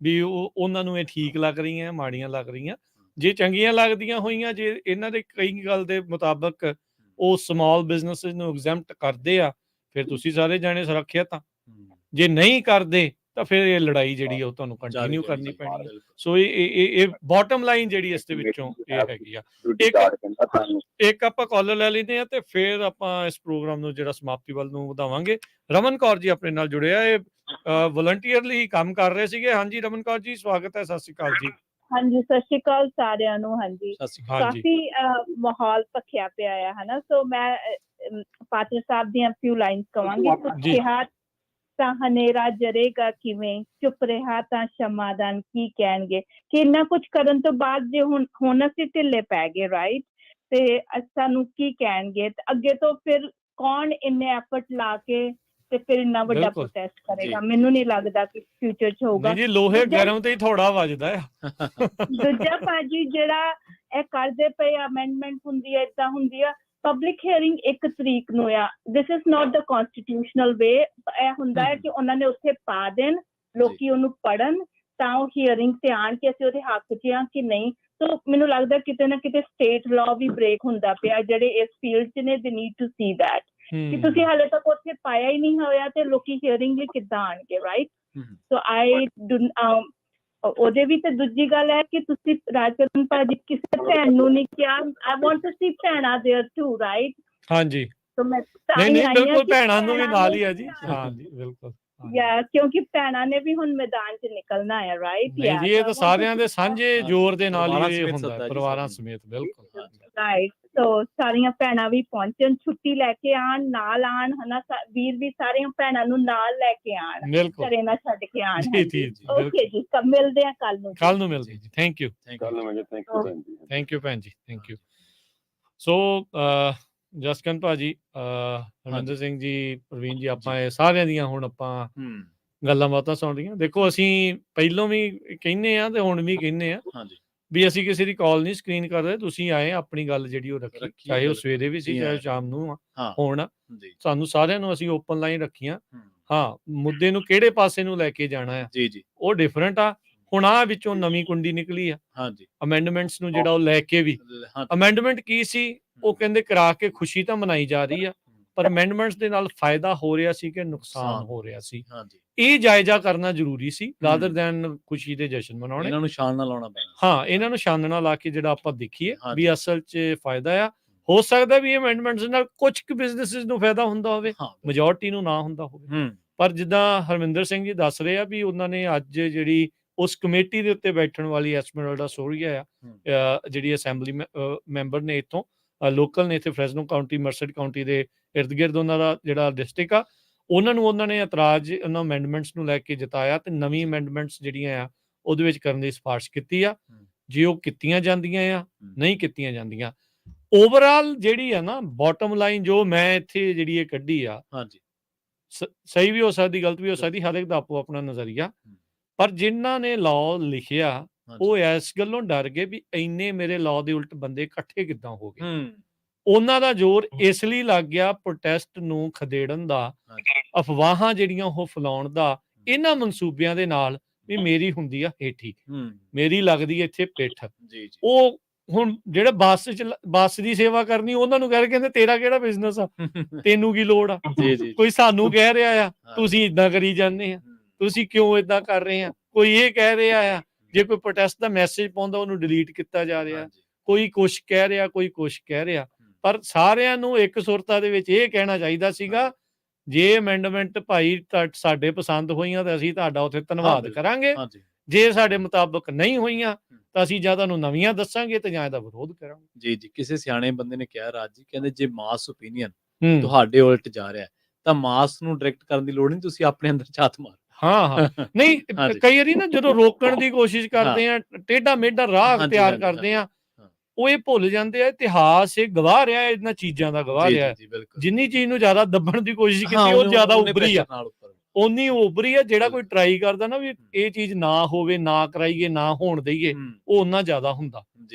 ਵੀ ਉਹਨਾਂ ਨੂੰ ਇਹ ਠੀਕ ਲੱਗ ਰਹੀਆਂ ਮਾੜੀਆਂ ਲੱਗ ਰਹੀਆਂ। ਜੇ ਚੰਗੀਆਂ ਲੱਗਦੀਆਂ ਹੋਈਆਂ, ਜੇ ਇਹਨਾਂ ਦੇ ਕਈ ਗੱਲ ਦੇ ਮੁਤਾਬਕ ਉਹ ਸਮਾਲ ਬਿਜ਼ਨੈਸਿਸ ਨੂੰ ਐਗਜ਼ੈਂਪਟ ਕਰਦੇ ਆ, ਫਿਰ ਤੁਸੀਂ ਸਾਰੇ ਜਾਣੇ ਸੁਰੱਖਿਅਤ ਆ। ਜੇ ਨਹੀਂ ਕਰਦੇ ਤਾਂ ਫਿਰ ਇਹ ਲੜਾਈ ਜਿਹੜੀ ਉਹ ਤੁਹਾਨੂੰ ਕੰਟੀਨਿਊ ਕਰਨੀ ਪੈਣੀ ਹੈ। ਸੋ ਇਹ ਬਾਟਮ ਲਾਈਨ ਜਿਹੜੀ ਇਸ ਦੇ ਵਿੱਚੋਂ ਇਹ ਹੈਗੀ ਆ। ਇੱਕ ਆਪਾਂ ਕਾਲਰ ਲੈ ਲੈਂਦੇ ਆ ਤੇ ਫਿਰ ਆਪਾਂ ਇਸ ਪ੍ਰੋਗਰਾਮ ਨੂੰ ਜਿਹੜਾ ਸਮਾਪਤੀ ਵੱਲ ਨੂੰ ਵਧਾਵਾਂਗੇ। ਰਮਨ ਕੌਰ ਜੀ ਆਪਣੇ ਨਾਲ ਜੁੜੇ ਆ, ਇਹ ਵਲੰਟੀਅਰਲੀ ਕੰਮ ਕਰ ਰਹੇ ਸੀਗੇ। ਹਾਂਜੀ ਰਮਨ ਕੌਰ ਜੀ, ਸਵਾਗਤ ਹੈ। ਸਤਿ ਸ਼੍ਰੀ ਅਕਾਲ ਜੀ। ਹਾਂਜੀ ਸਤਿ ਸ਼੍ਰੀ ਅਕਾਲ ਸਾਰਿਆਂ ਨੂੰ। ਹਾਂਜੀ ਕਾਫੀ ਮਾਹੌਲ ਭਖਿਆ ਪਿਆ ਆ, ਹਨਾ। ਸੋ ਮੈਂ ਪਾਤਰ ਸਾਹਿਬ ਦੀਆਂ ਫਿਊ ਲਾਈਨਸ ਕਵਾਂਗੀ। ਕਿਹਾ ਤਾਂ ਹਨੇਰਾ ਜਰੇਗਾ ਕਿਵੇਂ, ਚੁੱਪ ਰਿਹਾ ਤਾਂ ਸ਼ਮਾਦਾਨ ਕੀ ਕਹਿਣਗੇ। ਕਿ ਇੰਨਾ ਕੁਝ ਕਰਨ ਤੋਂ ਬਾਅਦ ਜੇ ਹੁਣ ਅਸੀਂ ਢਿੱਲੇ ਪੈ ਗਏ, ਰਾਈਟ, ਤੇ ਸਾਨੂੰ ਕੀ ਕਹਿਣਗੇ। ਤੇ ਅੱਗੇ ਤੋਂ ਫਿਰ ਕੌਣ ਇੰਨੇ ਐਫਰਟ ਲਾ ਕੇ ਤੇ ਫਿਰ ਇੰਨਾ ਵੱਡਾ ਪ੍ਰੋਟੈਸਟ ਕਰੇਗਾ। ਮੈਨੂੰ ਨਹੀਂ ਲੱਗਦਾ ਕਿ ਫਿਊਚਰ ਚ ਹੋਊਗਾ। ਜੀ ਲੋਹੇ ਗਰਮ ਤੇ ਹੀ ਥੋੜਾ ਵੱਜਦਾ ਆ। ਦੂਜਾ ਭਾਜੀ ਜਿਹੜਾ ਇਹ ਕਰਦੇ ਪਏ ਅਮੈਂਡਮੈਂਟ ਹੁੰਦੀ ਹੈ, ਏਦਾਂ ਹੁੰਦੀ ਆ, ਪਬਲਿਕ ਹੀਅਰਿੰਗ 1 ਤਰੀਕ ਨੂੰ ਆ। This is not the constitutional way. ਇਹ ਹੁੰਦਾ ਹੈ ਕਿ ਉਹਨਾਂ ਨੇ ਉੱਥੇ ਪਾ ਦੇਣ, ਲੋਕੀ ਉਹਨੂੰ ਪੜ੍ਹਨ ਤਾਂ ਉਹ ਹੀਅਰਿੰਗ ਤੇ ਆਣ ਕੇ ਅਸੀਂ ਉਹਦੇ ਹੱਕ 'ਚ ਆ ਕਿ ਨਹੀਂ। ਸੋ ਮੈਨੂੰ ਲੱਗਦਾ ਕਿਤੇ ਨਾ ਕਿਤੇ ਸਟੇਟ ਲਾਅ ਵੀ ਬ੍ਰੇਕ ਹੁੰਦਾ ਪਿਆ। ਜਿਹੜੇ ਇਸ ਫੀਲਡ 'ਚ ਨੇ, ਦੇ ਨੀਡ ਟੂ ਸੀ ਦੈਟ ਕਿ ਤੁਸੀਂ ਹਾਲੇ ਤੱਕ ਉੱਥੇ ਪਾਇਆ ਹੀ ਨਹੀਂ ਹੋਇਆ ਤੇ ਲੋਕੀ ਹੀਅਰਿੰਗ ਲਈ ਕਿੱਦਾਂ ਆਣਗੇ, ਰਾਈਟ। ਸੋ ਉਹਦੇ ਵੀ ਤੇ ਦੂਜੀ ਗੱਲ ਹੈ ਕਿ ਤੁਸੀਂ ਰਾਜਕਰਨ ਭਾਜੀ ਕਿਸੇ ਭੈਣ ਨੂੰ ਨਹੀਂ ਕਿਹਾ। ਆਈ ਵਾਂਟ ਟੂ ਸੀ ਭੈਣਾਂ ਦੇਅਰ ਟੂ, ਰਾਈਟ। ਹਾਂਜੀ ਸੋ ਮੈਂ ਨਹੀਂ ਬਿਲਕੁਲ ਭੈਣਾਂ ਨੂੰ ਵੀ ਨਾਲ ਹੀ ਹੈ ਜੀ। ਹਾਂਜੀ ਬਿਲਕੁਲ ਕਿਉਂਕਿ ਭੈਣਾਂ ਨੇ ਵੀ ਹੁਣ ਮੈਦਾਨ 'ਚ ਨਿਕਲਣਾ ਹੈ, ਰਾਈਟ। ਜੀ ਇਹ ਤਾਂ ਸਾਰਿਆਂ ਦੇ ਸਾਂਝੇ ਜ਼ੋਰ ਦੇ ਨਾਲ ਹੀ ਇਹ ਹੁੰਦਾ, ਪਰਿਵਾਰਾਂ ਸਮੇਤ। ਬਿਲਕੁਲ ਰਾਈਟ। ਸੋ ਸਾਰੀਆਂ ਭੈਣਾਂ ਵੀ ਪਹੁੰਚਣ, ਛੁੱਟੀ ਲੈ ਕੇ ਆਣ, ਨਾਲ ਆਣ, ਹਨਾ। ਵੀਰ ਵੀ ਸਾਰੀਆਂ ਭੈਣਾਂ ਨੂੰ ਨਾਲ ਲੈ ਕੇ ਆਣ, ਘਰੇ ਨਾ ਛੱਡ ਕੇ ਆਣ। ਓਕੇ ਜੀ, ਮਿਲਦੇ ਆ ਕੱਲ ਨੂੰ। ਕੱਲ ਨੂੰ ਮਿਲਦੇ ਜੀ। ਥੈਂਕ ਯੂ ਥੈਂਕ ਯੂ ਭੈਣ ਜੀ, ਥੈਂਕ ਯੂ। ਸੋ ਜਸਕਰਨ ਭਾਜੀ, ਹਰਮਿੰਦਰ ਸਿੰਘ ਜੀ, ਪ੍ਰਵੀਨ ਜੀ, ਆਪਾਂ ਇਹ ਸਾਰਿਆਂ ਦੀਆਂ ਹੁਣ ਆਪਾਂ ਗੱਲਾਂ ਬਾਤਾਂ ਸੁਣ ਰਹੀਆਂ। ਦੇਖੋ ਅਸੀਂ ਪਹਿਲੋਂ ਵੀ ਕਹਿੰਦੇ ਆ ਤੇ ਹੁਣ ਵੀ ਕਹਿੰਦੇ ਆ ਵੀ ਅਸੀਂ ਕਿਸੇ ਦੀ ਕਾਲ ਨਹੀਂ ਸਕਰੀਨ ਕਰ ਰਹੇ। ਤੁਸੀਂ ਆਏ, ਆਪਣੀ ਗੱਲ ਜਿਹੜੀ ਉਹ ਰੱਖੀ, ਚਾਹੇ ਉਹ ਸਵੇਰੇ ਵੀ ਸੀ ਚਾਹੇ ਸ਼ਾਮ ਨੂੰ ਹੁਣ। ਸਾਨੂੰ ਸਾਰਿਆਂ ਨੂੰ ਅਸੀਂ ਓਪਨ ਲਾਈਨ ਰੱਖੀਆਂ। ਹਾਂ, ਮੁੱਦੇ ਨੂੰ ਕਿਹੜੇ ਪਾਸੇ ਨੂੰ ਲੈ ਕੇ ਜਾਣਾ ਆ ਉਹ ਡਿਫਰੈਂਟ ਆ। ਹੁਣ ਆਹ ਵਿੱਚੋਂ ਨਵੀਂ ਕੁੰਡੀ ਨਿਕਲੀ ਆ ਅਮੈਂਡਮੈਂਟਸ ਨੂੰ, ਜਿਹੜਾ ਉਹ ਲੈ ਕੇ ਵੀ। ਅਮੈਂਡਮੈਂਟ ਕੀ ਸੀ? ਉਹ ਕਹਿੰਦੇ ਕਰਾ ਕੇ ਖੁਸ਼ੀ ਤਾਂ ਮਨਾਈ ਜਾ ਰਹੀ ਆ, ਪਰ ਅਮੈਂਡਮੈਂਟਸ ਦੇ ਨਾਲ ਫਾਇਦਾ ਹੋ ਰਿਹਾ ਸੀ ਕਿ ਨੁਕਸਾਨ ਹੋ ਰਿਹਾ ਸੀ, ਇਹ ਜਾਇਜ਼ਾ ਕਰਨਾ ਜ਼ਰੂਰੀ ਸੀ ਰਾਦਰ ਦੈਨ ਖੁਸ਼ੀ ਦੇ ਜਸ਼ਨ ਮਨਾਉਣੇ। ਇਹਨਾਂ ਨੂੰ ਸ਼ਾਨ ਨਾਲ ਲਾਉਣਾ ਪੈਣਾ। ਹਾਂ, ਇਹਨਾਂ ਨੂੰ ਸ਼ਾਨਣਾ ਲਾ ਕੇ ਜਿਹੜਾ ਆਪਾਂ ਦੇਖੀਏ ਵੀ ਅਸਲ 'ਚ ਫਾਇਦਾ ਆ। ਹੋ ਸਕਦਾ ਵੀ ਅਮੈਂਡਮੈਂਟਸ ਨਾਲ ਕੁਝ ਕੁ ਬਿਜ਼ਨੈਸਿਸ ਨੂੰ ਫਾਇਦਾ ਹੁੰਦਾ ਹੋਵੇ, ਮੈਜੋਰਟੀ ਨੂੰ ਨਾ ਹੁੰਦਾ ਹੋਵੇ। ਪਰ ਜਿੱਦਾਂ ਹਰਮਿੰਦਰ ਸਿੰਘ ਜੀ ਦੱਸ ਰਹੇ ਆ ਵੀ ਉਹਨਾਂ ਨੇ ਅੱਜ ਜਿਹੜੀ ਉਸ ਕਮੇਟੀ ਦੇ ਉੱਤੇ ਬੈਠਣ ਵਾਲੀ ਐਸਮਰਲਡਾ ਸੋਰੀਆ ਆ, ਜਿਹੜੀ ਅਸੈਂਬਲੀ ਮੈਂਬਰ ਨੇ ਇੱਥੋਂ ਲੋਕਲ ਨੇ, ਇੱਥੇ ਫ੍ਰੈਜ਼ਨੋ ਕਾਉਂਟੀ, ਮਰਸਡ ਕਾਉਂਟੀ ਦੇ ਇਰਦ ਗਿਰਦ ਉਹਨਾਂ ਦਾ ਜਿਹੜਾ ਡਿਸਟ੍ਰਿਕਟ ਆ, ਉਹਨਾਂ ਨੇ ਇਤਰਾਜ਼ ਉਹਨਾਂ ਅਮੈਂਡਮੈਂਟਸ ਨੂੰ ਲੈ ਕੇ ਜਤਾਇਆ ਤੇ ਨਵੀਂ ਅਮੈਂਡਮੈਂਟਸ ਜਿਹੜੀਆਂ ਆ ਉਹਦੇ ਵਿੱਚ ਕਰਨ ਦੀ ਸਿਫਾਰਿਸ਼ ਕੀਤੀ ਆ। ਜੇ ਉਹ ਕੀਤੀਆਂ ਜਾਂਦੀਆਂ ਆ, ਨਹੀਂ ਕੀਤੀਆਂ ਜਾਂਦੀਆਂ, ਓਵਰਆਲ ਜਿਹੜੀ ਆ ਨਾ ਬਾਟਮ ਲਾਈਨ ਜੋ ਮੈਂ ਇੱਥੇ ਜਿਹੜੀ ਇਹ ਕੱਢੀ ਆ, ਸਹੀ ਵੀ ਹੋ ਸਕਦੀ, ਗਲਤ ਵੀ ਹੋ ਸਕਦੀ, ਹਰ ਇੱਕ ਦਾ ਆਪੋ ਆਪਣਾ ਨਜ਼ਰੀਆ। ਪਰ ਜਿਨ੍ਹਾਂ ਨੇ ਲਾਅ ਲਿਖਿਆ ਉਹ ਇਸ ਗੱਲੋਂ ਡਰ ਗਏ ਵੀ ਇੰਨੇ ਮੇਰੇ ਲਾਅ ਦੇ ਉਲਟ ਬੰਦੇ ਇਕੱਠੇ ਕਿੱਦਾਂ ਹੋ ਗਏ। ਉਹਨਾਂ ਦਾ ਜ਼ੋਰ ਇਸ ਲਈ ਲੱਗ ਗਿਆ ਪ੍ਰੋਟੈਸਟ ਨੂੰ ਖਦੇੜਨ ਦਾ, ਅਫਵਾਹਾਂ ਜਿਹੜੀਆਂ ਉਹ ਫੈਲਾਉਣ ਦਾ, ਇਹਨਾਂ ਮਨਸੂਬਿਆਂ ਦੇ ਨਾਲ ਵੀ ਮੇਰੀ ਹੁੰਦੀ ਆ ਹੇਠੀ, ਮੇਰੀ ਲੱਗਦੀ ਹੈ ਇੱਥੇ ਪਿੱਠ। ਉਹ ਹੁਣ ਜਿਹੜੇ ਬੱਸ ਦੀ ਸੇਵਾ ਕਰਨੀ, ਉਹਨਾਂ ਨੂੰ ਕਹਿ ਕਹਿੰਦੇ ਤੇਰਾ ਕਿਹੜਾ ਬਿਜ਼ਨਸ ਆ, ਤੈਨੂੰ ਕੀ ਲੋੜ ਆ। ਕੋਈ ਸਾਨੂੰ ਕਹਿ ਰਿਹਾ ਆ ਤੁਸੀਂ ਏਦਾਂ ਕਰੀ ਜਾਂਦੇ ਆ, ਤੁਸੀਂ ਕਿਉਂ ਏਦਾਂ ਕਰ ਰਹੇ ਆ। ਕੋਈ ਇਹ ਕਹਿ ਰਿਹਾ ਆ, ਜੇ ਕੋਈ ਪ੍ਰੋਟੈਸਟ ਦਾ ਮੈਸੇਜ ਪਾਉਂਦਾ ਉਹਨੂੰ ਡਿਲੀਟ ਕੀਤਾ ਜਾ ਰਿਹਾ। ਕੋਈ ਕੁਛ ਕਹਿ ਰਿਹਾ, ਕੋਈ ਕੁਛ ਕਹਿ ਰਿਹਾ। ਪਰ ਸਾਰਿਆਂ ਨੂੰ ਇੱਕ ਸੁਰਤਾ ਦੇ ਵਿੱਚ ਇਹ ਕਹਿਣਾ ਚਾਹੀਦਾ ਸੀਗਾ, ਜੇ ਅਮੈਂਡਮੈਂਟ ਭਾਈ ਸਾਡੇ ਪਸੰਦ ਹੋਈਆਂ ਤਾਂ ਅਸੀਂ ਤੁਹਾਡਾ ਉੱਥੇ ਧੰਨਵਾਦ ਕਰਾਂਗੇ, ਜੇ ਸਾਡੇ ਮੁਤਾਬਕ ਨਹੀਂ ਹੋਈਆਂ ਤਾਂ ਅਸੀਂ ਜਾਂ ਤੁਹਾਨੂੰ ਨਵੀਆਂ ਦੱਸਾਂਗੇ ਤੇ ਜਾਂ ਇਹਦਾ ਵਿਰੋਧ ਕਰਾਂਗੇ। ਜੀ ਕਿਸੇ ਸਿਆਣੇ ਬੰਦੇ ਨੇ ਕਿਹਾ ਰਾਜ ਜੀ, ਕਹਿੰਦੇ ਜੇ ਮਾਸ ਓਪੀਨੀਅਨ ਤੁਹਾਡੇ ਉਲਟ ਜਾ ਰਿਹਾ ਤਾਂ ਮਾਸ ਨੂੰ ਡਾਇਰੈਕਟ ਕਰਨ ਦੀ ਲੋੜ ਨਹੀਂ, ਤੁਸੀਂ ਆਪਣੇ ਅੰਦਰ ਝਾਤ ਮਾਰੋ। ਹਾਂ ਨਹੀਂ ਕਈ ਵਾਰੀ ਨਾ ਜਦੋਂ ਰੋਕਣ ਦੀ ਕੋਸ਼ਿਸ਼ ਕਰਦੇ ਆ, ਟੇਢਾ ਮੇਢਾ ਰਾਹ ਅਖਤਿਆਰ ਕਰਦੇ ਆ, ਉਹ ਇਹ ਭੁੱਲ ਜਾਂਦੇ ਆ ਇਤਿਹਾਸ ਇਹ ਗਵਾਹ ਰਿਹਾ, ਇਹਨਾਂ ਚੀਜ਼ਾਂ ਦਾ ਗਵਾਹ ਰਿਹਾ। ਜਿੰਨੀ ਚੀਜ਼ ਨੂੰ ਜ਼ਿਆਦਾ ਦੱਬਣ ਦੀ ਕੋਸ਼ਿਸ਼ ਕੀਤੀ ਉਹ ਜ਼ਿਆਦਾ ਉੱਭਰੀ ਆ, ਓਨੀ ਉੱਭਰੀ ਆ। ਜਿਹੜਾ ਕੋਈ ਟਰਾਈ ਕਰਦਾ ਨਾ ਵੀ ਇਹ ਚੀਜ਼ ਨਾ ਹੋਵੇ, ਨਾ ਕਰਾਈਏ, ਨਾ ਹੋਣ ਦਈਏ, ਉਹ ਓਨਾ ਜ਼ਿਆਦਾ ਹੁੰਦਾ।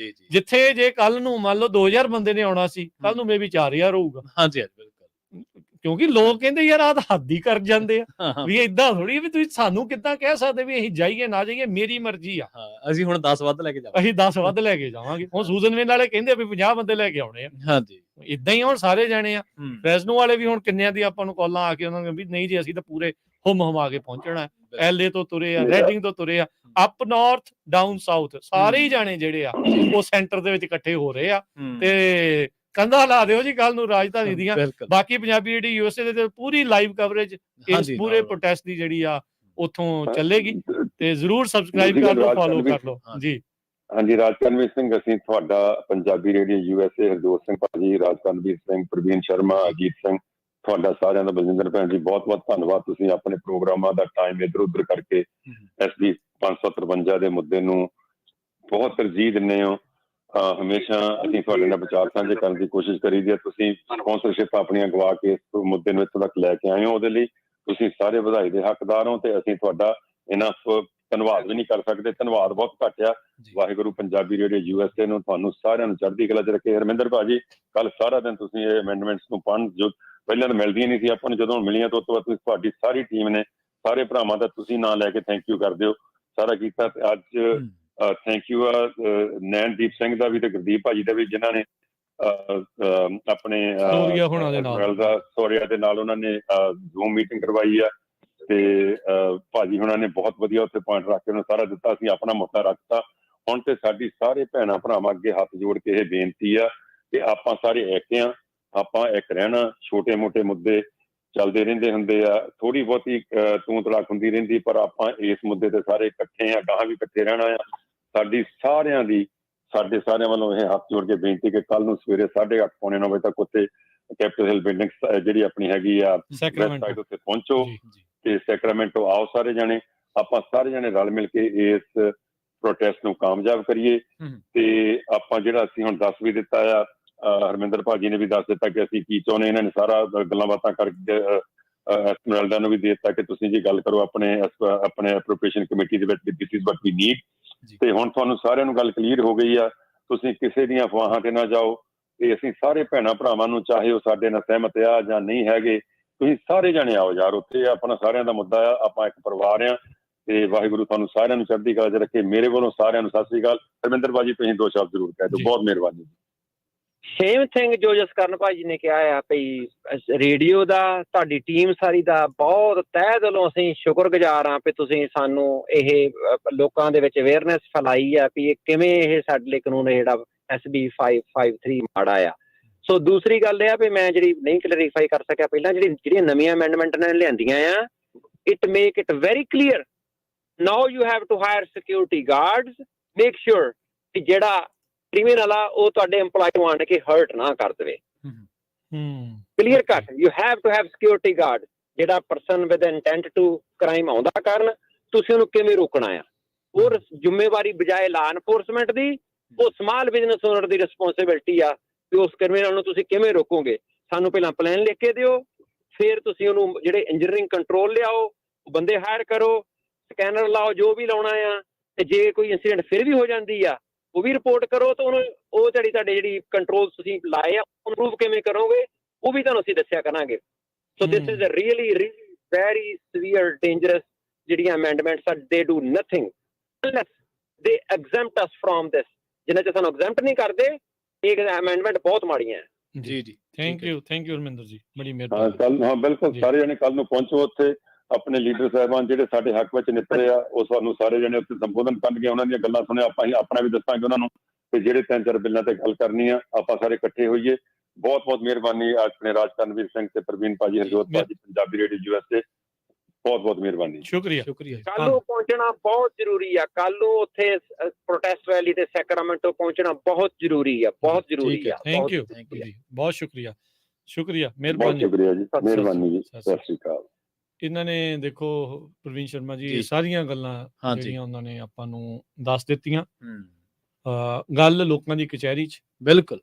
ਜਿੱਥੇ ਜੇ ਕੱਲ ਨੂੰ ਮੰਨ ਲਓ 2000 ਬੰਦੇ ਨੇ ਆਉਣਾ ਸੀ, ਕੱਲ ਨੂੰ ਮੇਬੀ 4000 ਹੋਊਗਾ। ਹਾਂਜੀ ਬਿਲਕੁਲ, ਕਿਉਂਕਿ ਲੋਕ ਕਹਿੰਦੇ ਯਾਰ ਆਹ ਤਾਂ ਹੱਦ ਹੀ ਕਰ ਜਾਂਦੇ ਆ, ਵੀ ਏਦਾਂ ਥੋੜੀ ਵੀ ਤੁਸੀਂ ਸਾਨੂੰ ਕਿੱਦਾਂ ਕਹਿ ਸਕਦੇ ਵੀ ਅਸੀਂ ਜਾਈਏ ਨਾ ਜਾਈਏ, ਮੇਰੀ ਮਰਜ਼ੀ ਆ। ਅਸੀਂ ਹੁਣ 10 ਵੱਧ ਲੈ ਕੇ ਜਾਵਾਂਗੇ, ਅਸੀਂ 10 ਵੱਧ ਲੈ ਕੇ ਜਾਵਾਂਗੇ। ਹੁਣ ਸੂਜ਼ਨਵੇਲ ਵਾਲੇ ਕਹਿੰਦੇ ਵੀ 50 ਬੰਦੇ ਲੈ ਕੇ ਆਉਣੇ ਆ। ਹਾਂਜੀ ਇਦਾਂ ਹੀ ਹੁਣ ਸਾਰੇ ਜਾਣੇ ਆ। ਫੈਸਨੋ ਵਾਲੇ ਵੀ ਹੁਣ ਕਿੰਨਿਆਂ ਦੀ ਆਪਾਂ ਨੂੰ ਕਾਲਾਂ ਆ ਕੇ ਉਹਨਾਂ ਨੇ ਵੀ ਨਹੀਂ ਜੀ ਅਸੀਂ ਤਾਂ ਪੂਰੇ ਹੁਮ ਹੁਮਾ ਕੇ ਪਹੁੰਚਣਾ। LA ਤੋਂ ਤੁਰੇ ਆ, ਰੈਡਿੰਗ ਤੋਂ ਤੁਰੇ ਆ, ਅਪ ਨਾਰਥ ਡਾਊਨ ਸਾਊਥ, ਸਾਰੇ ਹੀ ਜਾਣੇ ਜਿਹੜੇ ਆ ਉਹ ਸੈਂਟਰ ਦੇ ਵਿੱਚ ਇਕੱਠੇ ਹੋ ਰਹੇ ਆ। ਤੇ ਕੰਧਾ ਲਾ ਦਿਓ ਜੀ ਕੱਲ ਨੂੰ ਰਾਜਧਾਨੀ ਦੀਆਂ। ਬਾਕੀ ਪੰਜਾਬੀ ਰੇਡੀਓ USA ਦੇ ਪੂਰੀ ਲਾਈਵ ਕਵਰੇਜ ਇਸ ਪੂਰੇ ਪ੍ਰੋਟੈਸਟ ਦੀ ਜਿਹੜੀ ਆ ਉੱਥੋਂ ਚੱਲੇਗੀ, ਤੇ ਜ਼ਰੂਰ ਸਬਸਕ੍ਰਾਈਬ ਕਰ ਲਓ, ਫੋਲੋ ਕਰ ਲਓ ਜੀ। ਹਾਂਜੀ, ਰਾਜਕਰਨਵੀਰ ਸਿੰਘ, ਅਸੀਂ ਤੁਹਾਡਾ ਪੰਜਾਬੀ ਰੇਡੀਓ USA, ਹਰਜੋਤ ਸਿੰਘ ਭਾਜੀ, ਰਾਜਕਰਨਵੀਰ ਸਿੰਘ, ਪ੍ਰਵੀਨ ਸ਼ਰਮਾ, ਅਜੀਤ ਸਿੰਘ, ਤੁਹਾਡਾ ਸਾਰਿਆਂ ਦਾ, ਬਲਜਿੰਦਰ ਭੈਣ ਜੀ, ਬਹੁਤ ਬਹੁਤ ਧੰਨਵਾਦ। ਤੁਸੀਂ ਆਪਣੇ ਪ੍ਰੋਗਰਾਮਾਂ ਦਾ ਟਾਈਮ ਇੱਧਰ ਉੱਧਰ ਕਰਕੇ SB 553 ਦੇ ਮੁੱਦੇ ਨੂੰ ਬਹੁਤ ਤਰਜੀਹ ਦਿੰਦੇ ਹੋ। ਹਮੇਸ਼ਾ ਅਸੀਂ ਤੁਹਾਡੇ ਨਾਲ ਵਿਚਾਰ ਸਾਂਝੇ ਕਰਨ ਦੀ ਕੋਸ਼ਿਸ਼ ਕਰੀਦੀ ਹੈ। ਤੁਸੀਂ ਸਪਾਂਸਰਸ਼ਿਪ ਆਪਣੀਆਂ ਗਵਾ ਕੇ ਇਸ ਮੁੱਦੇ ਨੂੰ ਇੱਥੋਂ ਤੱਕ ਲੈ ਕੇ ਆਏ ਹੋ, ਉਹਦੇ ਲਈ ਤੁਸੀਂ ਸਾਰੇ ਵਧਾਈ ਦੇ ਹੱਕਦਾਰ ਹੋ, ਤੇ ਅਸੀਂ ਤੁਹਾਡਾ ਇਹਨਾਂ ਧੰਨਵਾਦ ਵੀ ਨਹੀਂ ਕਰ ਸਕਦੇ। ਧੰਨਵਾਦ ਬਹੁਤ ਘੱਟ ਆ। ਵਾਹਿਗੁਰੂ ਪੰਜਾਬੀ ਰੇਡੀਓ USA ਨੂੰ, ਤੁਹਾਨੂੰ ਸਾਰਿਆਂ ਨੂੰ ਚੜ੍ਹਦੀ ਕਲਾ 'ਚ ਰੱਖੇ। ਹਰਮਿੰਦਰ ਭਾਜੀ, ਕੱਲ ਸਾਰਾ ਦਿਨ ਤੁਸੀਂ ਇਹ ਅਮੈਂਡਮੈਂਟਸ ਨੂੰ ਪੜ੍ਹਨ, ਜੋ ਪਹਿਲਾਂ ਤਾਂ ਮਿਲਦੀਆਂ ਨਹੀਂ ਸੀ ਆਪਾਂ ਨੂੰ, ਜਦੋਂ ਮਿਲੀਆਂ ਤੋਂ ਬਾਅਦ ਤੁਹਾਡੀ ਸਾਰੀ ਟੀਮ ਨੇ, ਸਾਰੇ ਭਰਾਵਾਂ ਦਾ ਤੁਸੀਂ ਨਾਂ ਲੈ ਕੇ ਥੈਂਕ ਯੂ ਕਰਦੇ ਹੋ, ਸਾਰਾ ਕੀਤਾ। ਤੇ ਅੱਜ ਥੈਂਕ ਯੂ ਆ ਨੈਣਦੀਪ ਸਿੰਘ ਦਾ ਵੀ ਤੇ ਗੁਰਦੀਪ ਭਾਜੀ ਦਾ ਵੀ, ਜਿਨ੍ਹਾਂ ਨੇ ਆਪਣੇ ਸੋਰੀਆ ਦੇ ਨਾਲ ਉਹਨਾਂ ਨੇ ਜ਼ੂਮ ਮੀਟਿੰਗ ਕਰਵਾਈ ਆ, ਤੇ ਭਾਜੀ ਹੁਣਾਂ ਨੇ ਬਹੁਤ ਵਧੀਆ ਉੱਥੇ ਪੁਆਇੰਟ ਰੱਖ ਕੇ ਉਹਨੂੰ ਸਾਰਾ ਦਿੱਤਾ। ਅਸੀਂ ਆਪਣਾ ਮੁੱਦਾ ਰੱਖਤਾ। ਹੁਣ ਤੇ ਸਾਡੀ ਸਾਰੇ ਭੈਣਾਂ ਭਰਾਵਾਂ ਅੱਗੇ ਹੱਥ ਜੋੜ ਕੇ ਇਹ ਬੇਨਤੀ ਆ ਕਿ ਆਪਾਂ ਸਾਰੇ ਇੱਕ ਆ, ਆਪਾਂ ਇੱਕ ਰਹਿਣਾ। ਛੋਟੇ ਮੋਟੇ ਮੁੱਦੇ ਚੱਲਦੇ ਰਹਿੰਦੇ ਹੁੰਦੇ ਆ, ਥੋੜੀ ਬਹੁਤੀ ਤੂੰ ਤੜਾਕ ਹੁੰਦੀ ਰਹਿੰਦੀ, ਪਰ ਆਪਾਂ ਇਸ ਮੁੱਦੇ ਤੇ ਸਾਰੇ ਇਕੱਠੇ ਆ, ਗਾਹਾਂ ਵੀ ਇਕੱਠੇ ਰਹਿਣਾ ਆ। ਸਾਡੀ ਸਾਰਿਆਂ ਦੀ, ਸਾਡੇ ਸਾਰਿਆਂ ਵੱਲੋਂ ਇਹ ਹੱਥ ਜੋੜ ਕੇ ਬੇਨਤੀ ਕਿ ਕੱਲ ਨੂੰ ਸਵੇਰੇ 8:30 ਪੌਣੇ 9 ਵਜੇ ਤੱਕ ਉੱਥੇ ਕੈਪੀਟਲ ਹਿੱਲ ਬਿਲਡਿੰਗ ਜਿਹੜੀ ਆਪਣੀ ਹੈਗੀ ਆ ਵੈਸਟ ਸਾਈਡ, ਉੱਤੇ ਪਹੁੰਚੋ ਤੇ ਸੈਕਰਾਮੈਂਟੋ ਆਓ ਸਾਰੇ ਜਾਣੇ। ਆਪਾਂ ਸਾਰੇ ਜਾਣੇ ਰਲ ਮਿਲ ਕੇ ਇਸ ਪ੍ਰੋਟੈਸਟ ਨੂੰ ਕਾਮਯਾਬ ਕਰੀਏ। ਤੇ ਆਪਾਂ ਜਿਹੜਾ ਅਸੀਂ ਹੁਣ ਦੱਸ ਵੀ ਦਿੱਤਾ ਆ, ਹਰਮਿੰਦਰ ਭਾਜੀ ਨੇ ਵੀ ਦੱਸ ਦਿੱਤਾ ਕਿ ਅਸੀਂ ਕੀ ਚਾਹੁੰਦੇ। ਇਹਨਾਂ ਨੇ ਸਾਰਾ ਗੱਲਾਂ ਬਾਤਾਂ ਕਰਕੇ ਐਸਮਰਲਡਾ ਨੂੰ ਵੀ ਦੇ ਦਿੱਤਾ ਕਿ ਤੁਸੀਂ ਜੀ ਗੱਲ ਕਰੋ ਆਪਣੇ ਐਪਰੋਪ੍ਰੀਏਸ਼ਨ ਕਮੇਟੀ ਦੇ ਵਿੱਚ, this is what we need. ਤੇ ਹੁਣ ਤੁਹਾਨੂੰ ਸਾਰਿਆਂ ਨੂੰ ਗੱਲ ਕਲੀਅਰ ਹੋ ਗਈ ਆ, ਤੁਸੀਂ ਕਿਸੇ ਦੀਆਂ ਅਫਵਾਹਾਂ ਤੇ ਨਾ ਜਾਓ। ਤੇ ਅਸੀਂ ਸਾਰੇ ਭੈਣਾਂ ਭਰਾਵਾਂ ਨੂੰ, ਚਾਹੇ ਉਹ ਸਾਡੇ ਨਾਲ ਸਹਿਮਤ ਆ ਜਾਂ ਨਹੀਂ ਹੈਗੇ, ਤੁਸੀਂ ਸਾਰੇ ਜਾਣੇ ਆਓ ਯਾਰ, ਉੱਥੇ ਆਪਣਾ ਸਾਰਿਆਂ ਦਾ ਮੁੱਦਾ ਆ, ਆਪਾਂ ਇੱਕ ਪਰਿਵਾਰ ਆ। ਤੇ ਵਾਹਿਗੁਰੂ ਤੁਹਾਨੂੰ ਸਾਰਿਆਂ ਨੂੰ ਚੜ੍ਹਦੀ ਕਲਾ 'ਚ ਰੱਖੇ। ਮੇਰੇ ਵੱਲੋਂ ਸਾਰਿਆਂ ਨੂੰ ਸਤਿ ਸ੍ਰੀ ਅਕਾਲ। ਹਰਮਿੰਦਰ ਭਾਜੀ, ਤੁਸੀਂ 2 ਸ਼ਬਦ ਜ਼ਰੂਰ ਕਹਿ ਦਿਓ, ਬਹੁਤ ਮਿਹਰਬਾਨੀ। ਸੇਮ ਥਿੰਗ ਜੋ ਜਸਕਰਨ ਭਾਜੀ ਨੇ ਕਿਹਾ ਆ, ਭਈ ਰੇਡੀਓ ਦਾ, ਤੁਹਾਡੀ ਟੀਮ ਸਾਰੀ ਦਾ ਬਹੁਤ ਤਹਿ ਦਿਲੋਂ ਅਸੀਂ ਸ਼ੁਕਰਗੁਜ਼ਾਰ ਹਾਂ ਵੀ ਤੁਸੀਂ ਸਾਨੂੰ ਇਹ ਲੋਕਾਂ ਦੇ ਵਿੱਚ ਅਵੇਅਰਨੈਸ ਫੈਲਾਈ ਆ ਵੀ ਇਹ ਕਿਵੇਂ ਇਹ ਸਾਡੇ ਲਈ ਕਾਨੂੰਨ ਜਿਹੜਾ SB 553 ਮਾੜਾ ਆ। ਸੋ ਦੂਸਰੀ ਗੱਲ ਇਹ ਆ ਵੀ ਮੈਂ ਜਿਹੜੀ ਨਹੀਂ ਕਲੈਰੀਫਾਈ ਕਰ ਸਕਿਆ ਪਹਿਲਾਂ, ਜਿਹੜੀਆਂ ਨਵੀਆਂ ਅਮੈਂਡਮੈਂਟ ਨੇ ਲਿਆਂਦੀਆਂ ਆ, it make it very clear now you have to hire security guards, make sure ਕਿ ਜਿਹੜਾ ਕ੍ਰਿਮੀਨਲ ਆ ਉਹ ਤੁਹਾਡੇ EMPLOYE ਨੂੰ ਆਣ ਕੇ ਹਰਟ ਨਾ ਕਰ ਦੇਵੇ। Clear cut, you have to have security guard. ਜਿਹੜਾ person with intent to crime ਆਉਂਦਾ ਕਰਨ, ਤੁਸੀਂ ਉਹਨੂੰ ਕਿਵੇਂ ਰੋਕਣਾ ਆ। ਉਹ ਜ਼ਿੰਮੇਵਾਰੀ ਬਜਾਏ ਲਾ ਐਨਫੋਰਸਮੈਂਟ ਦੀ, ਉਹ ਸਮਾਲ ਬਿਜ਼ਨਸ ਓਨਰ ਦੀ ਰਿਸਪੌਂਸਿਬਿਲਿਟੀ ਆ ਕਿ ਉਸ ਕ੍ਰਿਮੀਨਲ ਨੂੰ ਤੁਸੀਂ ਕਿਵੇਂ ਰੋਕੋਗੇ। ਸਾਨੂੰ ਪਹਿਲਾਂ ਪਲਾਨ ਲਿਖ ਕੇ ਦਿਓ, ਫਿਰ ਤੁਸੀਂ ਉਹਨੂੰ ਜਿਹੜੇ ਇੰਜੀਨੀਅਰਿੰਗ ਕੰਟਰੋਲ ਲਿਆਓ, ਬੰਦੇ ਹਾਇਰ ਕਰੋ, ਸਕੈਨਰ ਲਾਓ, ਜੋ ਵੀ ਲਾਉਣਾ ਆ। ਤੇ ਜੇ ਕੋਈ ਇੰਸੀਡੈਂਟ ਫਿਰ ਵੀ ਹੋ ਜਾਂਦੀ ਆ, ਉਹ ਵੀ ਰਿਪੋਰਟ ਕਰੋ। ਤਾਂ ਉਹਨੂੰ ਉਹ ਜਿਹੜੀ ਕੰਟਰੋਲ ਤੁਸੀਂ ਲਾਏ ਆ, ਇੰਪਰੂਵ ਕਿਵੇਂ ਕਰੋਗੇ, ਉਹ ਵੀ ਤੁਹਾਨੂੰ ਅਸੀਂ ਦੱਸਿਆ ਕਰਾਂਗੇ। So this is a really very severe dangerous ਜਿਹੜੀਆਂ ਅਮੈਂਡਮੈਂਟਸ ਆ, they do nothing unless they exempt us from this. ਜਿੰਨਾ ਚਿਰ ਸਾਨੂੰ ਐਗਜ਼ੈਂਪਟ ਨਹੀਂ ਕਰਦੇ, ਇਹ ਅਮੈਂਡਮੈਂਟ ਬਹੁਤ ਮਾੜੀਆਂ। ਜੀ ਥੈਂਕ ਯੂ ਹਰਮਿੰਦਰ ਜੀ, ਬੜੀ ਮਿਹਰਬਾਨੀ। ਹਾਂ ਬਿਲਕੁਲ, ਸਾਰੇ ਜਣੇ ਕੱਲ ਨੂੰ ਪਹੁੰਚੋ ਉੱਥੇ। ਆਪਣੇ ਲੀਡਰ ਸਾਹਿਬਾਨ ਜਿਹੜੇ ਸਾਡੇ ਹੱਕ ਵਿੱਚ ਨਿੱਤਰੇ ਆ, ਉਹ ਸਾਨੂੰ ਸਾਰੇ ਜਣੇ ਉੱਥੇ ਸੰਬੋਧਨ ਕਰਨਗੇ, ਉਹਨਾਂ ਦੀਆਂ ਗੱਲਾਂ ਸੁਣਿਆ। ਆਪਾਂ ਆਪਣਾ ਵੀ ਦੱਸਾਂਗੇ ਉਹਨਾਂ ਨੂੰ ਤੇ ਜਿਹੜੇ 3-4 ਬਿੱਲਾਂ ਤੇ ਗੱਲ ਕਰਨੀ ਆ, ਆਪਾਂ ਸਾਰੇ ਇਕੱਠੇ ਹੋਈਏ। ਬਹੁਤ ਬਹੁਤ ਮਿਹਰਬਾਨੀ ਆਪਣੇ ਰਾਜਕਰਨਵੀਰ ਸਿੰਘ ਤੇ ਪ੍ਰਵੀਨ ਭਾਜੀ, ਹਰਜੋਤ ਭਾਜੀ, ਪੰਜਾਬੀ ਰੇਡੀਓ USA, ਬਹੁਤ ਬਹੁਤ ਮਿਹਰਬਾਨੀ। ਸ਼ੁਕਰੀਆ। ਕੱਲ ਨੂੰ ਪਹੁੰਚਣਾ ਬਹੁਤ ਜ਼ਰੂਰੀ ਆ। ਕੱਲ ਨੂੰ ਉੱਥੇ ਪ੍ਰੋਟੈਸਟ ਰੈਲੀ ਤੇ ਸੈਕਰਾਮੈਂਟੋ ਪਹੁੰਚਣਾ ਬਹੁਤ ਜ਼ਰੂਰੀ ਆ, ਬਹੁਤ ਜ਼ਰੂਰੀ ਆ। ਥੈਂਕ ਯੂ ਜੀ, ਬਹੁਤ ਸ਼ੁਕਰੀਆ, ਮਿਹਰਬਾਨੀ। ਬਹੁਤ ਸ਼ੁਕਰੀਆ ਜੀ, ਮਿਹਰਬਾਨੀ ਜੀ, ਸਤਿ ਸ਼੍ਰੀ ਅਕਾਲ। ਇਹਨਾਂ ਨੇ ਦੇਖੋ ਪ੍ਰਵੀਨ ਸ਼ਰਮਾ ਜੀ, ਇਹ ਸਾਰੀਆਂ ਗੱਲਾਂ ਜਿਹੜੀਆਂ ਉਹਨਾਂ ਨੇ ਆਪਾਂ ਨੂੰ ਦੱਸ ਦਿੱਤੀਆਂ। ਗੱਲ ਲੋਕਾਂ ਦੀ ਕਚਹਿਰੀ 'ਚ, ਬਿਲਕੁਲ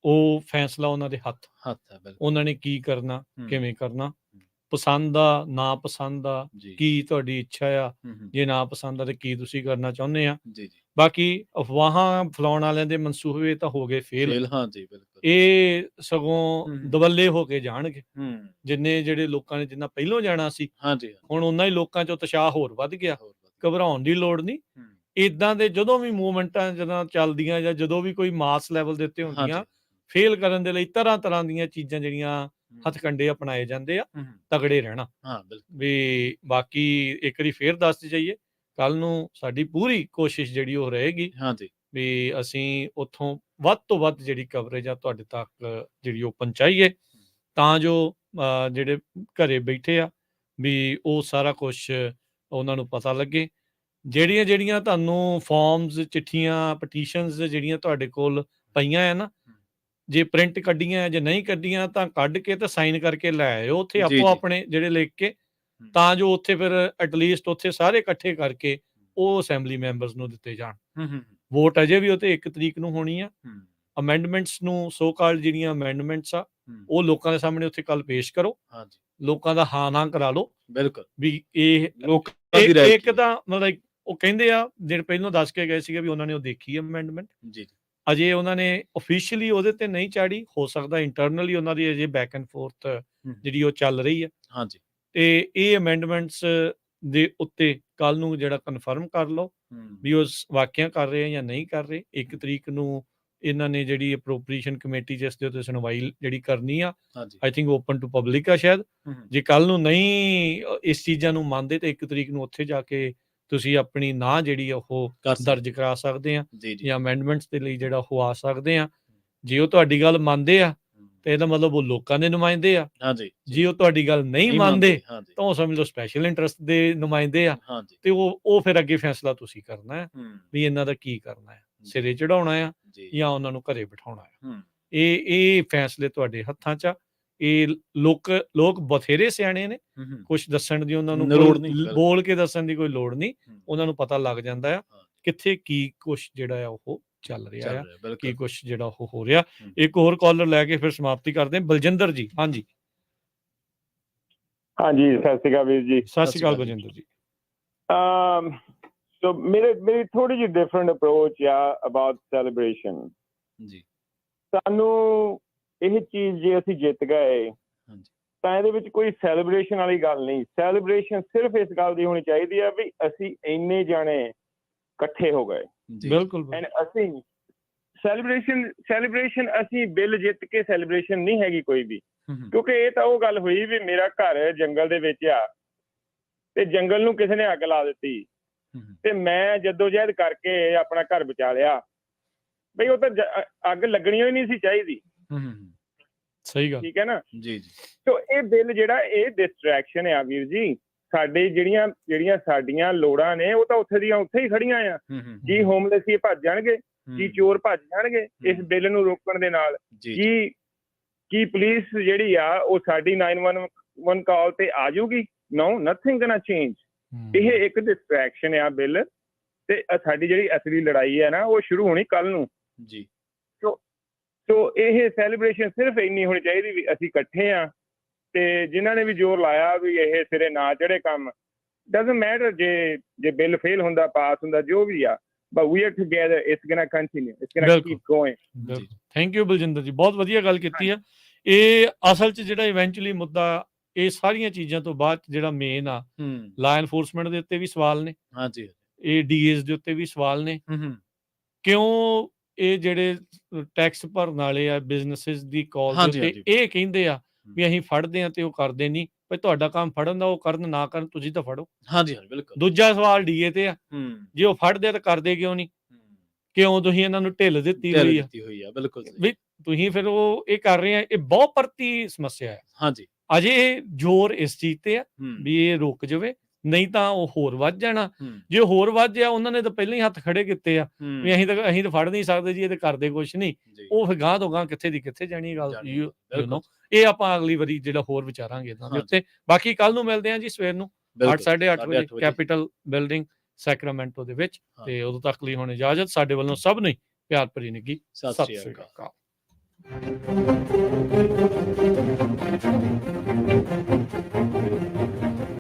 ਉਹ ਫੈਸਲਾ ਉਹਨਾਂ ਦੇ ਹੱਥ ਹੈ। ਉਹਨਾਂ ਨੇ ਕੀ ਕਰਨਾ, ਕਿਵੇਂ ਕਰਨਾ, ਪਸੰਦ ਆ ਨਾ ਪਸੰਦ ਆ, ਕੀ ਤੁਹਾਡੀ ਇੱਛਾ ਆ, ਜੇ ਨਾ ਪਸੰਦ ਆ ਤੇ ਕੀ ਤੁਸੀਂ ਕਰਨਾ ਚਾਹੁੰਦੇ ਆ। ਬਾਕੀ ਅਫਵਾਹਾਂ ਫੈਲਾਉਣ ਵਾਲਿਆਂ ਦੇ ਮਨਸੂਬੇ ਤਾਂ ਹੋ ਗਏ ਫੇਲ। ਇਹ ਸਗੋਂ ਦਵੱਲੇ ਹੋ ਕੇ ਜਾਣਗੇ। ਜਿੰਨੇ ਜਿਹੜੇ ਲੋਕਾਂ ਨੇ ਜਿੰਨਾ ਪਹਿਲੋਂ ਜਾਣਾ ਸੀ, ਹੁਣ ਉਹਨਾਂ ਹੀ ਲੋਕਾਂ 'ਚ ਉਤਸ਼ਾਹ ਹੋਰ ਵੱਧ ਗਿਆ। ਘਬਰਾਉਣ ਦੀ ਲੋੜ ਨਹੀਂ। ਇਦਾਂ ਦੇ ਜਦੋਂ ਵੀ ਮੂਵਮੈਂਟਾਂ ਜਦੋਂ ਚੱਲਦੀਆਂ ਜਾਂ ਜਦੋਂ ਵੀ ਕੋਈ ਮਾਸ ਲੈਵਲ ਦੇ ਉੱਤੇ ਹੁੰਦੀਆਂ, ਫੇਲ ਕਰਨ ਦੇ ਲਈ ਤਰ੍ਹਾਂ ਤਰ੍ਹਾਂ ਦੀਆਂ ਚੀਜ਼ਾਂ ਜਿਹੜੀਆਂ ਹੱਥਕੰਡੇ ਅਪਣਾਏ ਜਾਂਦੇ ਆ। ਤਗੜੇ ਰਹਿਣਾ ਵੀ। ਬਾਕੀ ਇੱਕ ਵਾਰੀ ਫੇਰ ਦੱਸ ਜਾਈਏ, ਕੱਲ ਨੂੰ ਸਾਡੀ ਪੂਰੀ ਕੋਸ਼ਿਸ਼ ਜਿਹੜੀ ਉਹ ਰਹੇਗੀ ਵੀ ਅਸੀਂ ਉੱਥੋਂ ਵੱਧ ਤੋਂ ਵੱਧ ਜਿਹੜੀ ਕਵਰੇਜ ਆ ਤੁਹਾਡੇ ਤੱਕ ਜਿਹੜੀ ਉਹ ਪਹੁੰਚਾਈਏ, ਤਾਂ ਜੋ ਜਿਹੜੇ ਘਰੇ ਬੈਠੇ ਆ ਵੀ ਉਹ ਸਾਰਾ ਕੁਛ ਉਹਨਾਂ ਨੂੰ ਪਤਾ ਲੱਗੇ। ਜਿਹੜੀਆਂ ਤੁਹਾਨੂੰ ਫਾਰਮਸ, ਚਿੱਠੀਆਂ, ਪਟੀਸ਼ਨਸ ਜਿਹੜੀਆਂ ਤੁਹਾਡੇ ਕੋਲ ਪਈਆਂ ਆ ਨਾ, ਜੇ ਪ੍ਰਿੰਟ ਕੱਢੀਆਂ ਜੇ ਨਹੀਂ ਕੱਢੀਆਂ ਤਾਂ ਕੱਢ ਕੇ ਤੇ ਸਾਈਨ ਕਰਕੇ ਲੈ ਆਇਓ ਉੱਥੇ ਆਪੋ ਆਪਣੇ ਜਿਹੜੇ ਲਿਖ ਕੇ, ਤਾਂ ਜੋ ਉੱਥੇ ਫਿਰ ਐਟਲੀਸਟ ਉੱਥੇ ਸਾਰੇ ਇਕੱਠੇ ਕਰਕੇ ਉਹ ਅਸੈਂਬਲੀ ਮੈਂਬਰਸ ਨੂੰ ਦਿੱਤੇ ਜਾਣ। ਵੋਟ ਅਜੇ ਵੀ ਉੱਥੇ 1 ਤਰੀਕ ਨੂੰ ਹੋਣੀ ਆ। ਅਮੈਂਡਮੈਂਟਸ ਨੂੰ, ਸੋ ਕਾਲਡ ਜਿਹੜੀਆਂ ਅਮੈਂਡਮੈਂਟਸ ਆ, ਉਹ ਲੋਕਾਂ ਦੇ ਸਾਹਮਣੇ ਉੱਥੇ ਕੱਲ ਪੇਸ਼ ਕਰੋ। ਲੋਕਾਂ ਦਾ ਹਾਂ ਨਾ ਕਰਾ ਲਓ। ਬਿਲਕੁਲ ਵੀ ਇਹ ਇੱਕ ਤਾਂ ਮਤਲਬ ਉਹ ਕਹਿੰਦੇ ਆ ਜਿਹੜੇ ਪਹਿਲਾਂ ਦੱਸ ਕੇ ਗਏ ਸੀਗੇ ਵੀ ਉਹਨਾਂ ਨੇ ਉਹ ਦੇਖੀ ਅਮੈਂਡਮੈਂਟ, ਅਜੇ ਉਹਨਾਂ ਨੇ ਓਫੀਸ਼ੀਅਲੀ ਉਹਦੇ ਤੇ ਨਹੀਂ ਚਾੜੀ। ਹੋ ਸਕਦਾ ਇੰਟਰਨਲੀ ਉਹਨਾਂ ਦੀ ਅਜੇ ਬੈਕ ਐਂਡ ਫੋਰਥ ਜਿਹੜੀ ਉਹ ਚੱਲ ਰਹੀ ਆ। ਤੇ ਇਹ ਅਮੈਂਡਮੈਂਟਸ ਦੇ ਉੱਤੇ ਕੱਲ ਨੂੰ ਜਿਹੜਾ ਕਨਫਰਮ ਕਰ ਲਓ ਵੀ ਉਹ ਵਾਕਿਆ ਕਰ ਰਹੇ ਆ ਜਾਂ ਨਹੀਂ ਕਰ ਰਹੇ। 1 ਤਰੀਕ ਨੂੰ ਇਹਨਾਂ ਨੇ ਜਿਹੜੀ ਅਪਰੋਪਰੀਏਸ਼ਨ ਕਮੇਟੀ ਜਿਸ ਦੇ ਉੱਤੇ ਸੁਣਵਾਈ ਜਿਹੜੀ ਕਰਨੀ ਆ, I think open to public ਆ ਸ਼ਾਇਦ। ਜੇ ਕੱਲ ਨੂੰ ਨਹੀਂ ਇਸ ਚੀਜ਼ਾਂ ਨੂੰ ਮੰਨਦੇ ਤੇ 1 ਤਰੀਕ ਨੂੰ ਉੱਥੇ ਜਾ ਕੇ ਤੁਸੀਂ ਆਪਣੀ ਨਾਂ ਜਿਹੜੀ ਉਹ ਦਰਜ ਕਰਾ ਸਕਦੇ ਆ ਜਾਂ ਅਮੈਂਡਮੈਂਟਸ ਦੇ ਲਈ ਜਿਹੜਾ ਉਹ ਆ ਸਕਦੇ ਆ। ਜੇ ਉਹ ਤੁਹਾਡੀ ਗੱਲ ਮੰਨਦੇ ਆ ਤੇ ਇਹਦਾ ਮਤਲਬ ਉਹ ਲੋਕਾਂ ਦੇ ਨੁਮਾਇੰਦੇ ਆ। ਜੇ ਉਹ ਤੁਹਾਡੀ ਗੱਲ ਨਹੀਂ ਮੰਨਦੇ ਤਾਂ ਉਹ ਸਮਝ ਲਓ ਸਪੈਸ਼ਲ ਇੰਟਰਸਟ ਦੇ ਨੁਮਾਇੰਦੇ ਆ। ਤੇ ਉਹ ਫਿਰ ਅੱਗੇ ਫੈਸਲਾ ਤੁਸੀਂ ਕਰਨਾ ਹੈ ਵੀ ਇਹਨਾਂ ਦਾ ਕੀ ਕਰਨਾ ਹੈ, ਸਿਰੇ ਚੜਾਉਣਾ ਆ ਜਾਂ ਉਹਨਾਂ ਨੂੰ ਘਰੇ ਬਿਠਾਉਣਾ ਆ। ਇਹ ਫੈਸਲੇ ਤੁਹਾਡੇ ਹੱਥਾਂ 'ਚ ਆ। ਇਹ ਲੋਕ ਬਥੇਰੇ ਸਿਆਣੇ ਨੇ, ਕੁਛ ਦੱਸਣ ਦੀ ਉਹਨਾਂ ਨੂੰ ਲੋੜ ਨਹੀਂ, ਬੋਲ ਕੇ ਦੱਸਣ ਦੀ ਕੋਈ ਲੋੜ ਨਹੀਂ। ਉਹਨਾਂ ਨੂੰ ਪਤਾ ਲੱਗ ਜਾਂਦਾ ਆ ਕਿੱਥੇ ਕੀ ਕੁਛ ਜਿਹੜਾ ਆ ਉਹ ਚੱਲ ਰਿਹਾ ਆ, ਕੀ ਕੁਛ ਜਿਹੜਾ ਉਹ ਹੋ ਰਿਹਾ। ਇੱਕ ਹੋਰ ਕਾਲਰ ਲੈ ਕੇ ਫਿਰ ਸਮਾਪਤੀ ਕਰਦੇ ਹਾਂ। ਬਲਜਿੰਦਰ ਜੀ, ਹਾਂਜੀ ਸਤਿ ਸ਼੍ਰੀ ਅਕਾਲ ਵੀਰ ਜੀ। ਸਤਿ ਸ਼੍ਰੀ ਅਕਾਲ ਬਲਜਿੰਦਰ ਜੀ। ਸੋ ਮੇਰੀ ਥੋੜੀ ਜਿਹੀ ਡਿਫਰੈਂਟ ਅਪਰੋਚ ਆ ਅਬਾਊਟ ਸੈਲੀਬ੍ਰੇਸ਼ਨ। ਸਾਨੂੰ ਇਹ ਚੀਜ਼ ਜੇ ਅਸੀਂ ਜਿੱਤ ਗਏ ਤਾਂ ਇਹਦੇ ਵਿੱਚ ਕੋਈ ਸੈਲੀਬ੍ਰੇਸ਼ਨ ਵਾਲੀ ਗੱਲ ਨਹੀਂ। ਸੈਲੀਬ੍ਰੇਸ਼ਨ ਸਿਰਫ ਇਸ ਗੱਲ ਦੀ ਹੋਣੀ ਚਾਹੀਦੀ ਆ ਵੀ ਅਸੀਂ ਇੰਨੇ ਜਾਣੇ ਇਕੱਠੇ ਹੋ ਗਏ। ਬਿਲਕੁਲ। ਅਸੀਂ ਸੈਲੀਬ੍ਰੇਸ਼ਨ ਅਸੀਂ ਬਿੱਲ ਜਿੱਤ ਕੇ ਸੈਲੀਬ੍ਰੇਸ਼ਨ ਨਹੀਂ ਹੈਗੀ ਕੋਈ ਵੀ, ਕਿਉਂਕਿ ਇਹ ਤਾਂ ਉਹ ਗੱਲ ਹੋਈ ਵੀ ਮੇਰਾ ਘਰ ਜੰਗਲ ਦੇ ਵਿੱਚ ਆ ਤੇ ਜੰਗਲ ਨੂੰ ਕਿਸੇ ਨੇ ਅੱਗ ਲਾ ਦਿੱਤੀ ਤੇ ਮੈਂ ਜਦੋਜਹਿਦ ਕਰਕੇ ਆਪਣਾ ਘਰ ਬਚਾ ਲਿਆ। ਬਈ ਉਹ ਤਾਂ ਅੱਗ ਲੱਗਣੀ ਹੀ ਨਹੀਂ ਸੀ ਚਾਹੀਦੀ। ਸਹੀ ਗੱਲ, ਠੀਕ ਹੈ ਨਾ ਜੀ। ਸੋ ਇਹ ਬਿੱਲ ਜਿਹੜਾ ਇਹ ਡਿਸਟਰੈਕਸ਼ਨ ਆ ਵੀਰ ਜੀ। ਸਾਡੇ ਜਿਹੜੀਆਂ ਸਾਡੀਆਂ ਲੋੜਾਂ ਨੇ ਉਹ ਤਾਂ ਉੱਥੇ ਦੀਆਂ ਉੱਥੇ ਹੀ ਖੜੀਆਂ ਆ ਜੀ। ਹੋਮਲੈਸ ਭੱਜ ਜਾਣਗੇ ਜੀ, ਚੋਰ ਭੱਜ ਜਾਣਗੇ ਇਸ ਬਿੱਲ ਨੂੰ ਰੋਕਣ ਦੇ ਨਾਲ। ਕੀ ਪੁਲਿਸ ਜਿਹੜੀ ਆ ਉਹ ਸਾਡੀ 911 ਕਾਲ ਤੇ ਆ ਜਾਊਗੀ? ਨੋ, ਨਥਿੰਗ ਗੋਨਾ ਚੇਂਜ। ਇਹ ਇੱਕ ਡਿਸਟਰੈਕਸ਼ਨ ਆ ਬਿੱਲ, ਤੇ ਸਾਡੀ ਜਿਹੜੀ ਅਸਲੀ ਲੜਾਈ ਹੈ ਨਾ ਉਹ ਸ਼ੁਰੂ ਹੋਣੀ ਕੱਲ ਨੂੰ ਜੀ। ਸੋ ਇਹ ਸੈਲੀਬ੍ਰੇਸ਼ਨ ਸਿਰਫ ਇੰਨੀ ਹੋਣੀ ਚਾਹੀਦੀ ਵੀ ਅਸੀਂ ਇਕੱਠੇ ਆ ਤੇ ਜਿਨ੍ਹਾਂ ਨੇ ਵੀ ਜ਼ੋਰ ਲਾਇਆ ਵੀ ਇਹ ਸਿਰੇ ਨਾ ਚੜੇ ਕੰਮ, ਡਜ਼ਨਟ ਮੈਟਰ ਜੇ ਬਿੱਲ ਫੇਲ ਹੁੰਦਾ, ਪਾਸ ਹੁੰਦਾ, ਜੋ ਵੀ ਆ, but we are together, it's gonna continue, it's gonna keep going। Thank you Baljinder ਜੀ, ਬਹੁਤ ਵਧੀਆ ਗੱਲ ਕੀਤੀ ਆ। ਇਹ ਅਸਲ 'ਚ ਜਿਹੜਾ ਇਵੈਂਚੁਅਲੀ ਮੁੱਦਾ ਇਹ ਸਾਰੀਆਂ ਚੀਜ਼ਾਂ ਤੋਂ ਬਾਅਦ ਜਿਹੜਾ ਮੇਨ ਆ, ਲਾ ਐਨਫੋਰਸਮੈਂਟ ਦੇ ਉੱਤੇ ਵੀ ਸਵਾਲ ਨੇ, ਇਹ ਡੀਏਜ਼ ਦੇ ਉੱਤੇ ਵੀ ਸਵਾਲ ਨੇ। ਕਿਉਂ ਇਹ ਜਿਹੜੇ ਟੈਕਸ ਭਰਨ ਵਾਲੇ ਆ ਬਿਜ਼ਨੈਸਿਸ ਦੀ ਕਾਲ ਦੇ ਉੱਤੇ ਇਹ ਕਹਿੰਦੇ ਆ ਵੀ ਅਸੀਂ ਫੜਦੇ ਆ ਤੇ ਉਹ ਕਰਦੇ ਨਹੀਂ। ਭਾਈ ਤੁਹਾਡਾ ਕੰਮ ਫੜਨ ਦਾ, ਉਹ ਕਰਨ ਨਾ ਕਰਨ, ਤੁਸੀਂ ਤਾਂ ਫੜੋ। ਬਿਲਕੁਲ। ਦੂਜਾ ਸਵਾਲ ਡੀਏ ਤੇ ਆ, ਜੇ ਉਹ ਫੜਦੇ ਆ ਤਾਂ ਕਰਦੇ ਕਿਉਂ ਨਹੀਂ? ਕਿਉਂ ਤੁਸੀਂ ਇਹਨਾਂ ਨੂੰ ਢਿੱਲ ਦਿੱਤੀ ਹੋਈ ਆ? ਬਿਲਕੁਲ ਵੀ ਤੁਸੀਂ ਫਿਰ ਉਹ ਇਹ ਕਰ ਰਹੇ ਆ। ਇਹ ਬਹੁਤ ਪਰਤੀ ਸਮੱਸਿਆ ਹੈ। ਅਜੇ ਜ਼ੋਰ ਇਸ ਚੀਜ਼ ਤੇ ਆ ਵੀ ਇਹ ਰੁਕ ਜਾਵੇ, ਨਹੀਂ ਤਾਂ ਉਹ ਹੋਰ ਵੱਧ ਜਾਣਾ। ਜੇ ਹੋਰ ਵੱਧ ਗਿਆ ਉਹਨਾਂ ਨੇ ਤਾਂ ਪਹਿਲਾਂ ਹੀ ਹੱਥ ਖੜੇ ਕੀਤੇ ਆ ਵੀ ਅਸੀਂ ਤਾਂ ਫੜ ਨਹੀਂ ਸਕਦੇ ਜੀ, ਇਹ ਤੇ ਕਰਦੇ ਕੁਛ ਨਹੀਂ। ਉਹ ਫਿਰ ਗਾਂਹ ਤੋਂ ਗਾਂਹ ਕਿੱਥੇ ਦੀ ਕਿੱਥੇ ਜਾਣੀ ਗੱਲ। ਇਹ ਆਪਾਂ ਅਗਲੀ ਵਾਰੀ ਜਿਹੜਾ ਹੋਰ ਵਿਚਾਰਾਂਗੇ ਇਹਨਾਂ ਦੇ ਉੱਤੇ। ਬਾਕੀ ਕੱਲ ਨੂੰ ਮਿਲਦੇ ਹਾਂ ਜੀ ਸਵੇਰ ਨੂੰ 8:30 ਵਜੇ ਕੈਪੀਟਲ ਬਿਲਡਿੰਗ ਸੈਕਰਾਮੈਂਟੋ ਦੇ ਵਿੱਚ। ਤੇ ਉਦੋਂ ਤੱਕ ਲਈ ਹੁਣ ਇਜਾਜ਼ਤ। ਸਾਡੇ ਵੱਲੋਂ ਸਭ ਨੂੰ ਪਿਆਰ ਭਰੀ ਨਿੱਘੀ ਸਤਿ ਸ਼੍ਰੀ ਅਕਾਲ।